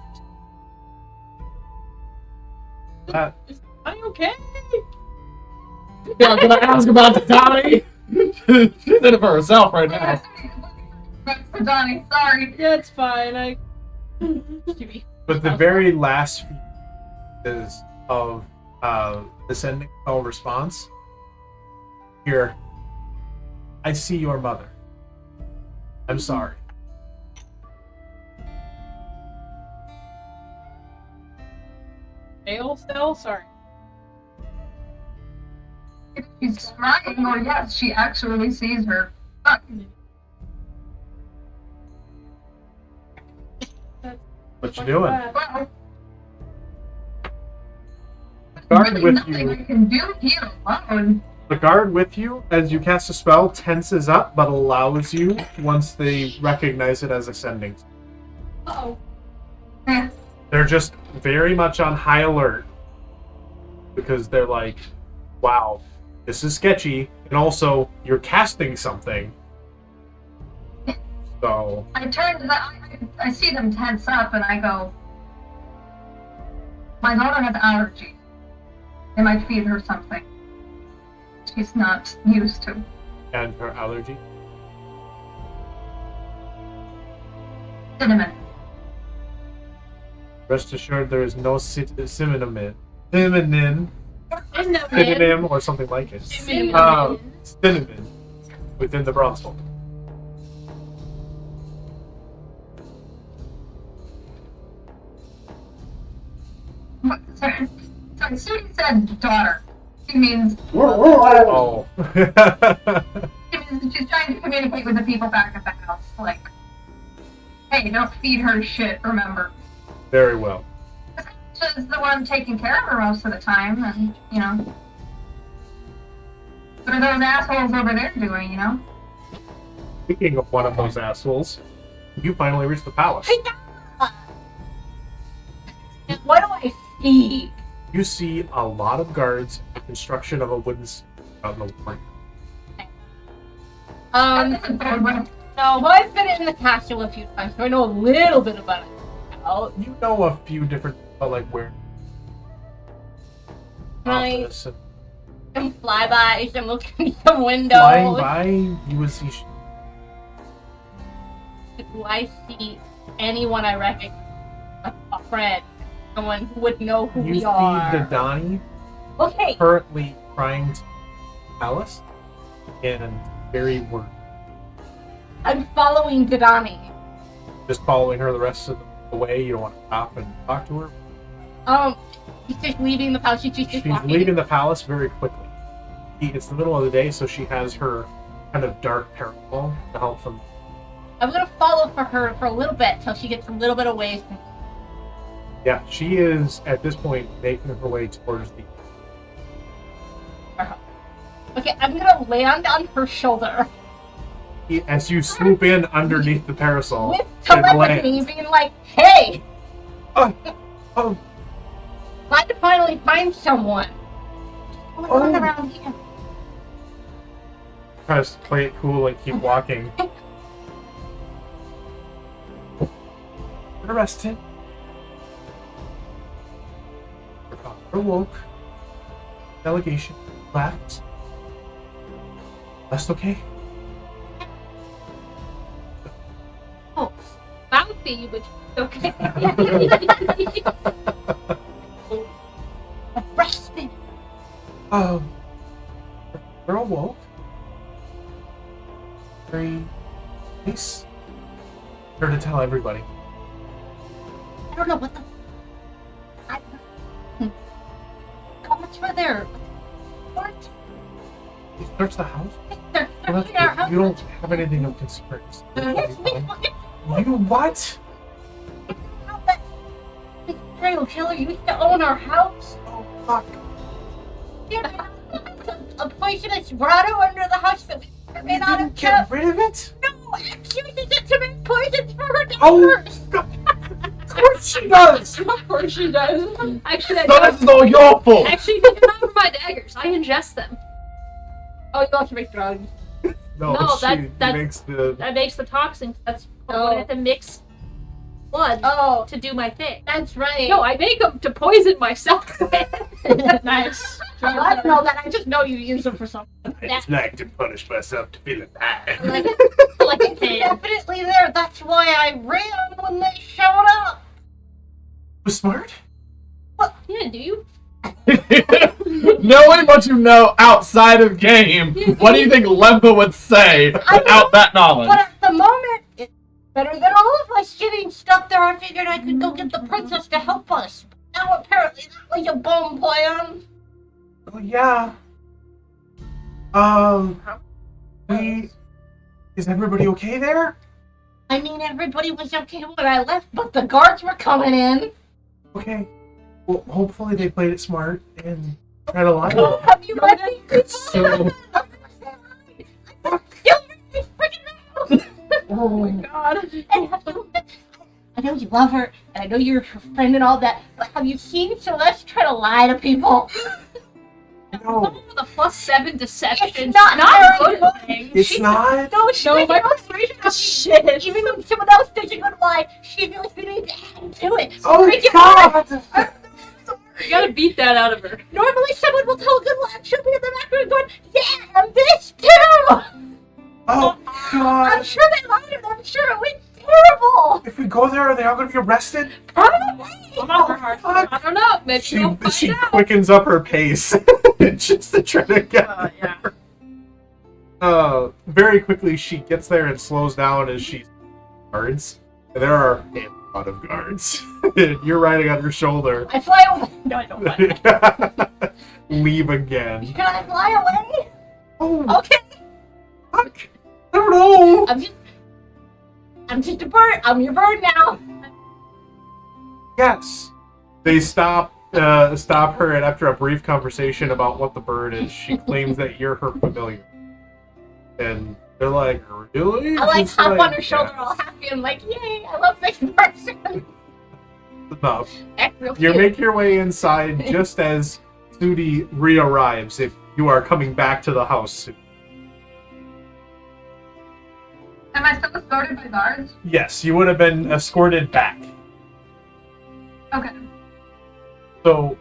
Is Donnie okay?
Yeah, I'm gonna ask about the Donnie. She's in it for herself right now.
That's for Donnie, sorry.
Yeah, it's fine.
But the very last few is of the sending call response. Here. I see your mother. I'm sorry.
Fail still? Sorry.
If she's crying, or yes, she actually sees her. Fuck.
What you doing?
Well,
Guard
really
with
nothing
you.
I can do here alone.
The guard with you, as you cast a spell, tenses up but allows you once they recognize it as ascending.
Uh-oh.
Eh,
They're just very much on high alert because they're like, wow, this is sketchy, and also you're casting something. So
I turn to I see them tense up, and I go, my daughter has allergies. They might feed her something she's not used to.
and her allergy.
Cinnamon.
Rest assured, there is no synonym or something like it. Cinnamon within the brothel.
Sorry, Sudi said daughter. She means
Oh.
she's trying to communicate with the people back at the house. Like, hey, don't feed her shit, remember.
Very well.
She's the one taking care of her most of the time, and, you know. What are those assholes over there doing, you know?
Speaking of one of those assholes, you finally reached the palace.
What do I see?
You see a lot of guards and construction of a wooden out in the morning.
No, I've been in the castle a few times, so I know a little bit about it. now.
You know a few different, like where.
Can
office and
some flybys and looking at the window.
flying by, you would see.
Do I see anyone I recognize? A friend, someone who would know who
You
we
see
are.
Dadani
Okay.
currently trying to Alice and very worried.
I'm following Dadani.
Just following her the rest of the way. You don't want to stop and talk to her.
She's just leaving the house. She's just
She's
walking.
leaving the palace very quickly. It's the middle of the day, so she has her kind of dark parasol to help from.
I'm gonna follow for her for a little bit till she gets a little bit away from.
Yeah, she is at this point making her way towards the.
Okay, I'm gonna land on her shoulder
As you swoop in underneath the parasol
with
and
telepathy,
land.
being like, "Hey,
Oh,
glad to finally find someone." What's
Oh.
around here?
try to play it cool and keep walking. Arrested. Your father awoke. Delegation left. That's okay.
Oh, bouncy, which is okay. Arrested.
Your father awoke. Very nice. Here to tell everybody.
I don't know what the. How much were there? What?
You search the house?
They're
Well,
searching our
that's good.
house.
You don't have anything of concern.
Yes, we fucking
You what?
have that serial killer used to own our house.
Oh fuck.
Yeah, a poisonous grotto under the house that we may not have
Get
kept.
rid of it?
No, she uses it to make poisons for her
Oh,
daughters.
of course she does!
Of course she does. Actually, I
So
don't.
this is all your fault!
Actually, they're not for my daggers. I ingest them.
Oh, you also make drugs.
No,
No,
she
that's-
makes the...
That makes the toxins. That's why
Oh.
I have to mix blood
Oh,
to do my thing.
that's right.
No, I make them to poison myself with.
Nice. Well, I don't know that. I just know you use them for something.
I just like to punish myself to feel bad.
Like,
like a
it's
pig.
definitely there. That's why I ran when they showed up.
Was smart?
Yeah, do you?
Knowing what you know outside of game, what do you think Lemba would say without that knowledge?
But at the moment, it's better than all of us getting stuck there. I figured I could go get the princess to help us. Now apparently that was a bum plan.
Oh, yeah. Is everybody okay there?
I mean, everybody was okay when I left, but the guards were coming in.
Okay. Well, hopefully they played it smart and tried to lie. to
Have you let me?
So,
Oh my
God.
And I know you love her, and I know you're her friend and all that, but have you seen Celeste try to lie to people?
No,
Someone with a +7 deception.
It's not
good.
her.
it's not.
No, she
No, my
persuasion
is shit.
Even though someone else thinks you would lie, she feels we need to add to it.
Oh
Regent,
God!
You gotta beat that out of her.
normally someone will tell a good lie. She'll be in the background going, yeah, and this too!
Oh
I'm
God!
sure they lied to them. I'm sure it went terrible.
If we go there, are they all gonna be arrested?
Probably.
Fuck.
I don't know. Maybe we'll find
She
out.
quickens up her pace just to try to get.
Yeah.
Very quickly she gets there and slows down as she guards. And there are a lot of guards. You're riding on her shoulder.
I fly away. No, I don't fly.
Leave again.
Can I fly away?
Oh,
Okay.
fuck. I don't know.
I'm just a bird. I'm your bird now.
Yes. They stop her, and after a brief conversation about what the bird is, she claims that you're her familiar. And they're like, really?
I like
She's
hop on her
"Yes."
shoulder all happy and like, yay, I love this person.
Enough.
Act real
You
cute.
make your way inside just as Sudi re-arrives, if you are coming back to the house.
Am I still escorted by guards?
Yes, you would have been escorted back.
Okay.
So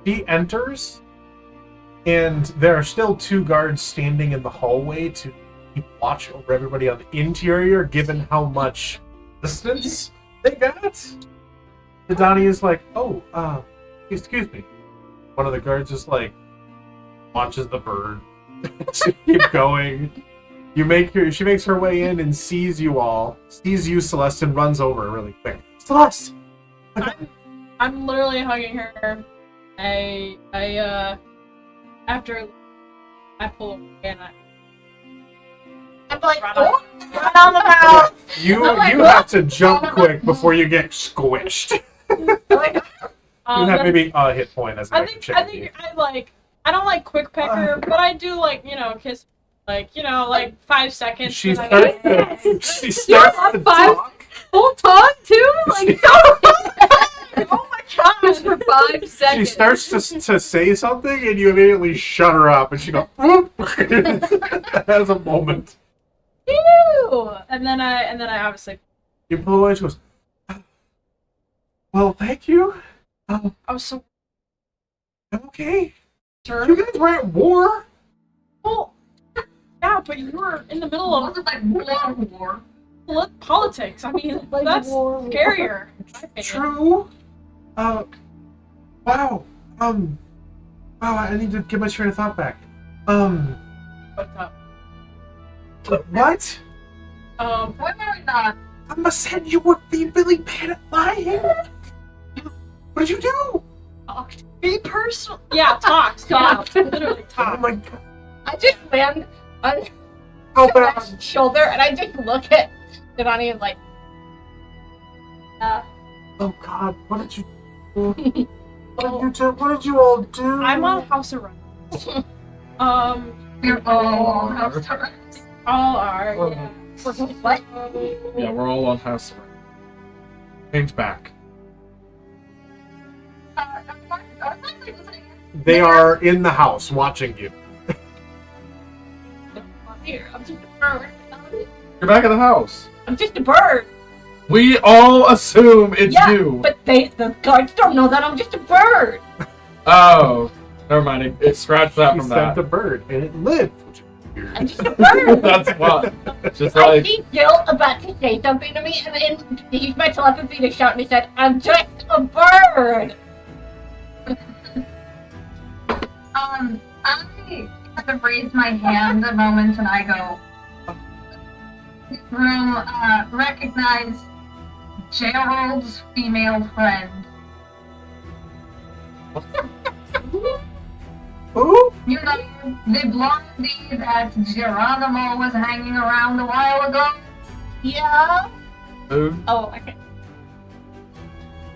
she enters, and there are still 2 guards standing in the hallway to keep watch over everybody on the interior, given how much distance they got. The Donnie is like, oh, excuse me. One of the guards is like, watches the bird. So keep going. She makes her way in and sees you all, sees you, Celeste, and runs over really quick. Celeste!
I'm literally hugging her. After I pull away and
I'm like,
Run
oh, run on the mouth.
You
I'm like,
have to jump quick before you get squished. You have maybe a hit point as a
I think I don't like quick pecker, but I do like, kiss, like 5 seconds.
She
and I-
starts
Yeah,
to
5
talk.
Full tongue too? Like,
Oh my god!
just for 5 seconds.
She starts to say something, and you immediately shut her up, and she goes, "Whoop." Has a moment.
Ew! And then I obviously
You pull away, she goes, well, thank you.
I was so
I'm okay.
sure.
You guys were at war.
Well, yeah, but you were in the middle of
Wasn't like war.
politics. I mean, that's scarier. in my opinion.
True. Wow. Wow, I need to get my train of thought back.
What's up?
What?
When were we not?
I must said you were being really bad at lying. What did you do?
Be personal. Yeah, talk. Literally
Oh
talk.
my god.
I just land on
How
Celeste's
bad?
shoulder and I just look at Devani and like,
Oh god, what did you do? What did you all do?
I'm on house arrest.
We're all house arrest.
All are.
Oh.
Yeah.
what?
yeah, we're all on house arrest. Change back.
They are in the house watching you.
Here, I'm just a bird.
You're back at the house.
I'm just a bird.
We all assume it's
Yeah,
you.
but the guards don't know that I'm just a bird.
Oh, never mind. It scratched that
She
from
sent
that.
a bird, and it lived, which is weird.
I'm just a bird.
That's what. Just
I
like,
see Gil about to say something to me, and then he used my telepathy to shout, and he said, "I'm just a bird."
I kind of raise my hand a moment and I go, this room, recognize Gerald's female friend.
Who?
You know, the blondie that Geronimo was hanging around a while ago?
Yeah.
Who?
Oh, okay.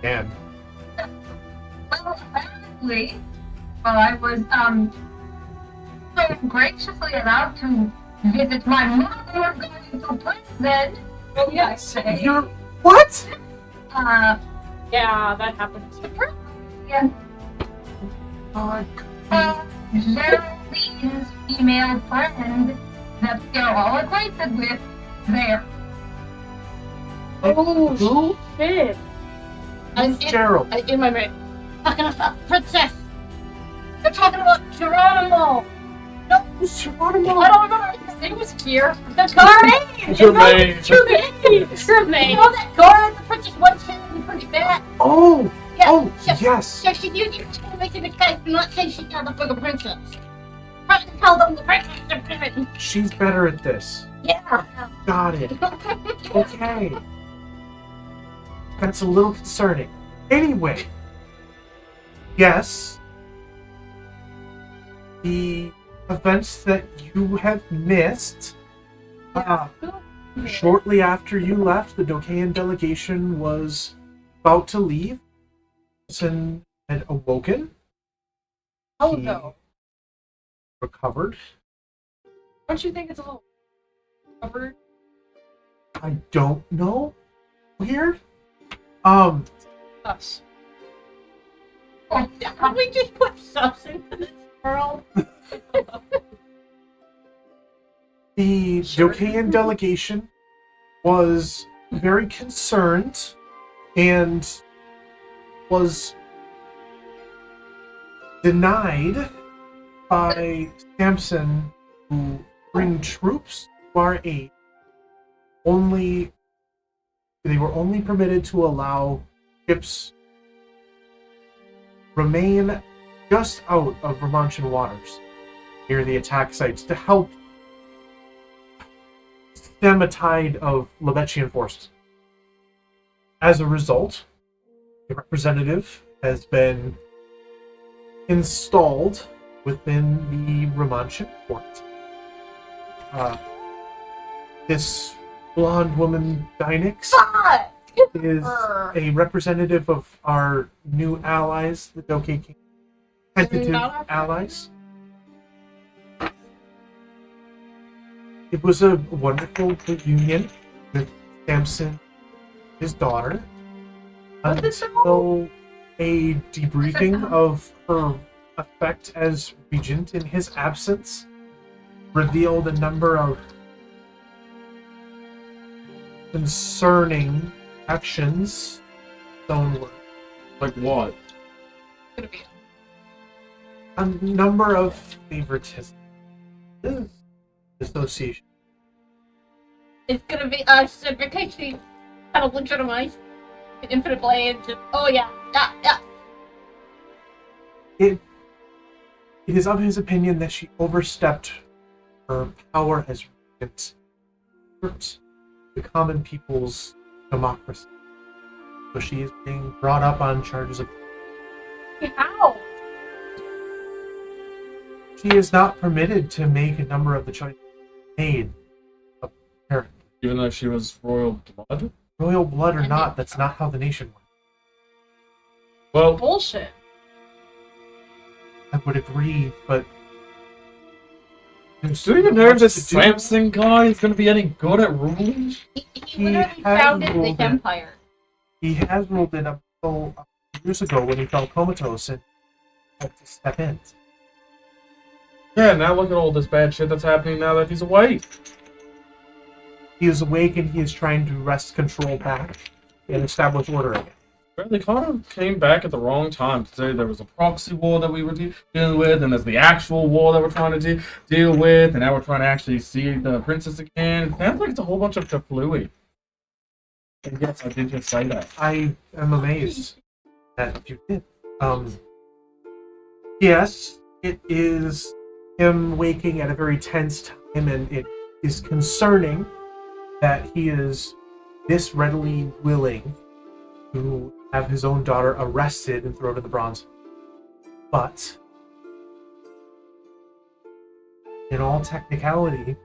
And
Well, apparently, while I was, so graciously allowed to visit my mother going to prison, I say,
you're what?
Yeah, that happens.
yeah,
Oh,
Geraldine's female friend that you're all acquainted with there.
Oh, shit.
Who's Gerald?
In my mind.
Talking about the princess. They're talking about Geronimo. No,
Who's Geronimo?
I don't remember. His name was Kier. The Carmaine.
Jermaine.
Jermaine. You know that Cora, the princess once had and pretty bad.
Oh!
Yeah.
Oh,
so,
yes!
So she knew you were making the guys do not say she's not the fucking princess. Trying to tell them the princess is different.
She's better at this.
Yeah.
Got it. Okay. That's a little concerning. Anyway. Yes. The events that you have missed. Shortly after you left, the Dokaean delegation was about to leave. Sampson had awoken.
Oh
He
no.
recovered.
Don't you think it's a little covered?
I don't know. Weird.
Us.
Can we just put sus into this world?
The Dokaean delegation was very concerned and was denied by Sampson to bring troops to our aid. They were only permitted to allow ships remain just out of Remontian waters near the attack sites to help stem a tide of Libetian forces. As a result, a representative has been installed within the Remontian court. This blonde woman, Dynix, is a representative of our new allies, the Dokae Kingdom. Tentative allies. It was a wonderful union with Sampson, his daughter, until a debriefing of her effect as regent in his absence revealed a number of concerning actions. Stonework.
Like what?
A number of favoritism. Association.
It's gonna be reciprocation. Kind of legitimize infinite blade. Just, oh yeah.
It is of his opinion that she overstepped her power as regent, hurt the common people's democracy. So she is being brought up on charges of.
How?
She is not permitted to make a number of the choices made. Apparently,
Even though she was royal blood?
royal blood or not, that's not how the nation works.
Well,
Bullshit.
I would agree, but there's
do you even know if this
so much to do.
Sampson guy is going to be any good at ruling?
He literally
has
founded
ruled
the
it.
empire.
He has ruled it up until a few years ago when he fell comatose and had to step in.
Yeah, now look at all this bad shit that's happening now that he's away.
He is awake and he is trying to wrest control back and establish order again.
Well, they kind of came back at the wrong time to say there was a proxy war that we were dealing with, and there's the actual war that we're trying to deal with, and now we're trying to actually see the princess again. It sounds like it's a whole bunch of teflui. And yes, I did just say that.
I am amazed that you did. Yes, it is him waking at a very tense time, and it is concerning that he is this readily willing to have his own daughter arrested and thrown in the bronze. But in all technicality,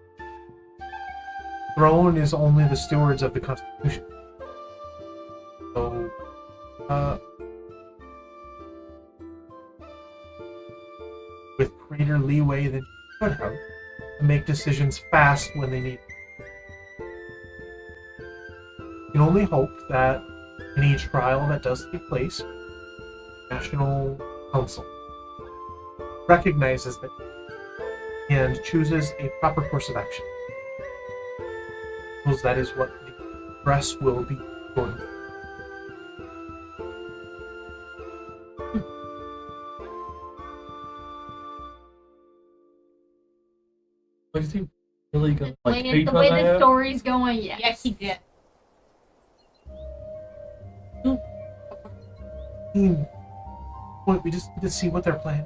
throne is only the stewards of the Constitution. So, with greater leeway than you could have, to make decisions fast when they need. You can only hope that any trial that does take place, National Council recognizes that and chooses a proper course of action. Because that is what the press will be shortly.
Is he really gonna like
Playing it
take
the
on
way the
that?
story's going, yes, he did.
We just need to see what they're planning.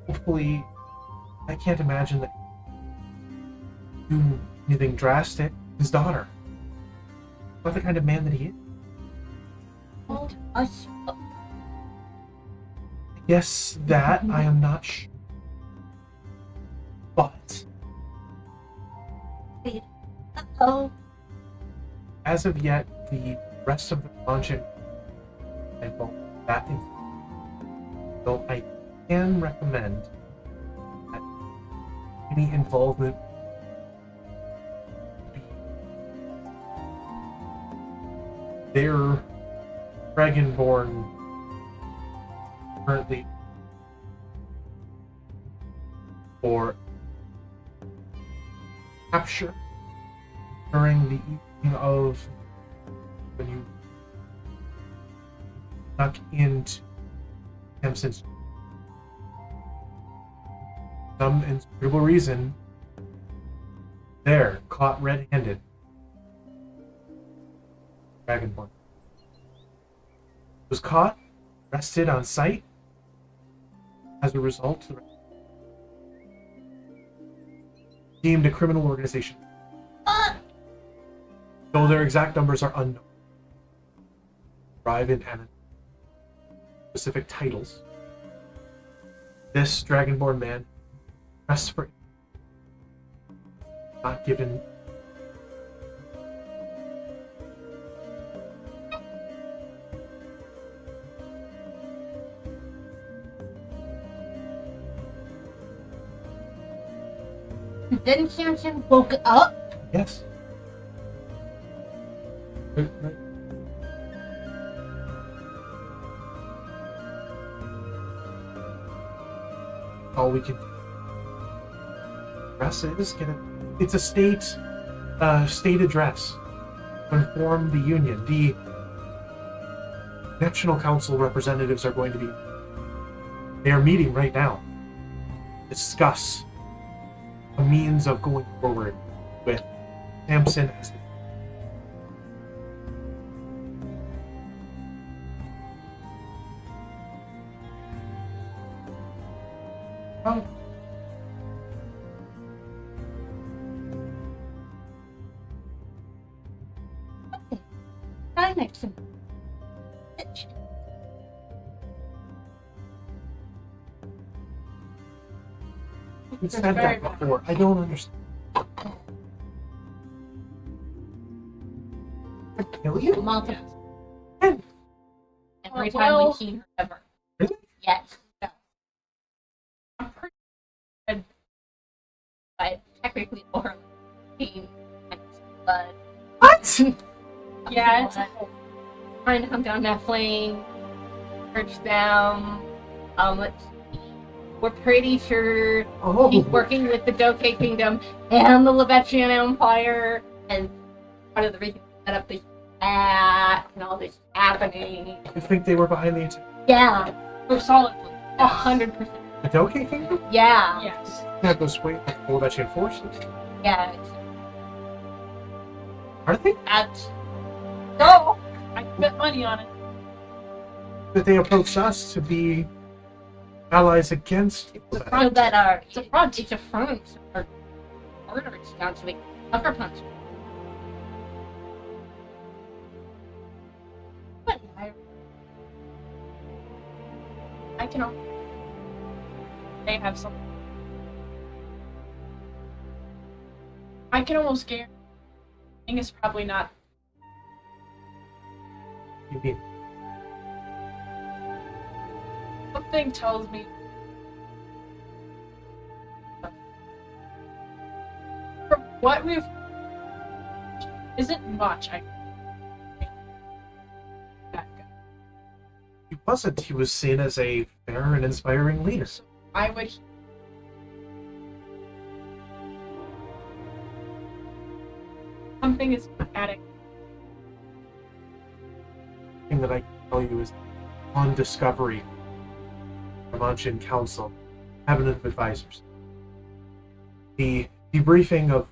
Hopefully, I can't imagine that do anything drastic. His daughter. Not the kind of man that he is. Yes, that I am not sure. But
Oh,
as of yet, the rest of the function I don't that in. So I can recommend that any involvement be their dragonborn currently for capture during the evening of when you snuck into Sampson's. Some inscrutable reason, there, caught red-handed. Dragonborn. Was caught, arrested on sight. As a result, deemed a criminal organization. Though their exact numbers are unknown. Private and specific titles. This Dragonborn man pressed for not given
then Samson woke up.
yes. All we can address is it's a state address to inform the union. The National Council representatives are going to be they are meeting right now to discuss a means of going forward with Sampson as the
Dynix.
You said that before. I don't understand. Kill you?
Multiple.
And
Every time we've seen her ever.
Really?
Yes. No. I'm pretty good. But technically more but
what?
Yeah, it's
trying to come down that flame, search them. Let's see. We're pretty sure he's working with the Dokae Kingdom and the Libetian Empire, and part of the reason we set up this act and all this happening.
You think they were behind the attack?
Yeah,
so solidly.
100%.
The Dokae Kingdom?
Yeah.
Yes.
You have those weight like Libetian forces.
Yeah.
Are they?
That's so.
I bet money on it.
That they approached us to be allies against
So that our
It's a front.
It's a front. Our order is down to make sucker punch. But
I can. They have some. I can almost guarantee. Thing is probably not.
You mean
Something tells me. From what we've. Isn't much. I. That guy.
he wasn't. He was seen as a fair and inspiring leader.
I would. Something is adding.
The thing that I can tell you is on discovery, Remontian Council, Cabinet of Advisors. The debriefing of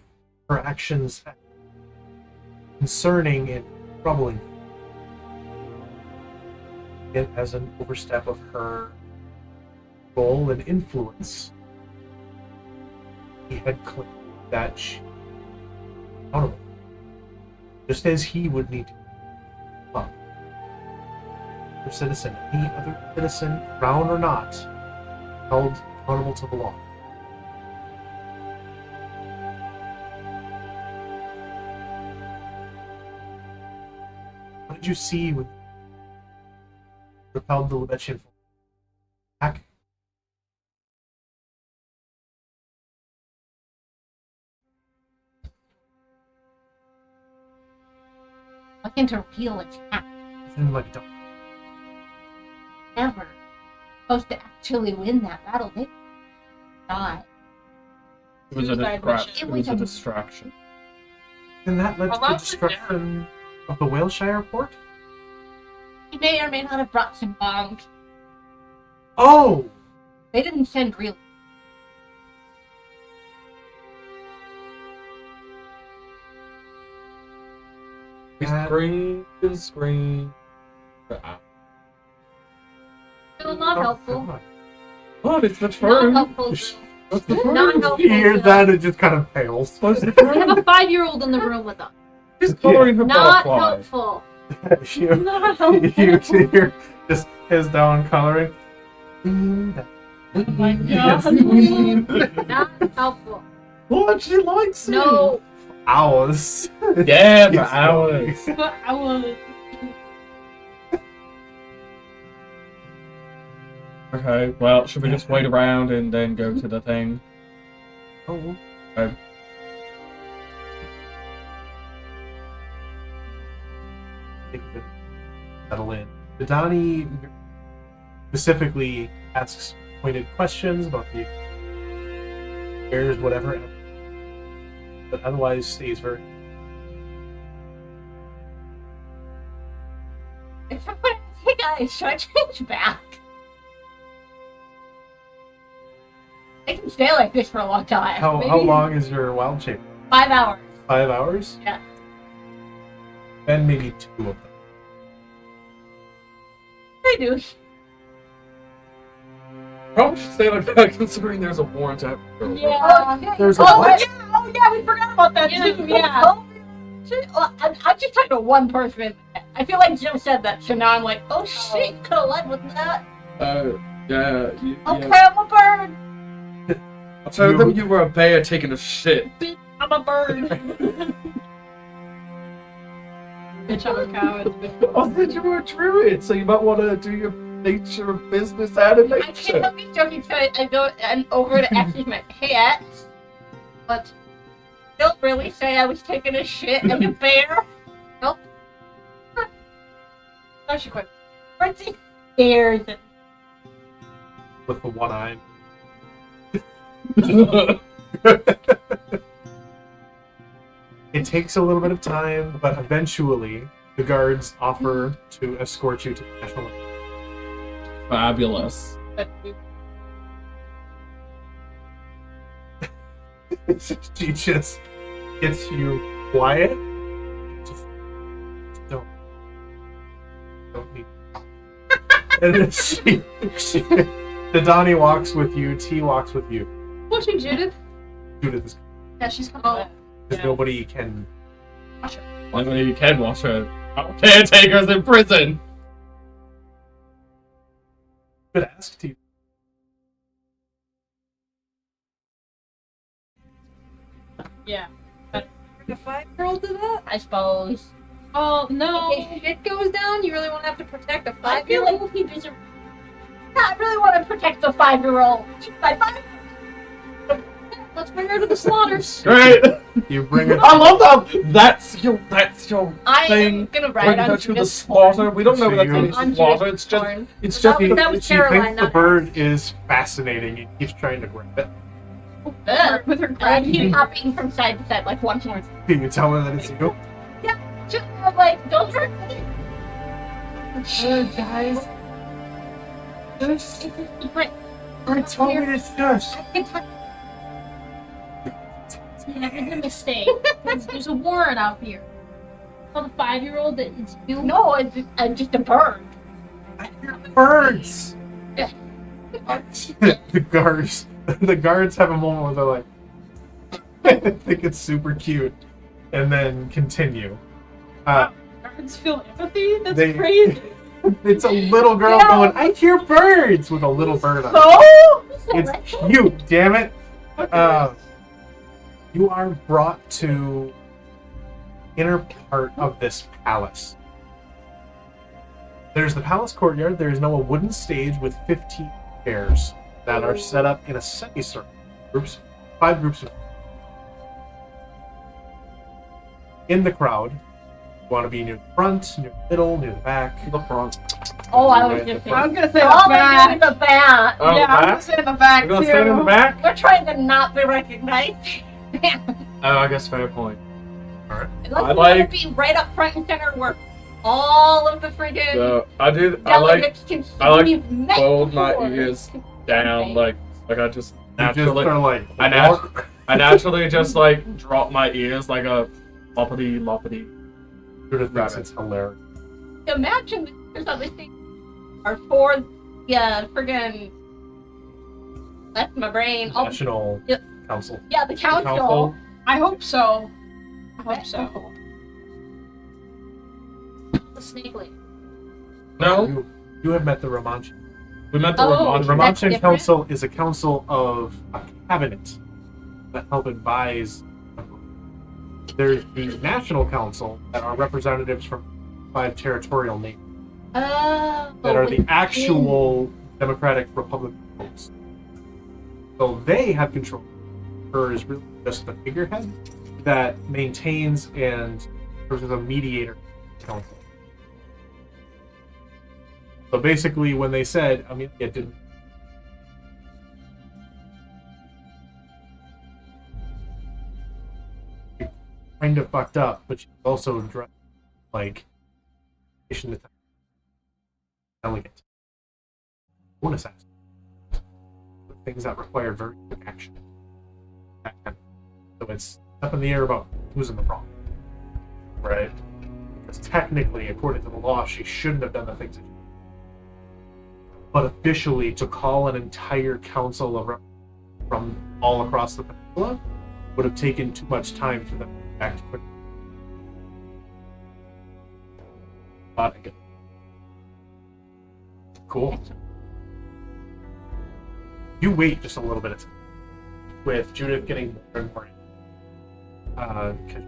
her actions concerning and troubling it as an overstep of her role and influence. He had claimed that she was accountable, just as he would need to. Well, other citizen, any other citizen, crown or not, held accountable to the law. What did you see when you repelled the Libetian attack?
looking to repel attack.
Nothing like that.
Never supposed to actually win that battle. They died.
It was a
Suicide
distraction.
mission.
It was a distraction.
And that led to the
Well,
destruction of the Whaleshire port?
He may or may not have brought some bombs.
Oh!
They didn't send real.
We
That-
screamed and screamed.
Still not helpful.
God.
What? It's the
Not
truth.
helpful.
It's the truth.
Not helpful.
You hear that, it just kind of pales.
What's the
We have
truth?
a 5-year-old in the room with us.
He's coloring the
Not
butterfly.
helpful.
you,
Not helpful.
you hear just his down coloring.
Oh my
Yes.
god. Not helpful.
What? She likes it.
No.
Hours.
Yeah, for
Yes,
hours.
But I will.
Okay, well, should we just wait around and then go to the thing?
Oh.
Okay.
Settle in. Vidani specifically asks pointed questions about the affairs, whatever, but otherwise stays very.
Hey guys, should I change back? I can stay like this for a long time.
How
Maybe
long is your wild shape?
5 hours.
5 hours?
Yeah.
And maybe 2 of them.
I do.
Probably should stay like that considering there's a warrant out.
Yeah.
There's a
Oh,
what?
yeah. Oh, yeah. We forgot about that
Yeah,
too.
yeah.
Oh, shit. Well, I'm just talking to one person. I feel like Joe said that, so now I'm like, oh shit, could have led with that.
Yeah.
Okay, I'm a bird.
I'll tell them you were a bear taking a shit.
I'm a bird.
Bitch, I'm a cow. It's bitch.
I said you were a druid, so you might want to do your nature of business out of
I can't
nature.
help you joking, so I go and over to X's my hey X, but don't really say I was taking a shit and a bear. Nope.
Actually, quite.
Pretty bears.
With the one eye. It takes a little bit of time, but eventually the guards offer to escort you to the national.
Fabulous.
But we
She just gets you quiet. Just don't need. And then she Donnie walks with you. T walks with you.
Watching Judith.
Judith is
Yeah, she's coming.
because nobody can.
Nobody can watch her. Our caretaker's in prison.
Could ask T.
Yeah. But a 5-year-old do that?
I suppose.
Oh no.
In case shit goes down, you really want to have to protect a
I feel
5-year-old?
like he deserves. I really want to protect the 5-year-old. My 5.
Let's bring her to the slaughters.
Great.
You bring it.
I love that. That's your
I
thing.
am gonna
Bring
ride
her
on
to the
Judith's
slaughter. We don't know
So
what
you-
that's
On
any slaughter.
Judith's
It's just.
horn.
It's just.
That was
She
Caroline,
thinks the
not
bird is fascinating. He keeps trying to grab it.
With her
I keep hopping from side to side like one more.
Can you tell her that it's you?
Just like, don't hurt me.
Guys. This.
It's a secret.
Tell me this just.
I can touch.
That was a mistake. There's a warrant out here. Tell the 5-year-old that it's you.
No, I'm just a bird.
Birds. The guards have a moment where they're like, I think it's super cute, and then continue.
Guards feel empathy? That's
They-
crazy.
It's a little girl
Yeah.
going, I hear birds, with a little bird on it.
So?
It's cute, damn it. You are brought to inner part of this palace. There's the palace courtyard. There is now a wooden stage with 15 chairs that are set up in a semicircle. 5 groups of. In the crowd, you want to be near the front, near the middle, near the back.
The front.
Oh, I was
Right,
just
the
I
thinking.
was gonna say
Oh,
the
they're
back.
doing the back.
Oh,
Yeah, I was
back?
gonna say the back
We're gonna
too.
stand in the back?
They're trying to not be recognized.
Oh, I guess fair point.
Let's
like-
be right up front and center where all of the friggin'
So I like
delegates can see
I like
we've met
fold my
before.
ears down, like I just
You just
naturally,
are like,
I naturally just like drop my ears like a loppity loppity.
Judith thinks it's hilarious.
Imagine there's other things are for friggin' left my brain. Oh,
National
Yeah.
Council.
yeah, the council.
Council.
I hope so. I hope so.
The snake lady.
No,
You have met the Remont.
we meant the
Oh,
The
Remont.
that's
Remontian
different?
Council is a council of a cabinet that help advise. There's the National Council that are representatives from 5 territorial nations that are the actual Democratic Republican votes. So they have control. Her is really just the figurehead that maintains and serves as a mediator council. So basically, when they said Amelia didn't. Kind of fucked up, but she also dressed like delegate. Bonus action. Things that require very quick action. So it's up in the air about who's in the wrong. Right? Because technically, according to the law, she shouldn't have done the things that she did. But officially, to call an entire council of from all across the peninsula would have taken too much time for them to act quickly. But I get it. Cool. You wait just a little bit of time, with Judith getting more and more because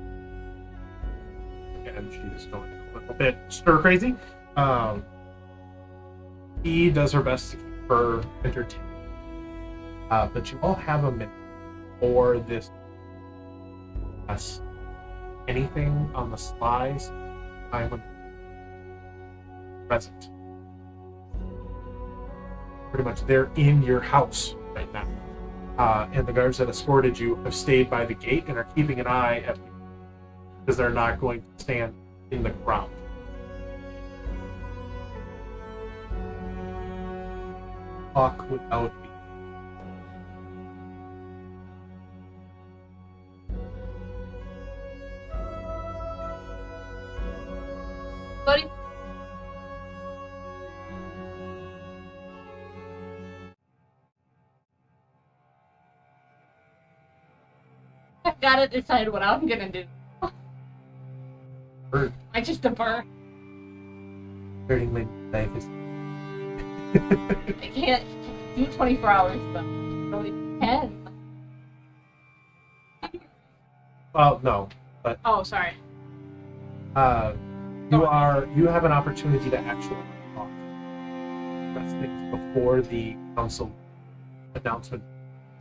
again she's going a little bit stir crazy. He does her best to keep her entertained, but you all have a minute for this. Anything on the slides, I would present. Pretty much, they're in your house right now, and the guards that escorted you have stayed by the gate and are keeping an eye at you because they're not going to stand in the crowd. Talk without me.
Buddy. gotta decide what I'm gonna do.
Bird.
I just defer.
Birding my life is.
I can't do 24 hours, but I really can.
Well, no, but
Oh, sorry.
you have an opportunity to actually talk. That's things before the council announcement.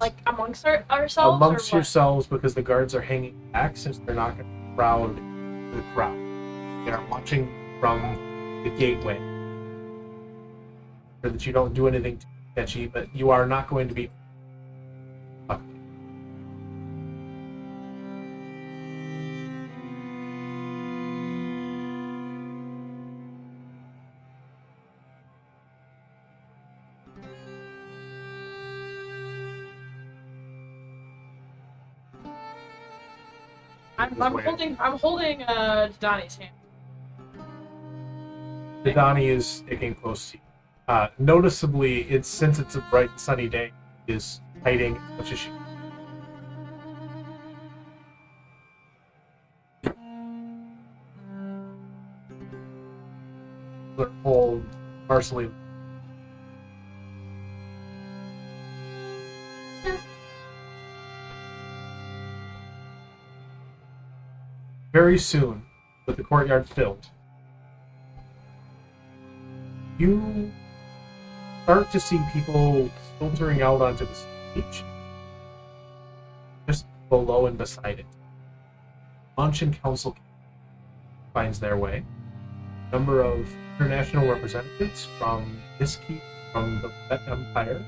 Like amongst ourselves?
Amongst
or what?
yourselves, because the guards are hanging back since they're not going to crowd the crowd. They are watching from the gateway. So that you don't do anything too sketchy, but you are not going to be.
I'm holding Donnie's hand.
Donnie is sticking close to you. Noticeably, since it's a bright and sunny day, is hiding as much as she. Hold partially. Very soon, with the courtyard filled, you start to see people filtering out onto the stage, just below and beside it. Lunch and council finds their way. A number of international representatives from this keep, from the Let Empire,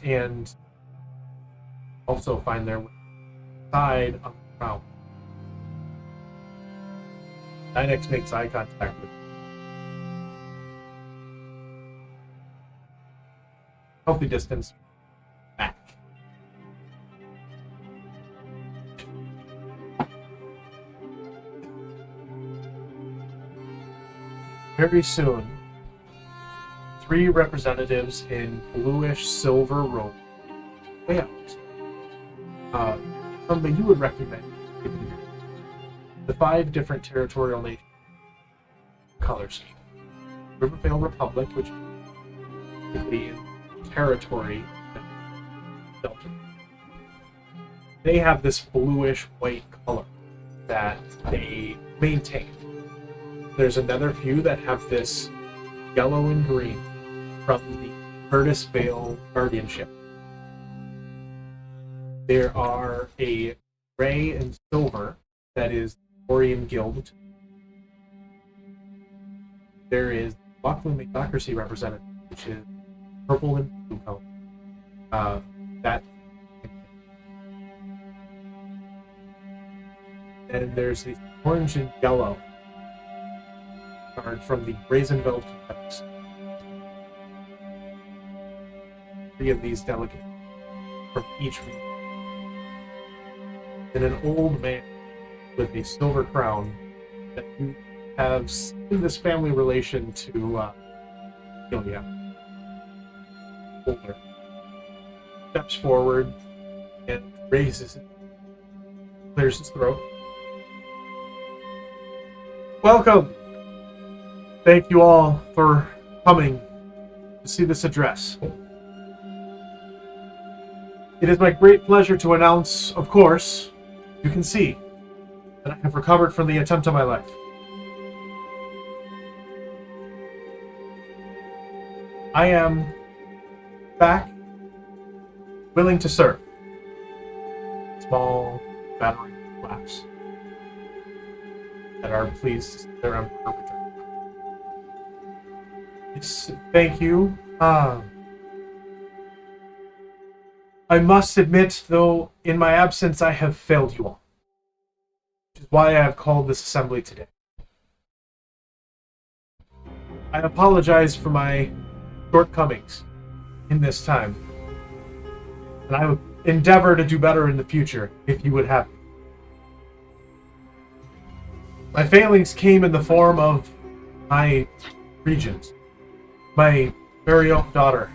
and also find their way inside of the crown. Dynix makes eye contact with you. Healthy distance back. Very soon, 3 representatives in bluish silver robe way out. Somebody you would recognize. The 5 different territorial nation colors. Rivervale Republic, which is the territory Delta. They have this bluish white color that they maintain. There's another few that have this yellow and green from the Curtis Vale Guardianship. There are a gray and silver that is Orion Guild. There is Buckland Democracy representative, which is purple and blue color. And there's the orange and yellow card from the Brazenville Confederacy. 3 of these delegates from each region. And an old man with a silver crown that you have seen this family relation to Ilya. Older. Steps forward and raises it, clears his throat. Welcome! Thank you all for coming to see this address. It is my great pleasure to announce, of course, you can see that I have recovered from the attempt of my life. I am back, willing to serve. Small battering flaps that are pleased to see their emperor return. Yes, thank you. I must admit, though, in my absence, I have failed you all. Which is why I have called this assembly today. I apologize for my shortcomings in this time. And I would endeavor to do better in the future, if you would have me. My failings came in the form of my regent, my very own daughter,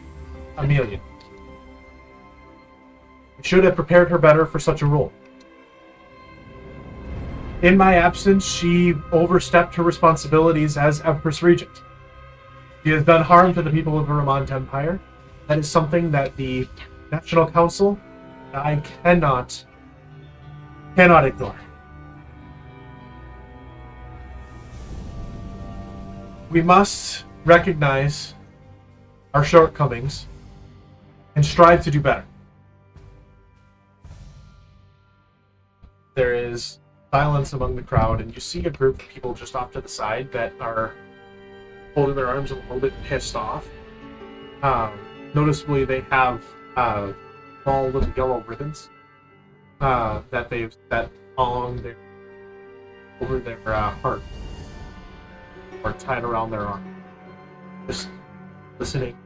Amelia. should have prepared her better for such a role. In my absence, she overstepped her responsibilities as Empress Regent. She has done harm to the people of the Remont Empire. That is something that the National Council, I cannot ignore. We must recognize our shortcomings and strive to do better. There is silence among the crowd, and you see a group of people just off to the side that are holding their arms a little bit pissed off. Noticeably, they have small little yellow ribbons that they've set on over their heart, or tied around their arm. Just listening.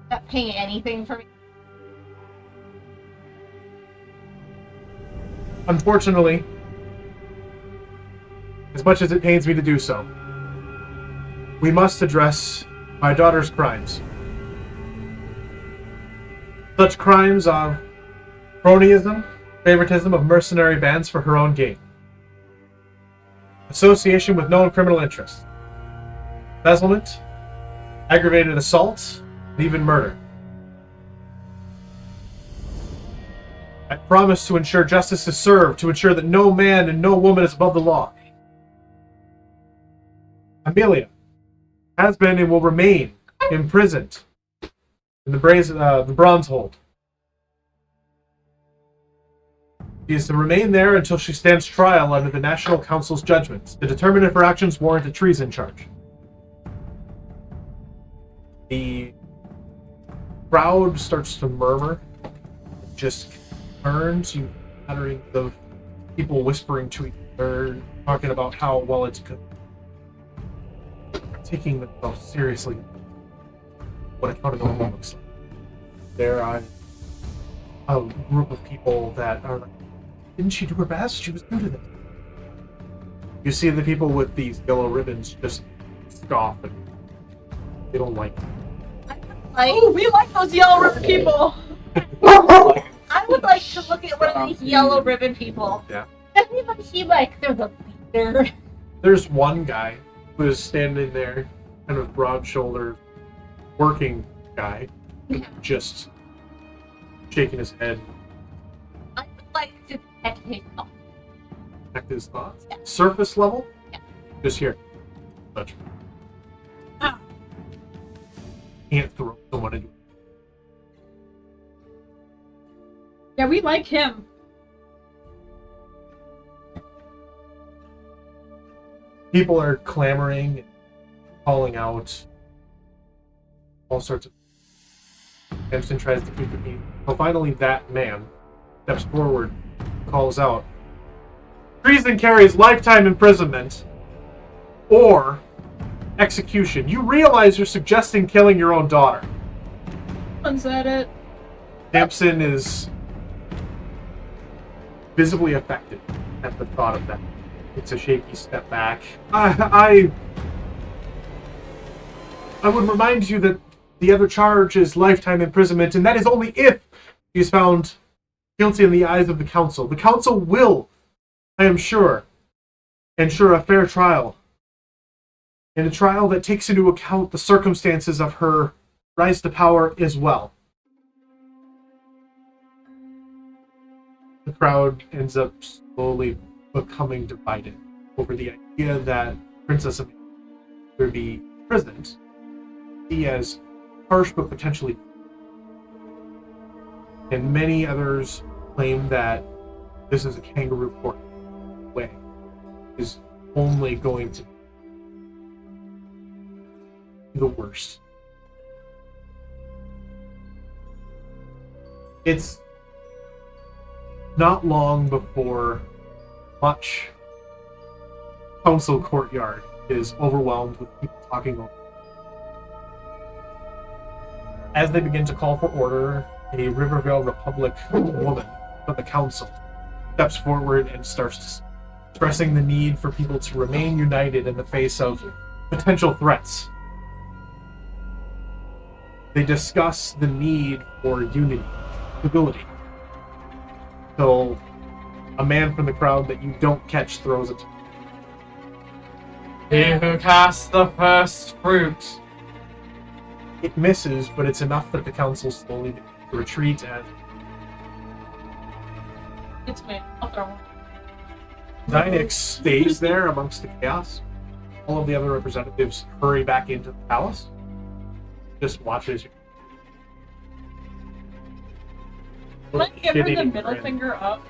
Not paying anything for me.
Unfortunately, as much as it pains me to do so, we must address my daughter's crimes. Such crimes are cronyism, favoritism of mercenary bands for her own gain, association with known criminal interests, embezzlement, aggravated assault, and even murder. I promise to ensure justice is served, to ensure that no man and no woman is above the law. Amelia has been and will remain imprisoned in the bronze hold. She is to remain there until she stands trial under the National Council's judgments to determine if her actions warrant a treason charge. The crowd starts to murmur. Just turns, you uttering the people whispering to each other, talking about how well it's good. Taking themselves seriously. What accountability looks like. There are a group of people that are like, didn't she do her best? She was new to this. You see the people with these yellow ribbons just scoff and they don't like it.
Oh, we like those yellow ribbon people.
I would like to look at one of these yellow ribbon people.
Yeah.
Everybody seem like they're the leader.
There's one guy who is standing there, kind of broad-shouldered, working guy, just shaking his head.
I would like to detect his thoughts.
Detect his thoughts.
Yeah.
Surface level?
Yeah.
Just here. Touch.
Ah.
Can't throw someone into.
Yeah, we like him.
People are clamoring and calling out all sorts of. Sampson tries to keep the peace. So finally, that man steps forward, calls out, "Treason carries lifetime imprisonment or execution. You realize you're suggesting killing your own daughter."
Someone said it.
Sampson is visibly affected at the thought of that. It's a shaky step back. I would remind you that the other charge is lifetime imprisonment, and that is only if he is found guilty in the eyes of the council. The council will, I am sure, ensure a fair trial, and a trial that takes into account the circumstances of her rise to power as well. The crowd ends up slowly becoming divided over the idea that Princess Amelia would be imprisoned, see as harsh but potentially. And many others claim that this is a kangaroo court way, is only going to be the worst. It's not long before much council courtyard is overwhelmed with people talking over. As they begin to call for order, a Rivervale Republic woman from the council steps forward and starts expressing the need for people to remain united in the face of potential threats. They discuss the need for unity, stability. So, a man from the crowd that you don't catch throws it.
He who casts the first fruit.
It misses, but it's enough that the council slowly retreat and
It's me. I'll throw one.
Dynix stays there amongst the chaos. All of the other representatives hurry back into the palace. Just watches you.
Can I give her the
Shit-eating
middle
grin.
finger up?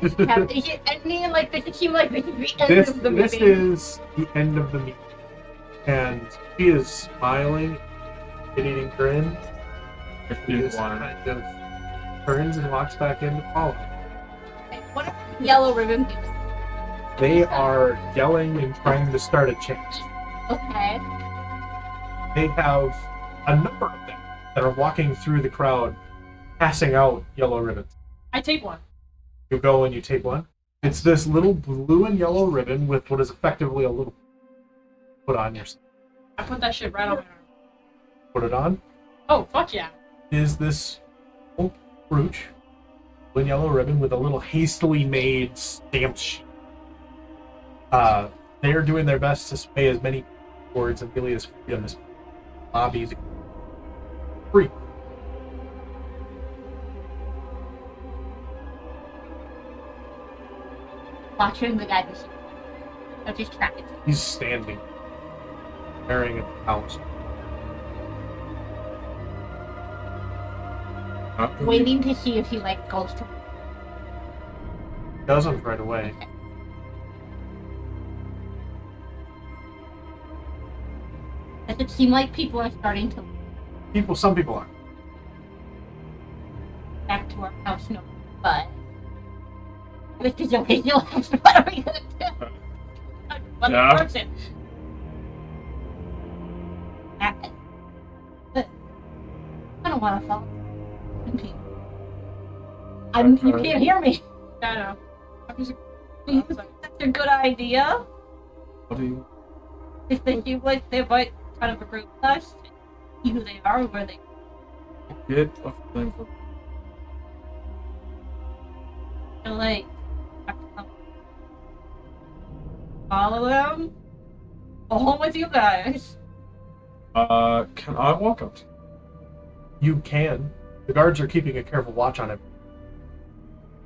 Ending like this seem like this is the end
This
of the
this
movie.
is the end of the meeting. And she is smiling, shit-eating grin.
If
She
you
just
want.
kind of turns and walks back into Paula.
What are the yellow ribbon people?
They are yelling and trying to start a chant.
Okay.
They have a number of them that are walking through the crowd, passing out yellow ribbons.
I take one.
You go and you take one. It's this little blue and yellow ribbon with what is effectively a little put on your.
I put that shit right on my arm.
Put it on.
Oh, fuck yeah.
Is this old brooch, blue and yellow ribbon with a little hastily made stamped sheet. They are doing their best to pay as many towards Amelia's freedom as lobby the free.
Watching the guy just I'm just tracking.
He's standing, staring at the house.
Waiting to see if he like goes to
Doesn't right away.
Does it seem like people are starting to
Some people are.
back to our house? No, but this is okay. Still has what are we gonna do? One
Yeah.
person. I don't want to follow people. You can't hear me.
I know. I'm just
You think that's a good idea?
What do you?
If they seem like they might kind of agree with us, see who they are, where they
Get a thing for
feel like follow them. Go home with you guys.
Can I walk up to
You can. The guards are keeping a careful watch on him.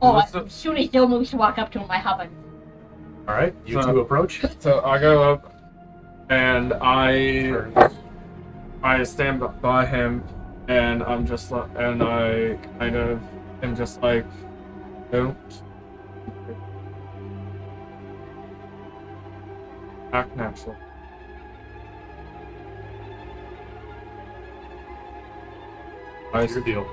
Oh,
What's
as soon as Dill moves to walk up to him, I hop in.
All right, you
So-
two approach.
So I go up and
Turns.
I stand by him and I'm just like, and I kind of am just like, don't act natural.
What's your deal?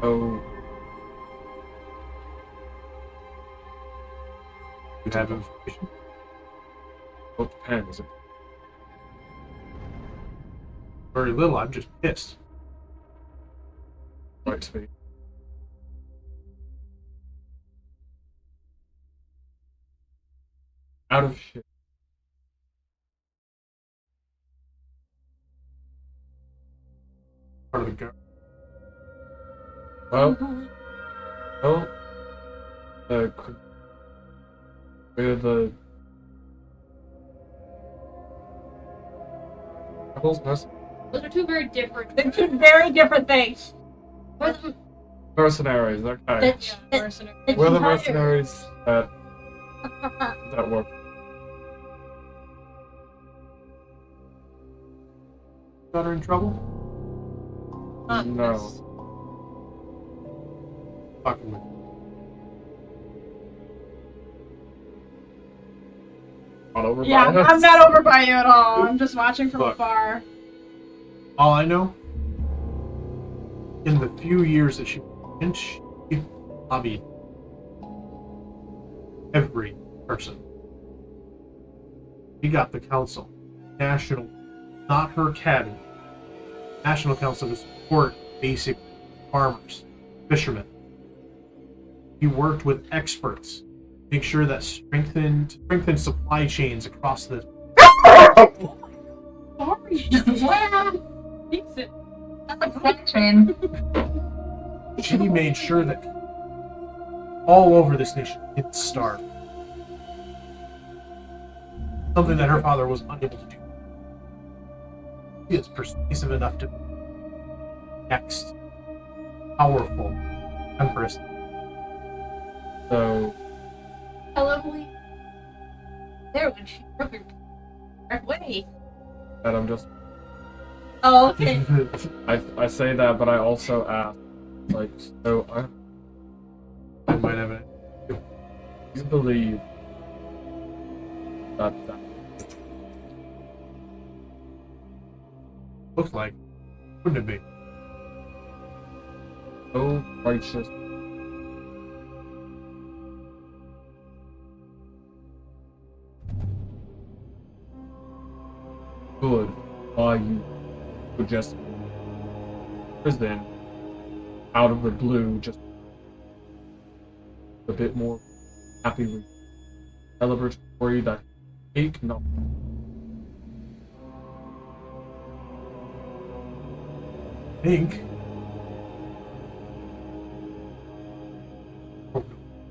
Oh,
You have information.
well, it depends.
Very little. I'm just pissed.
Right to me. Out of shit.
Part of the guard.
Well, with the
Those are two very different. They're two very different things. We're the,
mercenaries. Okay,
yeah,
the,
mercenary.
the
we're the
entire-
mercenaries that work.
Got her in trouble?
Not
No.
this.
Fucking with.
Not over
Yeah,
by us.
I'm not over by you at all. I'm just watching from
Look.
afar.
All I know, in the few years that she lobbied every person. She got the council, national, not her cabinet, national council to support basic farmers, fishermen. He worked with experts, make sure that strengthened supply chains across the
Fix it.
That's a flight train.
She made sure that all over this nation didn't starve. Something that her father was unable to do. She is persuasive enough to be next powerful empress.
So,
Lovely. There when she broke her way.
that I'm just.
Oh, okay.
I say that, but I also ask, like, so
I might have it.
you believe that
Looks like. Wouldn't it be?
so righteous good why you would just then out of the blue just a bit more happy celebratory that take no
I think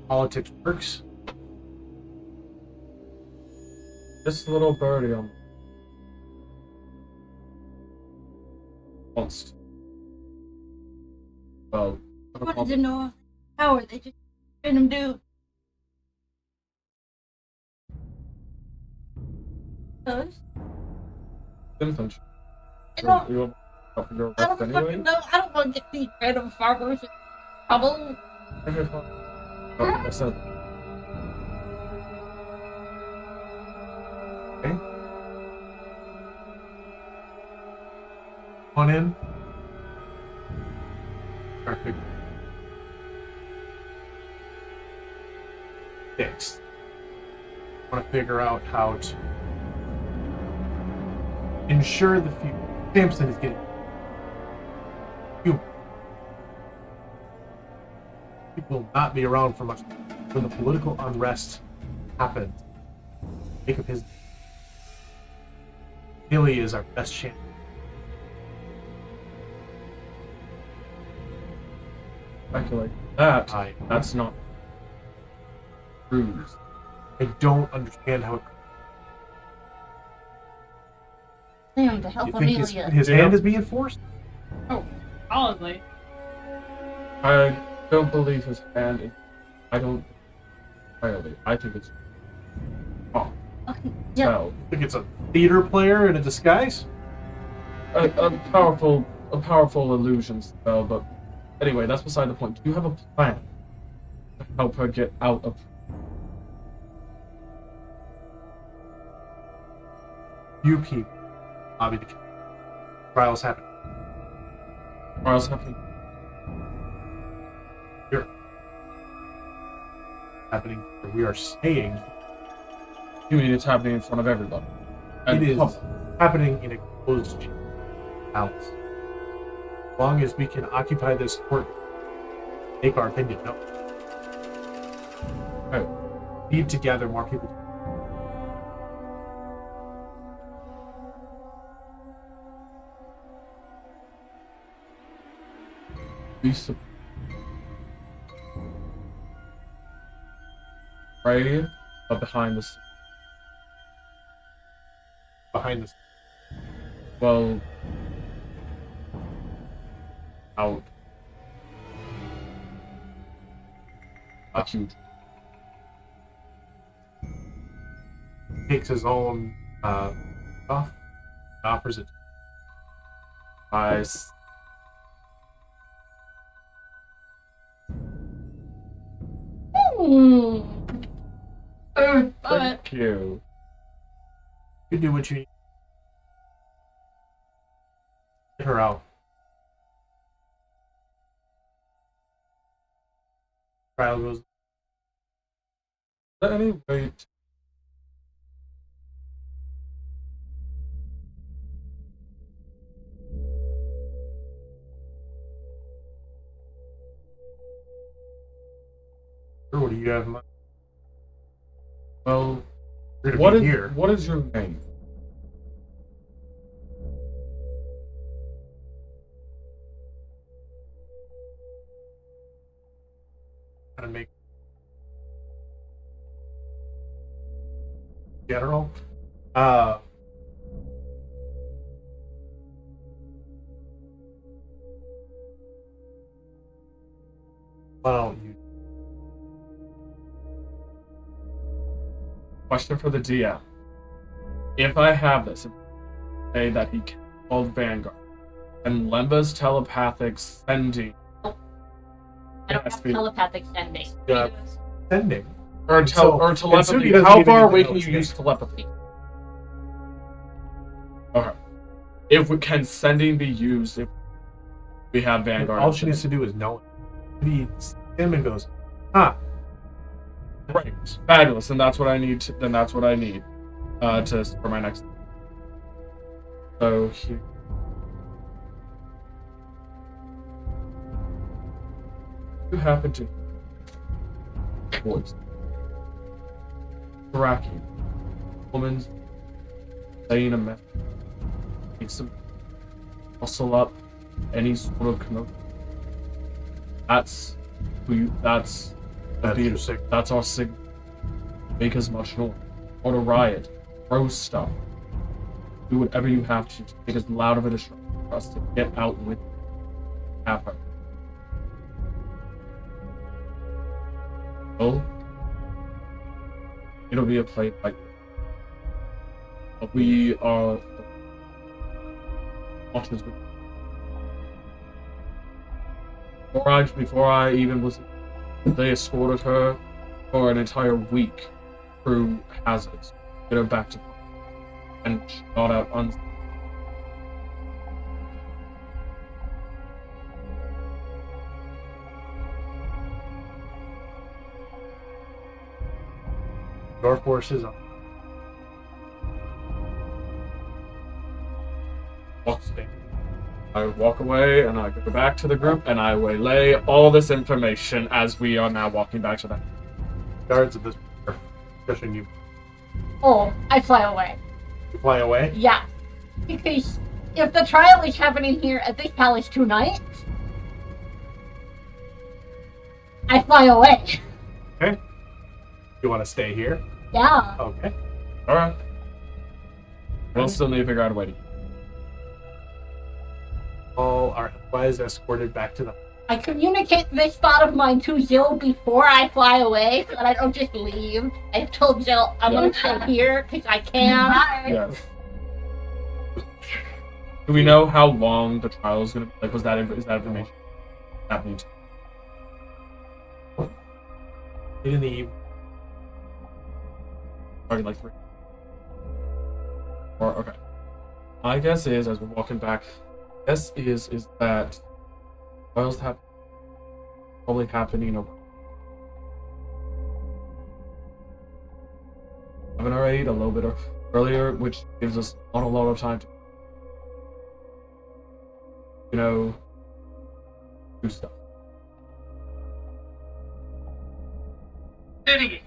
politics works.
this little birdie on wants to- well
I wanted to know how they just made him do. Those?
infantry.
I don't,
You want to figure
I
out
don't
anyway?
fucking know. I don't want to get these random farmers in trouble.
Okay, fine. Oh, I said
Okay. On in. Perfect. Fixed. I want to figure out how to ensure the future. Sampson is getting you. He will not be around for much when the political unrest happens. Think of his. Billy is our best chance.
speculate that.
I
That's not ruse.
I don't understand how it.
Damn, to help
You think
Amelia.
his
Yeah.
hand is being forced?
Solidly.
I don't believe his hand is. I don't entirely. I think it's. Oh,
Yeah.
spell.
I think it's a theater player in a disguise.
A powerful illusion spell, but anyway, that's beside the point. Do you have a plan to help her get out of?
You keep Bobby the trials happen.
Trials happening?
Here. Happening. We are staying.
You mean it's happening in front of everybody?
It is
public.
happening in a closed palace. As long as we can occupy this court, make our opinion known.
Oh,
Need to gather more people.
be afraid, but behind the scenes.
Behind this.
Well, out. A huge.
Takes his own stuff, offers it.
Eyes.
But
Thank you.
You do what you need. Get her out. Trial goes.
Is there any way to
What do you have in mind?
well,
You're gonna
what
be
is
here.
what is your name?
kind of make general. Well, you
Question for the DM. If I have this, say that he called Vanguard, and Lemba's telepathic sending.
I don't have telepathic sending.
sending.
Or
And so-
telepathy.
and Sudi doesn't
How
even
far
get
away
to
can
know
you
it's
use
there.
telepathy? Okay. If we can sending be used if we have Vanguard?
All she needs to do is know it. He sees him and goes, huh.
Right. Fabulous. And that's what I need. Then that's what I need to for my next. So here. You happen to voice. Iraqi woman's saying a message. Makes them muscle up any sort of commotion. That's who you. That's
Your signal.
That's our signal. Make as much noise. Or to riot. Throw stuff. Do whatever you have to make as loud of a distraction for us to get out with have her. Well, it'll be a play fight. But we are watchers with before I even was they escorted her for an entire week through hazards. Get her back to and she got out
Your forces on.
I walk away and I go back to the group and I relay all this information as we are now walking back to them.
Guards at this point, pushing you.
Oh, I fly away.
You fly away.
Yeah. Because if the trial is happening here at this palace tonight, I fly away.
Okay. You want to stay here?
Yeah.
Okay.
Alright. We'll still need to figure out a way to.
All are otherwise escorted back to the.
I communicate this thought of mine to Jill before I fly away so that I don't just leave. I've told Jill I'm gonna stay here because I can.
Bye.
Yes. Do we know how long the trial is gonna be? Like, is that information happening?
In the evening.
Probably like 3. Or okay. My guess is as we're walking back. Guess is that trials probably happening haven't already a little bit earlier, which gives us not a lot of time to do stuff.
Judy,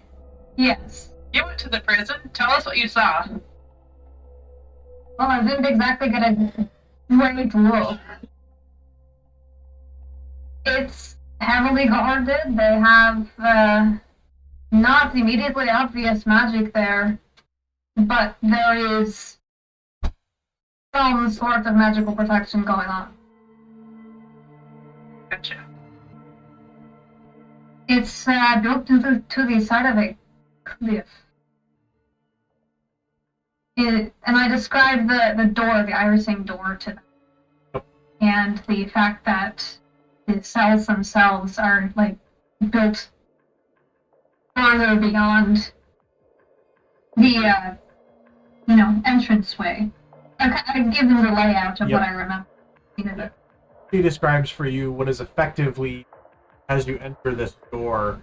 Yes.
you went to the prison. Tell us what you saw.
Well, I didn't exactly get a great look. It's heavily guarded. They have not immediately obvious magic there, but there is some sort of magical protection going on.
Gotcha.
It's built to the side of a cliff. And I described the door, the irising door, to them. And the fact that the cells themselves are, like, built further beyond the, entranceway. I give them the layout of
Yep.
what I remember.
He describes for you what is effectively, as you enter this door,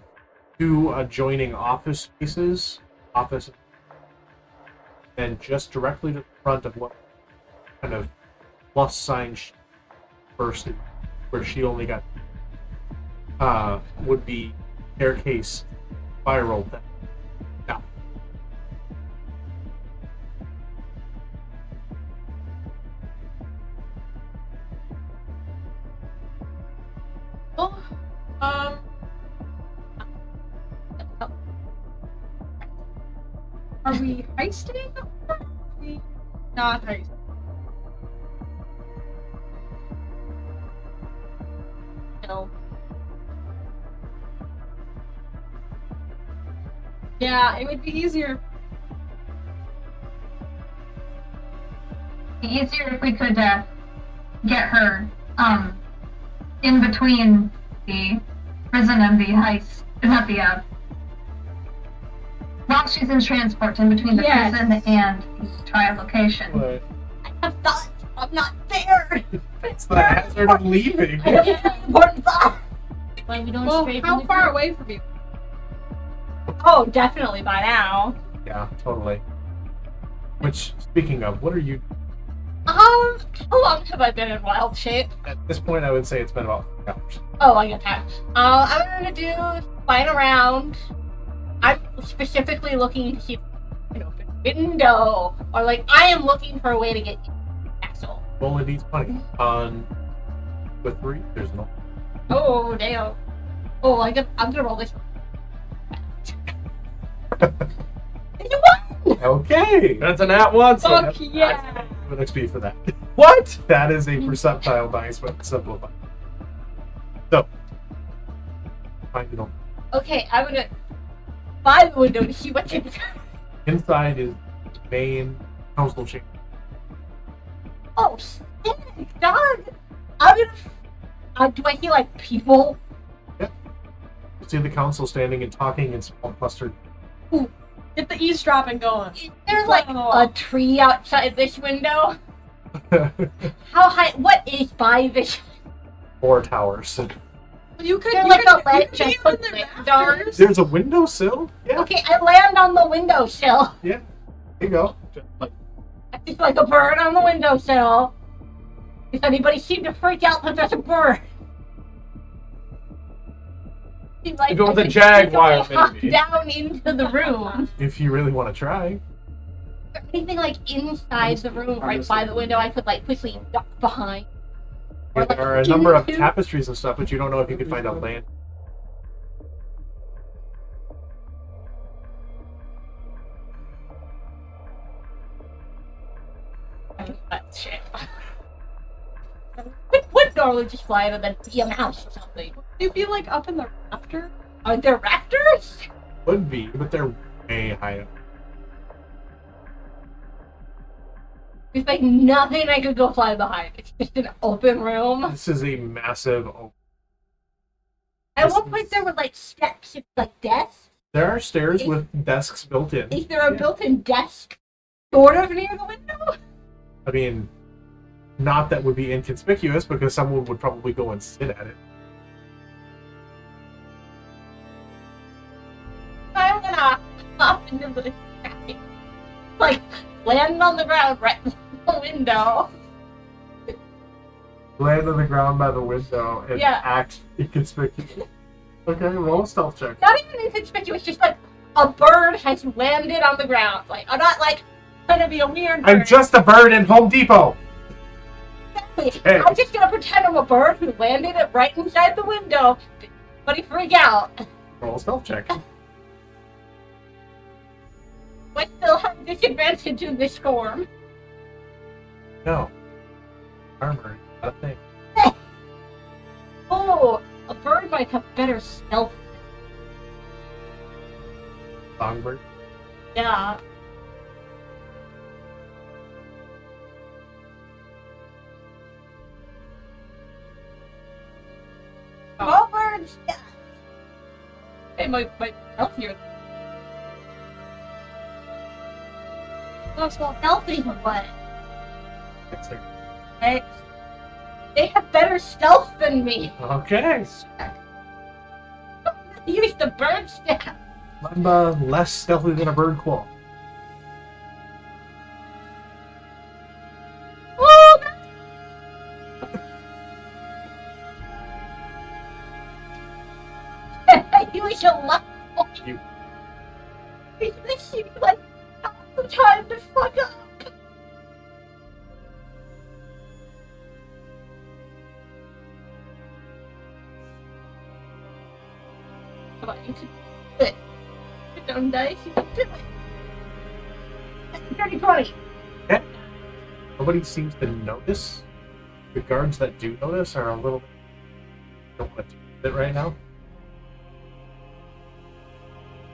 2 adjoining office spaces, and just directly to the front of what kind of plus sign first, where she only got, would be staircase spiral thing. Now,
Well, we heisting? Or are we not heisting?
No.
Yeah, it would be easier.
It'd be easier if we could get her in between the prison and the heist. Not the while she's in transport, in between the prison and the trial location.
But
I have thoughts. I'm not there.
it's the hazard of leaving.
I have very important thoughts.
Why we don't
Well,
stray from
how
the
far
group?
away from you?
Oh, definitely by now.
Yeah, totally. Which, speaking of, what are you...
How long have I been in wild shape?
At this point, I would say it's been about 3 hours.
Oh, I get that. I'm gonna do flying around. I'm specifically looking to see if an open window, or like I am looking for a way to get into the castle.
Well, it needs money. On with 3, there's no...
Oh damn! Oh, I'm gonna roll this.
Okay!
That's an at once.
Fuck yeah!
An XP for that.
What?
That is a percentile dice, but simplified. So, find it on.
Okay, I'm gonna fly the window to see what's inside.
Inside is main council chamber.
Oh, shit, dog! I'm gonna. Do I see like people?
You see the council standing and talking in small clustered.
Get the eavesdropping going.
Is there like a tree outside this window? How high? What is by this?
4 towers.
You could,
There's
you
like
could,
a ledge
you
just
could
with
be on the
windows.
rafters.
There's a windowsill? Yeah,
Okay, I land on the windowsill.
there you go.
It's like a bird on the windowsill. Does anybody seem to freak out that there's a bird? Seems like
If it was
I
a
could
jaguar,
easily hop
maybe.
down into the room.
If you really want to try.
Is there anything like inside the room, right by the window, I could like quickly duck behind? Or,
Yeah,
like,
there are a number of
into-
tapestries and stuff, but you don't know if you can find a land.
Shit. Would normally just fly and then be a mouse or something.
You'd be like up in the rafter.
Are there rafters?
Would be, but they're way high up.
There's like nothing I could go fly behind. It's just an open room.
This is a massive.
At one point there were like steps, like desks.
There are stairs with desks built in.
Is there a
Yeah.
built-in desk sort of near the window?
I mean, not that would be inconspicuous because someone would probably go and sit at it.
I'm gonna hop into the sky. Like land on the ground right in the window.
Land on the ground by the window and
Yeah.
act inconspicuous. Okay, roll a stealth check.
Not even inconspicuous, just like a bird has landed on the ground. Like I'm not like trying to be a weird bird.
I'm just a bird in Home Depot. Hey.
I'm just gonna pretend I'm a bird who landed it right inside the window. Did anybody freak out?
Roll a stealth check.
I still have disadvantage in this form.
No. Armor, not a thing.
Oh, a bird might have better stealth.
Songbird.
Yeah. All birds. Yeah. They might healthier.
Oh, so healthy, but
It's a-
They have better stealth than me.
Okay.
Use the bird staff.
I'm less stealthy than a bird claw.
Oh, you should love
You-
This seems like not the time to fuck up. Come on, you can do it. Put down dice, you can do it. Dirty 20.
Nobody seems to notice. The guards that do notice are a little don't want to do it right now.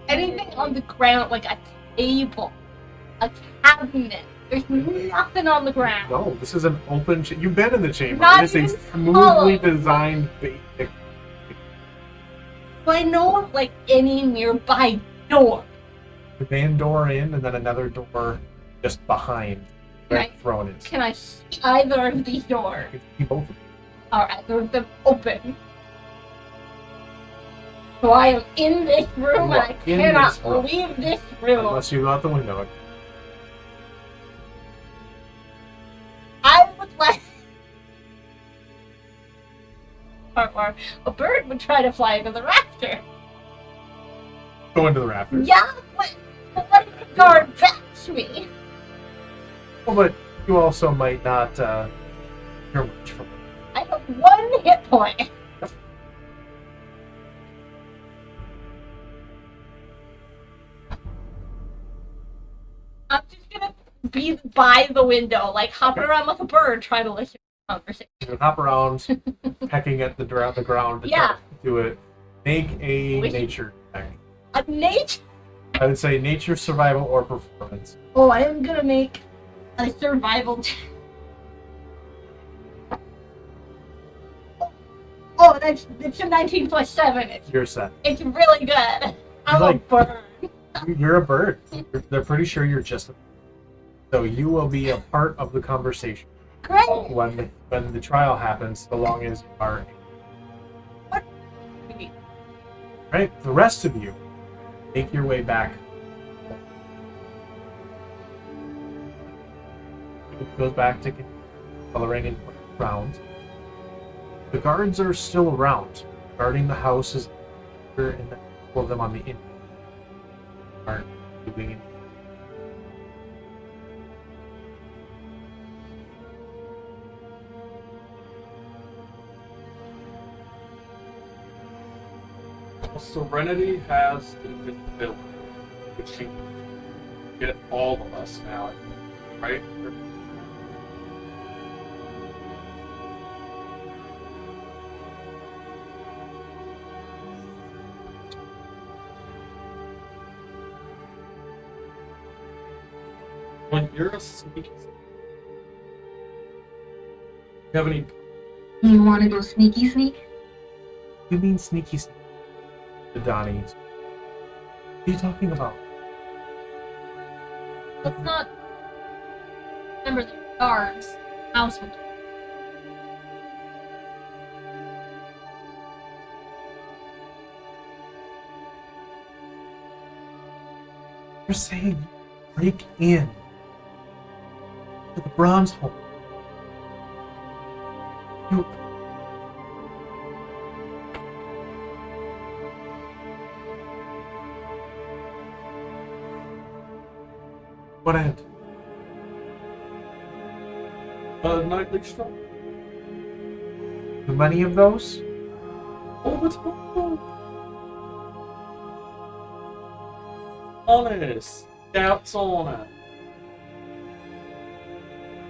Anything on the ground, like a table, a cabinet. There's nothing on the ground.
No, this is an open. You've been in the chamber.
Not
It is a
even
smoothly
hollow.
designed basic.
Do I know of, like, any nearby door?
The van door in, and then another door just behind where
Right.
the throne is.
Can I see either of these doors?
You can see both of them.
Are either of them open? So I am in this room
You
and
are
I
in
cannot
this room.
leave this room.
Unless you go out the window.
I would like... Or a bird would try to fly into the rafter.
Go into the rafters.
Yeah, but what if the guard backs me?
Well, but you also might not hear much from it.
I have 1 hit point. I'm just gonna be by the window, like hopping around like a bird, trying to listen to the conversation.
You hop around, pecking at the ground to try
Yeah.
to do it. Make a
Wait.
nature check.
A nature.
I would say nature, survival, or performance.
Oh, I am gonna make a survival. Oh, it's a 19 plus 7.
You're set.
It's really good. I'm
Like-
a bird.
You're a bird. They're pretty sure you're just a bird. So you will be a part of the conversation
Great.
when the trial happens, so long as you are. Right? The rest of you make your way back. It goes back to coloring and round. The guards are still around, guarding the houses, and then all of them on the in aren't moving.
Serenity has invisibility, which can get all of us now, right? When you're a sneaky, you have any?
You want to go sneaky sneak?
You mean sneaky sneak? The Donnies. What are you talking about?
Let's not remember the guards. House would.
You're saying break in to the bronze hole. You. What end?
Nightly strong.
Too many of those?
All the time. Honest. Doubts on it.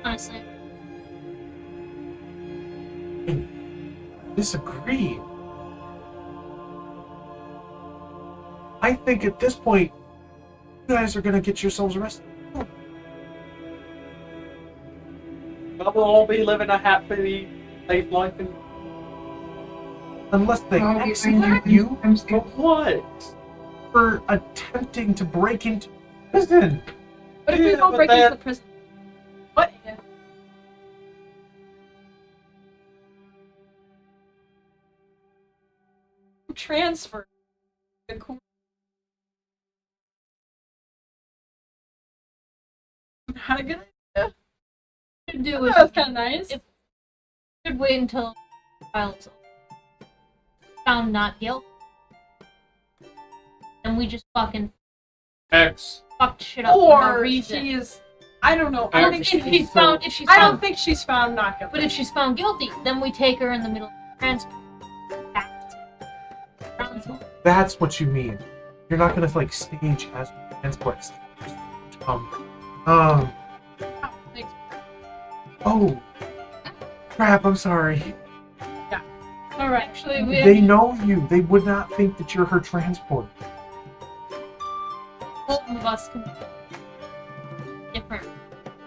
Honestly,
Disagree. I think at this point, you guys are gonna get yourselves arrested.
But we'll all be living a happy, safe life in
Unless they
Well, we
execute
find
you
I'm
for
scared.
what?
for attempting to break into prison.
What if we
Yeah,
don't
but
break into
that-
the prison? What if? Transfer the court. Not a good idea.
should do is
That's kind of nice.
If- should wait until the trial is found not guilty. And we just fucking
X.
fucked shit up for no
Or
reason.
she's, I don't know. I don't think
If
she's.
she's found, if she's
I don't
found,
think she's found not guilty.
but if she's found guilty, then we take her in the middle of the transport. Back to council.
That's what you mean. You're not gonna like stage as transport.
Thanks.
Oh, crap! I'm sorry.
All right. Actually, we
They know you. They would not think that you're her transport.
both of us can be different.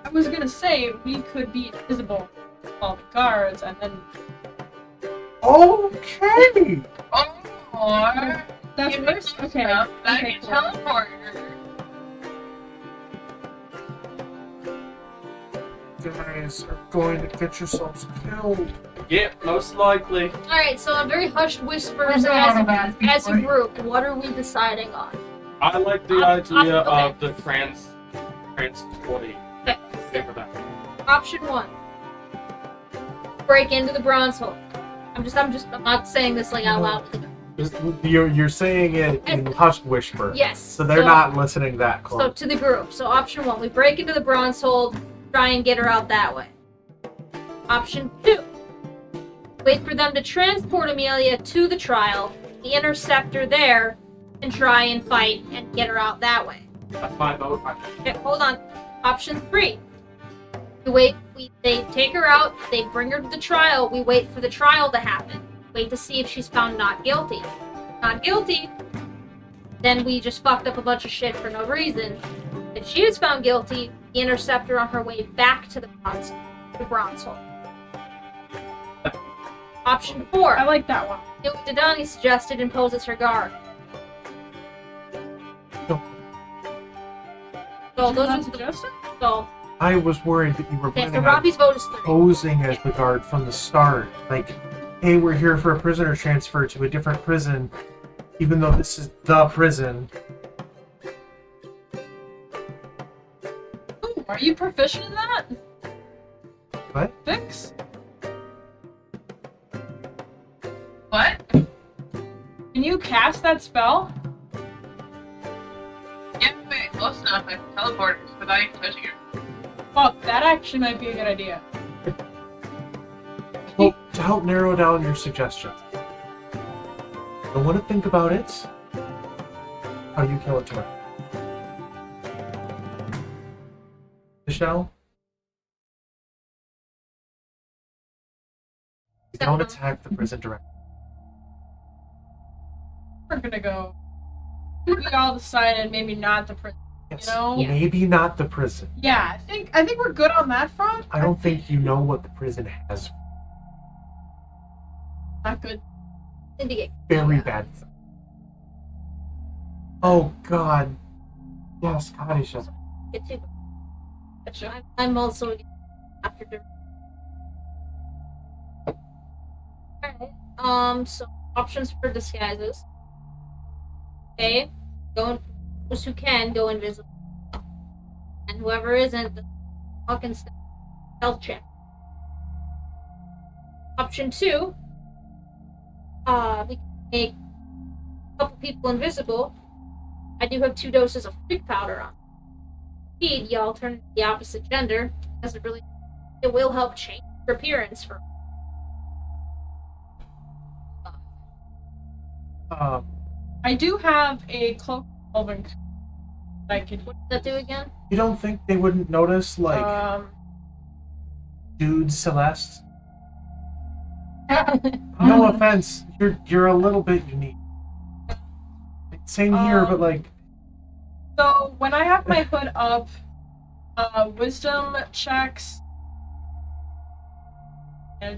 I was gonna say we could be invisible, to all the guards, and then
Okay.
Or
that's
you
worse.
can
Okay.
jump back
Okay.
and
Cool.
teleport.
You guys are going to get yourselves killed.
Yeah, most likely.
Alright, so in very hushed whispers
There's a lot of that
as a
before.
group, what are we deciding on?
I like the
Option-
idea
okay.
of the transporting.
Okay.
Stay for that.
Option 1. Break into the bronze hole. I'm not saying this like out loud.
You're saying it in hushed whisper.
Yes.
So they're not listening that close.
So to the group. So option 1, we break into the bronze hole, try and get her out that way. Option 2, wait for them to transport Amelia to the trial, we intercept her there, and try and fight and get her out that way.
That's my vote.
Okay, hold on. Option 3, they take her out, they bring her to the trial, we wait for the trial to happen. Wait to see if she's found not guilty. Not guilty, then we just fucked up a bunch of shit for no reason. If she is found guilty, we intercept her on her way back to the bronze hole. Option 4,
I like that one.
do what Didani suggested and pose as her guard.
No.
So
Did you
those
not
are the
suggest it?
so
I was worried that you were
okay,
planning
so
on
Robbie's vote is 3.
posing as the guard from the start. Like, hey, we're here for a prisoner transfer to a different prison, even though this is the prison.
Ooh, are you proficient in that?
What?
6?
What?
Can you cast that spell?
Yeah, wait, close enough. I can teleport without even touching her.
Fuck, that actually might be a good idea.
Well, to help narrow down your suggestions, I want to think about it. How you kill it tomorrow. Michelle? You don't attack the prison directly.
We're gonna go. We all decided maybe not the prison.
Yes,
You know?
Yeah.
maybe not the prison.
Yeah, I think we're good on that front.
I don't think you know what the prison has.
Not good.
Indicate.
Very bad. Oh God. Yes, God, he's just.
Get to.
Gotcha.
I'm also after the. Alright. So options for disguises. Okay. Those who can go invisible. And whoever isn't, fucking stealth check. Option 2. We can make a couple people invisible. I do have 2 doses of freak powder on. Indeed, y'all turn the opposite gender. It will help change your appearance for.
I do have a cloak of elven that I could.
What does that do again?
You don't think they wouldn't notice, like, dude Celeste? No offense, you're a little bit unique. Same here, but like,
So when I have my hood up, wisdom checks. I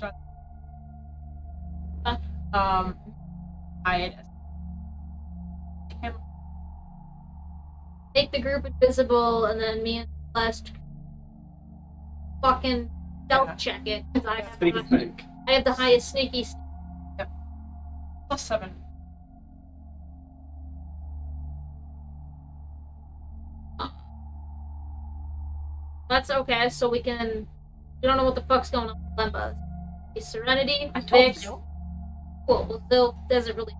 Make the group invisible, and then me and Celeste fucking stealth check it because I have the highest sneaky.
+7.
That's okay. So we can. We don't know what the fuck's going on with Lemba. Serenity,
I told
Vix.
you.
Cool. Well, still doesn't really.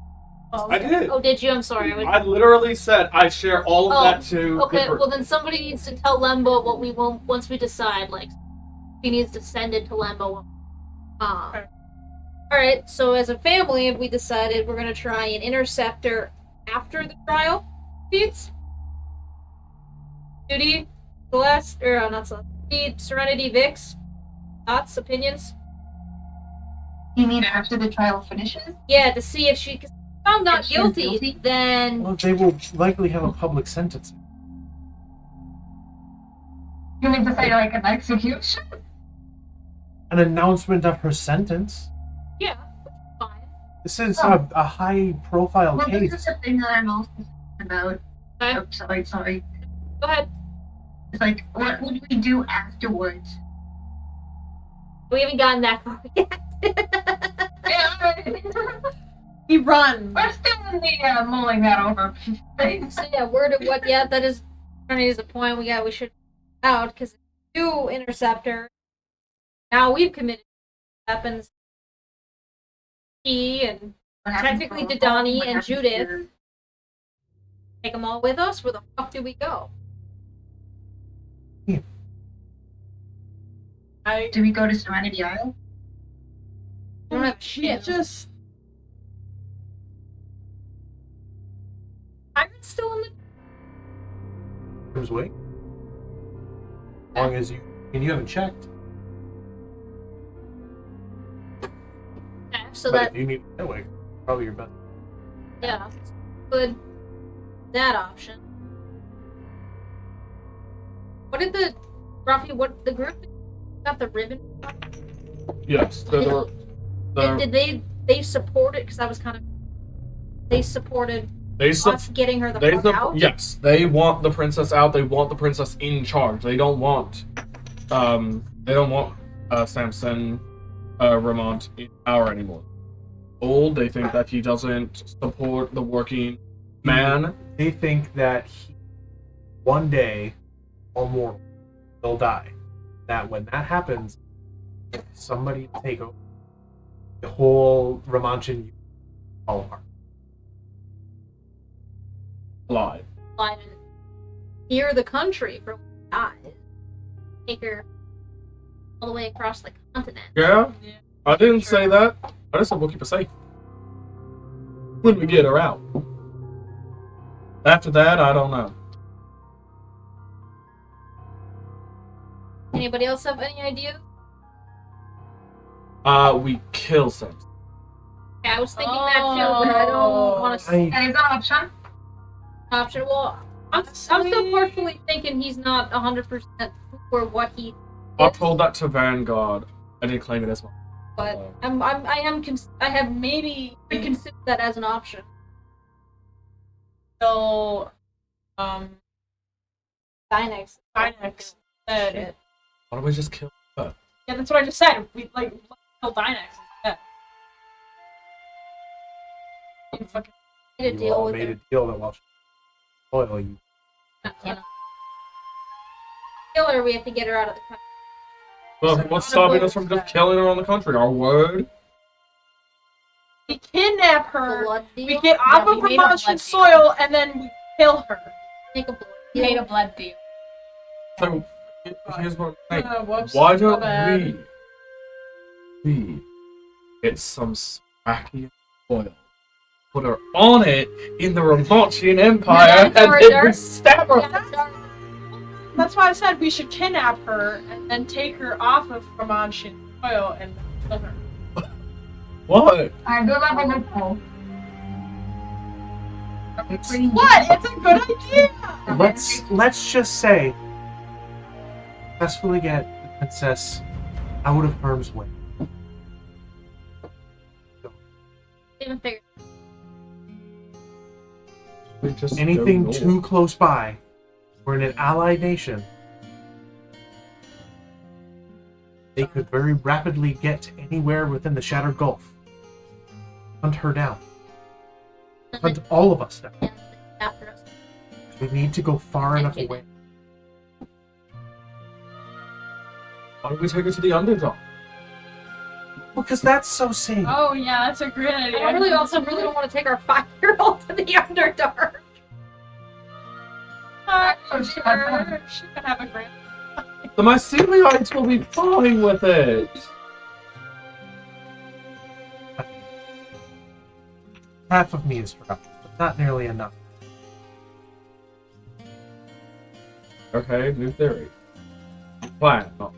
I did.
Oh, did you? I'm sorry.
I literally said I share all of that too.
Okay, well then somebody needs to tell Lembo what we want once we decide. Like, he needs to send it to Lembo.
Okay.
Alright, so as a family, we decided we're gonna try and intercept her after the trial feeds. Judy, Celeste, or not Celeste, Serenity Vix. Thoughts, opinions?
You mean after the trial finishes?
Yeah, to see if she found not
If she's
guilty,
guilty?
then
Well, they will likely have a public sentence.
You mean to say like an execution?
An announcement of her sentence.
yeah, fine.
This is
Oh.
a high-profile
Well,
case.
this is the thing that I'm also thinking about.
Okay.
Oh, sorry.
Go ahead.
It's like, what would we do afterwards?
We haven't gotten that far yet.
Yeah, right.
We run.
We're still in the mulling that over phase.
So yeah, word of what? Yeah, that is the point. We should out because you intercept her. Now we've committed weapons. He and
What happens
technically
to
Didani
what
and
happens
Judith.
to-
Take them all with us. Where the fuck do we go?
Do we go to Serenity Isle?
We don't have
We
shit.
just.
Pirate's still in the.
Comes way. As long as you haven't checked.
Okay, so
But
that
if you need that way, probably your best.
yeah, good. That option. What did the group got the ribbon?
Yes,
Did they support it? Because I was kind of. They supported us getting her the fuck out.
Yes, they want the princess out. They want the princess in charge. They don't want Sampson Remont in power anymore. They think that he doesn't support the working man.
They think that one day, all mortal will die. That when that happens, if somebody take over, the whole Remontian fall apart.
Lie.
Line and near the country for when she dies. Take her all the way across the continent.
Yeah? I didn't say that. I just said we'll keep her safe. When we get her out. After that, I don't know.
Anybody else have any ideas?
We kill Sampson.
Yeah, I was thinking that too, but I don't want to
I-
That is an option.
option. Well, I'm still partially thinking he's not 100% for what he
I
is,
told that to Vanguard. I didn't claim it as well.
but I have maybe could consider that as an option.
Still.
Dynix.
Dynix.
Shit.
Why don't we just kill her?
Yeah, that's what I just said. We like kill Dynix instead. You fucking.
Made a
You
deal
all
with
made
her.
a deal that while she loyal, you
Kill her. We have to get her out of the country.
Well,
So
what's
not
stopping
a
us from just killing her on the country? Our word?
We kidnap her.
Blood deal.
We get off
Yeah,
of
we made a
Remontian
blood
soil and then we kill her.
Make a blood
We
deal.
made a blood deal.
So, here's what I'm saying.
Whoops.
Why
My
don't
bad.
we get some smacky oil, put her on it in the Remontian Empire,
Yeah,
and
that's our
then
dark-
we stab her?
Yeah, sorry.
That's why I said we should kidnap her and then take her off of Remontian soil and kill her.
What?
I do have a loophole.
What? It's a good idea.
let's just say successfully get the princess out of harm's way.
Even figure.
We just
Anything
don't know.
too close by, we're in an allied nation. They could very rapidly get anywhere within the Shattered Gulf. Hunt her down. Hunt all of us down.
After us.
We need to go far enough away.
Why don't we take her to the Underdark?
Because that's so safe.
Oh yeah, that's a great idea.
I really also really don't want to take our 5-year-old to the Underdark.
She could have a grand.
The Myceliites will be fine with it.
Half of me is corrupt, but not nearly enough.
Okay, new theory. Plan. Oh.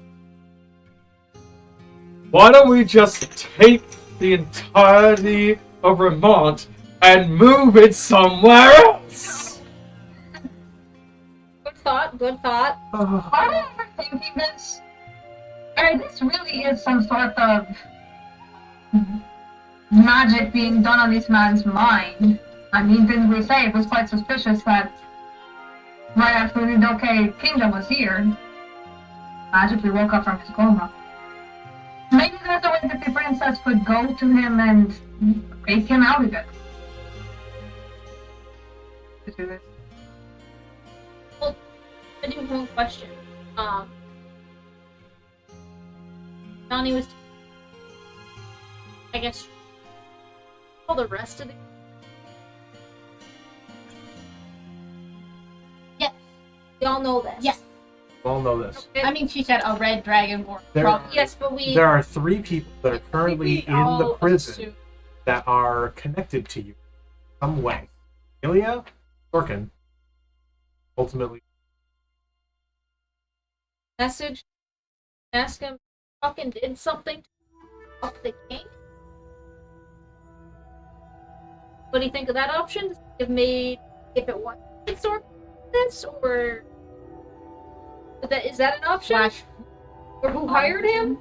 Why don't we just take the entirety of Remont and move it somewhere else?
Good thought, good thought.
Are we ever thinking this? This really is some sort of magic being done on this man's mind. I mean, didn't we say it was quite suspicious that right after the Dokae Kingdom was here, magically woke up from his coma. Maybe there's a way that the princess could go to him and break him out again.
Well, I do have one question. Johnny was, I guess, all the rest of the. Yes, we all know this.
Yes.
We all know this.
I mean, she said a red dragonborn.
Yes, but we.
There are 3 people that are currently in the
all
prison
assume-
that are connected to you in some way. Amelia, Sorkin, ultimately.
Message. Ask him. Fucking did something to up the king. What do you think of that option? If it was sort of this, or is that an option?
Flash.
Or who hired him?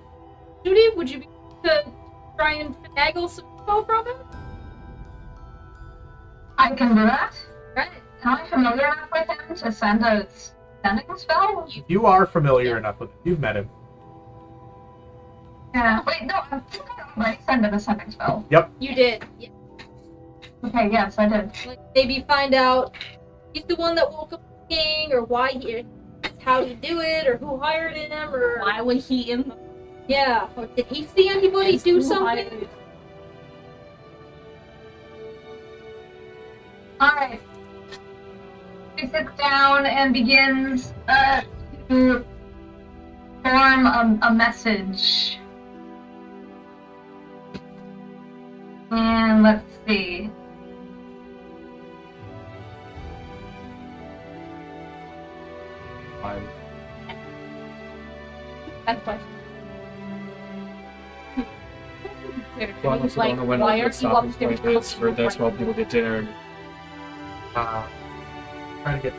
Judy, would you be to try and finagle some info from him?
I can do that.
Right.
Am I familiar enough with him to send a sending spell?
You are familiar enough with him. You've met him.
Yeah. Wait, no, I think I already sent him a sending spell.
You did. Yeah.
Okay, yes, I did.
Like maybe find out he's the one that woke up the king, or why he, how he do it, or who hired him, or
Why was he in the
yeah, or did he see anybody do something?
Alright. He sits down and begins to form a message. And let's see.
That's question.
Well, I also
Like,
don't know when
why
we
aren't you
stop
upstairs?
this for this while people get dinner.
Trying to get.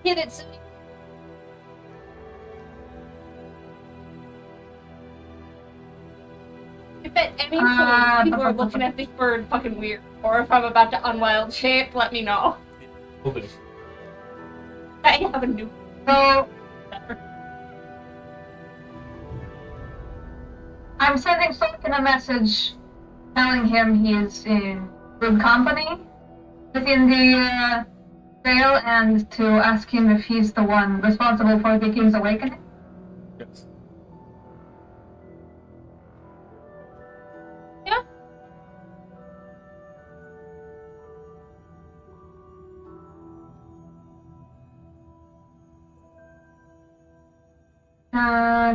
Hit it, Sue.
If at any point people are looking at this bird fucking weird, or if I'm about to unwild shape, let me know.
We'll do.
I have a new.
So, I'm sending Sulkin a message telling him he is in good company within the jail, and to ask him if he's the one responsible for the King's Awakening.
Yes.
Yeah.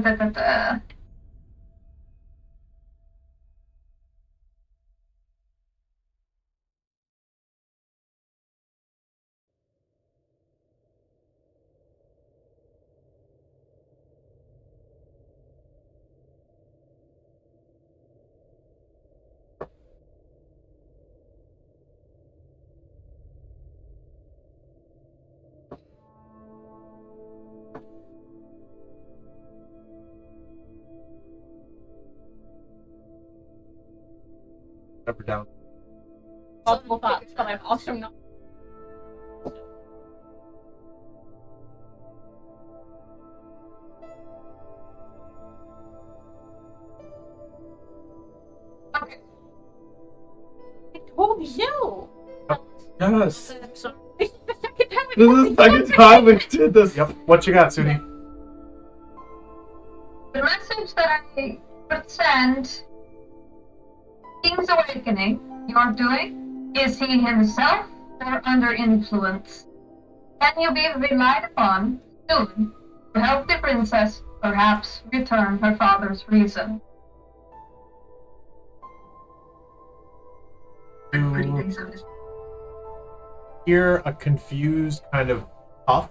Da, da, da.
Up or down.
Multiple thoughts, but I'm also not.
Okay.
I told you.
Yes.
I'm sorry.
This is the second time.
This is the second time we did this.
Yep. What you got, Suni?
The message that I would send King's Awakening, you're doing, is he himself or under influence? Can you be relied upon soon to help the princess perhaps return her father's reason?
pretty
You
things of this.
hear a confused kind of puff.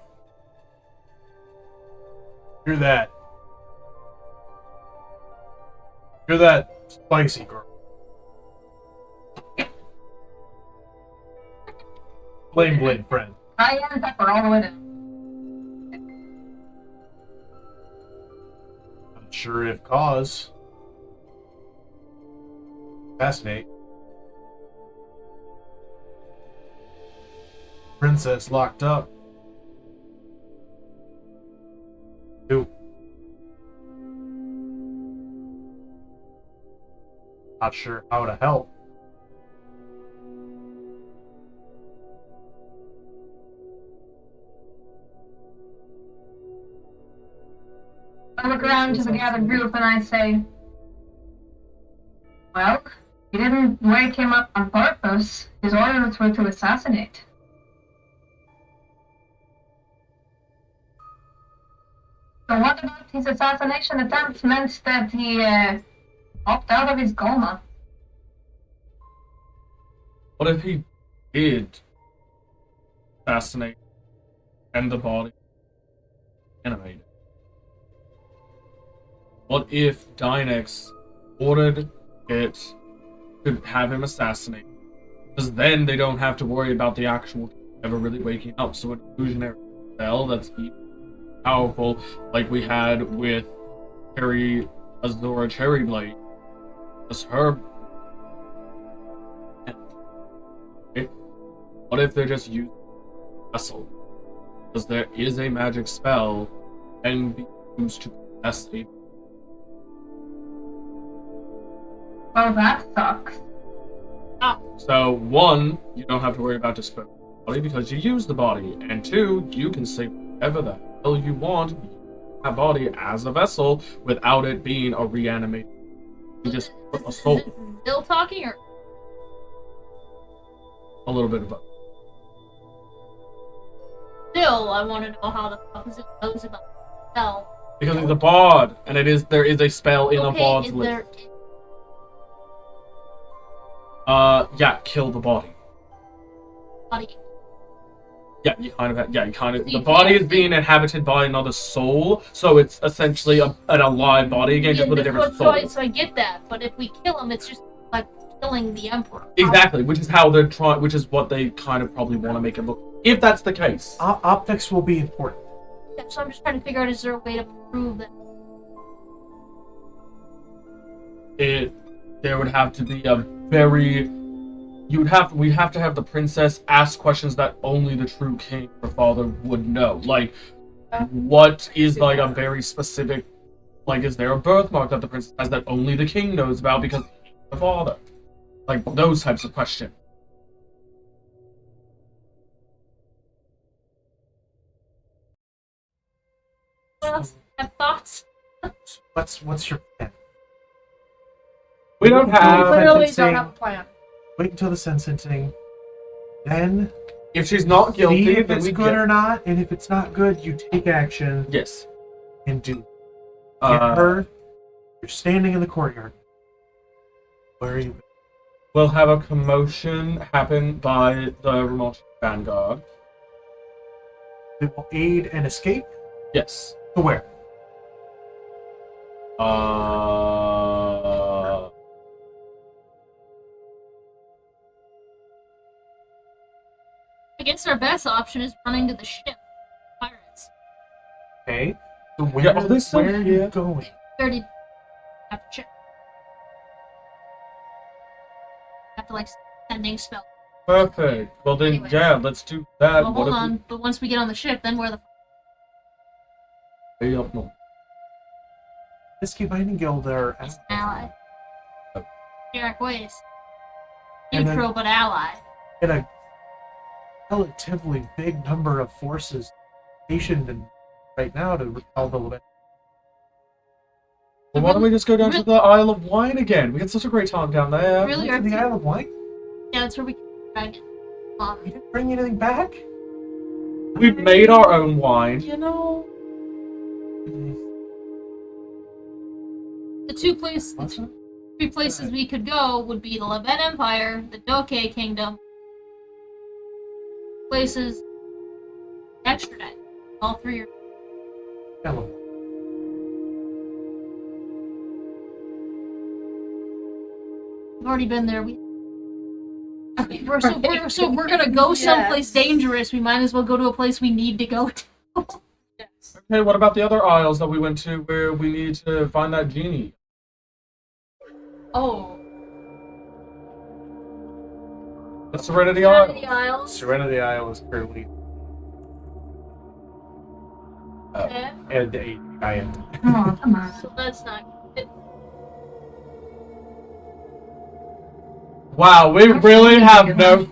Hear that. You're that spicy girl. Blade friend.
Cayenne pepper all the way down.
Not sure if cause. Fascinate. Princess locked up. Who? Not sure how to help.
I look around to the gathered group and I say, well, you didn't wake him up on purpose. His orders were to assassinate. So what about his assassination attempt meant that he popped out of his coma?
What if he did assassinate and the body animated? What if Dynix ordered it to have him assassinated? Because then they don't have to worry about the actual ever really waking up. So an illusionary spell that's powerful, like we had with Azora Cherry Blade, was her. What if they're just using a vessel? Because there is a magic spell and be used to possess a.
Well, that sucks.
So, one, you don't have to worry about disposing of the body because you use the body. And two, you can say whatever the hell you want that body as a vessel without it being a reanimated. You just put a soul.
Is it still talking or?
A little bit of both.
Still, I want to know how the fuck it knows about the spell.
Because it's a bard, and there is a spell in a bard's
is
list.
there
Yeah, kill the body.
body?
Yeah, you kind of,
So
the
you
body
can't
is being inhabited by another soul, so it's essentially an alive body again, just with a different soul.
So I get that, but if we kill him, it's just like killing the emperor.
Exactly, which is how they're trying, which is what they kind of probably want to make it look. If that's the case.
Optics will be important.
Yeah, so I'm just trying to figure out, is there a way to prove that?
There would have to be a very, we'd have to have the princess ask questions that only the true king or father would know. Like, what is like a very specific, like, is there a birthmark that the princess has that only the king knows about because he's the father? Like, those types of questions.
Anyone else have thoughts?
What's your plan?
We don't have.
Literally
sentencing.
don't have a plan.
Wait until the sentencing. Then
If she's not guilty,
see if
then
it's
we
good
get-
or not, and if it's not good, you take action
Yes.
and do. Get her. You're standing in the courtyard. Where are you?
We'll have a commotion happen by the Remont Vanguard.
It will aid and escape.
Yes.
To where?
I guess our best option is running to the ship. Pirates.
Okay. So where,
Yeah, are they still
where are
here?
you going?
30. Have to check. Have to like sending spell.
Perfect. Well then,
Anyway.
yeah, let's do that.
Well,
What
hold
if
on. But once we get on the ship, then where the
we up north?
Whiskey Binding Guild are
f*** is an ally? Derek Ways.
And then-
Neutral but ally.
in a relatively big number of forces stationed in right now to repel the Libetian.
Well, why don't we just go down to the Isle of Wine again? We had such a great time down there.
Really?
To the Isle of Wight?
Yeah, that's where we can drag it.
You didn't bring anything back?
We've made our own wine.
You know, the two places. Three places we could go would be the Libet Empire, the Dokae Kingdom, places extradite. All three are. We've already been there. If we're gonna go someplace dangerous, we might as well go to a place we need to go to.
Yes.
Okay, what about the other isles that we went to where we need to find that genie?
Oh.
The Serenity
Serenity
Isle.
Isles.
Serenity Isle is currently
Okay.
and a giant.
Oh, come on.
So that's not good.
Wow, we really have no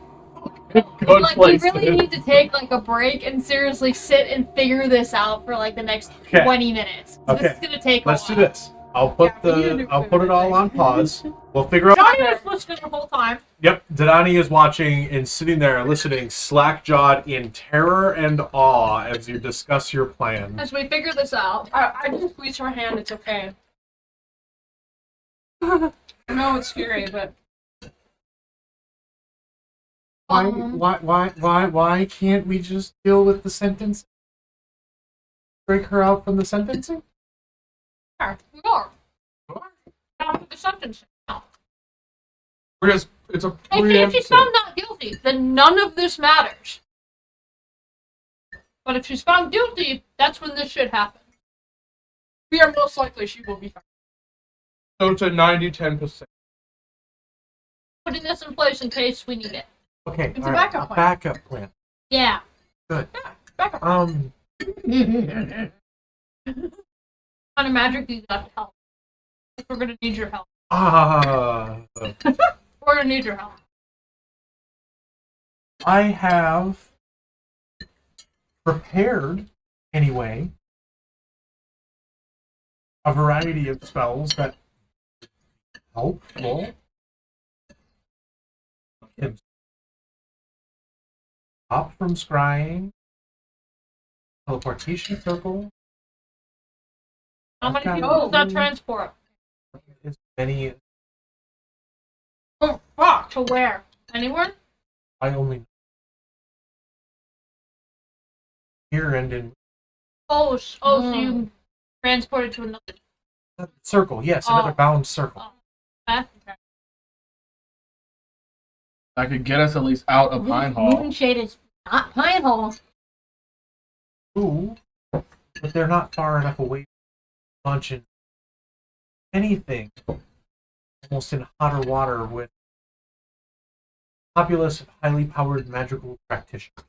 good
Like, we
places.
really need to take, like, a break and seriously sit and figure this out for, like, the next
Okay.
20 minutes.
Okay.
This is gonna take
Let's
a
do
while.
this. I'll put I'll put it all on pause. We'll figure out.
Johnny was listening the whole time.
Yep, Didani is watching and sitting there listening, slack-jawed in terror and awe as you discuss your plan.
As we figure this out.
I just squeeze her hand. It's okay. I know it's scary, but
Why can't we just deal with the sentence? Break her out from the sentencing?
Sure, we are. After the sentence. No.
We're just, it's a
If she's
preemptive.
found not guilty, then none of this matters. But if she's found guilty, that's when this should happen.
we are most likely she will be fine.
So it's a 90-10%.
Putting this in place in case we need it.
Okay,
It's
all
a
right,
backup plan.
Backup plan.
Yeah.
Good.
Backup.
Um,
What kind of magic do you got to help? We're gonna need your help. We're gonna need your help.
I have prepared, anyway, a variety of spells that helpful. Stop from scrying, teleportation circle,
How many
Okay.
people does that transport?
as many.
Oh, fuck. To where? Anywhere?
I only here and in
So you transport it to another.
circle. Yes, another
Oh.
bound circle.
Okay.
That could get us at least out of Pinehall.
Moonshade is not Pinehall.
Ooh, but they're not far enough away from launching anything. Almost in hotter water with a populace of highly powered magical practitioners.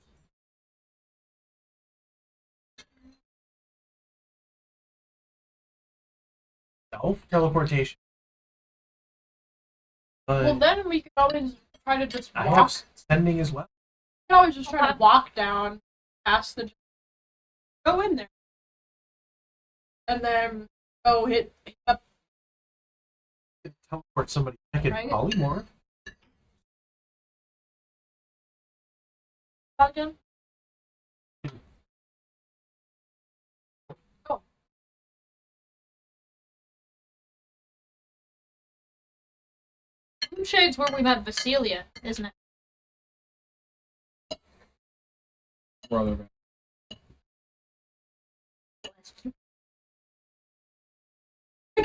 Self-teleportation.
Well,
But
then we could always try to just
I
walk.
have sending as well.
We could always just try to walk down past the. Go in there. And then go hit up.
Teleport somebody back in
Right.
polymorph.
Again. Oh.
Moonshade's where we met Vasilia, isn't it?
Brother.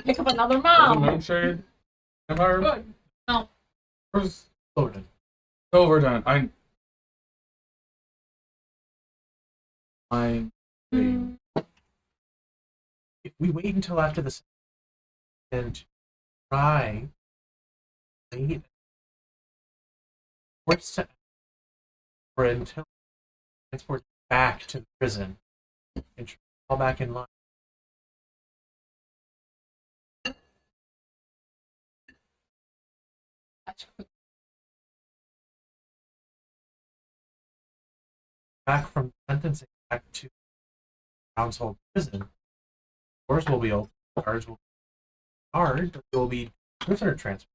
Pick up another
Where's the
mom.
Moonshade Empire?
Good.
Where's
Overton.
Silverton?
If we wait until after the and try wait or until transport back to the prison and fall back in line. Back from sentencing back to household prison. Doors will be open. Guards will be guard. There will be prisoner transfer.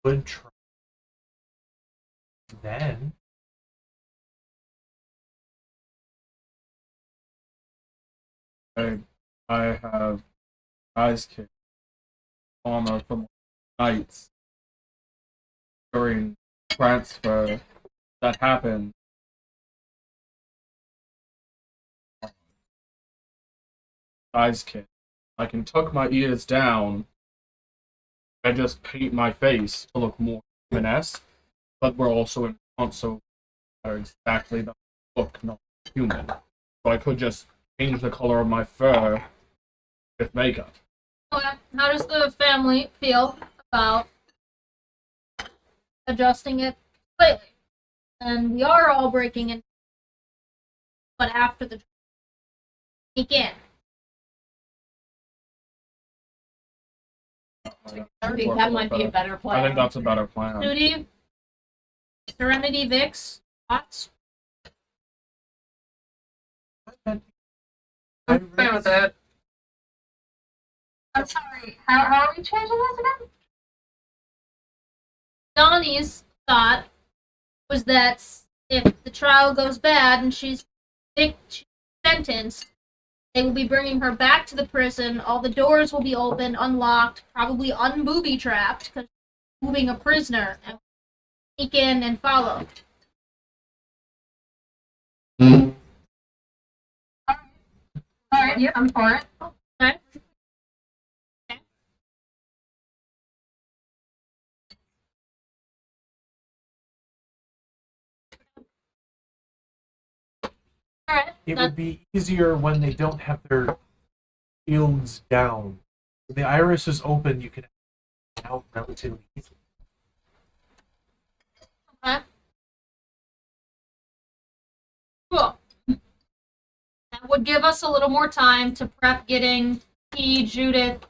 Good try. Then
I have Guy's kid. Armor from knights during transfer that happened. Guy's kid. I can tuck my ears down and just paint my face to look more human-esque, but we're also in front, so are exactly the look, not human. So I could just change the color of my fur with makeup.
Okay. How does the family feel about adjusting it slightly? And we are all breaking in, but after the sneak in.
I think that might be a better plan.
I think that's a better plan.
Snooty, Serenity, Vix, thoughts?
I'm fine with that.
I'm sorry. How are we changing this again?
Donnie's thought was that if the trial goes bad and she's sentenced, they will be bringing her back to the prison. All the doors will be open, unlocked, probably unbooby-trapped, because she's moving a prisoner, and sneak in and follow.
Alright, yeah, I'm for it.
Okay? Alright,
It would be easier when they don't have their shields down. When the iris is open, you can out relatively easily.
okay. Cool. That would give us a little more time to prep getting P, Judith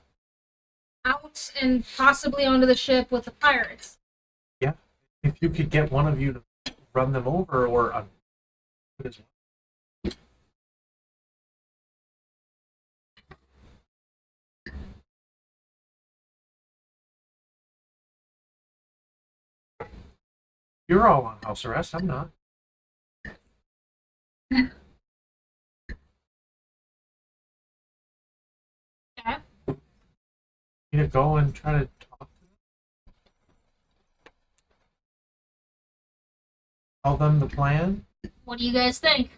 out and possibly onto the ship with the pirates.
Yeah. If you could get one of you to run them over or you're all on house arrest, I'm not.
Okay.
You to go and try to talk to them? Tell them the plan?
What do you guys think?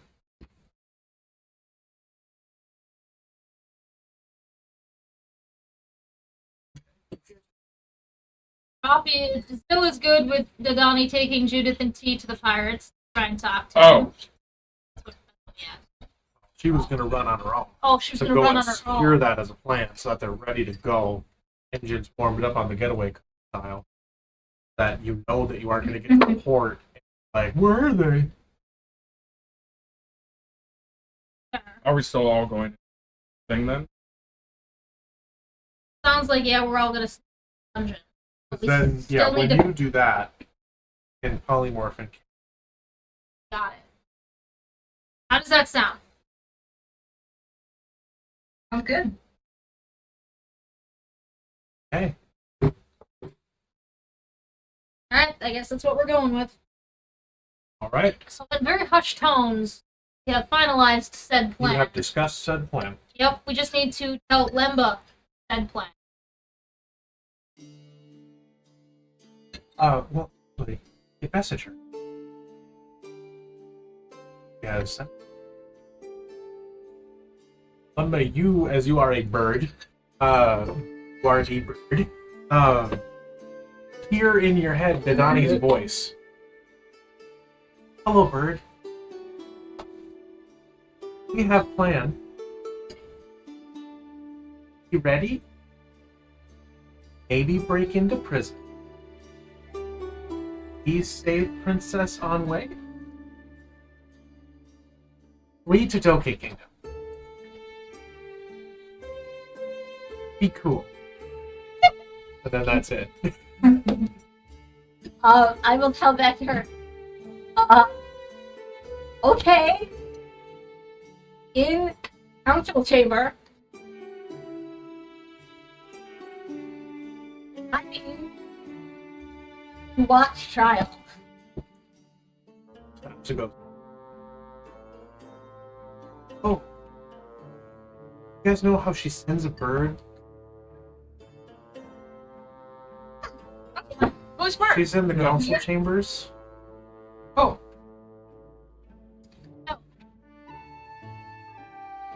Coffee is still as good with Dodani taking Judith and T to the pirates. Try and talk to them. Yeah.
She was gonna run on her own.
Oh, she was
So
going to
go
run
and
on her
secure
own.
that as a plan so that they're ready to go. Engines formed up on the getaway style. That you know that you aren't gonna get to the port. Like, where are they?
Are we still all going to thing then?
Sounds like, yeah, we're all going to dungeon. We
Then,
still
yeah,
need
when
to-
you do that, in polymorph and
Got it. How does that sound?
Sounds good.
hey,
Alright, I guess that's what we're going with.
all right.
So in very hushed tones, we have finalized said
You
plan.
have discussed said plan.
Yep, we just need to tell Lemba said plan.
Well, wait, a messenger. Yes. Lumba, you, as you are a bird, you are a bird, hear in your head Dodani's voice. Hello, bird. We have plan. You ready? Maybe break into prison. He saved Princess on way. Flee to Dokae Kingdom. Be cool. And then that's it.
I will tell that to her. Okay. In council chamber. I mean, watch trial.
To go. Oh. You guys know how she sends a bird
really smart.
She's in the council chambers.
Oh.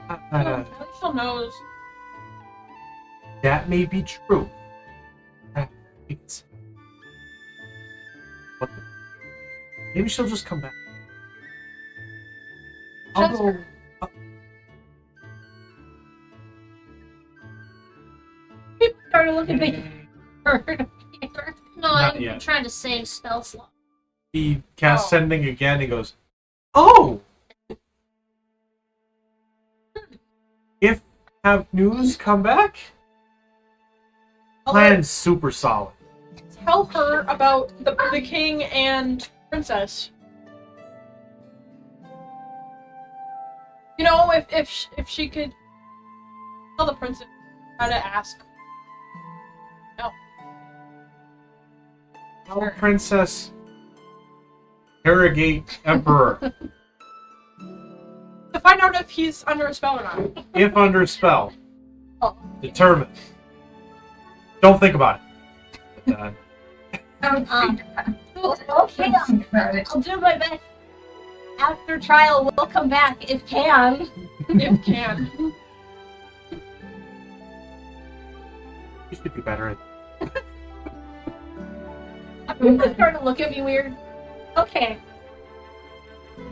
Council knows.
That may be true. What the- Maybe she'll just come back. I'll
Sounds
go.
People started looking at me.
No,
Not
I'm
yet.
trying to save spell slot.
He casts sending again and goes, "Oh! If have news come back, plan's super solid."
Tell her about the king and princess. You know, if she could tell the princess how to ask. No.
Tell Princess interrogate Emperor.
To find out if he's under a spell or not.
If under spell.
Oh.
Determine. Don't think about it.
Okay, I'll do my best. After trial, we'll come back if can.
If can.
You should be better at
Everyone's starting to look at me weird. Okay.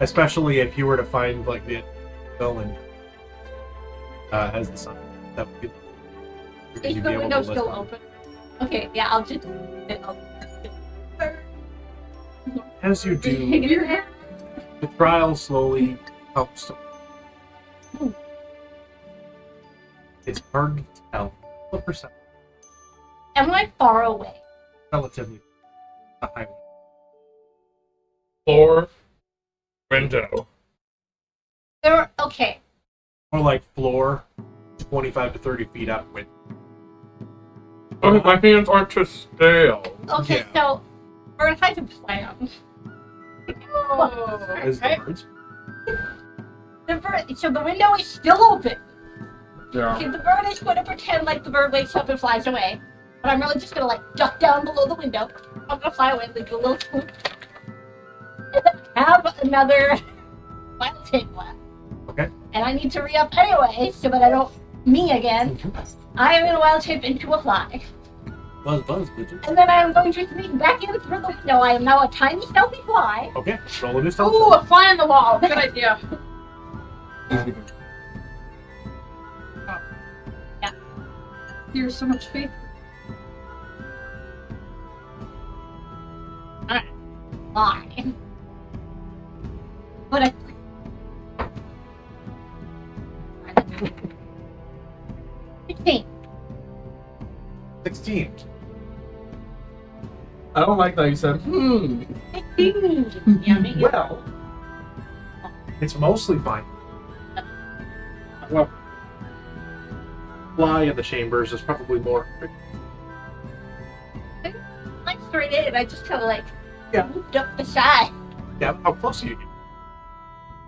especially if you were to find like the villain as the sun. That would be
Is
you'd
the
be able
window
to
still
list
open? Okay, yeah, I'll just.
as you do. The trial slowly helps to. It's hard to tell. What percent?
Am I far away?
Relatively. A high one.
Floor, window.
Okay.
Or like floor, 25 to 30 feet up with.
Oh, my hands aren't to scale.
Okay,
Yeah.
so we're gonna try to plan.
As the birds.
So the window is still open.
Yeah.
Okay, the bird is going to pretend like the bird wakes up and flies away. But I'm really just gonna like duck down below the window. I'm gonna fly away, like a little swoop. And then have another wild tape left.
Okay.
And I need to re-up anyway, so that I don't me again. I am gonna wild tape into a fly.
Buzz, bitches.
And then I am going to sneak back in through the window. I am now a tiny stealthy fly.
Okay, roll a new stealth.
Ooh, a fly on the wall. Good idea. Here's so much faith.
Fly. But I. 16.
16.
I don't like that you said,
Yummy.
Well, it's mostly fine. Well, fly in the chambers is probably more.
I'm straight in. I just kind of like
Yeah.
moved up the side.
Yeah, how close are you?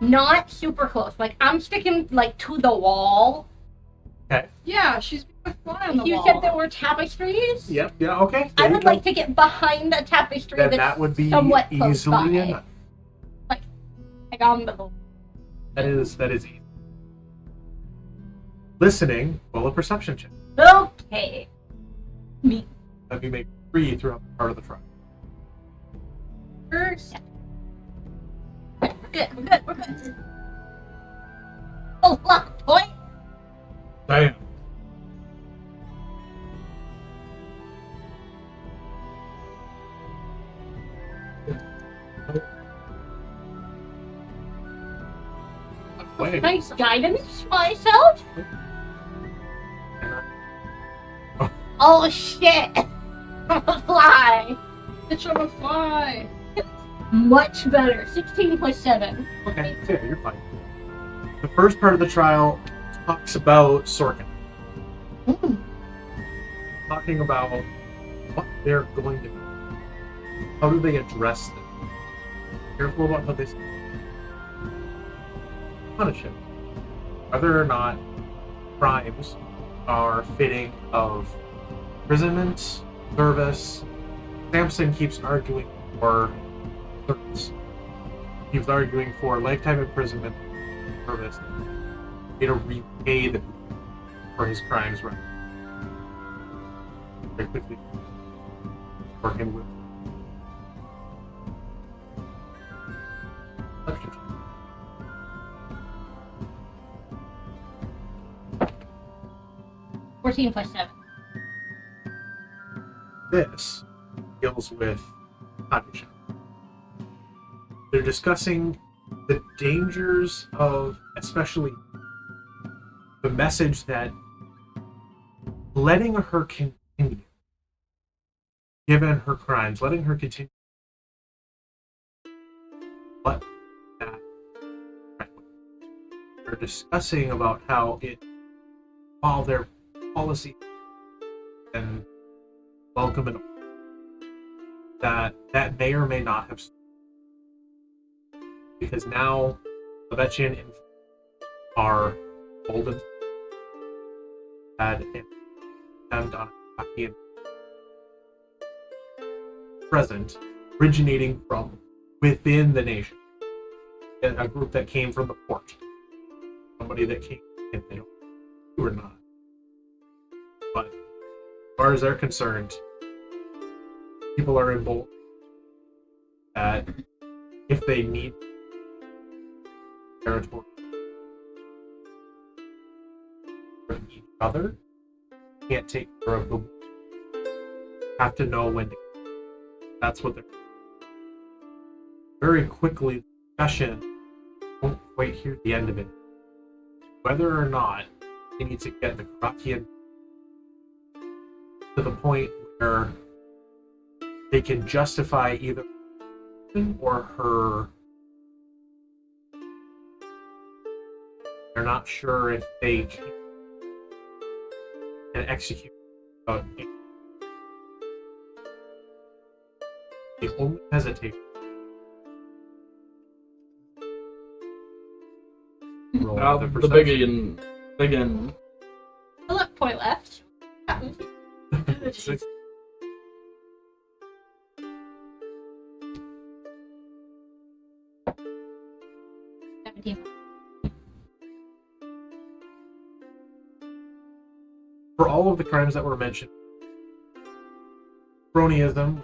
Not super close. Like I'm sticking like to the wall.
Okay.
Yeah, she's a fly on the
You
wall.
said there were tapestries.
Yep, yeah, okay.
I
there you
would
go.
like to get behind a tapestry
Then
that's
that would be
somewhat close
easily
by.
enough.
Like on the.
That is easy. Listening, roll a perception check.
Okay. Me
Have you made 3 throughout the part of the trial?
first. We're good. We're good. We're good. Oh, luck point.
damn.
Wait.
Nice guidance myself. Oh shit! Fly.
Bitch on a fly.
Much better. 16 plus 7.
Okay, so yeah, you're fine. The first part of the trial talks about Sorkin. Talking about what they're going to do. How do they address them? Careful about how they punish him. Whether or not crimes are fitting of imprisonment, service, Sampson keeps arguing for service. Keeps arguing for lifetime imprisonment service. To repay for his crimes, right? Very quickly. Working with.
14 plus 7.
This deals with punishment. They're discussing the dangers of, especially, the message that letting her continue, given her crimes, letting her continue, what that. They're discussing about how it, while their policy and welcome and that may or may not have, because now Libetian are golden, had an attempt on a present originating from within the nation, a group that came from the port, somebody that came in, they don't know or not. But as far as they're concerned, people are emboldened that if they need territory for each other, can't take care of them. Have to know when to. That's what they're. Very quickly, the discussion won't quite hear the end of it. Whether or not they need to get the Karakian to the point where they can justify either or her. They're not sure if they can execute. The only hesitation.
Now the begin.
Look, point left.
Six. For all of the crimes that were mentioned, cronyism,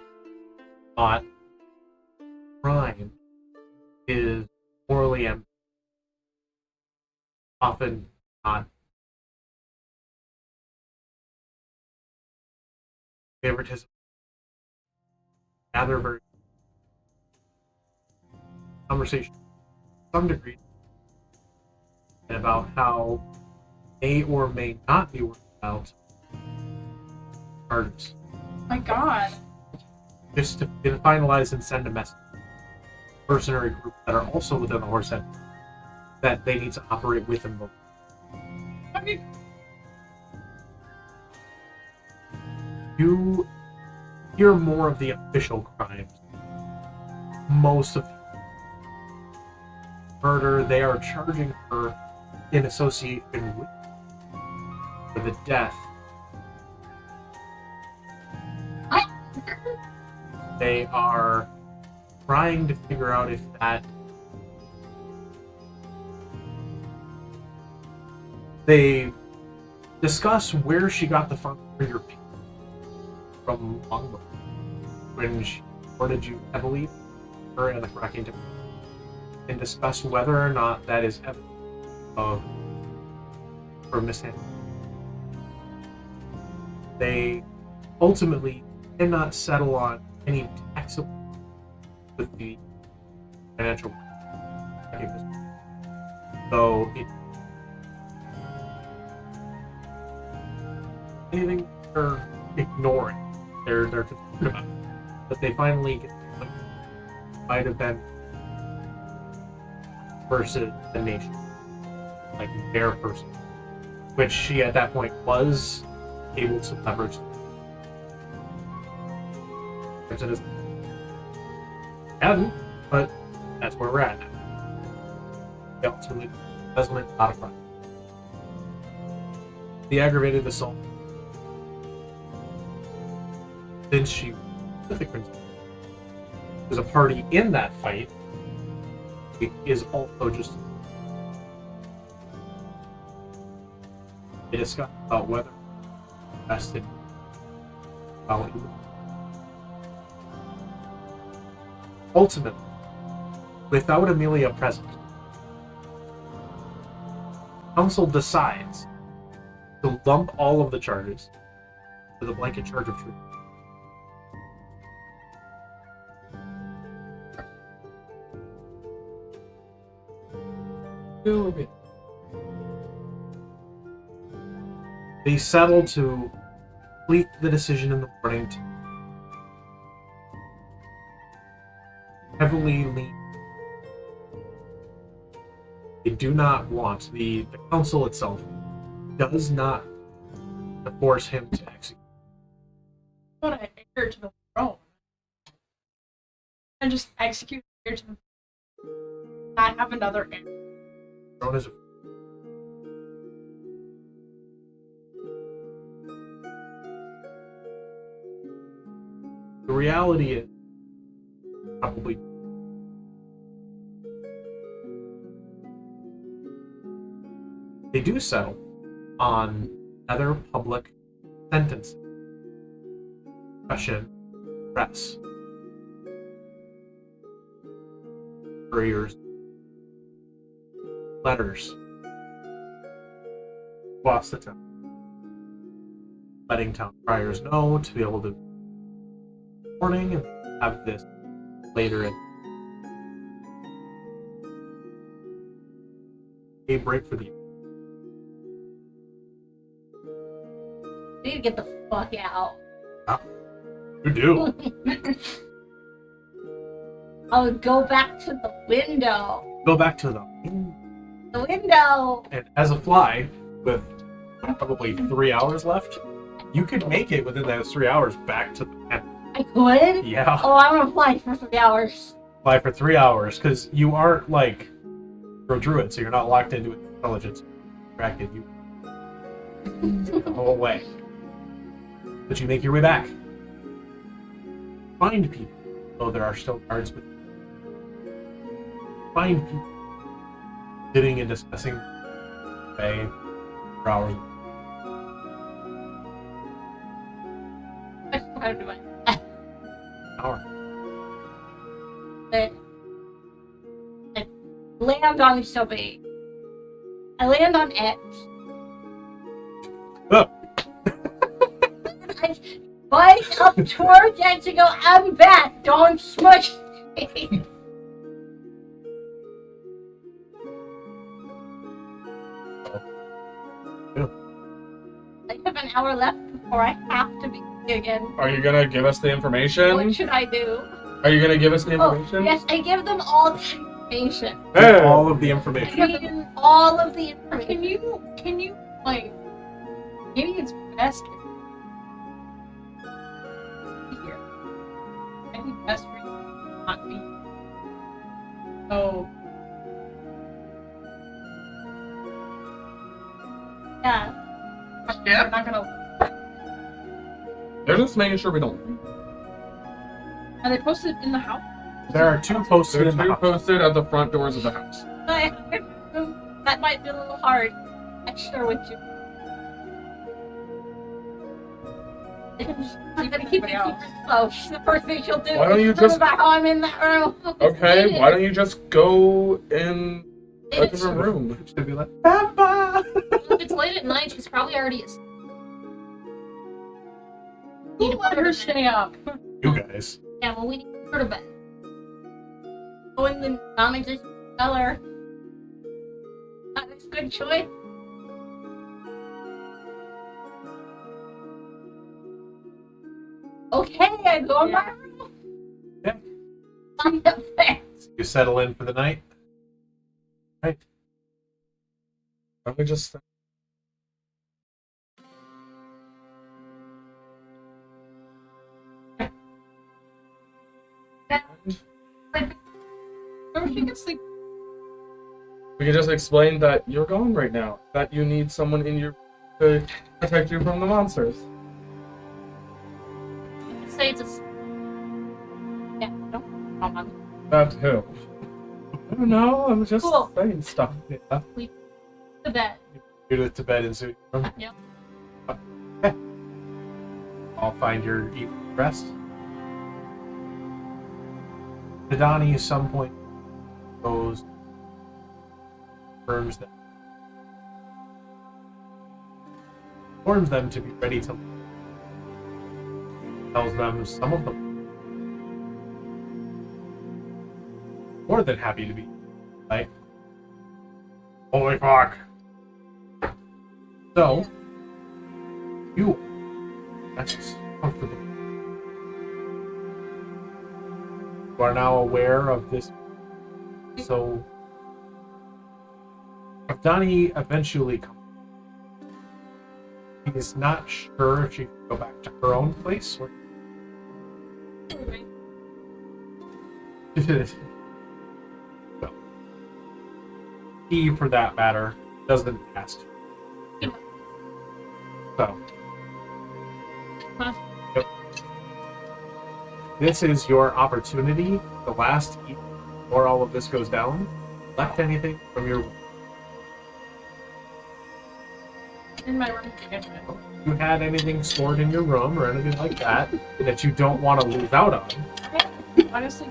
not crime, is morally and often not favoritism. Gather very conversation to some degree and about how may or may not be worked out charges.
My God.
Just to finalize and send a message to the person or a group that are also within the horse head that they need to operate with and both. You hear more of the official crimes. Most of the murder, they are charging her in association with for the death. They are trying to figure out if that. They discuss where she got the funds for your people from Longbow when she supported you heavily, her and the Cracking Temple, and discuss whether or not that is evidence of her mishandling. They ultimately cannot settle on any taxable with the financial recognition. So it anything they're ignoring, they're concerned about it. But they finally get like, might have been versus the nation, like their person, which she at that point was able to leverage. It is hadn't, but that's where we're at now. The ultimate embezzlement, not a crime. The aggravated assault. Since she with the Princess. There's a party in that fight. It is also just they discuss about whether best in ultimately, without Amelia present, Council decides to lump all of the charges to the blanket charge of treason. They settle to complete the decision in the morning to heavily lean. They do not want the council itself does not force him to execute.
I want to heir to the throne. And just execute heir to the throne. Not have another heir.
Throne is the reality is probably they do settle on other public sentences, discussion, press, couriers, letters, across the town, letting town criers know to be able to warning and have this later in a break for the
Need to get the fuck out.
You do.
I would go back to the window.
Go back to the
window.
and as a fly with probably 3 hours left, you could make it within those 3 hours back to the tent.
I could?
Yeah.
Oh, I'm gonna fly for 3 hours.
Fly for 3 hours because you aren't like a druid, so you're not locked into intelligence. Distracted you the whole way. But you make your way back. Find people, though there are still guards with you. Find people sitting and discussing bay for hours.
How do I?
Hour.
But I land on somebody. I land on X.
Oh.
I bike up towards X and go, I'm back, don't smush me. I have an hour left before I have to be again.
Are you gonna give us the information?
What should I do?
Are you gonna give us the
Oh,
information?
yes, I give them all the information.
Hey!
All of the
I
information.
give them all of the information.
Can you, like, maybe it's best if here. Maybe best for you to not be. Oh,
Yeah.
Yeah.
I'm not gonna.
They're just making sure we don't.
Are they posted in the house?
There are two posted
There's
in the
two
house.
posted at the front doors of the house.
That might be a little hard. I share with you. You better keep it close. The first thing she'll do
Why don't
is
you
turn
just-
back on in that room.
Okay, why don't you just go in a
It's,
different room?
Should be like, Papa!
If it's late at night, she's probably already asleep.
Who let her stay up?
You guys.
Yeah, well, we need to put her to bed.
go in the non-existent cellar. That's a good choice. Okay, I go in my room.
Yeah.
I'm up there.
You settle in for the night? Right.
Why don't we just...
Or she can sleep.
We can just explain that you're gone right now. That you need someone in your... to protect you from the monsters.
Say it's a
That too. I don't know. I was just
Cool.
saying stuff. Yeah.
The bed.
Judith to bed in suit.
Yep.
Okay. I'll find your evening rest. Nadani at some point goes, confirms them to be ready to leave. Tells them some of them more than happy to be like, holy fuck. So you that's comfortable. You are now aware of this. So if Donnie eventually comes, he's not sure if she can go back to her own place or so, he, for that matter, doesn't ask. So, yep. This is your opportunity. The last evening before all of this goes down. Left anything from your?
In my room.
If you had anything stored in your room or anything like that that you don't want to lose out on?
Honestly,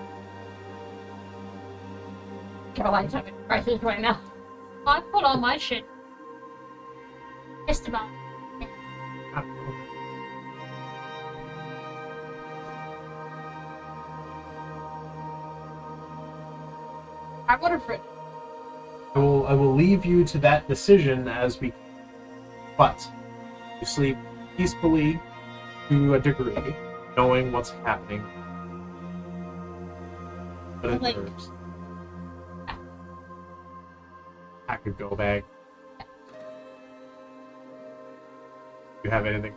Caroline's having a crisis right now.
I put all my shit. Just about.
I would have written.
I will leave you to that decision as we. But you sleep peacefully to a degree, knowing what's happening. But it
Like-
nerves. I could go back. You have anything?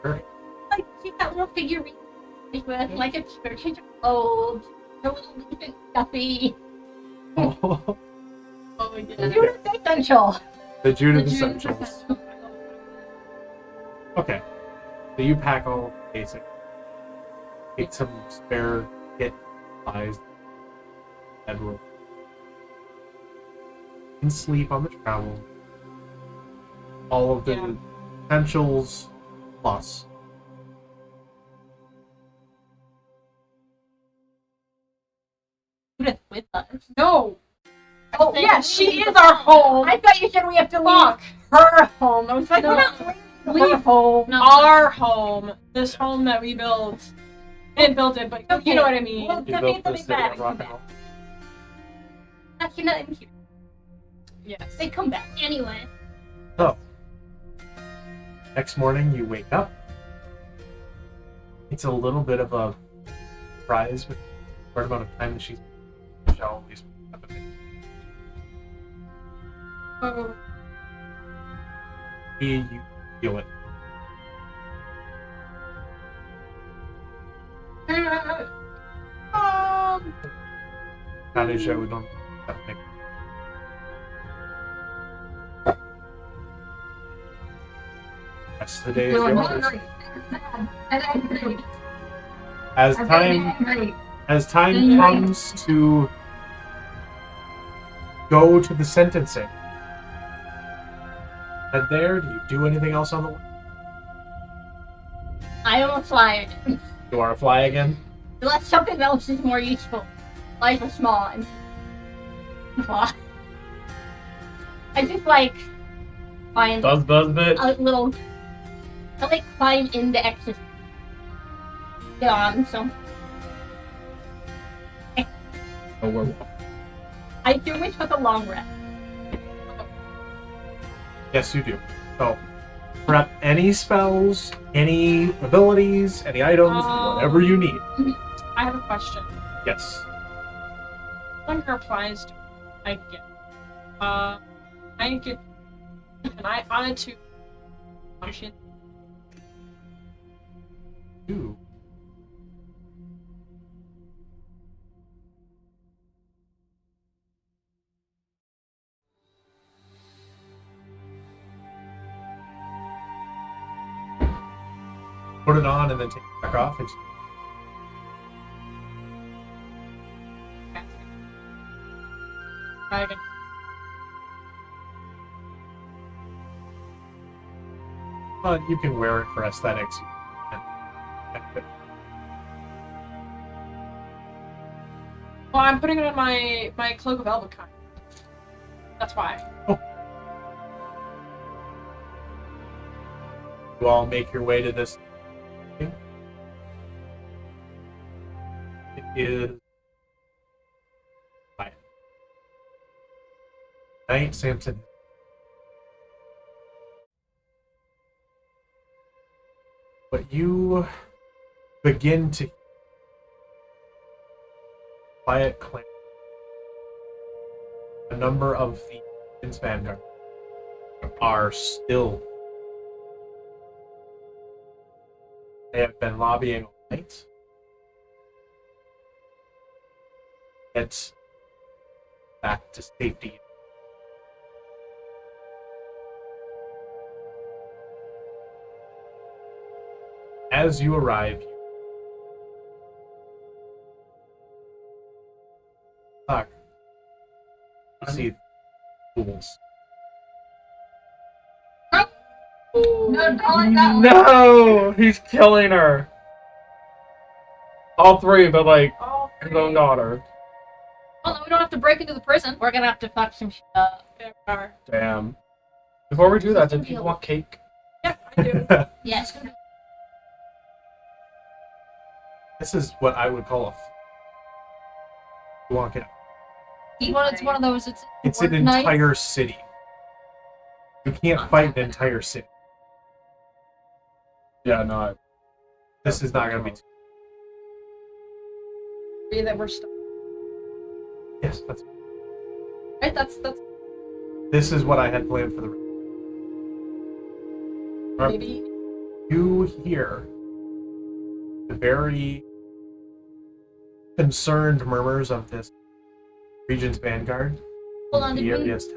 Sure.
Like, see that little figurine with like a change of clothes, a little bit stuffy.
Oh,
Oh yeah.
Judith Essential.
the Judith
The Judith
Essentials.
Essentials.
Okay. So you pack all the basic. Take some spare kit supplies. Bedroom. And sleep on the travel. All of the
Yeah.
essentials plus.
Judith with us.
No.
Oh,
Yeah, she is our home.
I thought you said we have to leave
Fuck.
her home. I was like,
No.
we're not leaving her home.
No.
Our home. This home that we built. We didn't build it, but
Okay.
you know what I mean.
Well,
You
Let me-
built
let
this
me
city
back,
of rock
come
and roll.
Actually, not in here.
Yes.
They come back.
Anyway.
So, next morning you wake up. It's a little bit of a surprise with the short amount of time that she's shall at least have a bit.
Oh.
You feel it. Not a show we don't have to make. Rest of the day is
Feeling
yours.
hungry, sad, and angry.
As
I'm getting
time
angry.
As time
Mhm.
comes to go to the sentencing, head there. Do you do anything else on the way?
I almost fly.
You are a fly again?
Unless something else is more useful. Life is small and fly. I just like find
Buzz bitch.
a little. I like climb into ecstasy. Get on some.
Oh, we're
I do it with a long rest.
Yes, you do. So, prep any spells, any abilities, any items, whatever you need.
I have a question.
Yes.
When her applies to I get and I wanted to function.
You. Put it on and then take it back off.
dragon.
But you can wear it for aesthetics.
Well, I'm putting it on my cloak of Albacon. That's why.
Oh. You all make your way to this. It is night, Sampson. But you begin to quiet clan. A number of the Prince Vanguard are still. They have been lobbying all night. Get back to safety. As you arrive, you see fools.
No, don't that
No! He's killing her. All three, but like
All
his own daughter.
Well, then we don't have to break into the prison.
We're gonna have to fuck some shit up.
There we are.
Damn. Before we do that, did people want cake?
Yeah, I do.
Yes.
This is what I would call a walk out.
Well, it's one of those.
It's an
night.
entire city. You can't fight an entire city.
Yeah, no.
This is not going to be.
Agree that we're stuck.
Yes, that's.
Right? That's
This is what I had planned for the.
maybe.
You hear the very concerned murmurs of this Regent's Vanguard.
Hold on,
The
did we
area's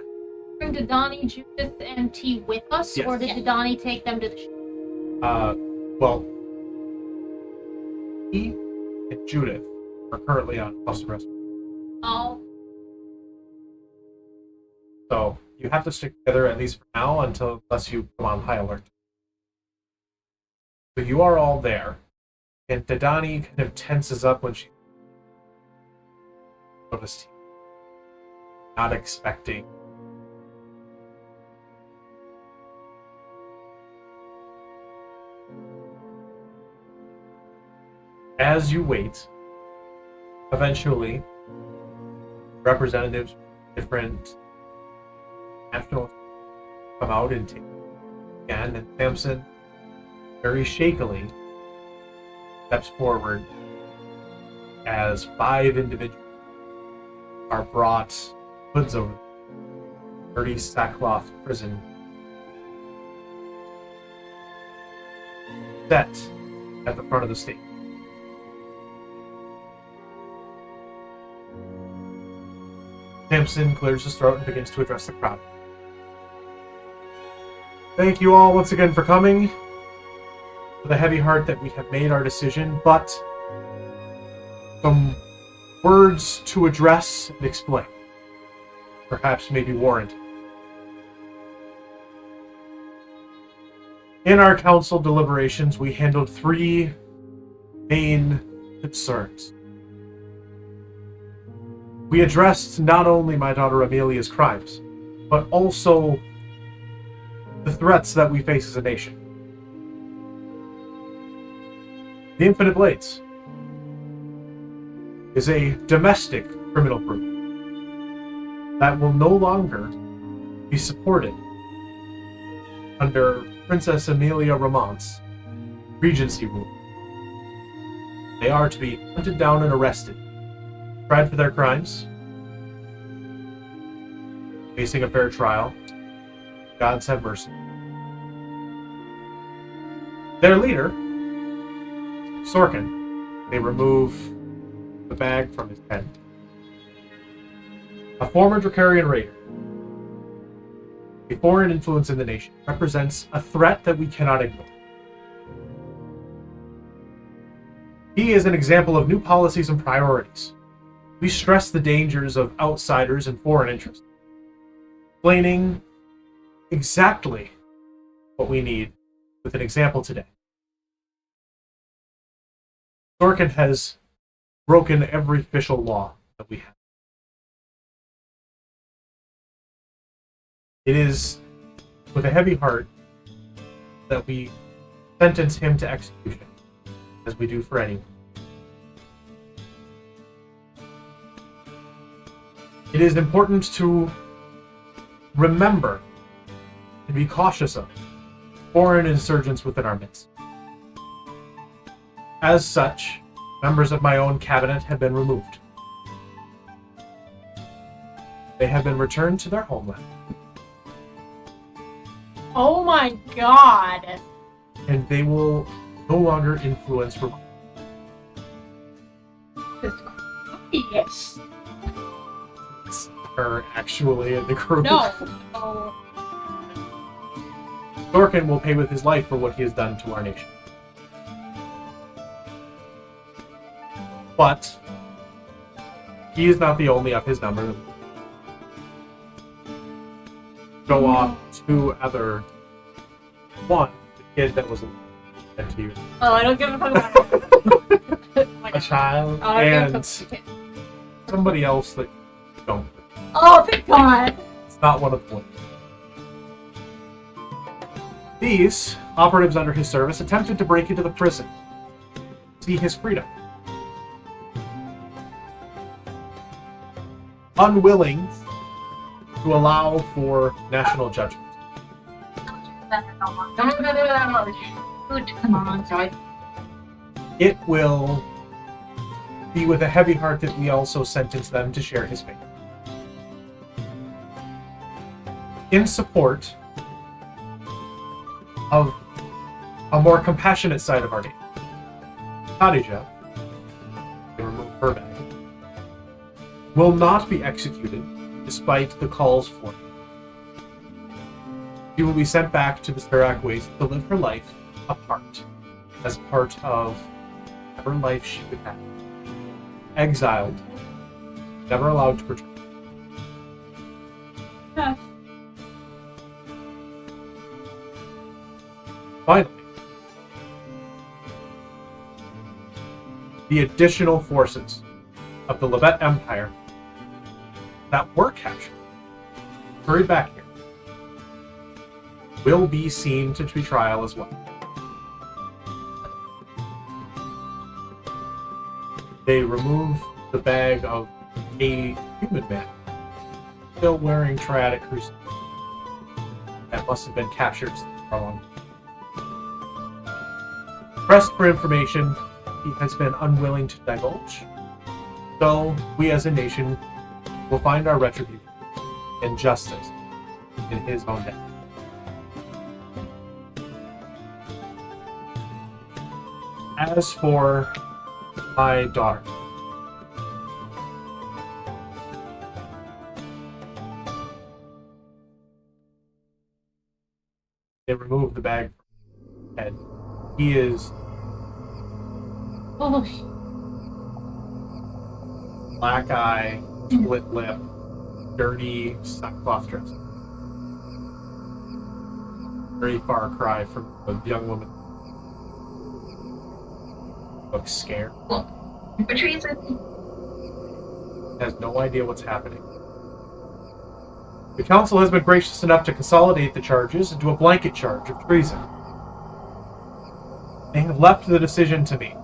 bring Didani, Judith, and T with us,
Yes.
or did Didani take them to the ship?
well, he and Judith are currently on house arrest.
Oh,
So you have to stick together at least for now unless you come on high alert. So you are all there. And Didani kind of tenses up when she noticed you. Not expecting. As you wait, eventually, representatives from different nationals come out and take again, and Sampson very shakily steps forward as 5 individuals are brought hoods over dirty sackcloth prison set at the front of the stage. Sampson clears his throat and begins to address the crowd. Thank you all once again for coming. With a heavy heart that we have made our decision, but some words to address and explain. Perhaps maybe warranted. In our council deliberations, we handled 3 main concerns. We addressed not only my daughter Amelia's crimes, but also the threats that we face as a nation. The Infinite Blades is a domestic criminal group that will no longer be supported under Princess Amelia Remont's regency rule. They are to be hunted down and arrested, tried for their crimes, facing a fair trial. Gods have mercy. Their leader, Sorkin, they remove the bag from his head. A former Dracarian raider, a foreign influence in the nation, represents a threat that we cannot ignore. He is an example of new policies and priorities. we stress the dangers of outsiders and foreign interests, explaining exactly what we need with an example today. Thorkin has broken every official law that we have. It is with a heavy heart that we sentence him to execution, as we do for anyone. It is important to remember and be cautious of foreign insurgents within our midst. As such, members of my own cabinet have been removed. They have been returned to their homeland.
Oh my god.
And they will no longer influence Remont.
Yes.
Her actually in the group.
No. Oh.
Thorkin will pay with his life for what he has done to our nation. But he is not the only of his number that go off two other. One, the kid that was sent to you.
Oh, I don't give a fuck about it.
A child.
Oh, I don't
and
give a fuck.
somebody else that you don't.
Oh, thank God.
It's not one of the boys. These operatives under his service attempted to break into the prison, see his freedom. Unwilling to allow for national judgment.
Come on, sorry.
It will be with a heavy heart that we also sentence them to share his fate. In support of a more compassionate side of our nation, Khadija, they remove her bag, will not be executed despite the calls for it. She will be sent back to the Spirak Waste to live her life apart, as part of whatever life she would have. Exiled, never allowed to return.
Huh.
Finally, the additional forces of the Libet Empire that were captured, hurried back here, will be seen to trial as well. They remove the bag of a human man still wearing triadic crucifix that must have been captured for a long time. Pressed for information, he has been unwilling to divulge. So, we as a nation will find our retribution and justice in his own death. As for my daughter, they removed the bag from his head. He is
Oh,
black eye, split lip, dirty sackcloth dress. Very far cry from a young woman. Looks scared.
For treason.
Has no idea what's happening. The council has been gracious enough to consolidate the charges into a blanket charge of treason. They have left the decision to me.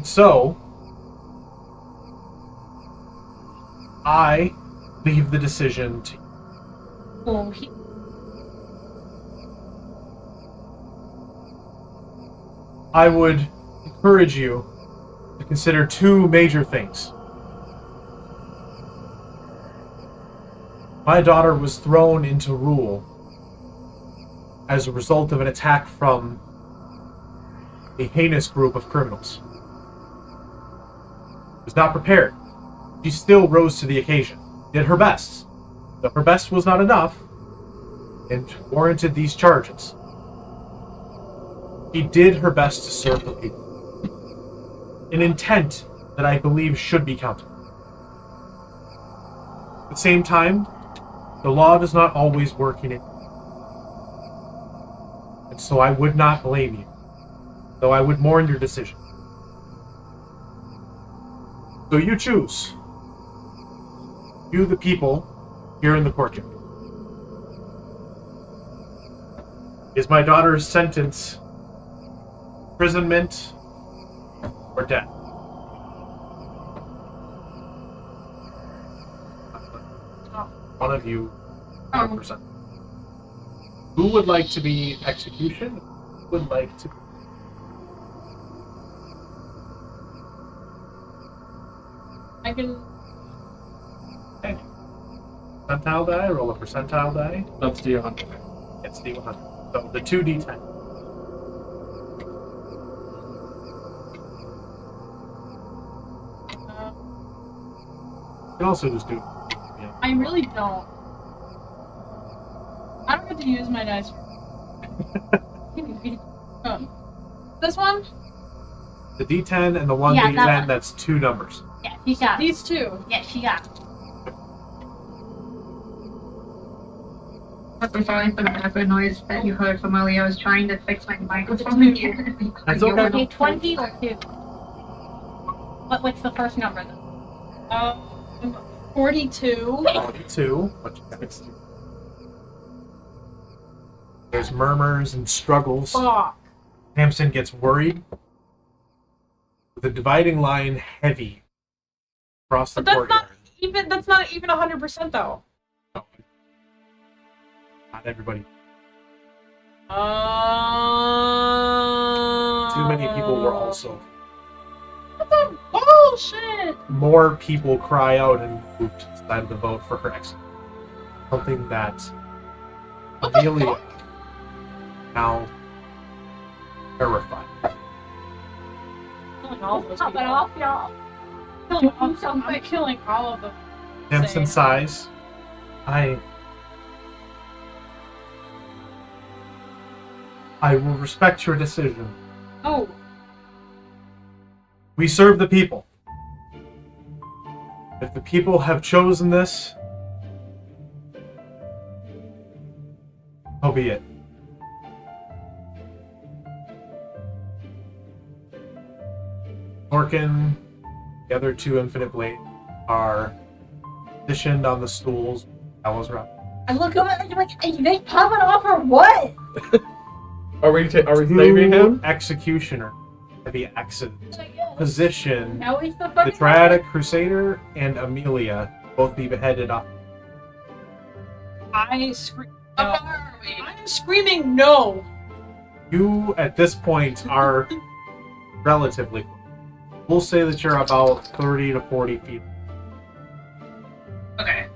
So, I leave the decision to you.
oh,
I would encourage you to consider two major things. My daughter was thrown into rule as a result of an attack from a heinous group of criminals. Was not prepared. She still rose to the occasion, did her best. Though her best was not enough, and warranted these charges. She did her best to serve the people. an intent that I believe should be counted. At the same time, the law does not always work in it. And so I would not blame you, though I would mourn your decision. So you choose. You, the people, here in the courtyard. Is my daughter's sentence imprisonment or death? One of you, 100%. Who would like to be execution? Who would like to be...
I can.
Okay. Percentile die, roll a percentile die.
That's D100.
It's D100. So the 2D10. You can also just do...
I really don't. I don't get to use my dice. This one?
The D10 and the one
Yeah, that
D10,
one.
that's two numbers.
Yeah, she got it.
These two.
Yeah, she got it.
I'm sorry for the background noise that you heard from earlier. I was trying to fix my microphone again.
That's okay.
Okay, 20 or 2? What's the first number then?
42.
42. What you got? There's murmurs and struggles.
Fuck.
Sampson gets worried. The dividing line heavy across the
But that's
courtyard.
not even 100% though.
No. Not everybody. Too many people were also.
What the bullshit?
More people cry out and move to the side of the vote for her exit. Something that
What the
Amelia
fuck?
now terrified.
Killing all of those
Top it
people.
off, y'all.
I'm killing all of them.
Sampson sighs. I will respect your decision.
Oh.
We serve the people. If the people have chosen this, so be it. Orkin, the other two Infinite Blade, are positioned on the stools, gallows around.
I look over and I'm like, are you guys popping off or what?
Are we saving
Two
him?
executioner at the exit position.
Now he's the
The
fucking
Triadic Crusader and Amelia both be beheaded off.
I scream.
How
No.
far are we?
I'm screaming no.
You, at this point, are relatively close. We'll say that you're about 30 to 40 feet.
Okay.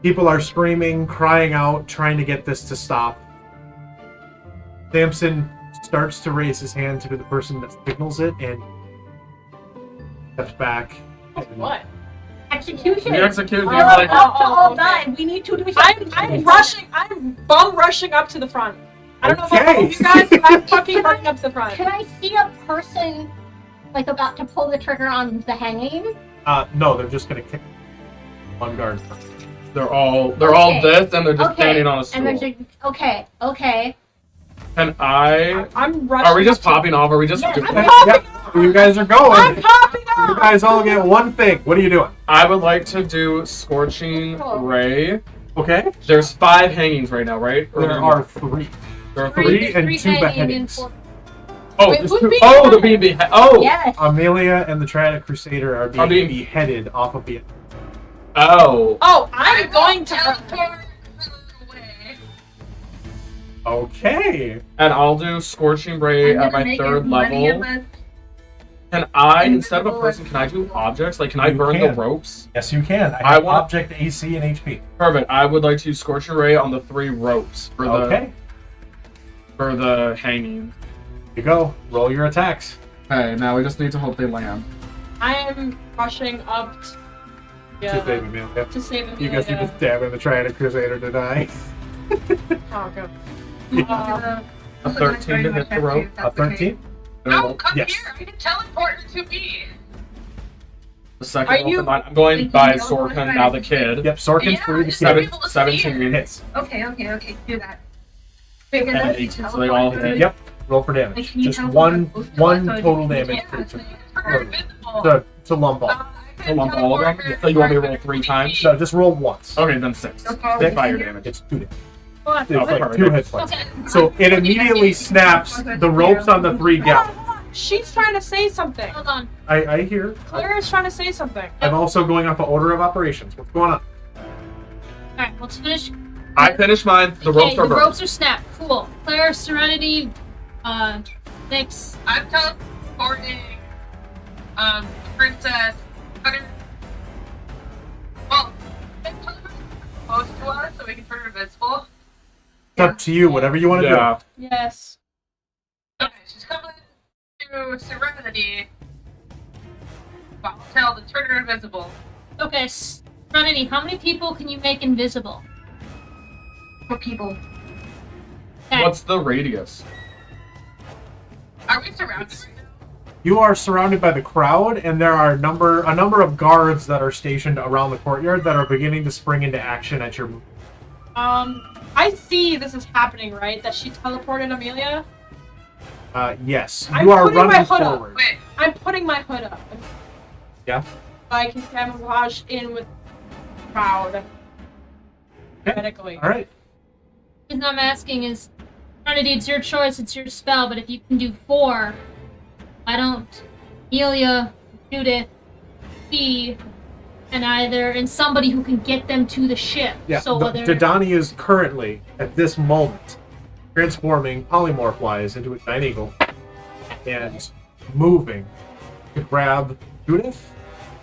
People are screaming, crying out, trying to get this to stop. Sampson starts to raise his hand to be the person that signals it and steps back. and-
What?
execution.
The execution
We're
is like,
about to all
okay.
die. We need to do
I'm rushing. I'm bum rushing up to the front. I don't know about all of you
Okay.
guys, but I'm fucking running up to the front.
Can I see a person like about to pull the trigger on the hanging?
No, they're just gonna kick one guard.
they're all
Okay.
this and they're just
Okay.
standing on a stool.
And there's like, okay.
And I...
I'm rushing.
Are we just
up to-
popping off? Are we just...
Yeah,
doing-
I'm popping
Yeah, you guys are
I'm
going.
popping
You
up.
guys all get one thing. What are you doing?
I would like to do Scorching Ray.
Okay.
There's 5 hangings right now, right? Or
There are 3.
There are
Three and
Three
two
hanging
beheadings.
and 4.
Oh,
Wait,
there's
who's
2.
being
Oh, the
beheaded?
being beheaded. Oh!
Yes.
Amelia and the Triadic Crusader are being
being-
beheaded off of the.
Oh.
Oh, I'm going to.
teleport away.
Okay.
And I'll do Scorching Ray at my 3rd level. Can I, instead of a person, can I do objects? Like, can I
You
burn
can.
the ropes?
Yes, you can. I
I
have
want-
object AC and HP.
Perfect. I would like to use Scorching Ray on the 3 ropes for
Okay.
the hanging.
You go. Roll your attacks.
Okay, now we just need to hope they land.
I am rushing up.
To save Amelia.
To save Amelia.
You guys need to stab in the Triadic Crusader to die.
Oh, God.
A 13 to hit the rope.
A 13?
No, come
Yes.
here. I can teleport her to me.
The second
Are
roll
you-
combined. I'm going by Sorkin, now the kid.
Yep, Sorkin's
Yeah,
free. The
just
kid.
have people to see
17
it.
hits.
Okay, do that.
And an 18, so they all hit.
Yep. Roll for
Like,
damage.
can you
Just
tell
one
what the post was?
total
Can you
damage
Yeah,
for each
so
of
you can turn invisible.
to lump all.
I
To lump all of them?
teleport
So you want me to roll
like
3
20
times?
feet.
No, just roll once.
Okay, then 6.
Okay.
Six fire damage.
It's 2 damage.
Hold on.
It's
Oh,
like
perfect.
2 hit points.
Okay.
So it immediately snaps the ropes on the 3 gallows.
She's trying to say something.
Hold on.
I hear.
Claire is trying to say something.
I'm also going off of order of operations. What's going on?
Alright, let's finish.
I finished mine. The
Okay,
ropes are
the
broken.
ropes are snapped. Cool. Claire, Serenity, Nyx.
I'm teleporting Princess Cutter. Well, close to us so we can turn her invisible.
It's up to you. Whatever you want to
Yeah.
Yes.
Okay, she's coming to Serenity. I'll tell to turn her invisible.
Okay, Serenity, how many people can you make invisible?
4 people.
Okay.
What's the radius?
Are we surrounded right now?
do. You are surrounded by the crowd, and there are a number of guards that are stationed around the courtyard that are beginning to spring into action at your move.
I see this is happening, right? That she teleported Amelia.
Yes,
I'm
you are
putting my
running
hood up.
forward.
Wait,
I'm putting my hood up.
Yeah.
I can camouflage in with the crowd. Theoretically.
All right.
The reason I'm asking is, Serenity, it's your choice, it's your spell, but if you can do 4, why don't Amelia, Judith, P, and somebody who can get them to the ship.
Yeah.
So whether
Didani is currently at this moment transforming polymorph-wise into a giant eagle and moving to grab Judith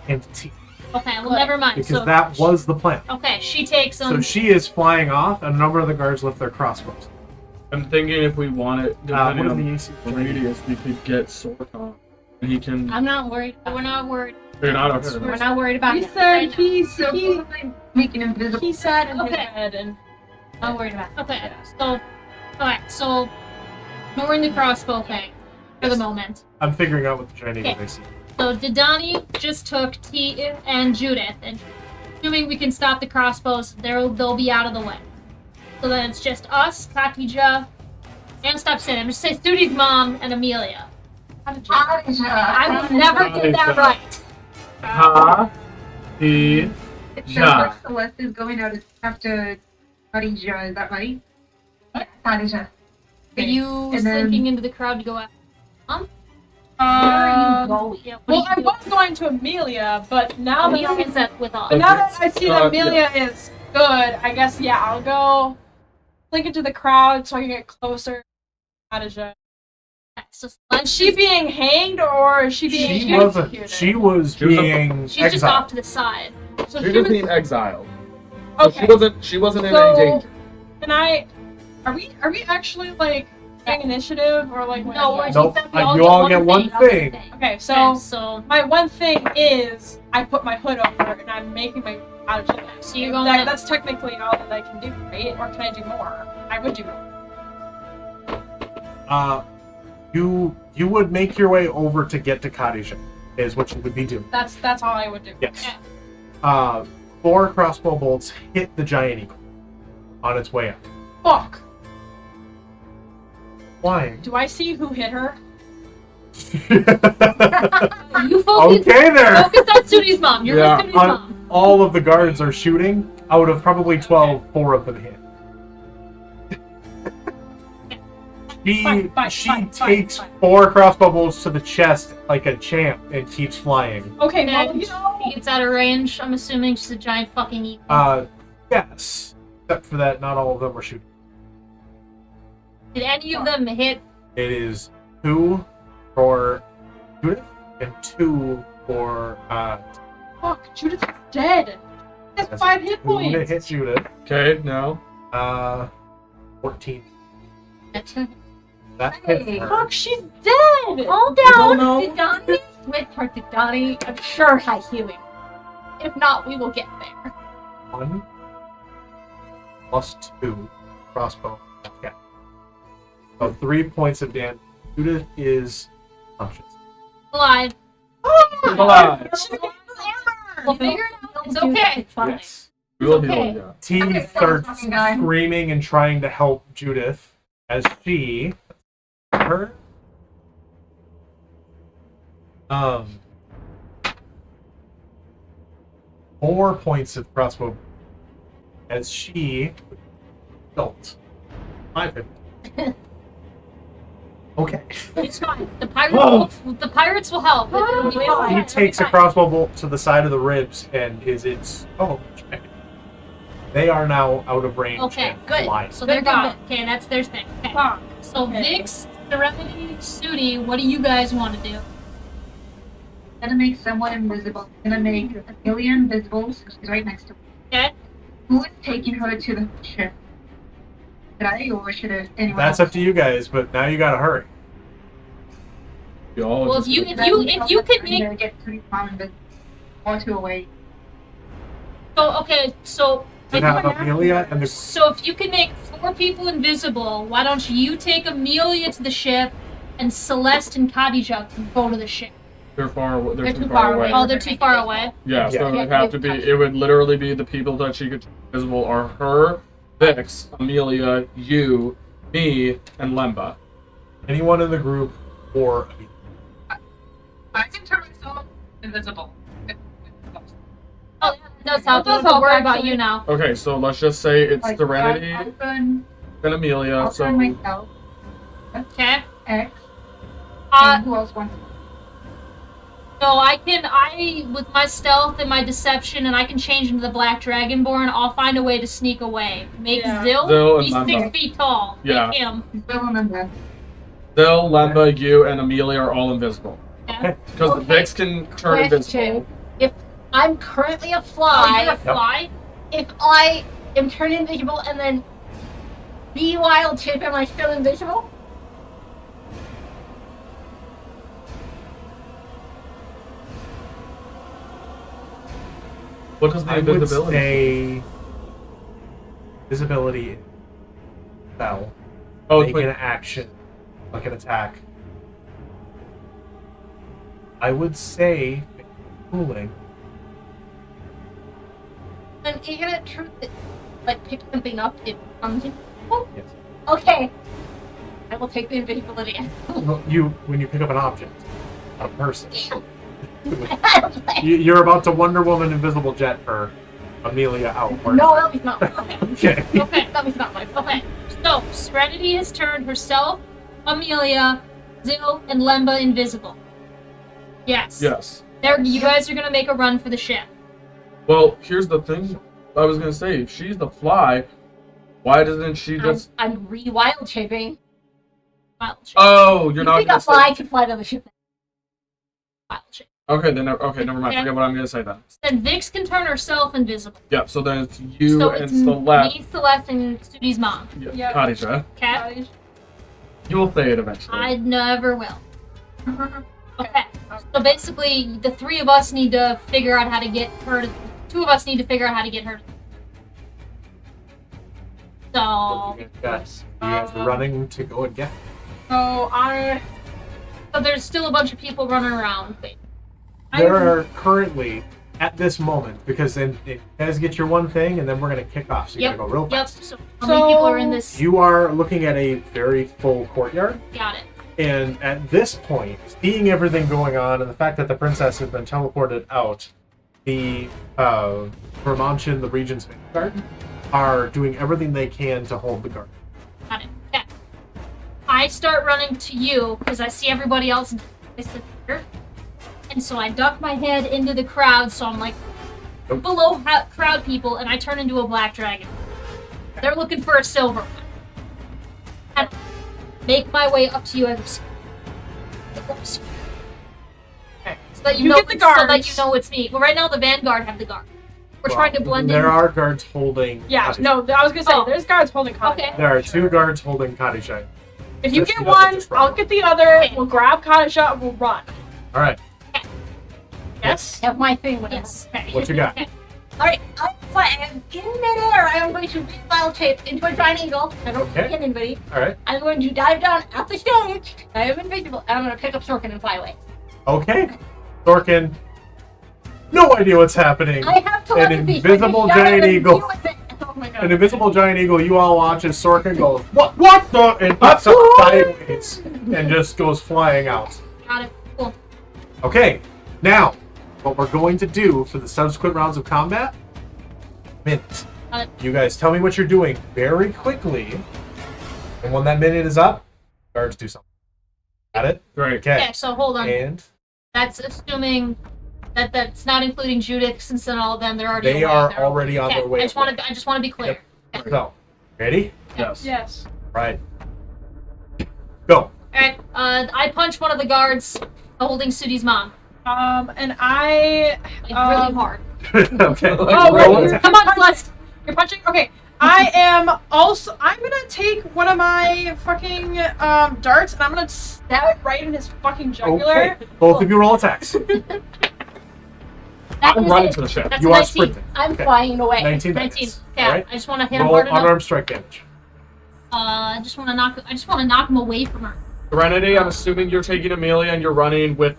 and T.
Okay, well never mind.
Because
So
that was the plan.
okay, she takes them.
So she is flying off, and a number of the guards lift their crossbows.
I'm thinking if we want it, depending
What
on
is the AC?
the radius, we could get Sorkin. And he can.
I'm not worried.
We're not worried.
You're not okay.
We're not worried about
He
it.
said
Making invisible.
he said in his
Okay.
head and
Not worried about it.
Okay, so ignoring the crossbow thing for the moment.
I'm figuring out what the giant eagle
Okay.
I see.
So Didani just took T and Judith, and assuming we can stop the crossbows, they'll be out of the way. So then it's just us, Katija, and stop saying. I'm just saying Studi's mom and Amelia.
Aja.
I would never get that right.
Ha. He.
It sounds
Ja.
like Celeste is going out after Khadija, is that right?
Aja.
Are you
And then-
slinking into the crowd to go out?
Where are you
Yeah,
going?
what
well,
are
I
you
was going to Amelia, but now that
Amelia's up with us.
Okay.
now that I see that
Yeah.
Amelia is good, I guess I'll go link into the crowd so I can get closer. Khadija.
So
Is she being hanged or is she being
She wasn't.
executed?
She was
She was a-
being
she's just
exiled.
off to the side.
So
She
she
was
was
being exiled. So
okay.
She wasn't in
So-
any danger.
Can I? Are we actually like doing initiative or like? what?
No, we're
Nope.
just
You all get one thing.
Okay, so
Okay, so
my one thing is I put my hood over and I'm making my out of
So you're going
That's technically all that I can do, right? Or can I do more? I would do more.
You would make your way over to get to Khadija, is what you would be doing.
That's all I would do.
Yes.
Yeah.
4 crossbow bolts hit the giant eagle on its way up.
Fuck.
Flying.
Do I see who hit her?
you focus,
Okay there.
focus on Studi's mom. You're
Yeah,
with Studi's mom.
All of the guards are shooting. Out of probably 12, 4 of them hit. She takes
fine.
4 crossbow bolts to the chest like a champ and keeps flying.
Okay,
Okay,
well, you know,
she gets out of range. I'm assuming she's a giant fucking eagle.
Yes. Except for that, not all of them were shooting.
Did any of them hit?
It is 2 for Judith and 2 for
fuck, Judith is dead. She has 5 hit
2 to
points.
hit Judith.
Okay, no.
14.
Calm
That hits her.
Fuck, she's dead.
Calm
don't
down.
know.
Did Donnie? With her, did Donnie? I'm sure has healing. If not, we will get there.
1 plus 2 crossbow. Yeah. So 3 points of damage. Judith is conscious.
alive.
She's alive.
We'll figure it out. It's okay.
It's fine.
Yes.
We will
Okay.
heal you.
T
Okay,
starts
fucking guy.
screaming and trying to help Judith as she her 4 points of crossbow as she don't. 5 hit. Okay.
It's fine. The pirates will help. It'll be
He
fine.
takes a crossbow bolt to the side of the ribs and is its they are now out of range.
Okay,
and
good.
flying.
So they're
Good job.
gone. Okay, that's their thing. Okay.
Fuck.
So
Okay.
Vix, Serenity, Sudi, what do you guys want to do?
Gonna make someone invisible. Gonna make Amelia invisible, so she's right next to me.
Okay.
Who is taking her to the ship? Should I, or should it, anyone
That's
else?
up to you guys, but now you gotta hurry.
You all
Well,
just-
if you
Then
could
I'm
make
gonna get pretty calm invisible. Or two away.
so
You have Amelia and the
So if you can make 4 people invisible, why don't you take Amelia to the ship, and Celeste and Khadija can go to the ship?
They're far. They're
They're
too far away.
Oh, they're too far away.
Yeah, so
Yeah.
it would have to be. It would literally be the people that she could turn invisible are her, Vix, Amelia, you, me, and Lemba.
anyone in the group or
I can turn myself invisible.
Oh, that does help.
That does
Don't
help,
worry about
actually.
you now.
Okay, so let's just say it's
Like,
Serenity
I'll turn,
and Amelia.
I'll
So
turn myself,
Okay.
X,
Uh,
and who else wants?
no, with my stealth and my deception, and I can change into the Black Dragonborn. I'll find a way to sneak away. Make
Yeah.
Zil
Zill
and
be
Lemba.
6 feet tall.
Yeah.
Make him.
Still remember.
Zil, Lemba, you, and Amelia are all invisible
Okay.
because
Okay.
Vix can turn invisible.
Question. If I'm currently a
Oh,
fly,
you're a fly?
if I am turned invisible and then be wild shape, am I still invisible?
What does the
I would
invisibility?
say visibility spell.
Oh,
Make
wait.
an action, like an attack. I would say cooling.
And you're gonna try to like pick something up if it comes invisible?
Yes.
Okay. I will take the invisibility.
Well, when you pick up an object, a person.
I don't play.
You're about to Wonder Woman invisible jet her Amelia out.
No, that was not my okay.
Okay.
Okay.
That was not my fault.
Okay. So, Serenity has turned herself, Amelia, Zill, and Lemba invisible. Yes.
Yes.
You guys are gonna make a run for the ship.
Well, here's the thing. I was gonna say, if she's the fly, why doesn't she just?
I'm re-wild shaping.
Wild shape.
Oh, you're
You
not
think
gonna
a fly
say.
could fly to the ship?
Wild shape.
Okay, then. Okay, never mind.
Okay.
Forget what I'm gonna say then.
Then Vix can turn herself invisible.
Yeah. So then it's you
so
and
it's
Celeste.
me, Celeste, and Studi's mom.
Yeah,
Yep.
Khadija.
Okay?
You will say it eventually.
I never will. Okay. So basically, the 3 of us need to figure out how to get her to... 2 of us need to figure out how to get her to... So...
You guys are running to go and get.
So
So there's still a bunch of people running around.
There are currently, at this moment, because then it does get your one thing, and then we're gonna kick off. So you
Yep.
gotta go real
Yep.
fast.
So how many people are in this?
You are looking at a very full courtyard.
Got it.
And at this point, seeing everything going on and the fact that the princess has been teleported out, the Remontian, the regent's guard, are doing everything they can to hold the guard.
Got it. Okay. I start running to you because I see everybody else disappear. And so I duck my head into the crowd, so I'm like
Nope.
below crowd people, and I turn into a black dragon. They're looking for a silver one. And make my way up to you as
Okay.
so that
You
know
get the
so that
guards.
you know it's me. Well, right now the vanguard have the guard. We're
Well,
trying to blend
There
in.
are guards holding.
yeah,
Kadishai.
no, I was gonna say
Oh.
there's guards holding cottage.
Okay.
There are 2 guards holding Kadishai.
If you
Yes,
get
you doesn't
one,
just run.
I'll get the other.
Okay.
We'll grab cottage and we'll run.
All right,
Yes.
Have my thing, whatever.
Yes.
what you got?
Okay.
Alright, I'm in midair. I am going to re-wild shape into a triangle. I don't
Okay.
see anybody.
All right.
I'm going to dive down at the stage. I am invisible. And I'm going to pick up Sorkin and fly away.
Okay. Thorkin, no idea what's happening.
I have to
An invisible giant eagle.
Oh my god.
An invisible giant eagle you all watch as Sorkin goes, what the? And pops up sideways and just goes flying out.
Got it. Cool.
Okay, now, what we're going to do for the subsequent rounds of combat, minute. You guys tell me what you're doing very quickly, and when that minute is up, guards do something. Got it?
Great.
Okay.
Okay, so hold on.
And
That's assuming that's not including Judith, since then all of them they're already
they
away.
are
They're
already on
okay.
their way.
I just want to be clear.
So, ready?
Yes.
Yes.
Right. Go.
Alright, I punch one of the guards holding Sudi's mom.
And I.
Like, really hard.
Okay.
Oh,
Roll
wait,
attack.
Come on, Celeste!
You're punching? Okay. I am also. I'm gonna take one of my fucking darts and I'm gonna stab it right in his fucking jugular.
Okay. Both of you roll attacks.
I'm running to the ship.
That's
You
a
are
19.
sprinting.
I'm
Okay.
flying away.
19
19.
minutes.
Yeah,
Alright.
I just want to hit him
Roll
hard enough.
unarmed strike damage.
I just want to knock him away from her.
Serenity, I'm assuming you're taking Amelia and you're running with.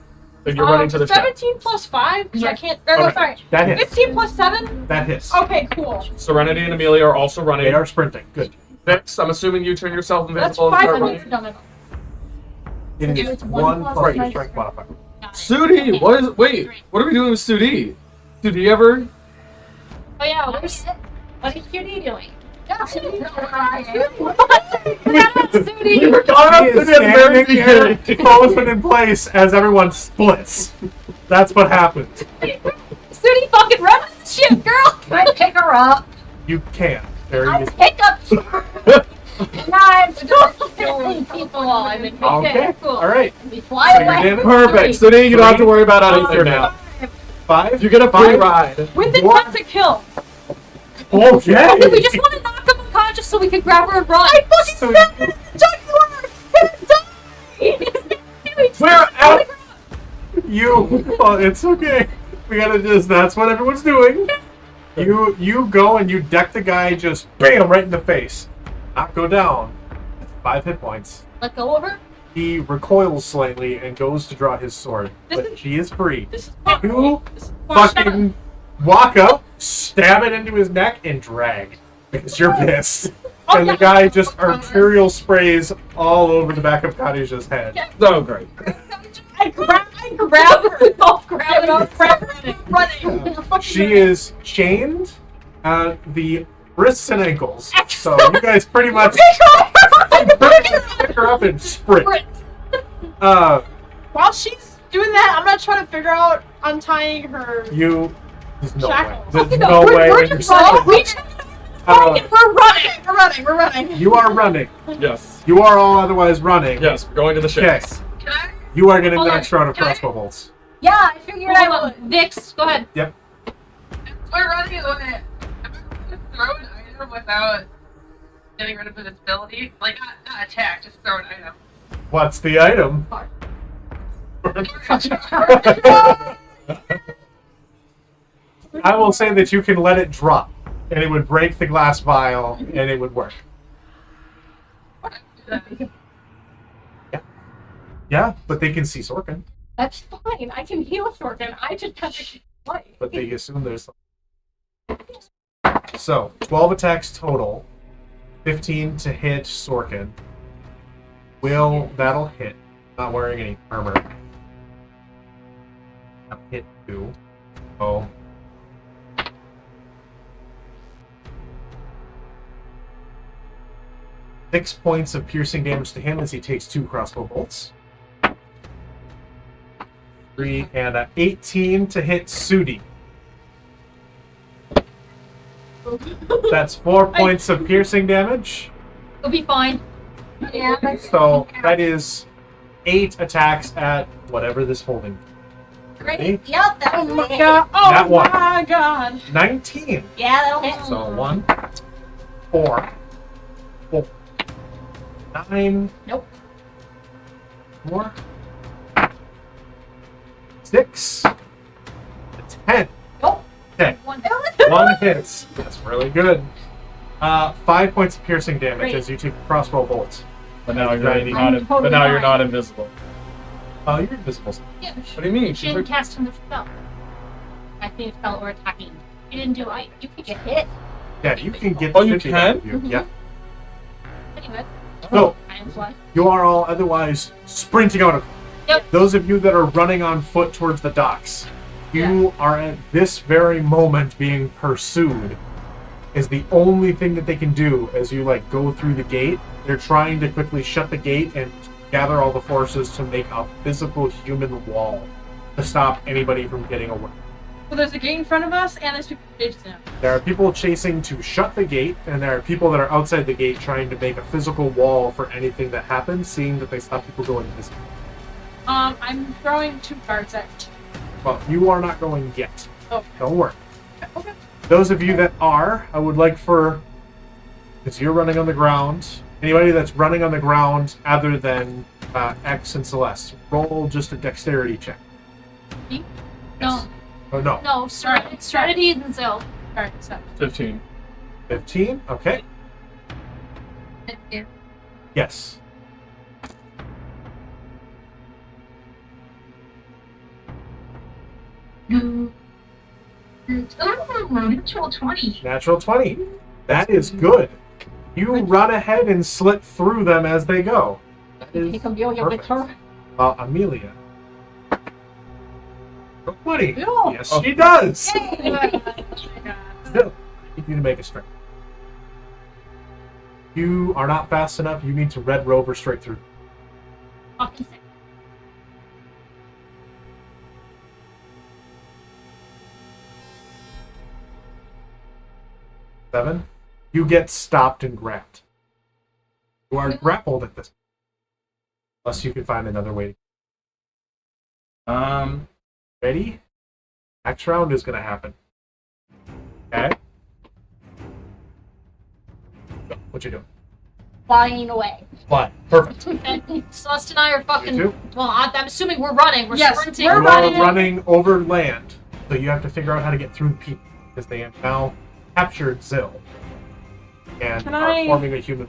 And you're running to the ship.
17 plus 5? Because I can't. No,
Okay.
sorry.
That hits.
15 plus 7?
That hits.
Okay, cool.
Serenity and Amelia are also running.
They are sprinting. Good.
Vix, I'm assuming you turn yourself
That's
invisible and
5
start
minutes.
running.
It
It's
is
one
1
plus
plus your
my
strength modifier.
Sudi, what is? Wait, what are we doing with Sudi? Did he ever?
Oh yeah, where's
What is QD doing?
We were caught up
He
in
is
the very
standing there,
beginning.
frozen in place as everyone splits. That's what happened.
Sudi fucking run to the ship, girl!
Can I pick her up?
You can. Very
I
easy.
pick up knives to killing people while I'm in
Okay.
Cool.
All right.
We fly
So your
away.
damage?
Perfect. Sudi, you don't have to worry about anything now.
5.
You get a free
5.
ride.
With
What?
intent to kill.
Okay.
We just want to knock him unconscious so we can grab her and run.
So
We're out.
you. Oh, it's okay. We gotta just. That's what everyone's doing. You go and you deck the guy just bam right in the face. Not go down. 5 hit points.
Let go of her.
He recoils slightly and goes to draw his sword, but she is free.
This is
You
This is
fucking walk up, stab it into his neck, and drag because you're pissed.
Oh,
And the guy just arterial sprays all over the back of Khadijah's head.
So great.
I grab her.
We both grab her.
Running.
She is chained at the wrists and ankles. So you guys pretty much pick her up and sprint.
While she's doing that, I'm gonna try to figure out untying her.
There's no way.
Shackles.
There's no way when you're sprinting.
We're running.
You are running.
Yes.
You are all otherwise running.
Yes, we're going to the ship.
Okay.
Can I?
You are getting
Hold
the
on.
next round of
Can I-
crossbow bolts.
Yeah, I figured I
Hold
would.
on. Vix, go ahead.
Yep.
We're running on it. Am I going to throw an item without getting rid of its ability? Like, not attack, just throw an item.
What's the item? I will say that you can let it drop, and it would break the glass vial, and it would work. Yeah, but they can see Sorkin.
That's fine. I can heal Sorkin. I just have to keep life.
But they assume there's something. So, 12 attacks total. 15 to hit Sorkin. That'll hit. Not wearing any armor. That'll hit 2. Oh. Six points of piercing damage to him as he takes 2 crossbow bolts. 3 and a 18 to hit Sudi. That's 4 points of piercing damage.
You'll be fine.
Yeah,
So that is 8 attacks at whatever this holding.
great. Yep, that was
Oh my
me.
god. Oh
That one.
my god.
19.
Yeah, that'll hit.
So 1, 4, 9.
Nope.
4, 6, 10.
Nope.
Okay.
One.
1 hits. That's really good. 5 points of piercing damage
Great.
as you take crossbow bolts.
But now you're
Grinding.
not.
I'm totally
But now you're
fine.
not invisible.
Oh, you're invisible.
Yeah,
What do you mean?
she didn't cast another spell.
I think fell or attacking. You didn't do it. You could get hit.
Yeah, you can get.
Oh, you
50
can?
out of you. Yeah.
Anyway,
So
I am flying.
you are all otherwise sprinting out of.
Yep.
Those of you that are running on foot towards the docks, you are at this very moment being pursued. Is the only thing that they can do as you like go through the gate. They're trying to quickly shut the gate and gather all the forces to make a physical human wall to stop anybody from getting away.
So there's a gate in front of us, and there's people chasing him.
There are people chasing to shut the gate, and there are people that are outside the gate trying to make a physical wall for anything that happens, seeing that they stop people going this way.
I'm throwing 2 darts at.
Well, you are not going yet.
Oh.
Don't worry.
Okay.
Those of you that are, I would like for, because you're running on the ground, anybody that's running on the ground other than X and Celeste, roll just a dexterity check.
Me?
Yes. Oh, no.
No, strategy and so.
Alright, so.
15.
15? Okay. Yes.
Oh, natural 20.
Natural 20. That is good. You run ahead and slip through them as they go. That is
Take Amelia with
perfect.
her.
Amelia. 20.
No.
Yes, she does.
Oh my God.
Still, you need to make a strength. You are not fast enough. You need to Red Rover straight through.
Fucking sick.
Seven. You get stopped and grabbed. You are grappled at this point. Unless you can find another way. Ready? Next round is going to happen. Okay? Go. What you doing?
Flying away.
Fly. Perfect.
And Celeste and I are fucking.
You too?
Well, I'm assuming we're running. We're
Yes,
sprinting.
we're
You are
running.
running over land, so you have to figure out how to get through people because they have now captured Zill and
Can
are
I-
forming a human.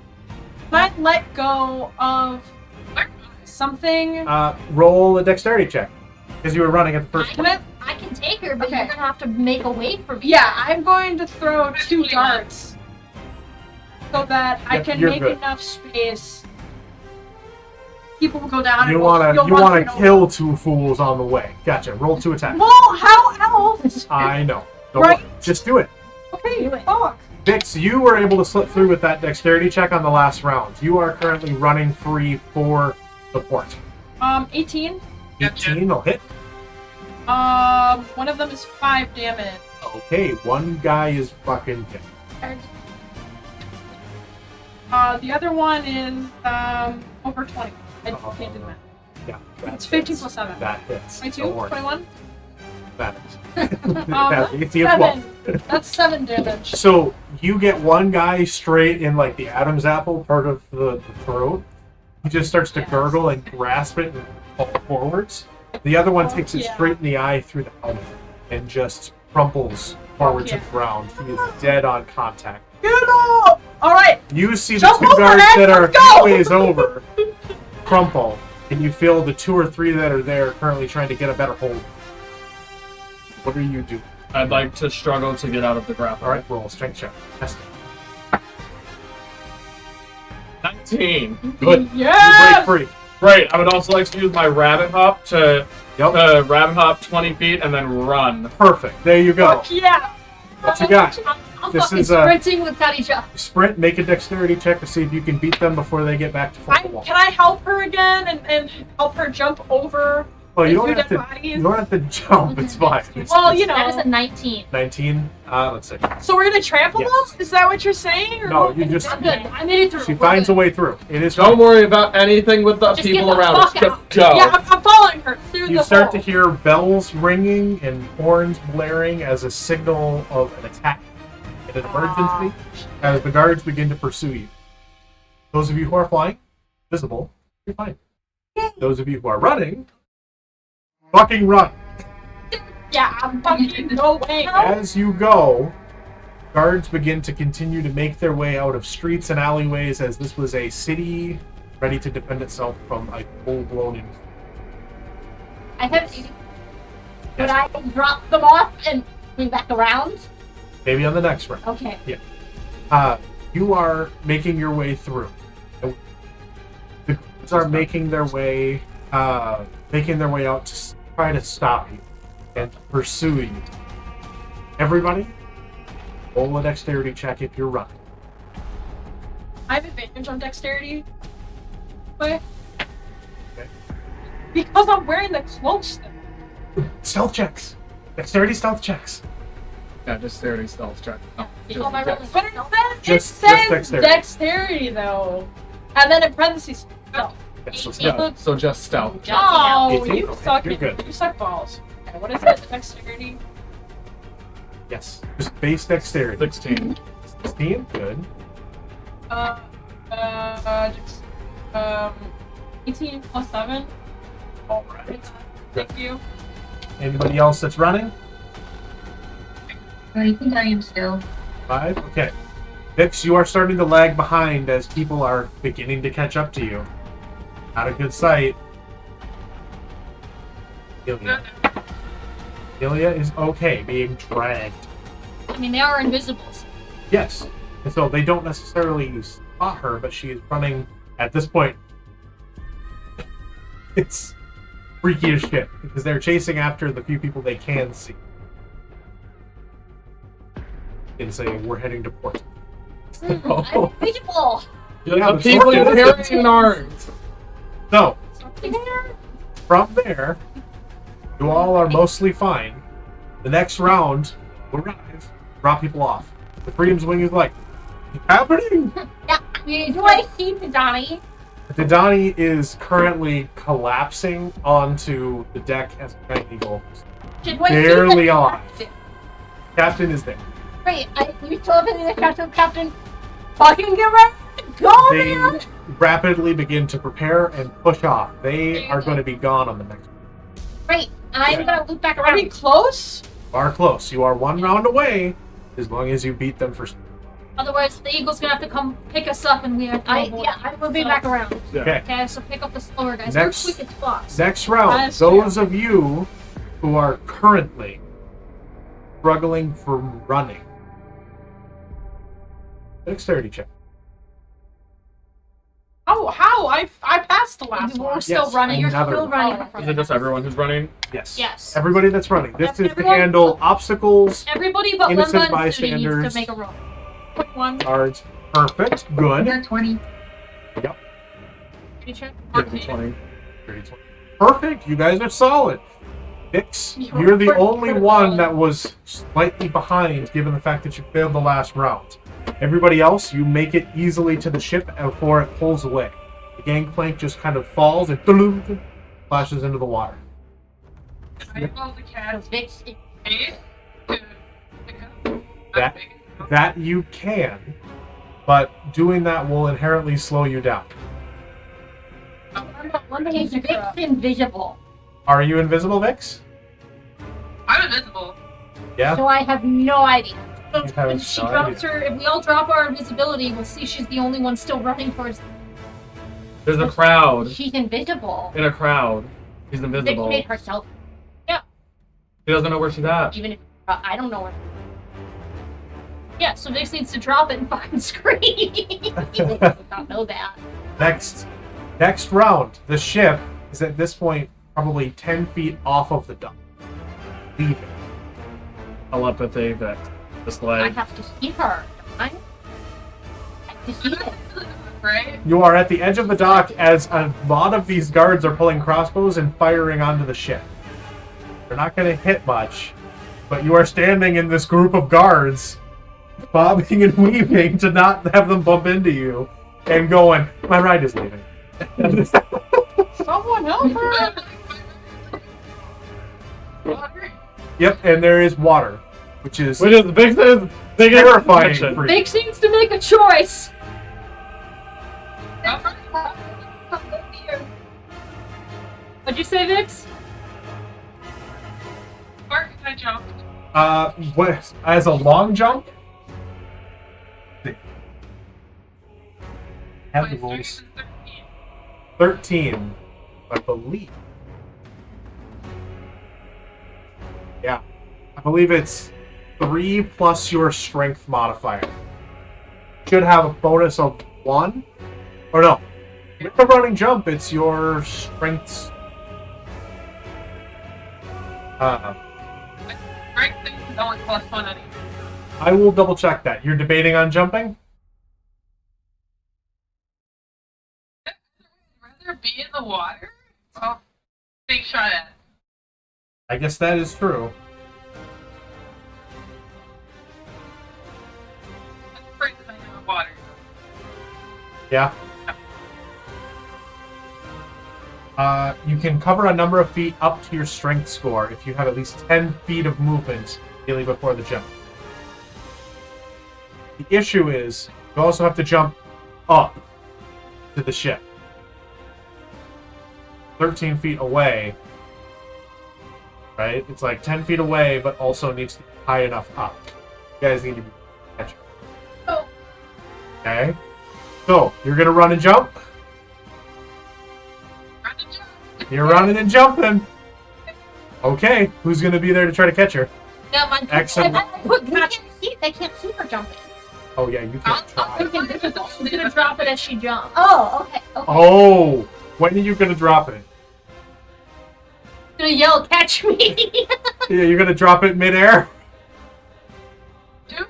Can I let go of something?
Roll a dexterity check because you were running at the first.
Can I?
I can take her, but
Okay.
you're gonna have to make a way for me.
Yeah, I'm going to throw 2 darts so that I
Yep,
can
you're
make
good.
enough space. People will go down.
You
and
wanna
you'll
you
run
wanna
through
kill 2 fools on the way. Gotcha. Roll 2 attacks.
Well, how else?
I know. Don't
Right.
worry. Just do it.
Okay, fuck.
Vix, you were able to slip through with that dexterity check on the last round. You are currently running free for the port.
18.
18 will hit.
One of them is 5 damage.
Okay, one guy is fucking dead.
The other one is over 20. I can't do the math.
Yeah. that
It's 15
hits.
plus 7.
That hits.
22,
Don't worry.
21.
That is. AC as well.
7. That's 7 damage.
So you get one guy straight in like the Adam's apple part of the throat. He just starts to gurgle and grasp it and fall forwards. The other one takes it
yeah.
straight in the eye through the helmet and just crumples forward to
yeah.
the ground. He is dead on contact.
Get up! Alright,
You see the
Jump
2
over,
guards
Ed,
that are
let's go!
ways over crumple, and you feel the 2 or 3 that are there currently trying to get a better hold. What are you doing?
I'd like to struggle to get out of the grapple.
All right, roll a strength check. Test it.
19.
Good.
yes!
You break free.
Great. I would also like to use my rabbit hop to
Yep.
rabbit hop 20 feet and then run.
Perfect. There you go.
Fuck yeah!
What you got?
I'm
This
fucking
is,
sprinting with Khadija.
Sprint, make a dexterity check to see if you can beat them before they get back to full wall.
Can I help her again and help her jump over
Well, you
the
don't
2
have
dead
to.
bodies?
You don't have to jump. It's fine. It's,
Well,
it's
you know.
That is a 19.
19. Let's see.
So we're gonna trample
Yes.
them? Is that what you're saying? Or
No,
what?
you just.
I'm good. I made it through.
She
We're
finds a
good.
way through. It is.
Don't
fine.
worry about anything with the
Just
people
get the
around us.
fuck
Just
out.
go.
Yeah, I'm following her through
You
the
start
hole.
to hear bells ringing and horns blaring as a signal of an attack and an emergency as the guards begin to pursue you. Those of you who are flying, visible, you're fine. Those of you who are running, fucking run.
Yeah, I'm fucking no way.
As you go, guards begin to continue to make their way out of streets and alleyways as this was a city ready to defend itself from a full-blown invasion.
I have 80.
Would I drop them off and bring back around?
Maybe on the next round.
Okay.
You are making your way through. The guards are making their way out to try to stop you and pursue you. Everybody, roll a dexterity check if you're running.
I have advantage on dexterity. But
Okay.
because I'm wearing the cloaks.
Stealth checks. Dexterity stealth checks.
Yeah, just dexterity stealth check. No,
Oh, my
just,
rolling.
But it
Just
says
dexterity.
dexterity though, and then in parentheses. No.
So
yeah, so just stealth.
Oh,
18?
you
Okay,
suck!
you're good.
You suck balls. Okay, what is it? Dexterity.
Yes. Just base dexterity.
16.
16? Good.
Just, 18 plus 7.
Alright.
Thank you.
Anybody else that's running?
I think I am still.
5? Okay. Vix, you are starting to lag behind as people are beginning to catch up to you. Not a good sight. Ilya is okay being dragged.
I mean, they are invisibles.
Yes. And so they don't necessarily spot her, but she is running at this point. It's freaky as shit because they're chasing after the few people they can see. And saying, we're heading to port.
I'm invisible.
Yeah,
The
but
people
so-
carrying arms.
So, from there, you all are mostly fine. The next round will arrive, drop people off. The Freedom's Wing is like, what's happening?
Do I see Donnie?
Didani is currently collapsing onto the deck as a giant eagle.
Should we
Barely
see the
on.
captain?
Captain is there.
Wait, you told me the captain. Fucking get ready to go,
They
man!
rapidly begin to prepare and push off. They are going to be gone on the next one.
Wait, I'm gonna loop back
Are we
around.
close?
You are close. You are one round away as long as you beat them for speed.
Otherwise, the eagle's gonna have to come pick us up, and we have to.
I'm moving
So-
back around.
Okay.
Okay, so pick up the slower guys.
Next-
We're quick as fox.
Next round,
That's
those of you who are currently struggling for running. Dexterity check.
Oh, how? I passed the last
We're
one.
still
Yes,
running. You're
another
still
one.
running.
Is it just everyone who's running?
Yes.
Yes.
Everybody that's running. This is to
Everyone-
handle obsters,
Everybody but
Innocent
Lemba and Sudi needs
bystanders.
to make a roll.
Quick one.
guards. Perfect.
I
Good.
got 20.
Yep.
Did you check?
20.
Perfect. You guys are solid. Vix, you're the only one that was slightly behind given the fact that you failed the last round. Everybody else, you make it easily to the ship before it pulls away. The gangplank just kind of falls and flashes into the water.
I call the cat
Vix,
face to pick up.
That- That you can, but doing that will inherently slow you down.
is Vix invisible?
Are you invisible, Vix?
I'm invisible.
Yeah?
So I have no idea.
You have
If she
no
drops
idea.
her, if we all drop our invisibility, we'll see she's the only one still running towards.
There's a crowd.
She's invisible.
In a crowd. She's
Vix
invisible.
made herself,
She doesn't know where she's at.
even if I don't know where.
Yeah, so Vix needs to drop it and fucking scream.
She does not know that.
Next round, the ship is at this point probably 10 feet off of the dock. Leaving.
Telepathy, Vix. Just
I
like,
have to see her, don't I? I have to see it.
Right?
You are at the edge of the dock as a lot of these guards are pulling crossbows and firing onto the ship. They're not going to hit much, but you are standing in this group of guards, bobbing and weaving to not have them bump into you, and going, my ride is leaving.
Someone help her!
Yep, and there is water, which is
which is Vix's biggest
terrifying
attention.
for you.
Vix needs to make a choice. What'd you say, Vix?
Or can I jump?
As a long jump? Have the
My
rolls.
strength is 13.
13, I believe. Yeah. I believe it's 3 plus your strength modifier. Should have a bonus of 1. Or no. With the running jump, it's your strength.
Strength thing is only +1 anyway.
I will double check that. You're debating on jumping?
I'd rather be in the water? Well, big shot at it.
I guess that is true.
I'm afraid that I'm in the water.
Yeah. You can cover a number of feet up to your strength score if you have at least 10 feet of movement immediately before the jump. The issue is, you also have to jump up to the ship. 13 feet away. Right? It's like 10 feet away, but also needs to be high enough up. You guys need to be catching.
Oh.
Okay? So, you're gonna run and jump?
Run and jump.
You're running and jumping. Okay, who's gonna be there to try to catch her?
Yeah, my
Excellent.
They can't see her jumping.
Oh yeah, you can't try.
She's gonna drop it as she jumps.
Oh, okay.
Oh, when are you gonna drop it?
Gonna yell, "Catch me!"
Yeah, you're gonna drop it midair.
2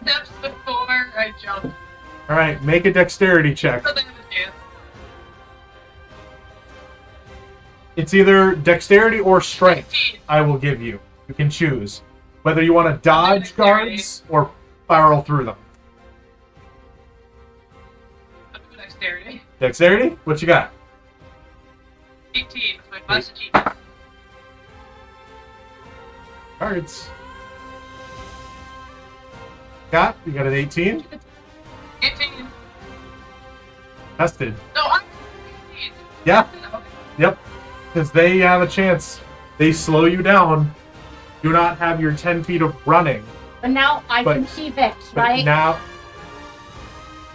steps before I jump.
All right, make a dexterity check.
So they have a chance.
It's either dexterity or strength.
15.
I will give you. You can choose whether you want to dodge guards or barrel through them.
I'm doing dexterity.
Dexterity? What you got?
18 with my plus achievement.
Cards. Got? You got an 18?
18.
Tested.
No, I'm 18.
Yeah.
Okay.
Yep. Because they have a chance. They slow you down. Do not have your 10 feet of running.
But now I
But-
can see Vix,
But
right?
now...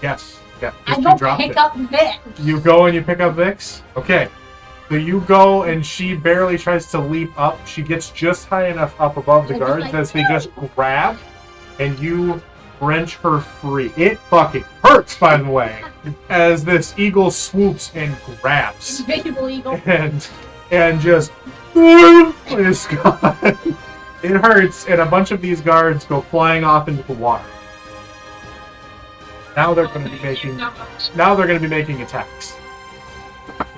Yes. Yeah.
I
just
go
you dropped
pick
it.
up Vix.
You go and you pick up Vix? Okay. So you go and she barely tries to leap up. She gets just high enough up above the
And just
guards
like,
as they just grab and you wrench her free. It fucking hurts, by the way, as this eagle swoops and grabs
Invisible eagle.
and just is gone. It hurts, and a bunch of these guards go flying off into the water. Now they're going to be making. Now they're going to be making attacks.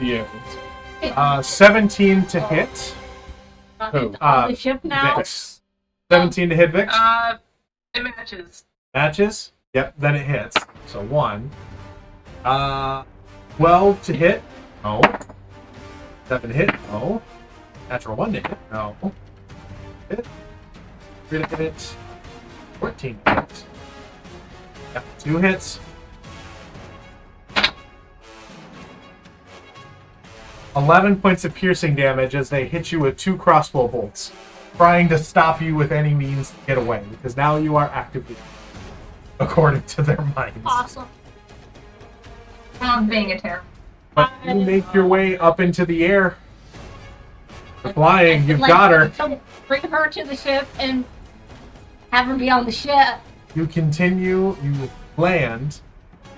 Yeah.
17 to hit.
Who?
On the ship now.
Vix. 17 to hit Vix.
It matches.
Matches. Yep. Then it hits. So 1. 12 to hit. No. 7 to hit. No. Natural 1 to hit. No. Hit. 3 to hit. 14 to hit. Yep. 2 hits. 11 points of piercing damage as they hit you with 2 crossbow bolts, trying to stop you with any means to get away, because now you are actively, according to their minds.
Awesome.
I'm being a terror.
But you make your way up into the air. You're flying, you've
Like,
got her.
So bring her to the ship and have her be on the ship.
You continue, you land.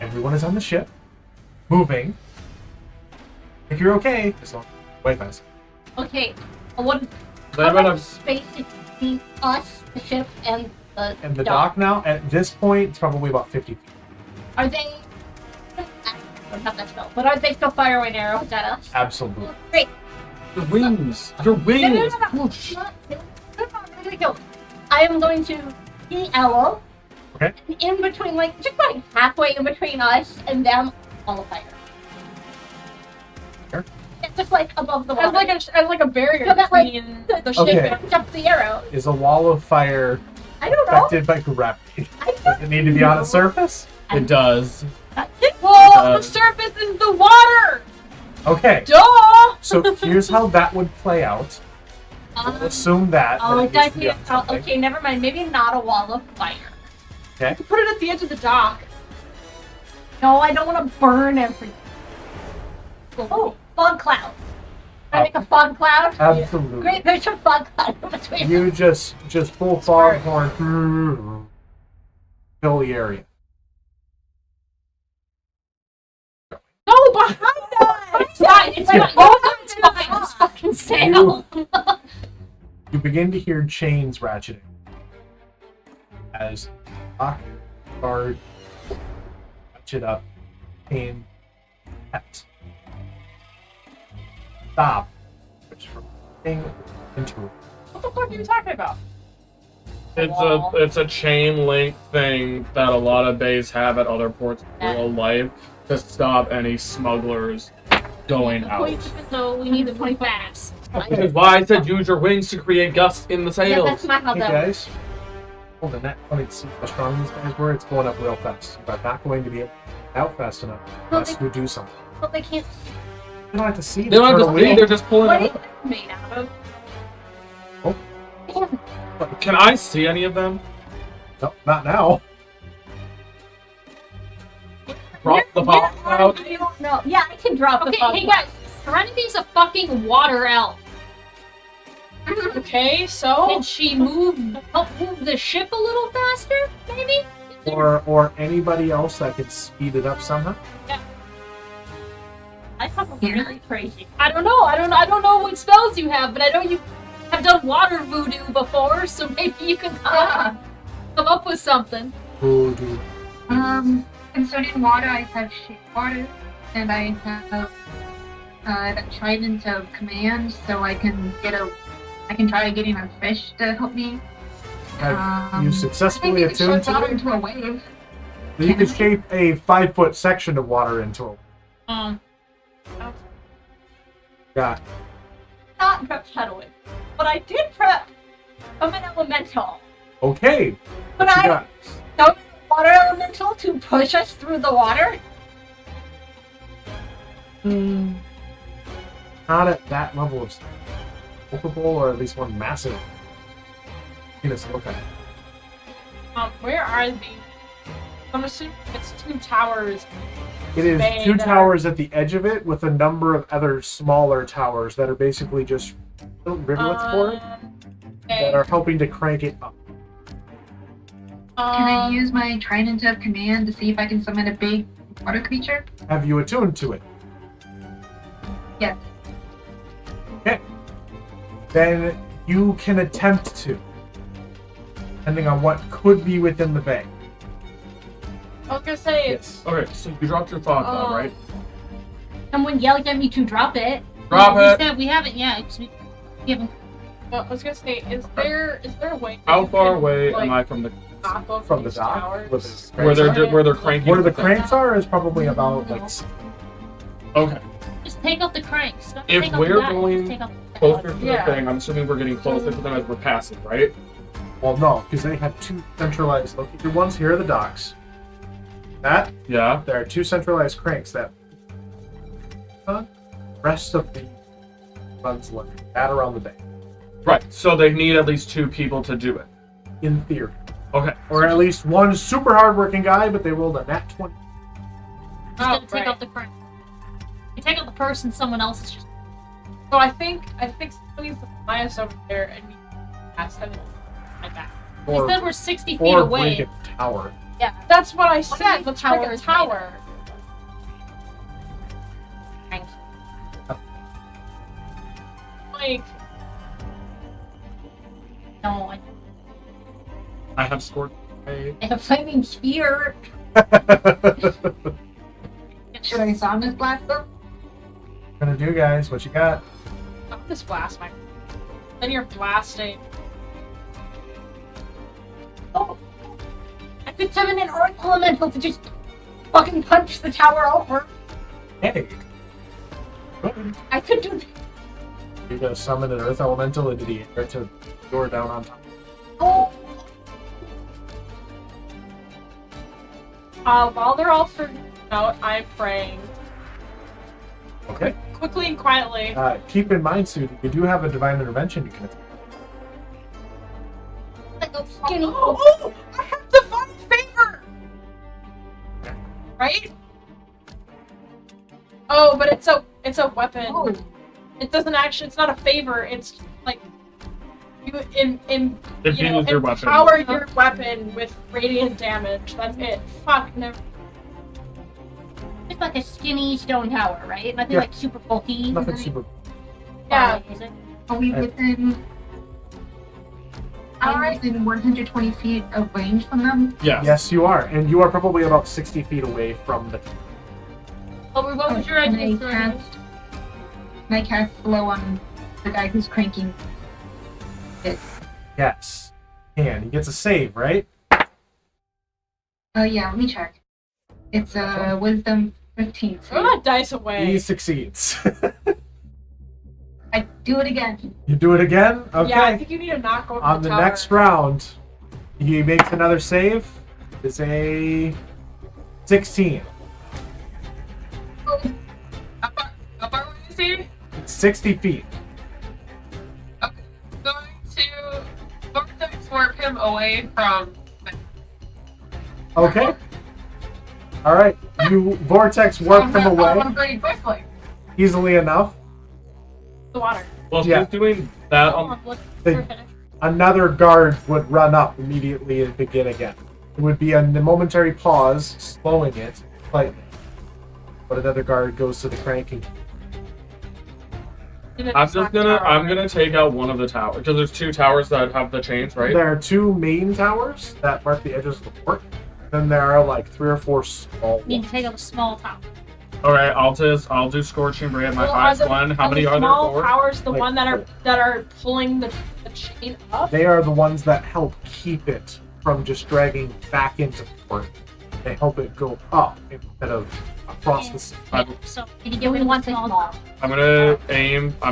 Everyone is on the ship, moving. If you're okay, as long as you're way fast.
Okay. What
They
how
better-
much space between us, the ship, and the
And the dock now, at this point, it's probably about 50 feet.
Are they? I don't have that spell, but are they still firing arrows at us?
Absolutely.
Great.
Your wings. Your
No,
wings.
No. I am going to be Aloe.
Okay.
In between, like, just like halfway in between us and them, all of fire.
Sure.
It's just like above the water.
As like a barrier
So that, like,
between
the
the
ship
Okay.
ship.
picks up the arrow.
Is a wall of fire
I don't know.
affected by gravity? Does it need to be on its surface?
It does.
Well, the
does.
surface is the water.
Okay.
Duh.
So here's how that would play out. We'll assume that.
Oh,
that
it
it needs
does
to be
need
on
a
something.
okay, never mind. Maybe not a wall of fire.
Okay.
Put it at the edge of the dock.
No, I don't want to burn everything. Oh, fog cloud. I make a fog cloud.
Absolutely.
Great picture fog cloud in between.
You just full foghorn fill the area.
No, behind us!
It's fine. It's fine. Oh, it's fine. Just fucking sail.
You begin to hear chains ratcheting as lock, guard, ratchet up, chain, pet. Stop. Which from thing into it.
What the fuck are you talking about?
It's a chain link thing that a lot of bays have at other ports in real life to stop any smugglers going out.
So we need to move fast.
Which is why I said use your wings to create gusts in the
Yeah,
sails.
that's not how
Hey
that
guys, hold the net. Funny to see how strong these guys were. It's going up real fast. But not going to be able to get out fast enough unless you do something.
Well, they can't.
You don't have to see.
They don't have to
turn
see,
away.
they're just pulling
What
it
is it made out of?
up. Can I see any of them?
No, not now.
Drop the bomb out.
I don't know. Yeah, I can drop the
Okay,
fog
hey
cloud.
guys, Serenity's a fucking water elf.
Okay, so
Can she help move the ship a little faster, maybe?
Or anybody else that could speed it up somehow.
I thought it was really crazy.
I don't know. I don't know what spells you have, but I know you have done water voodoo before, so maybe you can come up with something.
Voodoo.
Concerning water, I have shape water, and I have the trident of command, so I can try getting a fish to help me.
Have you
I
successfully
think you could
attuned
shape water
to it?
into a wave.
You could shape a 5-foot section of water into a. Yeah.
Not prep shadowing, but I did prep of an elemental.
Okay.
But
What you
I
got?
don't water elemental to push us through the water.
Not at that level of multiple, or at least one massive. Okay.
where are these? I'm assuming it's 2 towers.
It is
Bay
2
that
towers at the edge of it with a number of other smaller towers that are basically just rivulets for it that are helping to crank it up.
Can I use my trident of command to see if I can summon a big water creature?
Have you attuned to it?
Yes.
Okay. Then you can attempt to, depending on what could be within the bay.
I was gonna say
Yes.
Okay, so you dropped your fog cloud, right?
Someone yelled at me to drop it.
Drop
we
it!
said we haven't yet. 'Cause we haven't.
I was gonna say, is there a way? that
How
you
far
can,
away
like,
am I from the...
hop over
From the
these
dock?
towers?
Where
Where they're cranking?
Where the
thing?
cranks are is probably about like
Okay.
Just take out the cranks. Don't
If
take out
we're
the back,
going
just take out the
Closer to
Yeah.
the thing, I'm assuming we're getting closer to them as we're passing, right?
well, no, because they have 2 centralized. Look, your ones here are the docks. That
Yeah.
there are 2 centralized cranks that. Rest of the runs like that around the bay.
Right, so they need at least 2 people to do it.
In theory.
Okay.
Or at least one super hardworking guy, but they rolled a nat 20.
Just gonna take out the crank. You take out the person, someone else is just.
So I think someone needs to fly us over there and we pass them like that.
Or,
Instead, we're 60 feet
or
away.
break a tower.
Yeah.
That's what I
do
said.
you
Let's break a
towers made
tower.
Thanks.
Like,
No,
I have scored.
I have flaming spear.
Should I Somnus blast them?
Gonna do, guys. What you got?
not this blast, my. Then you're blasting.
Oh, I could summon an earth elemental to just fucking punch the tower over.
Hey. Good.
I could do that.
You're gonna summon an earth elemental into the air to door down on top.
Oh,
While they're all figuring out, I'm praying.
Okay.
Quickly and quietly.
Keep in mind, Sue, you do have a divine intervention you can attack.
like a skinny.
Oh, I have divine favor! Right? Oh, but it's a weapon.
Oh,
It doesn't actually. It's not a favor. It's like you
Infuse your weapon.
empower your weapon with radiant damage. That's it. Fuck, never.
It's like a skinny stone tower, right? Nothing
Yeah.
like super bulky.
Nothing super.
Yeah.
Is it?
Are we within? Within 120 feet of range from them?
Yes.
Yes, you are, and you are probably about 60 feet away from the.
Oh, what was your
Can
idea?
I cast blow on the guy who's cranking it?
Yes, and he gets a save, right?
Yeah, let me check. It's a wisdom 15.
Throw that dice away.
He succeeds.
I do it again.
You do it again? Okay.
Yeah, I think you need to knock over
On the
tower.
next round, he makes another save. It's a 16.
How far away is he?
It's 60 feet.
Okay. Going to vortex warp him away from.
Okay. All right. You vortex warp him away
Pretty quickly.
easily enough.
The water.
Well,
Yeah.
she's doing that
Oh,
on.
look,
The-
we're finished.
Another guard would run up immediately and begin again. It would be a momentary pause, slowing it slightly. But another guard goes to the cranking.
I'm gonna take out one of the towers because there's two towers that have the chains, right?
There are two main towers that mark the edges of the fort. Then there are like 3 or 4 small
You need
ones.
to take out a small tower.
All right, I'll do scorching ray at my
Well,
highest one. How many
the
are there?
small
4?
towers the
Like
one that are pulling the chain up?
They are the ones that help keep it from just dragging back into port. They help it go up instead of across the sea.
So, can you give me one small tower?
I'm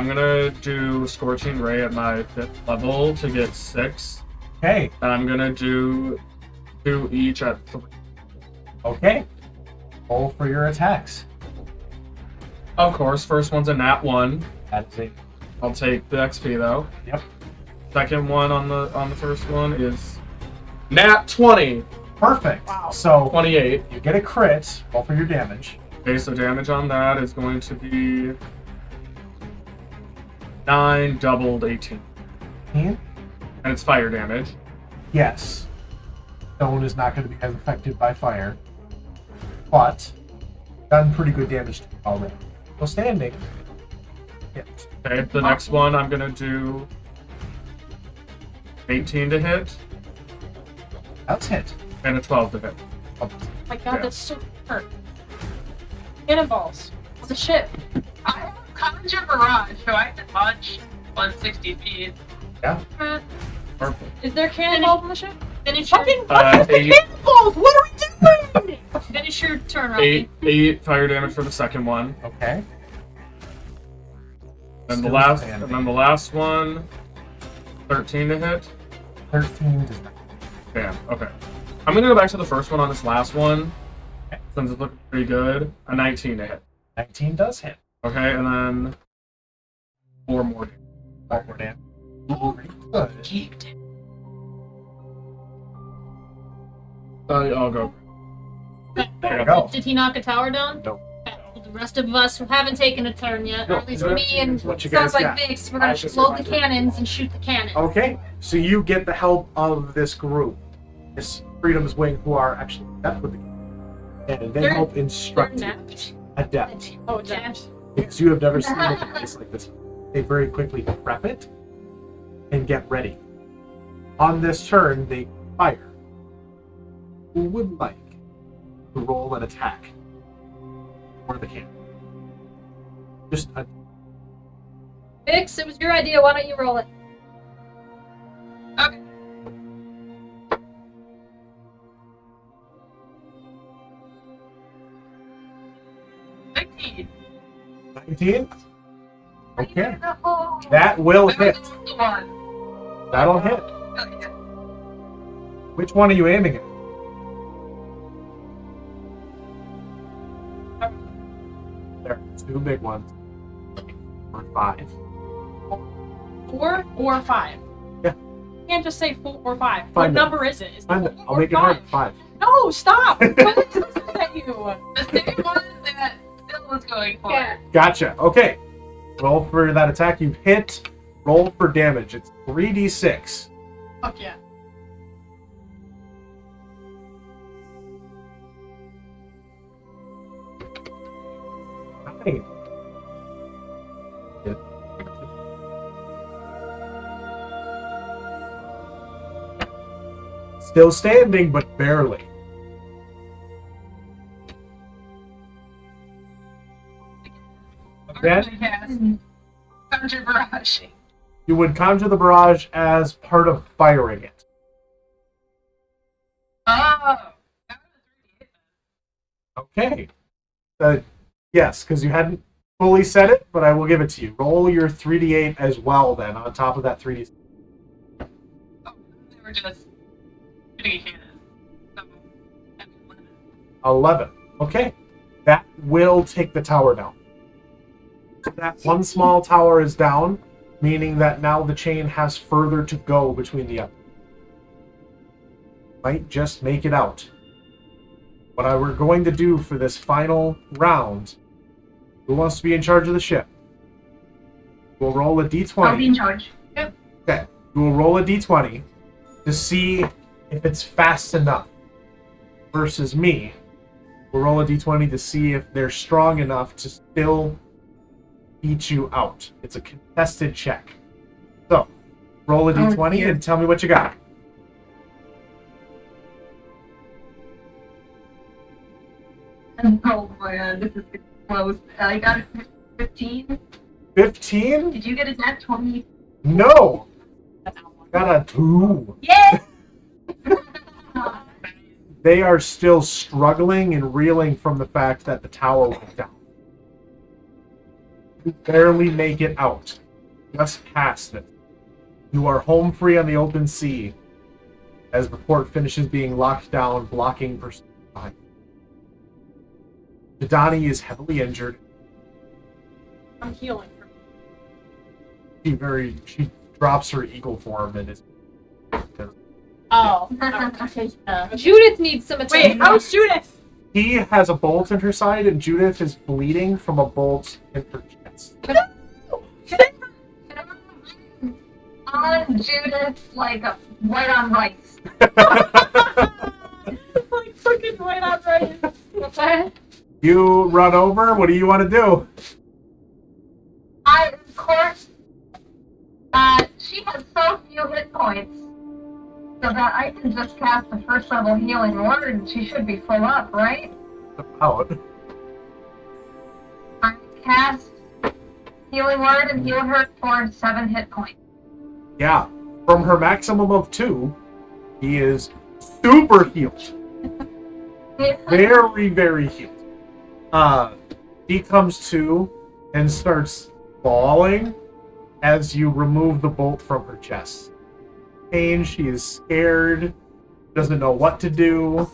gonna do scorching ray at my 5th level to get 6,
Okay,
and I'm gonna do 2 each at 3.
okay. Roll for your attacks.
Of course, first one's a nat 1.
That's it.
I'll take the XP though.
Yep.
Second one on the first one is nat 20,
Perfect.
Wow.
So
28.
you get a crit. Roll for your damage.
Okay, so damage on that is going to be 9 doubled 18,
And
and it's fire damage.
yes, stone is not going to be as affected by fire, but done pretty good damage to it already. So standing. Hit.
Okay, the next one I'm gonna do 18 to hit
That's hit.
and a 12 to hit.
Oh my god,
Yeah.
that's so hurt. Cannonballs. It's a ship.
I have Conjure Barrage, so I can launch 160 feet.
Perfect.
Is there cannonballs on the ship?
Finish your,
Fucking what is the
8,
cannonballs? What are we doing?
finish your turn, Rocky.
8 fire damage for the second one,
Okay.
and
Still
the
standing.
last one 13 to hit.
13 does not.
Damn. Okay. I'm gonna go back to the first one on this last one,
Okay.
since it's looking pretty good. A 19 to hit.
19 does hit.
Okay, and then 4 more.
One more damage. Good.
I'll go.
There you go.
Did he knock a tower down?
No.
Okay. The rest of us who haven't taken a turn yet, or at least
No.
me and
What you
sounds
guys
like
got?
Vix, we're gonna load the cannons and shoot the cannon.
Okay, so you get the help of this group, this Freedom's Wing, who are actually adept with the game. And they
They're-
help instruct you.
Napped.
Adept.
Oh, it's napped.
Because you have never seen a device like this. They very quickly prep it and get ready. On this turn, they fire. Who would like to roll an attack for the cannon? Just a
Vix, it was your idea. Why don't you roll it?
Okay. $19.
19? Okay. That will hit.
The one.
That'll hit.
Okay.
Which one are you aiming at? There are 2 big ones. Or 5.
4 or 5?
Yeah.
You can't just say 4 or 5. What
Find it.
number is it? Is it
Find it.
4
I'll
or
make it
5?
hard. 5.
No, stop! I'm going to at you.
The same one that Bill was going for.
Yeah.
Gotcha. Okay. Roll for that attack. You've hit. Roll for damage. It's 3d6.
Fuck yeah.
Nine. Still standing, but barely. Then
Conjure barrage.
you would conjure the barrage as part of firing it.
Oh.
Okay. Yes, because you hadn't fully said it, but I will give it to you. Roll your 3d8 as well, then, on top of that 3d6.
Oh, they were just shooting a cannon. So, that's
11. Okay. That will take the tower down. So that one small tower is down, meaning that now the chain has further to go between the others. Might just make it out. What we're going to do for this final round, who wants to be in charge of the ship? We'll roll a d20.
I'll be in charge.
Yep.
Okay. You will roll a d20 to see if it's fast enough. Versus me. We'll roll a d20 to see if they're strong enough to still beat you out. It's a contested check. So, roll a d20
dear.
and tell me what you got.
Oh man, this is close. I got 15.
15?
Did you get a nat 20?
No! Got a 2.
Yeah!
They are still struggling and reeling from the fact that the tower went down. You barely make it out. Just past it. You are home free on the open sea as the port finishes being locked down, blocking pursuit behind. Didani is heavily injured.
I'm healing her.
She drops her eagle form and is.
Oh.
Judith needs some attention.
Wait, how's Judith?
He has a bolt in her side, and Judith is bleeding from a bolt in her chest.
On Judith, like white on rice.
Like fucking white on rice.
You run over. What do you want to do?
Of course, she has so few hit points, so that I can just cast the first level healing word, and she should be full up, right?
Out.
I cast healing word and heal her for 7 hit points.
Yeah, from her maximum of 2, he is super healed. Very, very healed. He comes to and starts falling as you remove the bolt from her chest. Pain, she is scared, doesn't know what to do.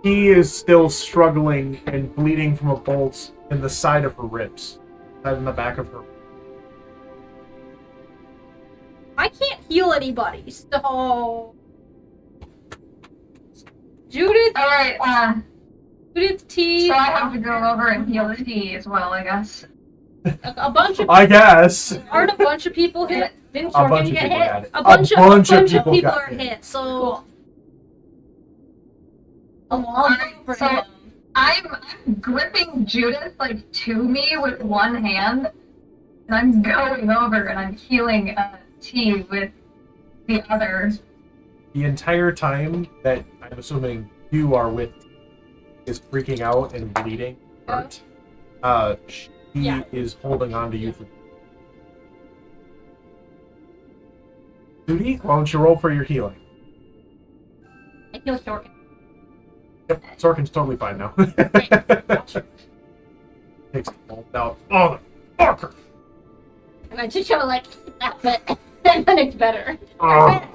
He is still struggling and bleeding from a bolt in the side of her ribs, in the back of her.
I can't heal anybody, so Judith,
Alright,
Judith T.
so I have to go over and heal T as well, I guess.
A bunch of
I guess.
aren't a bunch of people hit? Didn't
A bunch
Jordan
of
get
people
hit?
had it.
A bunch of people
got
are hit. So
Alright, so I'm gripping Judith like to me with one hand, and I'm going over and I'm healing T with the other.
The entire time that I'm assuming you are with is freaking out and bleeding, hurt. She is holding on to you for. Judy, why don't you roll for your healing?
I feel Sorkin.
Yep, Sorkin's totally fine now. Takes the bolt out. Oh, the fucker!
And I just try to like that, but and then it's better.
Oh.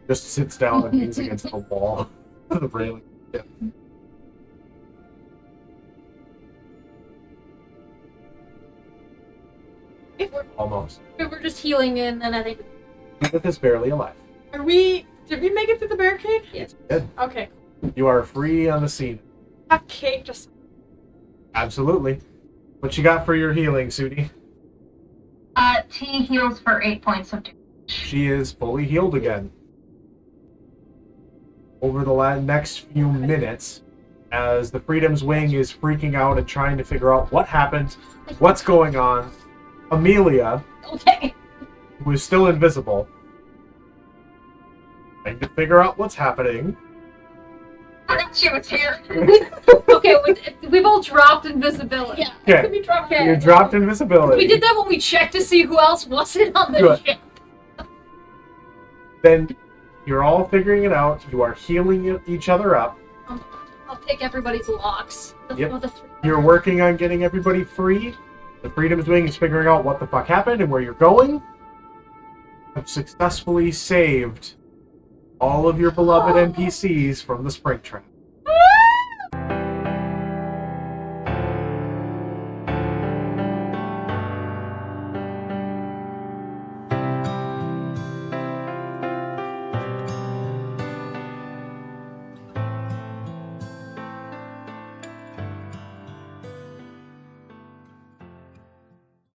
Just sits down and leans against the wall. The railing. Yeah. Almost.
we're just healing, and then I think
Judith is barely alive.
Did we make it to the barricade?
Yes.
Good.
Okay.
You are free on the scene.
Have cake just
Absolutely. What you got for your healing, Sudi?
T heals for 8 points of damage.
She is fully healed again. Over the next few minutes, as the Freedom's Wing is freaking out and trying to figure out what happened, what's going on, Amelia,
Okay.
who is still invisible, trying to figure out what's happening.
I thought she was here.
Okay, we've all dropped invisibility.
Yeah.
Okay,
We dropped
you dropped invisibility.
We did that when we checked to see who else wasn't on the
Good.
ship.
Then you're all figuring it out. You are healing each other up.
I'll take everybody's locks.
Yep.
The three.
You're working on getting everybody free. The Freedom's Wing is figuring out what the fuck happened and where you're going. Have successfully saved all of your beloved NPCs from the spring trap.